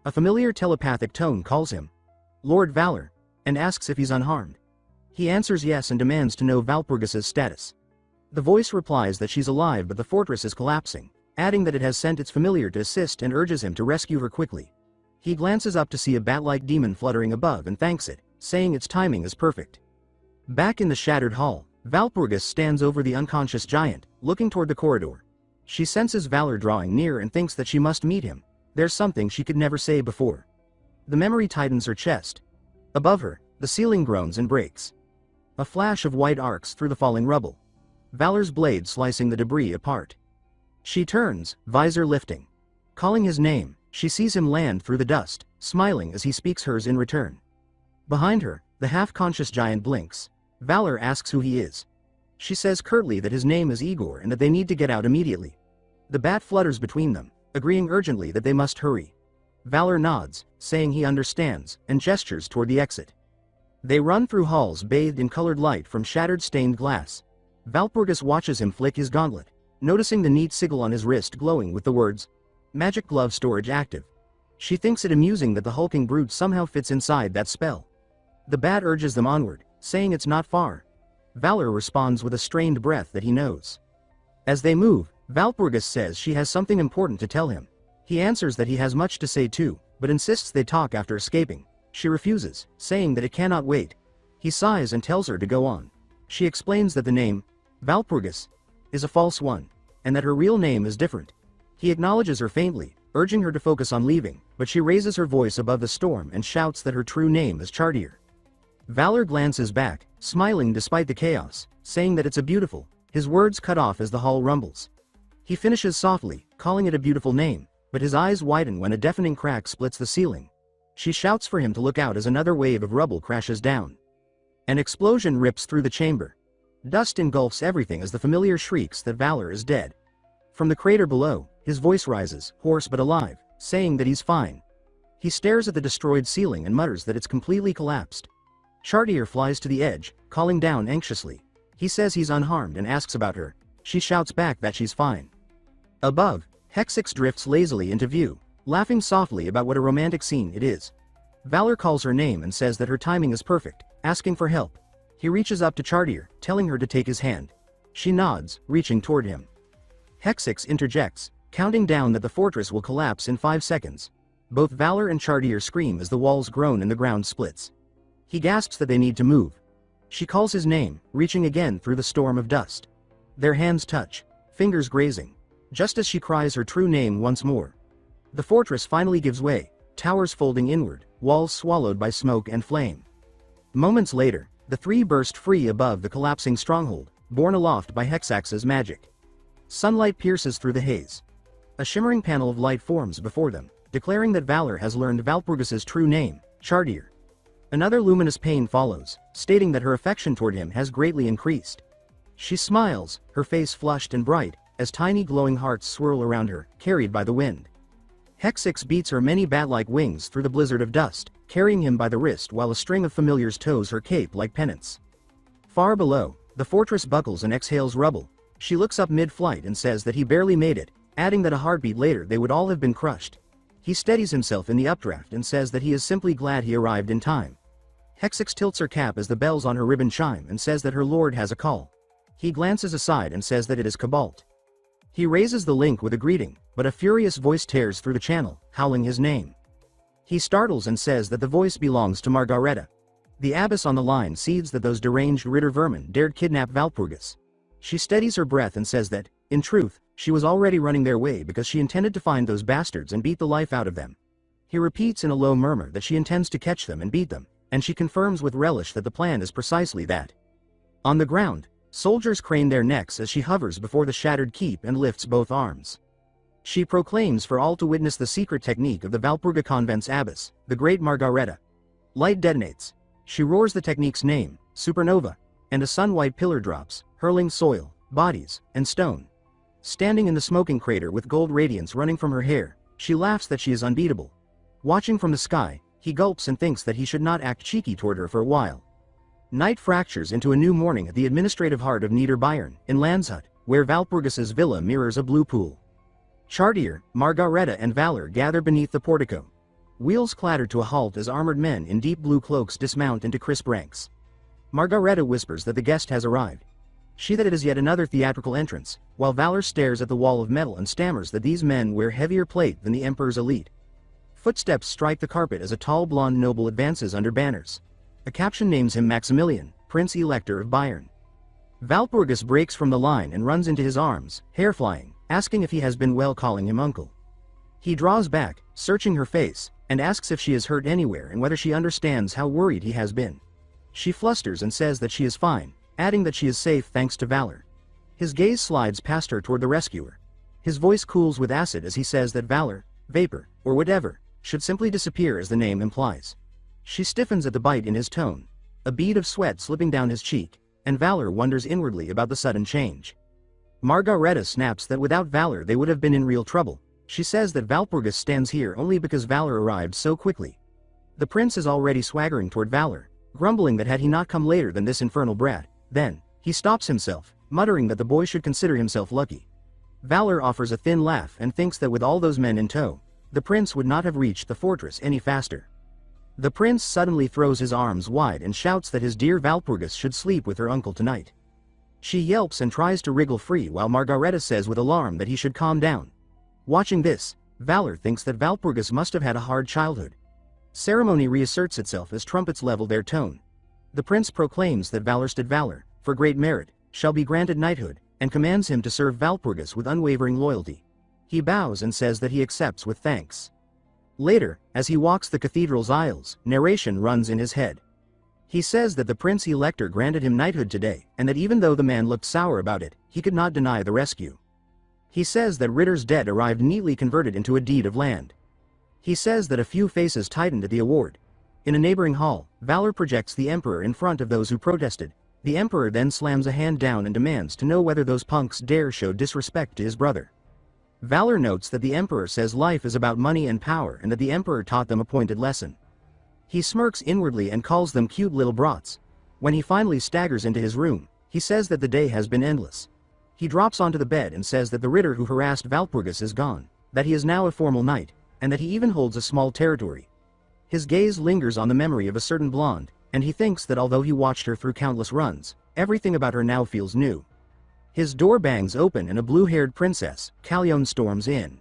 A familiar telepathic tone calls him Lord Valor, and asks if he's unharmed. He answers yes and demands to know Valpurgis's status. The voice replies that she's alive but the fortress is collapsing, adding that it has sent its familiar to assist and urges him to rescue her quickly. He glances up to see a bat-like demon fluttering above and thanks it, saying its timing is perfect. Back in the shattered hall, Valpurgis stands over the unconscious giant, looking toward the corridor. She senses Valor drawing near and thinks that she must meet him. There's something she could never say before. The memory tightens her chest. Above her, the ceiling groans and breaks. A flash of white arcs through the falling rubble. Valor's blade slicing the debris apart. She turns, visor lifting. Calling his name, she sees him land through the dust, smiling as he speaks hers in return. Behind her, the half-conscious giant blinks. Valor asks who he is. She says curtly that his name is Igor and that they need to get out immediately. The bat flutters between them, agreeing urgently that they must hurry. Valor nods, saying he understands, and gestures toward the exit. They run through halls bathed in colored light from shattered stained glass. Valpurgis watches him flick his gauntlet, noticing the neat sigil on his wrist glowing with the words, Magic Glove Storage Active. She thinks it amusing that the hulking brute somehow fits inside that spell. The bat urges them onward, saying it's not far. Valor responds with a strained breath that he knows. As they move, Valpurgis says she has something important to tell him. He answers that he has much to say too, but insists they talk after escaping. She refuses, saying that it cannot wait. He sighs and tells her to go on. She explains that the name, Valpurgis, is a false one, and that her real name is different. He acknowledges her faintly, urging her to focus on leaving, but she raises her voice above the storm and shouts that her true name is Chartier. Valor glances back, smiling despite the chaos, saying that it's a beautiful. His words cut off as the hall rumbles. He finishes softly, calling it a beautiful name, but his eyes widen when a deafening crack splits the ceiling. She shouts for him to look out as another wave of rubble crashes down. An explosion rips through the chamber. Dust engulfs everything as the familiar shrieks that Valor is dead. From the crater below, his voice rises, hoarse but alive, saying that he's fine. He stares at the destroyed ceiling and mutters that it's completely collapsed. Chartier flies to the edge, calling down anxiously. He says he's unharmed and asks about her. She shouts back that she's fine. Above, Hexix drifts lazily into view, laughing softly about what a romantic scene it is. Valor calls her name and says that her timing is perfect, asking for help. He reaches up to Chartier, telling her to take his hand. She nods, reaching toward him. Hexix interjects, counting down that the fortress will collapse in 5 seconds. Both Valor and Chartier scream as the walls groan and the ground splits. He gasps that they need to move. She calls his name, reaching again through the storm of dust. Their hands touch, fingers grazing, just as she cries her true name once more. The fortress finally gives way, towers folding inward, walls swallowed by smoke and flame. Moments later, the three burst free above the collapsing stronghold, borne aloft by Hexax's magic. Sunlight pierces through the haze. A shimmering panel of light forms before them, declaring that Valor has learned Valpurgis's true name, Chartier. Another luminous pane follows, stating that her affection toward him has greatly increased. She smiles, her face flushed and bright, as tiny glowing hearts swirl around her, carried by the wind. Hexix beats her many bat-like wings through the blizzard of dust, carrying him by the wrist while a string of familiars tows her cape like pennants. Far below, the fortress buckles and exhales rubble. She looks up mid-flight and says that he barely made it, adding that a heartbeat later they would all have been crushed. He steadies himself in the updraft and says that he is simply glad he arrived in time. Hexix tilts her cap as the bells on her ribbon chime and says that her lord has a call. He glances aside and says that it is Cobalt. He raises the link with a greeting, but a furious voice tears through the channel, howling his name. He startles and says that the voice belongs to Margareta. The abbess on the line sees that those deranged Ritter vermin dared kidnap Valpurgis. She steadies her breath and says that, in truth, she was already running their way because she intended to find those bastards and beat the life out of them. He repeats in a low murmur that she intends to catch them and beat them, and she confirms with relish that the plan is precisely that. On the ground, soldiers crane their necks as she hovers before the shattered keep and lifts both arms. She proclaims for all to witness the secret technique of the Valpurga convent's abbess, the great Margareta. Light detonates. She roars the technique's name, supernova, and a sun-white pillar drops, hurling soil, bodies, and stone. Standing in the smoking crater with gold radiance running from her hair, she laughs that she is unbeatable. Watching from the sky, he gulps and thinks that he should not act cheeky toward her for a while. Night fractures into a new morning at the administrative heart of Niederbayern, in Landshut, where Valpurgis's villa mirrors a blue pool. Chartier, Margareta and Valor gather beneath the portico. Wheels clatter to a halt as armored men in deep blue cloaks dismount into crisp ranks. Margareta whispers that the guest has arrived. She that it is yet another theatrical entrance, while Valor stares at the wall of metal and stammers that these men wear heavier plate than the Emperor's elite. Footsteps strike the carpet as a tall blonde noble advances under banners. A caption names him Maximilian, Prince Elector of Bayern. Valpurgis breaks from the line and runs into his arms, hair flying, asking if he has been well, calling him uncle. He draws back, searching her face, and asks if she is hurt anywhere and whether she understands how worried he has been. She flusters and says that she is fine, adding that she is safe thanks to Valor. His gaze slides past her toward the rescuer. His voice cools with acid as he says that Valor, vapor, or whatever, should simply disappear as the name implies. She stiffens at the bite in his tone, a bead of sweat slipping down his cheek, and Valor wonders inwardly about the sudden change. Margareta snaps that without Valor they would have been in real trouble. She says that Valpurgis stands here only because Valor arrived so quickly. The prince is already swaggering toward Valor, grumbling that had he not come later than this infernal brat, then, he stops himself, muttering that the boy should consider himself lucky. Valor offers a thin laugh and thinks that with all those men in tow, the prince would not have reached the fortress any faster. The prince suddenly throws his arms wide and shouts that his dear Valpurgis should sleep with her uncle tonight. She yelps and tries to wriggle free while Margareta says with alarm that he should calm down. Watching this, Valor thinks that Valpurgis must have had a hard childhood. Ceremony reasserts itself as trumpets level their tone. The prince proclaims that Valorstead Valor, for great merit, shall be granted knighthood, and commands him to serve Valpurgis with unwavering loyalty. He bows and says that he accepts with thanks. Later, as he walks the cathedral's aisles, narration runs in his head. He says that the Prince Elector granted him knighthood today, and that even though the man looked sour about it, he could not deny the rescue. He says that Ritter's debt arrived neatly converted into a deed of land. He says that a few faces tightened at the award. In a neighboring hall, Valor projects the Emperor in front of those who protested. The Emperor then slams a hand down and demands to know whether those punks dare show disrespect to his brother. Valor notes that the Emperor says life is about money and power and that the Emperor taught them a pointed lesson. He smirks inwardly and calls them cute little brats. When he finally staggers into his room, he says that the day has been endless. He drops onto the bed and says that the Ritter who harassed Valpurgis is gone, that he is now a formal knight, and that he even holds a small territory. His gaze lingers on the memory of a certain blonde, and he thinks that although he watched her through countless runs, everything about her now feels new. His door bangs open and a blue-haired princess, Callione, storms in.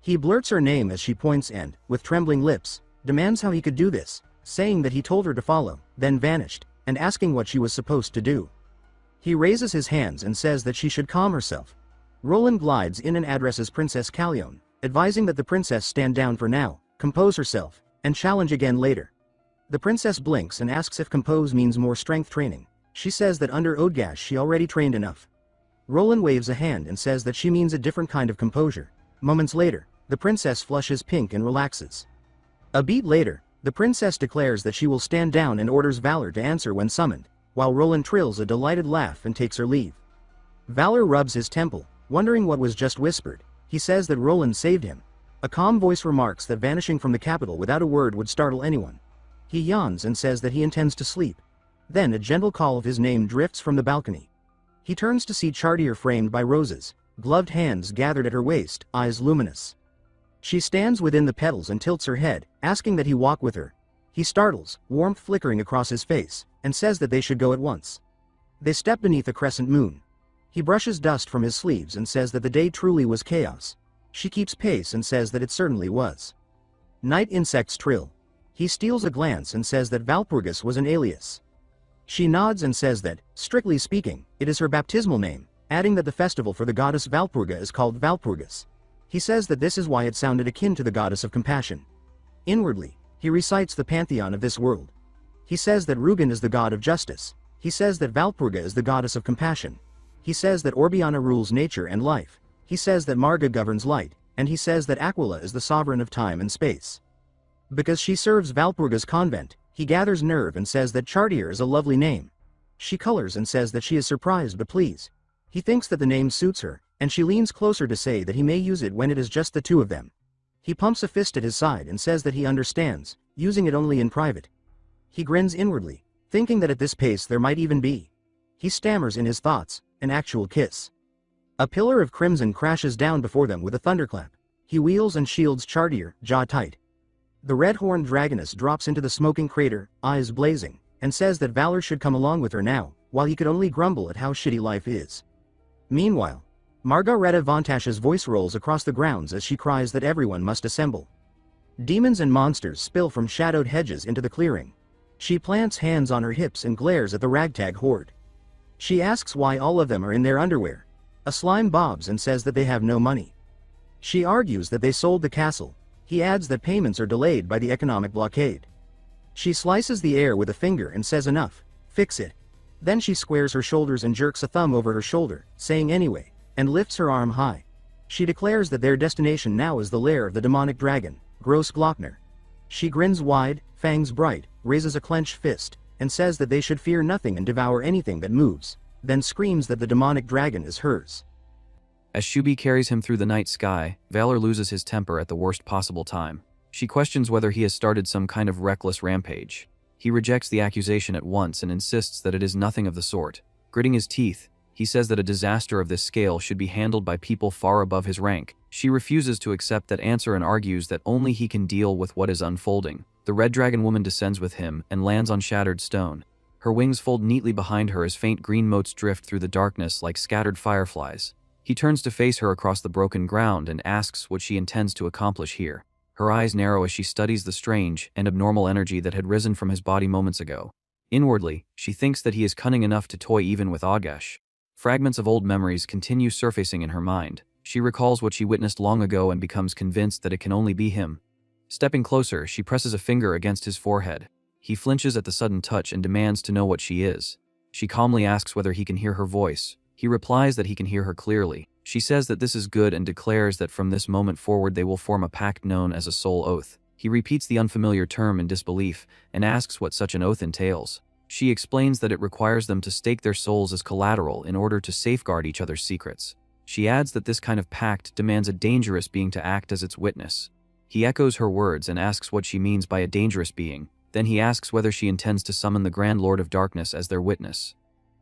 He blurts her name as she points and, with trembling lips, demands how he could do this, saying that he told her to follow, then vanished, and asking what she was supposed to do. He raises his hands and says that she should calm herself. Roland glides in and addresses Princess Callione, advising that the princess stand down for now, compose herself, and challenge again later. The princess blinks and asks if compose means more strength training. She says that under Odgash she already trained enough. Roland waves a hand and says that she means a different kind of composure. Moments later, the princess flushes pink and relaxes. A beat later, the princess declares that she will stand down and orders Valor to answer when summoned, while Roland trills a delighted laugh and takes her leave. Valor rubs his temple, Wondering what was just whispered, he says that Roland saved him. A calm voice remarks that vanishing from the capital without a word would startle anyone. He yawns and says that he intends to sleep. Then a gentle call of his name drifts from the balcony. He turns to see Chartier framed by roses, gloved hands gathered at her waist, eyes luminous. She stands within the petals and tilts her head, asking that he walk with her. He startles, warmth flickering across his face, and says that they should go at once. They step beneath a crescent moon. He brushes dust from his sleeves and says that the day truly was chaos. She keeps pace and says that it certainly was. Night insects trill. He steals a glance and says that Valpurgis was an alias. She nods and says that, strictly speaking, it is her baptismal name, adding that the festival for the goddess Valpurga is called Valpurgis. He says that this is why it sounded akin to the goddess of compassion. Inwardly, he recites the pantheon of this world. He says that Rugen is the god of justice. He says that Valpurga is the goddess of compassion. He says that Orbiana rules nature and life. He says that Marga governs light, and he says that Aquila is the sovereign of time and space. Because she serves Valpurga's convent, he gathers nerve and says that Chartier is a lovely name. She colors and says that she is surprised but pleased. He thinks that the name suits her, and she leans closer to say that he may use it when it is just the two of them. He pumps a fist at his side and says that he understands, using it only in private. He grins inwardly, thinking that at this pace there might even be, he stammers in his thoughts, an actual kiss. A pillar of crimson crashes down before them with a thunderclap. He wheels and shields Chartier, jaw tight. The red-horned dragoness drops into the smoking crater, eyes blazing, and says that Valor should come along with her now, while he could only grumble at how shitty life is. Meanwhile, Margareta Vontash's voice rolls across the grounds as she cries that everyone must assemble. Demons and monsters spill from shadowed hedges into the clearing. She plants hands on her hips and glares at the ragtag horde. She asks why all of them are in their underwear. A slime bobs and says that they have no money. She argues that they sold the castle. He adds that payments are delayed by the economic blockade. She slices the air with a finger and says enough, fix it. Then she squares her shoulders and jerks a thumb over her shoulder, saying anyway, and lifts her arm high. She declares that their destination now is the lair of the demonic dragon, Gross Glockner. She grins wide, fangs bright, raises a clenched fist, and says that they should fear nothing and devour anything that moves, then screams that the demonic dragon is hers. As Shubi carries him through the night sky, Valor loses his temper at the worst possible time. She questions whether he has started some kind of reckless rampage. He rejects the accusation at once and insists that it is nothing of the sort. Gritting his teeth, he says that a disaster of this scale should be handled by people far above his rank. She refuses to accept that answer and argues that only he can deal with what is unfolding. The red dragon woman descends with him and lands on shattered stone. Her wings fold neatly behind her as faint green motes drift through the darkness like scattered fireflies. He turns to face her across the broken ground and asks what she intends to accomplish here. Her eyes narrow as she studies the strange and abnormal energy that had risen from his body moments ago. Inwardly, she thinks that he is cunning enough to toy even with Augesh. Fragments of old memories continue surfacing in her mind. She recalls what she witnessed long ago and becomes convinced that it can only be him. Stepping closer, she presses a finger against his forehead. He flinches at the sudden touch and demands to know what she is. She calmly asks whether he can hear her voice. He replies that he can hear her clearly. She says that this is good and declares that from this moment forward they will form a pact known as a soul oath. He repeats the unfamiliar term in disbelief and asks what such an oath entails. She explains that it requires them to stake their souls as collateral in order to safeguard each other's secrets. She adds that this kind of pact demands a dangerous being to act as its witness. He echoes her words and asks what she means by a dangerous being. Then he asks whether she intends to summon the Grand Lord of Darkness as their witness.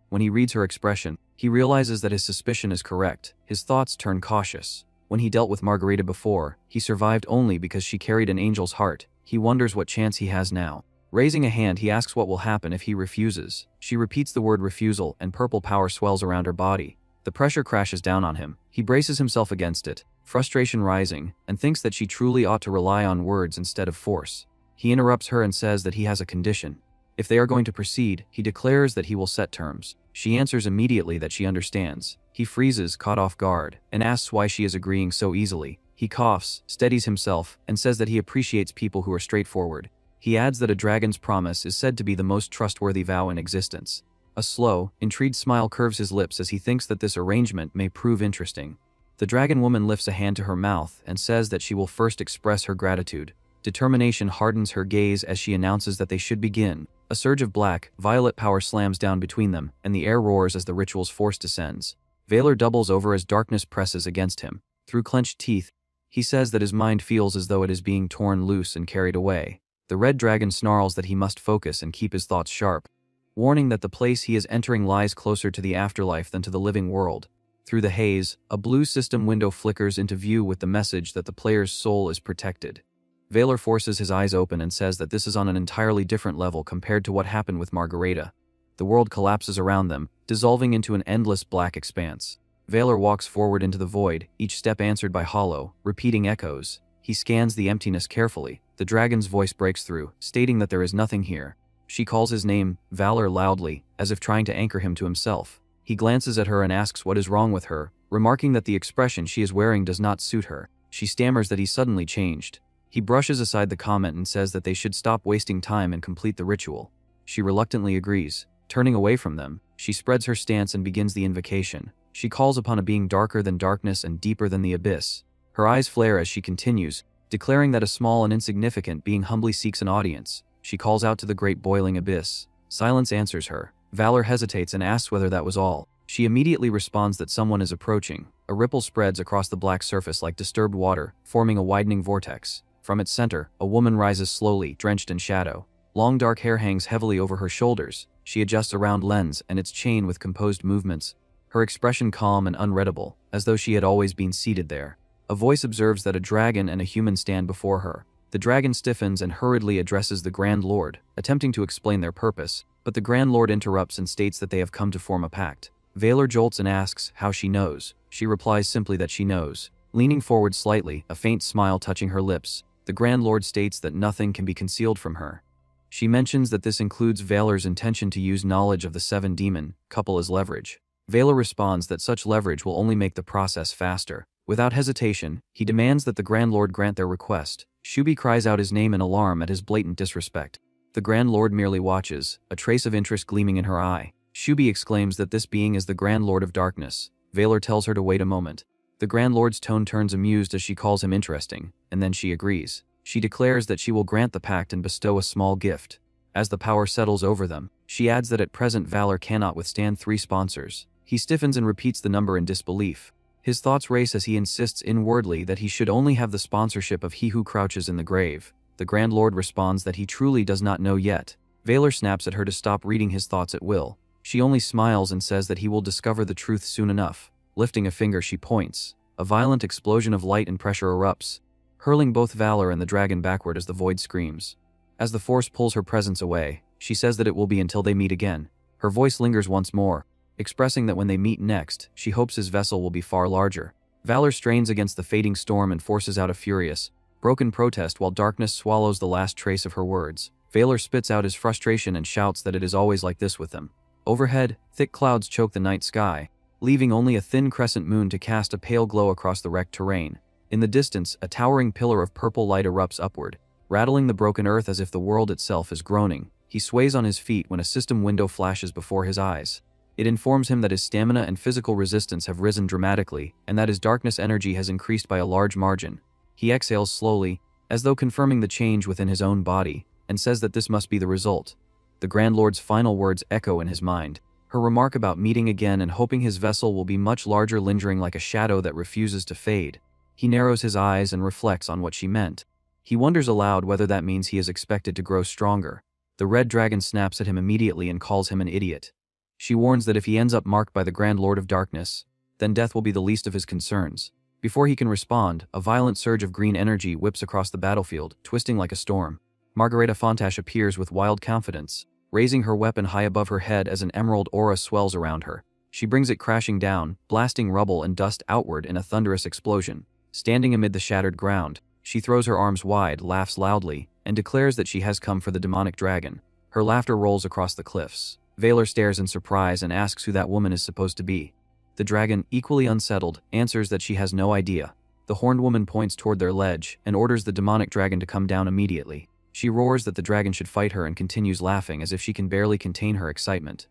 When he reads her expression, he realizes that his suspicion is correct. His thoughts turn cautious. When he dealt with Margarita before, he survived only because she carried an angel's heart. He wonders what chance he has now. Raising a hand, he asks what will happen if he refuses. She repeats the word refusal, and purple power swells around her body. The pressure crashes down on him. He braces himself against it, frustration rising, and thinks that she truly ought to rely on words instead of force. He interrupts her and says that he has a condition. If they are going to proceed, he declares that he will set terms. She answers immediately that she understands. He freezes, caught off guard, and asks why she is agreeing so easily. He coughs, steadies himself, and says that he appreciates people who are straightforward. He adds that a dragon's promise is said to be the most trustworthy vow in existence. A slow, intrigued smile curves his lips as he thinks that this arrangement may prove interesting. The dragon woman lifts a hand to her mouth and says that she will first express her gratitude. Determination hardens her gaze as she announces that they should begin. A surge of black, violet power slams down between them, and the air roars as the ritual's force descends. Valor doubles over as darkness presses against him. Through clenched teeth, he says that his mind feels as though it is being torn loose and carried away. The red dragon snarls that he must focus and keep his thoughts sharp, warning that the place he is entering lies closer to the afterlife than to the living world. Through the haze, a blue system window flickers into view with the message that the player's soul is protected. Valor forces his eyes open and says that this is on an entirely different level compared to what happened with Margareta. The world collapses around them, dissolving into an endless black expanse. Valor walks forward into the void, each step answered by hollow, repeating echoes. He scans the emptiness carefully. The dragon's voice breaks through, stating that there is nothing here. She calls his name, Valor, loudly, as if trying to anchor him to himself. He glances at her and asks what is wrong with her, remarking that the expression she is wearing does not suit her. She stammers that he suddenly changed. He brushes aside the comment and says that they should stop wasting time and complete the ritual. She reluctantly agrees. Turning away from them, she spreads her stance and begins the invocation. She calls upon a being darker than darkness and deeper than the abyss. Her eyes flare as she continues, declaring that a small and insignificant being humbly seeks an audience. She calls out to the great boiling abyss. Silence answers her. Valor hesitates and asks whether that was all. She immediately responds that someone is approaching. A ripple spreads across the black surface like disturbed water, forming a widening vortex. From its center, a woman rises slowly, drenched in shadow. Long dark hair hangs heavily over her shoulders. She adjusts a round lens and its chain with composed movements, her expression calm and unreadable, as though she had always been seated there. A voice observes that a dragon and a human stand before her. The dragon stiffens and hurriedly addresses the Grand Lord, attempting to explain their purpose, but the Grand Lord interrupts and states that they have come to form a pact. Valor jolts and asks how she knows. She replies simply that she knows. Leaning forward slightly, a faint smile touching her lips, the Grand Lord states that nothing can be concealed from her. She mentions that this includes Valor's intention to use knowledge of the seven demon couple as leverage. Valor responds that such leverage will only make the process faster. Without hesitation, he demands that the Grand Lord grant their request. Shubi cries out his name in alarm at his blatant disrespect. The Grand Lord merely watches, a trace of interest gleaming in her eye. Shubi exclaims that this being is the Grand Lord of Darkness. Valor tells her to wait a moment. The Grand Lord's tone turns amused as she calls him interesting, and then she agrees. She declares that she will grant the pact and bestow a small gift. As the power settles over them, she adds that at present Valor cannot withstand 3 sponsors. He stiffens and repeats the number in disbelief. His thoughts race as he insists inwardly that he should only have the sponsorship of he who crouches in the grave. The Grand Lord responds that he truly does not know yet. Valor snaps at her to stop reading his thoughts at will. She only smiles and says that he will discover the truth soon enough. Lifting a finger, she points. A violent explosion of light and pressure erupts, hurling both Valor and the dragon backward as the void screams. As the force pulls her presence away, she says that it will be until they meet again. Her voice lingers once more, expressing that when they meet next, she hopes his vessel will be far larger. Valor strains against the fading storm and forces out a furious, broken protest while darkness swallows the last trace of her words. Valor spits out his frustration and shouts that it is always like this with them. Overhead, thick clouds choke the night sky, leaving only a thin crescent moon to cast a pale glow across the wrecked terrain. In the distance, a towering pillar of purple light erupts upward, rattling the broken earth as if the world itself is groaning. He sways on his feet when a system window flashes before his eyes. It informs him that his stamina and physical resistance have risen dramatically, and that his darkness energy has increased by a large margin. He exhales slowly, as though confirming the change within his own body, and says that this must be the result. The Grand Lord's final words echo in his mind. Her remark about meeting again and hoping his vessel will be much larger lingering like a shadow that refuses to fade. He narrows his eyes and reflects on what she meant. He wonders aloud whether that means he is expected to grow stronger. The red dragon snaps at him immediately and calls him an idiot. She warns that if he ends up marked by the Grand Lord of Darkness, then death will be the least of his concerns. Before he can respond, a violent surge of green energy whips across the battlefield, twisting like a storm. Margareta Fontache appears with wild confidence, raising her weapon high above her head as an emerald aura swells around her. She brings it crashing down, blasting rubble and dust outward in a thunderous explosion. Standing amid the shattered ground, she throws her arms wide, laughs loudly, and declares that she has come for the demonic dragon. Her laughter rolls across the cliffs. Valor stares in surprise and asks who that woman is supposed to be. The dragon, equally unsettled, answers that she has no idea. The horned woman points toward their ledge and orders the demonic dragon to come down immediately. She roars that the dragon should fight her and continues laughing as if she can barely contain her excitement.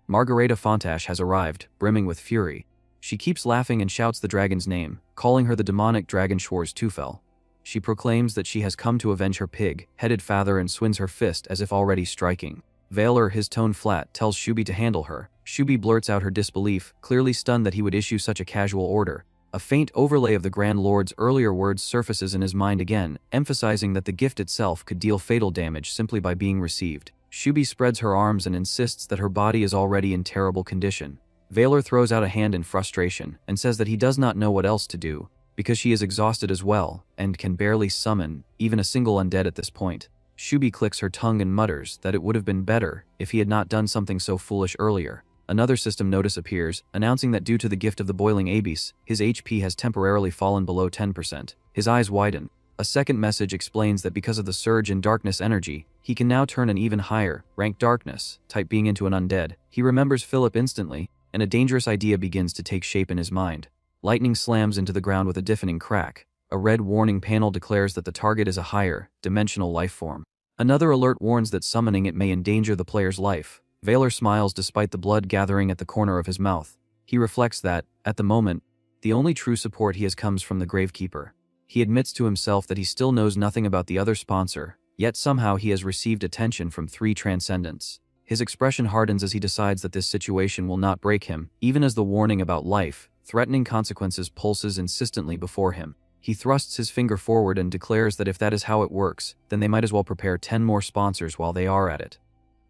Margareta Fontache has arrived, brimming with fury. She keeps laughing and shouts the dragon's name, calling her the demonic dragon Schwarz-Teufel. She proclaims that she has come to avenge her pig-headed father and swings her fist as if already striking. Valor, his tone flat, tells Shubi to handle her. Shubi blurts out her disbelief, clearly stunned that he would issue such a casual order. A faint overlay of the Grand Lord's earlier words surfaces in his mind again, emphasizing that the gift itself could deal fatal damage simply by being received. Shubi spreads her arms and insists that her body is already in terrible condition. Valor throws out a hand in frustration and says that he does not know what else to do, because she is exhausted as well and can barely summon even a single undead at this point. Shubi clicks her tongue and mutters that it would have been better if he had not done something so foolish earlier. Another system notice appears, announcing that due to the gift of the boiling abyss, his HP has temporarily fallen below 10%. His eyes widen. A second message explains that because of the surge in darkness energy, he can now turn an even higher, rank darkness, type being into an undead. He remembers Philip instantly, and a dangerous idea begins to take shape in his mind. Lightning slams into the ground with a deafening crack. A red warning panel declares that the target is a higher, dimensional life form. Another alert warns that summoning it may endanger the player's life. Valor smiles despite the blood gathering at the corner of his mouth. He reflects that, at the moment, the only true support he has comes from the Gravekeeper. He admits to himself that he still knows nothing about the other sponsor, yet somehow he has received attention from 3 Transcendents. His expression hardens as he decides that this situation will not break him, even as the warning about life, threatening consequences pulses insistently before him. He thrusts his finger forward and declares that if that is how it works, then they might as well prepare 10 more sponsors while they are at it.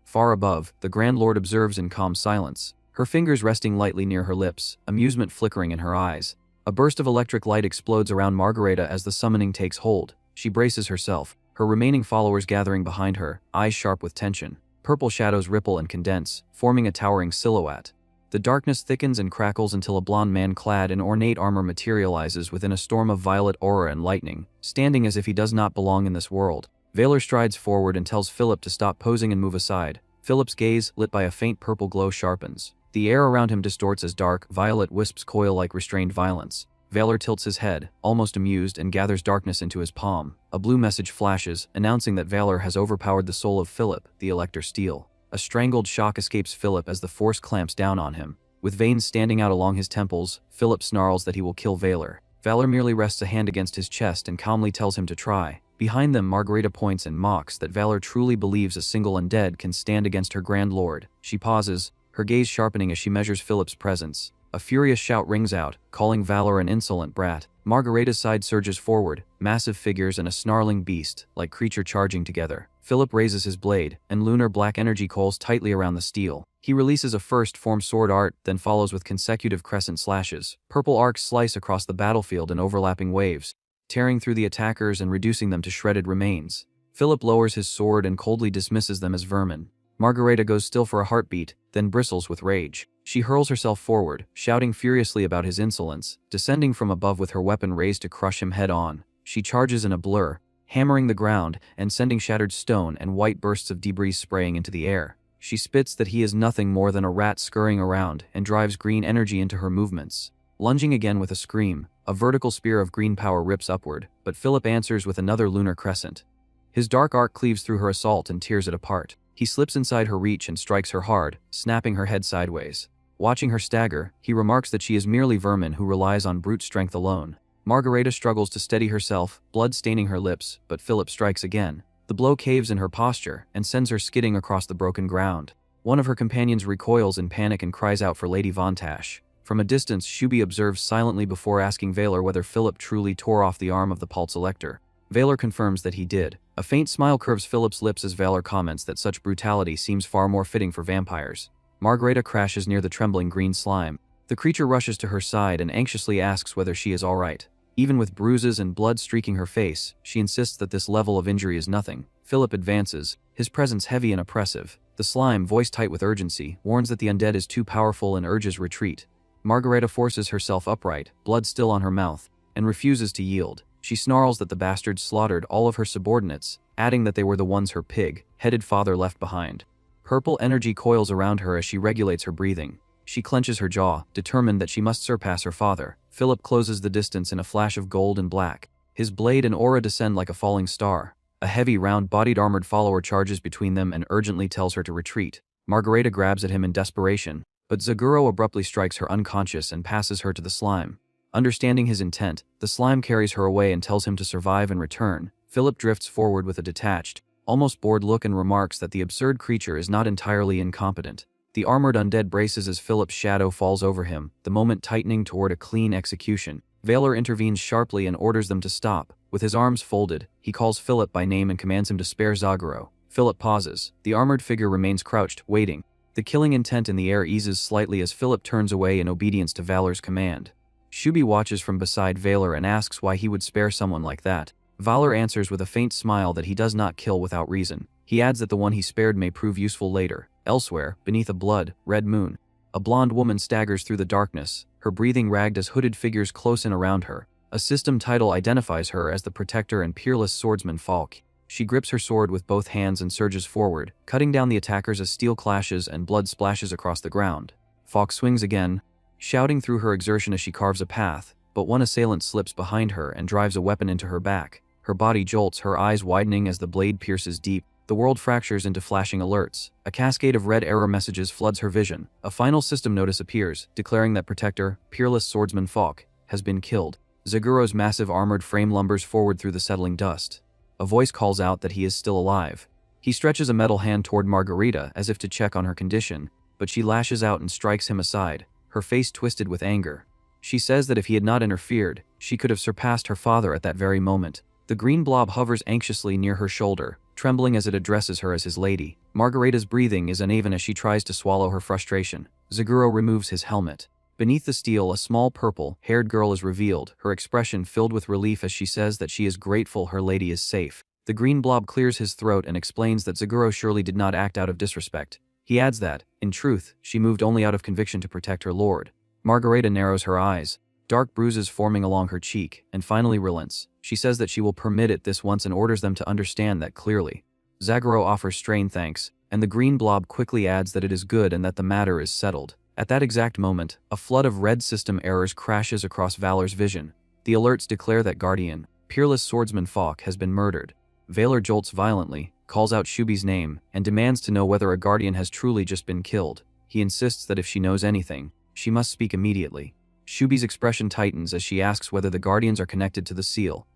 Far above, the Grand Lord observes in calm silence, her fingers resting lightly near her lips, amusement flickering in her eyes. A burst of electric light explodes around Margareta as the summoning takes hold. She braces herself, her remaining followers gathering behind her, eyes sharp with tension. Purple shadows ripple and condense, forming a towering silhouette. The darkness thickens and crackles until a blond man clad in ornate armor materializes within a storm of violet aura and lightning, standing as if he does not belong in this world. Valor strides forward and tells Philip to stop posing and move aside. Philip's gaze, lit by a faint purple glow, sharpens. The air around him distorts as dark, violet wisps coil like restrained violence. Valor tilts his head, almost amused, and gathers darkness into his palm. A blue message flashes, announcing that Valor has overpowered the soul of Philip, the Elector Steel. A strangled shock escapes Philip as the force clamps down on him. With veins standing out along his temples, Philip snarls that he will kill Valor. Valor merely rests a hand against his chest and calmly tells him to try. Behind them, Margareta points and mocks that Valor truly believes a single undead can stand against her Grand Lord. She pauses, her gaze sharpening as she measures Philip's presence. A furious shout rings out, calling Valor an insolent brat. Margareta's side surges forward, massive figures and a snarling beast, like creature charging together. Philip raises his blade, and lunar black energy coils tightly around the steel. He releases a first-form sword art, then follows with consecutive crescent slashes. Purple arcs slice across the battlefield in overlapping waves, tearing through the attackers and reducing them to shredded remains. Philip lowers his sword and coldly dismisses them as vermin. Margareta goes still for a heartbeat, then bristles with rage. She hurls herself forward, shouting furiously about his insolence, descending from above with her weapon raised to crush him head-on. She charges in a blur, hammering the ground and sending shattered stone and white bursts of debris spraying into the air. She spits that he is nothing more than a rat scurrying around and drives green energy into her movements. Lunging again with a scream, a vertical spear of green power rips upward, but Philip answers with another lunar crescent. His dark arc cleaves through her assault and tears it apart. He slips inside her reach and strikes her hard, snapping her head sideways. Watching her stagger, he remarks that she is merely vermin who relies on brute strength alone. Margareta struggles to steady herself, blood staining her lips, but Philip strikes again. The blow caves in her posture and sends her skidding across the broken ground. One of her companions recoils in panic and cries out for Lady Vontash. From a distance, Shubi observes silently before asking Valor whether Philip truly tore off the arm of the Pulse Elector. Valor confirms that he did. A faint smile curves Philip's lips as Valor comments that such brutality seems far more fitting for vampires. Margareta crashes near the trembling green slime. The creature rushes to her side and anxiously asks whether she is all right. Even with bruises and blood streaking her face, she insists that this level of injury is nothing. Philip advances, his presence heavy and oppressive. The slime, voice tight with urgency, warns that the undead is too powerful and urges retreat. Margareta forces herself upright, blood still on her mouth, and refuses to yield. She snarls that the bastards slaughtered all of her subordinates, adding that they were the ones her pig-headed father left behind. Purple energy coils around her as she regulates her breathing. She clenches her jaw, determined that she must surpass her father. Philip closes the distance in a flash of gold and black. His blade and aura descend like a falling star. A heavy, round-bodied armored follower charges between them and urgently tells her to retreat. Margareta grabs at him in desperation, but Zaguro abruptly strikes her unconscious and passes her to the slime. Understanding his intent, the slime carries her away and tells him to survive and return. Philip drifts forward with a detached, almost bored look and remarks that the absurd creature is not entirely incompetent. The armored undead braces as Philip's shadow falls over him, the moment tightening toward a clean execution. Valor intervenes sharply and orders them to stop. With his arms folded, he calls Philip by name and commands him to spare Zaguro. Philip pauses. The armored figure remains crouched, waiting. The killing intent in the air eases slightly as Philip turns away in obedience to Valor's command. Shubi watches from beside Valor and asks why he would spare someone like that. Valor answers with a faint smile that he does not kill without reason. He adds that the one he spared may prove useful later. Elsewhere, beneath a red moon, a blonde woman staggers through the darkness, her breathing ragged as hooded figures close in around her. A system title identifies her as the protector and peerless swordsman Falk. She grips her sword with both hands and surges forward, cutting down the attackers as steel clashes and blood splashes across the ground. Falk swings again, shouting through her exertion as she carves a path, but one assailant slips behind her and drives a weapon into her back. Her body jolts, her eyes widening as the blade pierces deep. The world fractures into flashing alerts. A cascade of red error messages floods her vision. A final system notice appears, declaring that Protector, peerless swordsman Falk, has been killed. Zaguro's massive armored frame lumbers forward through the settling dust. A voice calls out that he is still alive. He stretches a metal hand toward Margarita as if to check on her condition, but she lashes out and strikes him aside, her face twisted with anger. She says that if he had not interfered, she could have surpassed her father at that very moment. The green blob hovers anxiously near her shoulder, trembling as it addresses her as his lady. Margarita's breathing is uneven as she tries to swallow her frustration. Zaguro removes his helmet. Beneath the steel, a small purple-haired girl is revealed, her expression filled with relief as she says that she is grateful her lady is safe. The green blob clears his throat and explains that Zaguro surely did not act out of disrespect. He adds that, in truth, she moved only out of conviction to protect her lord. Margarita narrows her eyes, dark bruises forming along her cheek, and finally relents. She says that she will permit it this once and orders them to understand that clearly. Zaguro offers strained thanks, and the green blob quickly adds that it is good and that the matter is settled. At that exact moment, a flood of red system errors crashes across Valor's vision. The alerts declare that Guardian, peerless swordsman Falk, has been murdered. Valor jolts violently, calls out Shubi's name, and demands to know whether a Guardian has truly just been killed. He insists that if she knows anything, she must speak immediately. Shubi's expression tightens as she asks whether the Guardians are connected to the seal.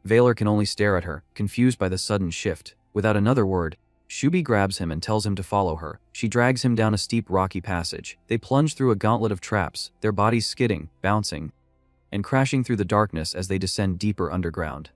Valor can only stare at her, confused by the sudden shift. Without another word, Shubi grabs him and tells him to follow her. She drags him down a steep rocky passage. They plunge through a gauntlet of traps, their bodies skidding, bouncing, and crashing through the darkness as they descend deeper underground.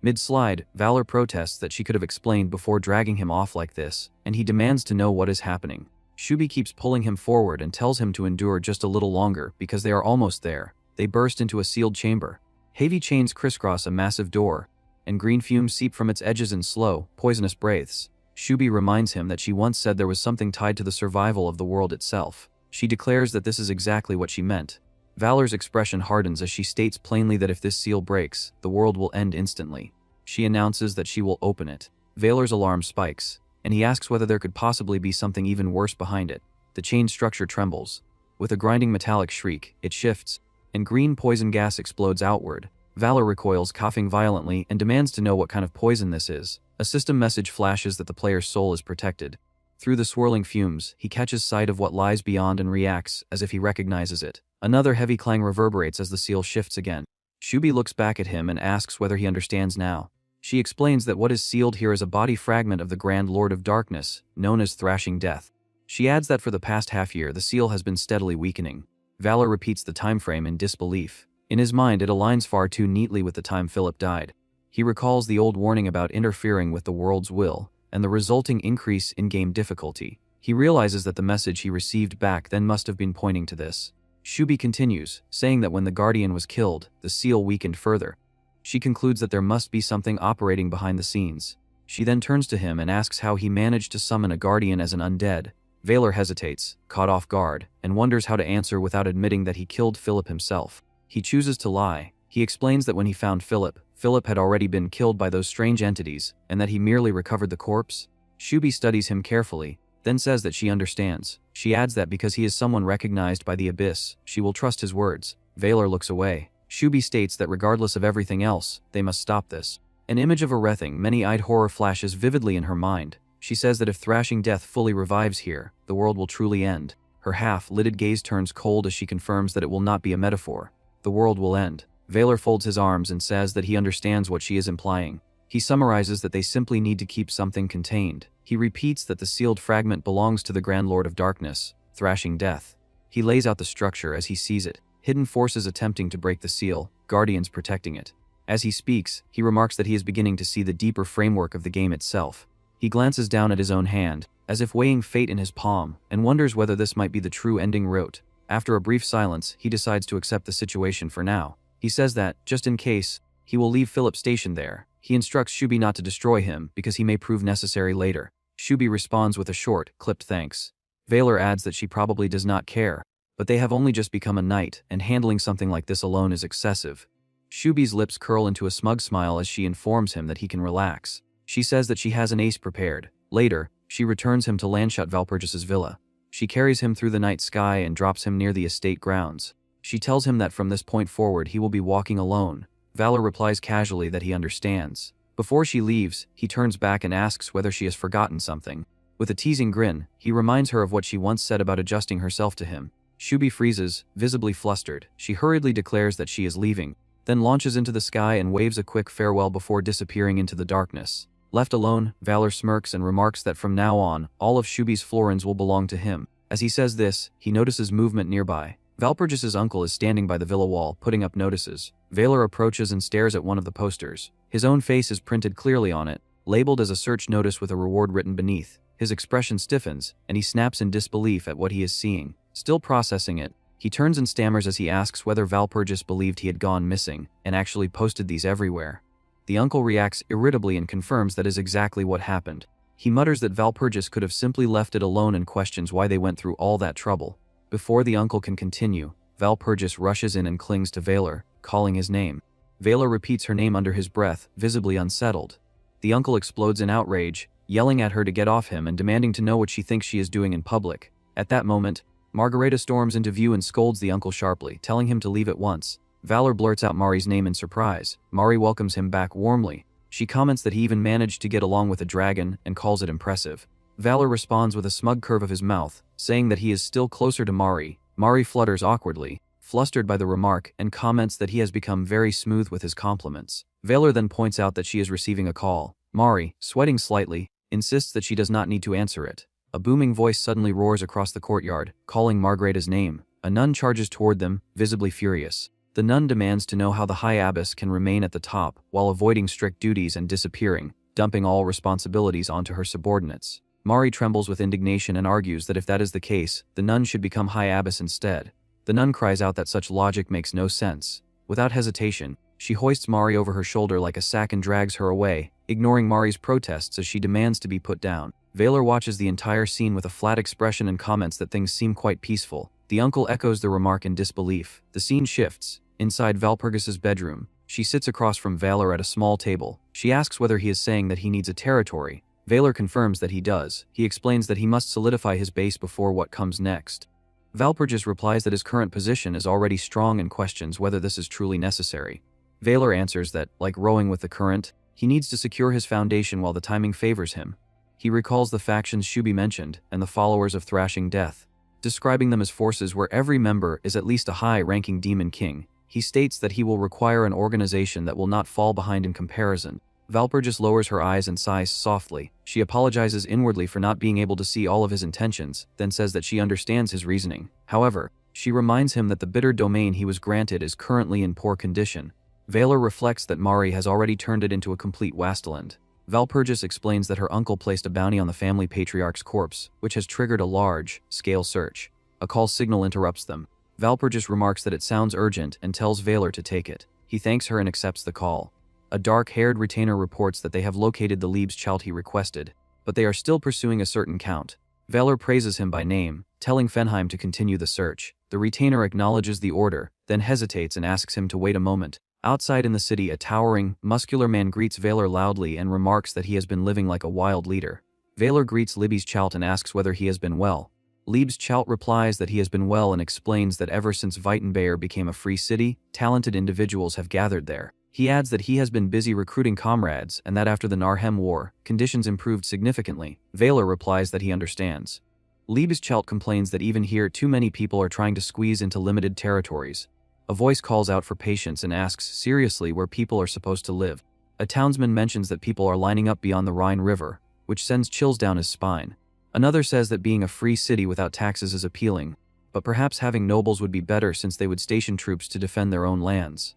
Mid-slide, Valor protests that she could have explained before dragging him off like this, and he demands to know what is happening. Shubi keeps pulling him forward and tells him to endure just a little longer because they are almost there. They burst into a sealed chamber. Heavy chains crisscross a massive door, and green fumes seep from its edges in slow, poisonous breaths. Shubi reminds him that she once said there was something tied to the survival of the world itself. She declares that this is exactly what she meant. Valor's expression hardens as she states plainly that if this seal breaks, the world will end instantly. She announces that she will open it. Valor's alarm spikes, and he asks whether there could possibly be something even worse behind it. The chain structure trembles. With a grinding metallic shriek, it shifts, and green poison gas explodes outward. Valor recoils, coughing violently, and demands to know what kind of poison this is. A system message flashes that the player's soul is protected. Through the swirling fumes, he catches sight of what lies beyond and reacts as if he recognizes it. Another heavy clang reverberates as the seal shifts again. Shubi looks back at him and asks whether he understands now. She explains that what is sealed here is a body fragment of the Grand Lord of Darkness, known as Thrashing Death. She adds that for the past half-year the seal has been steadily weakening. Valor repeats the time frame in disbelief. In his mind it aligns far too neatly with the time Philip died. He recalls the old warning about interfering with the world's will, and the resulting increase in game difficulty. He realizes that the message he received back then must have been pointing to this. Shubi continues, saying that when the Guardian was killed, the seal weakened further. She concludes that there must be something operating behind the scenes. She then turns to him and asks how he managed to summon a Guardian as an undead. Valor hesitates, caught off guard, and wonders how to answer without admitting that he killed Philip himself. He chooses to lie. He explains that when he found Philip had already been killed by those strange entities, and that he merely recovered the corpse. Shubi studies him carefully, then says that she understands. She adds that because he is someone recognized by the Abyss, she will trust his words. Valor looks away. Shubi states that regardless of everything else, they must stop this. An image of a writhing, many-eyed horror flashes vividly in her mind. She says that if Thrashing Death fully revives here, the world will truly end. Her half-lidded gaze turns cold as she confirms that it will not be a metaphor. The world will end. Valor folds his arms and says that he understands what she is implying. He summarizes that they simply need to keep something contained. He repeats that the sealed fragment belongs to the Grand Lord of Darkness, thrashing death. He lays out the structure as he sees it, hidden forces attempting to break the seal, guardians protecting it. As he speaks, he remarks that he is beginning to see the deeper framework of the game itself. He glances down at his own hand, as if weighing fate in his palm, and wonders whether this might be the true ending route. After a brief silence, he decides to accept the situation for now. He says that, just in case, he will leave Philip stationed there. He instructs Shubi not to destroy him because he may prove necessary later. Shubi responds with a short, clipped thanks. Valor adds that she probably does not care, but they have only just become a knight, and handling something like this alone is excessive. Shubi's lips curl into a smug smile as she informs him that he can relax. She says that she has an ace prepared. Later, she returns him to Landshut Valpurgis's villa. She carries him through the night sky and drops him near the estate grounds. She tells him that from this point forward he will be walking alone. Valor replies casually that he understands. Before she leaves, he turns back and asks whether she has forgotten something. With a teasing grin, he reminds her of what she once said about adjusting herself to him. Shubi freezes, visibly flustered. She hurriedly declares that she is leaving, then launches into the sky and waves a quick farewell before disappearing into the darkness. Left alone, Valor smirks and remarks that from now on, all of Shubi's florins will belong to him. As he says this, he notices movement nearby. Valpurgis's uncle is standing by the villa wall, putting up notices. Valor approaches and stares at one of the posters. His own face is printed clearly on it, labeled as a search notice with a reward written beneath. His expression stiffens, and he snaps in disbelief at what he is seeing. Still processing it, he turns and stammers as he asks whether Valpurgis believed he had gone missing, and actually posted these everywhere. The uncle reacts irritably and confirms that is exactly what happened. He mutters that Valpurgis could have simply left it alone and questions why they went through all that trouble. Before the uncle can continue, Valpurgis rushes in and clings to Valor, calling his name. Valor repeats her name under his breath, visibly unsettled. The uncle explodes in outrage, yelling at her to get off him and demanding to know what she thinks she is doing in public. At that moment, Margareta storms into view and scolds the uncle sharply, telling him to leave at once. Valor blurts out Mari's name in surprise. Mari welcomes him back warmly. She comments that he even managed to get along with a dragon and calls it impressive. Valor responds with a smug curve of his mouth, saying that he is still closer to Mari. Mari flutters awkwardly, flustered by the remark, and comments that he has become very smooth with his compliments. Valor then points out that she is receiving a call. Mari, sweating slightly, insists that she does not need to answer it. A booming voice suddenly roars across the courtyard, calling Margareta's name. A nun charges toward them, visibly furious. The nun demands to know how the High Abbess can remain at the top while avoiding strict duties and disappearing, dumping all responsibilities onto her subordinates. Mari trembles with indignation and argues that if that is the case, the nun should become High Abbess instead. The nun cries out that such logic makes no sense. Without hesitation, she hoists Mari over her shoulder like a sack and drags her away, ignoring Mari's protests as she demands to be put down. Valor watches the entire scene with a flat expression and comments that things seem quite peaceful. The uncle echoes the remark in disbelief. The scene shifts. Inside Valpurgis's bedroom, she sits across from Valor at a small table. She asks whether he is saying that he needs a territory. Valor confirms that he does. He explains that he must solidify his base before what comes next. Valpurgis replies that his current position is already strong and questions whether this is truly necessary. Valor answers that, like rowing with the current, he needs to secure his foundation while the timing favors him. He recalls the factions Shubi mentioned and the followers of Thrashing Death, describing them as forces where every member is at least a high-ranking demon king. He states that he will require an organization that will not fall behind in comparison. Valpurgis lowers her eyes and sighs softly. She apologizes inwardly for not being able to see all of his intentions, then says that she understands his reasoning. However, she reminds him that the bitter domain he was granted is currently in poor condition. Valor reflects that Mari has already turned it into a complete wasteland. Valpurgis explains that her uncle placed a bounty on the family patriarch's corpse, which has triggered a large-scale search. A call signal interrupts them. Valpurgis remarks that it sounds urgent and tells Valor to take it. He thanks her and accepts the call. A dark-haired retainer reports that they have located the Liebes child he requested, but they are still pursuing a certain count. Valor praises him by name, telling Fenheim to continue the search. The retainer acknowledges the order, then hesitates and asks him to wait a moment. Outside in the city, a towering, muscular man greets Valor loudly and remarks that he has been living like a wild leader. Valor greets Liebes Chalt and asks whether he has been well. Liebes Chalt replies that he has been well and explains that ever since Weitenbayer became a free city, talented individuals have gathered there. He adds that he has been busy recruiting comrades and that after the Narhem War, conditions improved significantly. Valor replies that he understands. Liebes Chalt complains that even here too many people are trying to squeeze into limited territories. A voice calls out for patience and asks seriously where people are supposed to live. A townsman mentions that people are lining up beyond the Rhine River, which sends chills down his spine. Another says that being a free city without taxes is appealing, but perhaps having nobles would be better since they would station troops to defend their own lands.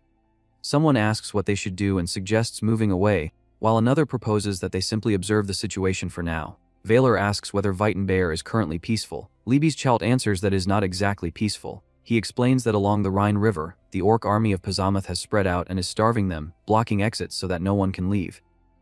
Someone asks what they should do and suggests moving away, while another proposes that they simply observe the situation for now. Valor asks whether Weitenbear is currently peaceful. Liebeschild answers that it is not exactly peaceful. He explains that along the Rhine River, the orc army of Pazamoth has spread out and is starving them, blocking exits so that no one can leave.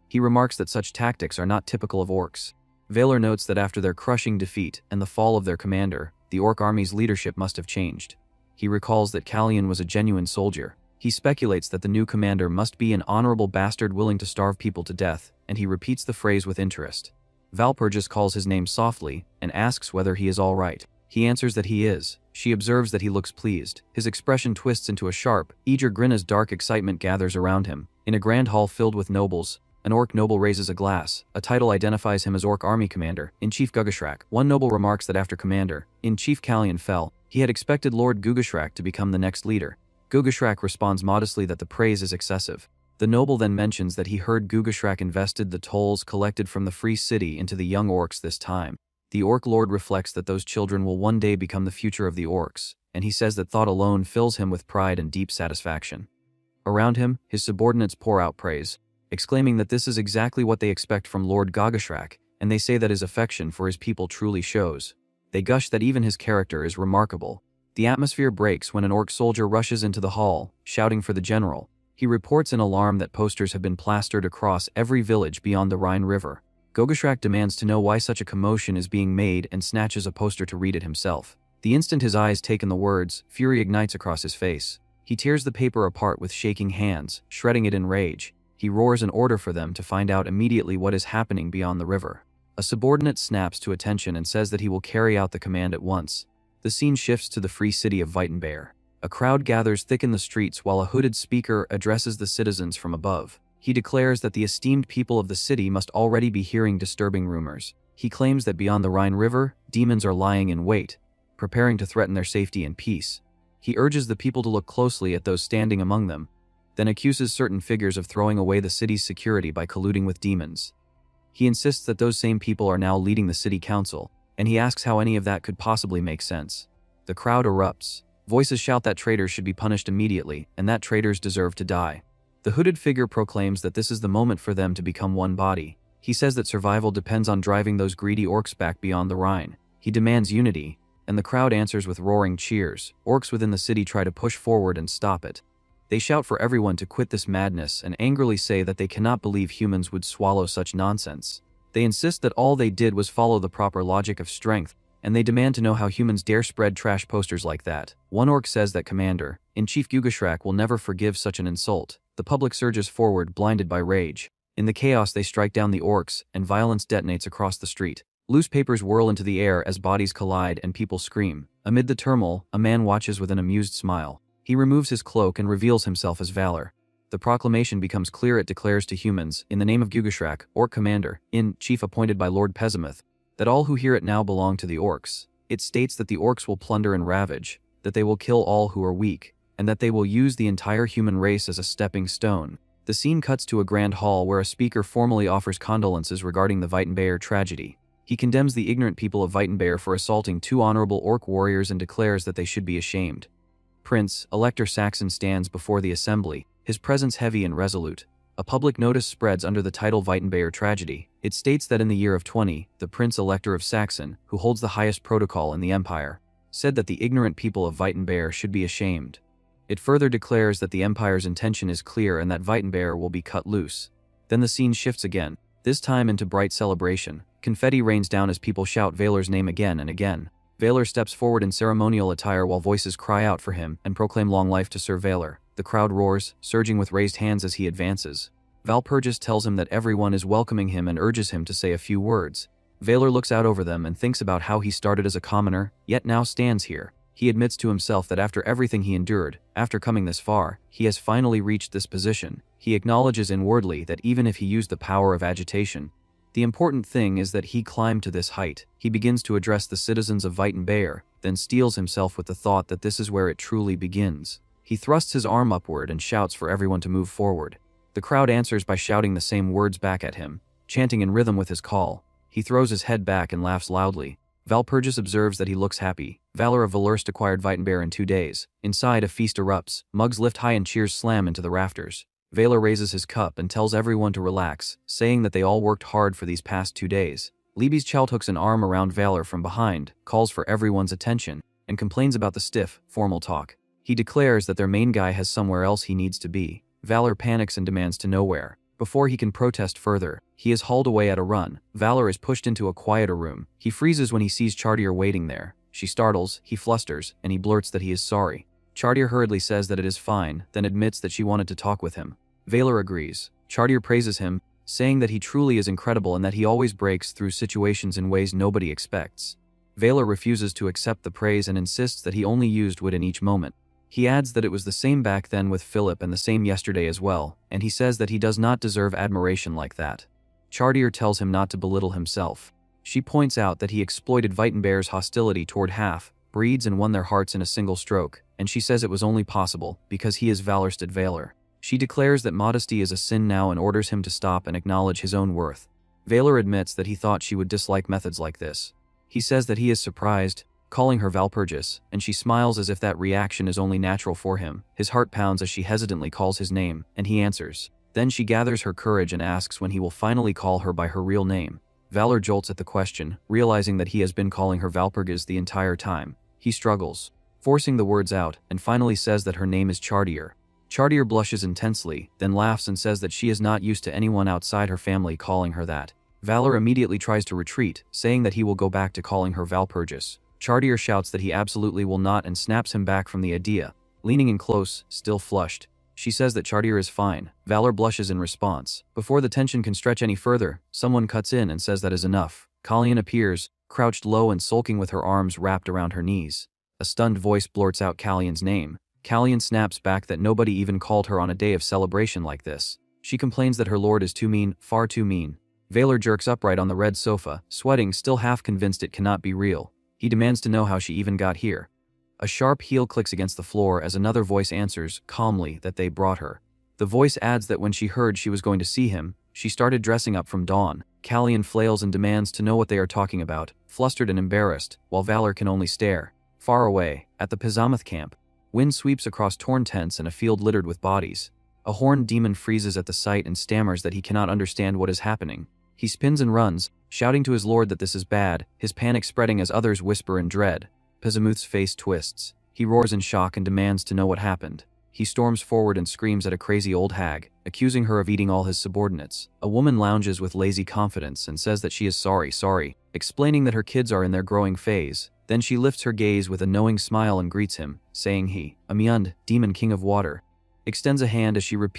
He remarks that such tactics are not typical of orcs. Valor notes that after their crushing defeat and the fall of their commander, the orc army's leadership must have changed. He recalls that Kallian was a genuine soldier. He speculates that the new commander must be an honorable bastard willing to starve people to death, and he repeats the phrase with interest. Valpurgis calls his name softly and asks whether he is all right. He answers that he is. She observes that he looks pleased. His expression twists into a sharp, eager grin as dark excitement gathers around him. In a grand hall filled with nobles, an orc noble raises a glass. A title identifies him as Orc Army Commander, in-Chief Gugashrak. One noble remarks that after Commander-in-Chief Kallian fell, he had expected Lord Gugashrak to become the next leader. Gugashrak responds modestly that the praise is excessive. The noble then mentions that he heard Gugashrak invested the tolls collected from the free city into the young orcs this time. The orc lord reflects that those children will one day become the future of the orcs, and he says that thought alone fills him with pride and deep satisfaction. Around him, his subordinates pour out praise, exclaiming that this is exactly what they expect from Lord Gugashrak, and they say that his affection for his people truly shows. They gush that even his character is remarkable. The atmosphere breaks when an orc soldier rushes into the hall, shouting for the general. He reports in alarm that posters have been plastered across every village beyond the Rhine River. Gugashrak demands to know why such a commotion is being made and snatches a poster to read it himself. The instant his eyes take in the words, fury ignites across his face. He tears the paper apart with shaking hands, shredding it in rage. He roars an order for them to find out immediately what is happening beyond the river. A subordinate snaps to attention and says that he will carry out the command at once. The scene shifts to the free city of Weitenbear. A crowd gathers thick in the streets while a hooded speaker addresses the citizens from above. He declares that the esteemed people of the city must already be hearing disturbing rumors. He claims that beyond the Rhine River, demons are lying in wait, preparing to threaten their safety and peace. He urges the people to look closely at those standing among them, then accuses certain figures of throwing away the city's security by colluding with demons. He insists that those same people are now leading the city council, and he asks how any of that could possibly make sense. The crowd erupts. Voices shout that traitors should be punished immediately, and that traitors deserve to die. The hooded figure proclaims that this is the moment for them to become one body. He says that survival depends on driving those greedy orcs back beyond the Rhine. He demands unity, and the crowd answers with roaring cheers. Orcs within the city try to push forward and stop it. They shout for everyone to quit this madness and angrily say that they cannot believe humans would swallow such nonsense. They insist that all they did was follow the proper logic of strength, and they demand to know how humans dare spread trash posters like that. One orc says that Commander-in-Chief Gugashrak will never forgive such an insult. The public surges forward, blinded by rage. In the chaos, they strike down the orcs, and violence detonates across the street. Loose papers whirl into the air as bodies collide and people scream. Amid the turmoil, a man watches with an amused smile. He removes his cloak and reveals himself as Valor. The proclamation becomes clear. It declares to humans, in the name of Gugashrak, Orc Commander-in-Chief appointed by Lord Pazamoth, that all who hear it now belong to the orcs. It states that the orcs will plunder and ravage, that they will kill all who are weak, and that they will use the entire human race as a stepping stone. The scene cuts to a grand hall where a speaker formally offers condolences regarding the Weitenbear tragedy. He condemns the ignorant people of Weitenbear for assaulting two honorable orc warriors and declares that they should be ashamed. Prince Elector Saxon stands before the assembly, his presence heavy and resolute. A public notice spreads under the title Weitenbear Tragedy. It states that in the year of 20, the Prince Elector of Saxon, who holds the highest protocol in the empire, said that the ignorant people of Weitenbear should be ashamed. It further declares that the empire's intention is clear and that Weitenbear will be cut loose. Then the scene shifts again, this time into bright celebration. Confetti rains down as people shout Valor's name again and again. Valor steps forward in ceremonial attire while voices cry out for him and proclaim long life to Sir Valor. The crowd roars, surging with raised hands as he advances. Valpurgis tells him that everyone is welcoming him and urges him to say a few words. Valor looks out over them and thinks about how he started as a commoner, yet now stands here. He admits to himself that after everything he endured, after coming this far, he has finally reached this position. He acknowledges inwardly that even if he used the power of agitation, the important thing is that he climbed to this height. He begins to address the citizens of Weitenbear, then steels himself with the thought that this is where it truly begins. He thrusts his arm upward and shouts for everyone to move forward. The crowd answers by shouting the same words back at him, chanting in rhythm with his call. He throws his head back and laughs loudly. Valpurgis observes that he looks happy. Valor of Valurst acquired Weitenbear in 2 days. Inside, a feast erupts. Mugs lift high and cheers slam into the rafters. Valor raises his cup and tells everyone to relax, saying that they all worked hard for these past 2 days. Libby's child hooks an arm around Valor from behind, calls for everyone's attention, and complains about the stiff, formal talk. He declares that their main guy has somewhere else he needs to be. Valor panics and demands to know where. Before he can protest further, he is hauled away at a run. Valor is pushed into a quieter room. He freezes when he sees Chartier waiting there. She startles, he flusters, and he blurts that he is sorry. Chartier hurriedly says that it is fine, then admits that she wanted to talk with him. Valor agrees. Chartier praises him, saying that he truly is incredible and that he always breaks through situations in ways nobody expects. Valor refuses to accept the praise and insists that he only used wit in each moment. He adds that it was the same back then with Philip and the same yesterday as well, and he says that he does not deserve admiration like that. Chartier tells him not to belittle himself. She points out that he exploited Weitenbear's hostility toward half, breeds and won their hearts in a single stroke, and she says it was only possible because he is Valorstad Valor. She declares that modesty is a sin now and orders him to stop and acknowledge his own worth. Valor admits that he thought she would dislike methods like this. He says that he is surprised, calling her Valpurgis, and she smiles as if that reaction is only natural for him. His heart pounds as she hesitantly calls his name, and he answers. Then she gathers her courage and asks when he will finally call her by her real name. Valor jolts at the question, realizing that he has been calling her Valpurgis the entire time. He struggles, forcing the words out, and finally says that her name is Chartier. Chartier blushes intensely, then laughs and says that she is not used to anyone outside her family calling her that. Valor immediately tries to retreat, saying that he will go back to calling her Valpurgis. Chartier shouts that he absolutely will not and snaps him back from the idea. Leaning in close, still flushed, she says that Chartier is fine. Valor blushes in response. Before the tension can stretch any further, someone cuts in and says that is enough. Kalyan appears, crouched low and sulking with her arms wrapped around her knees. A stunned voice blurts out Kalyan's name. Kalyan snaps back that nobody even called her on a day of celebration like this. She complains that her lord is too mean, far too mean. Valor jerks upright on the red sofa, sweating, still half convinced it cannot be real. He demands to know how she even got here. A sharp heel clicks against the floor as another voice answers, calmly, that they brought her. The voice adds that when she heard she was going to see him, she started dressing up from dawn. Kalyan flails and demands to know what they are talking about, flustered and embarrassed, while Valor can only stare. Far away, at the Pizamath camp, wind sweeps across torn tents and a field littered with bodies. A horned demon freezes at the sight and stammers that he cannot understand what is happening. He spins and runs, shouting to his lord that this is bad, his panic spreading as others whisper in dread. Pizamuth's face twists. He roars in shock and demands to know what happened. He storms forward and screams at a crazy old hag, accusing her of eating all his subordinates. A woman lounges with lazy confidence and says that she is sorry, explaining that her kids are in their growing phase. Then she lifts her gaze with a knowing smile and greets him, saying he, Amyund, demon king of water, extends a hand as she repeats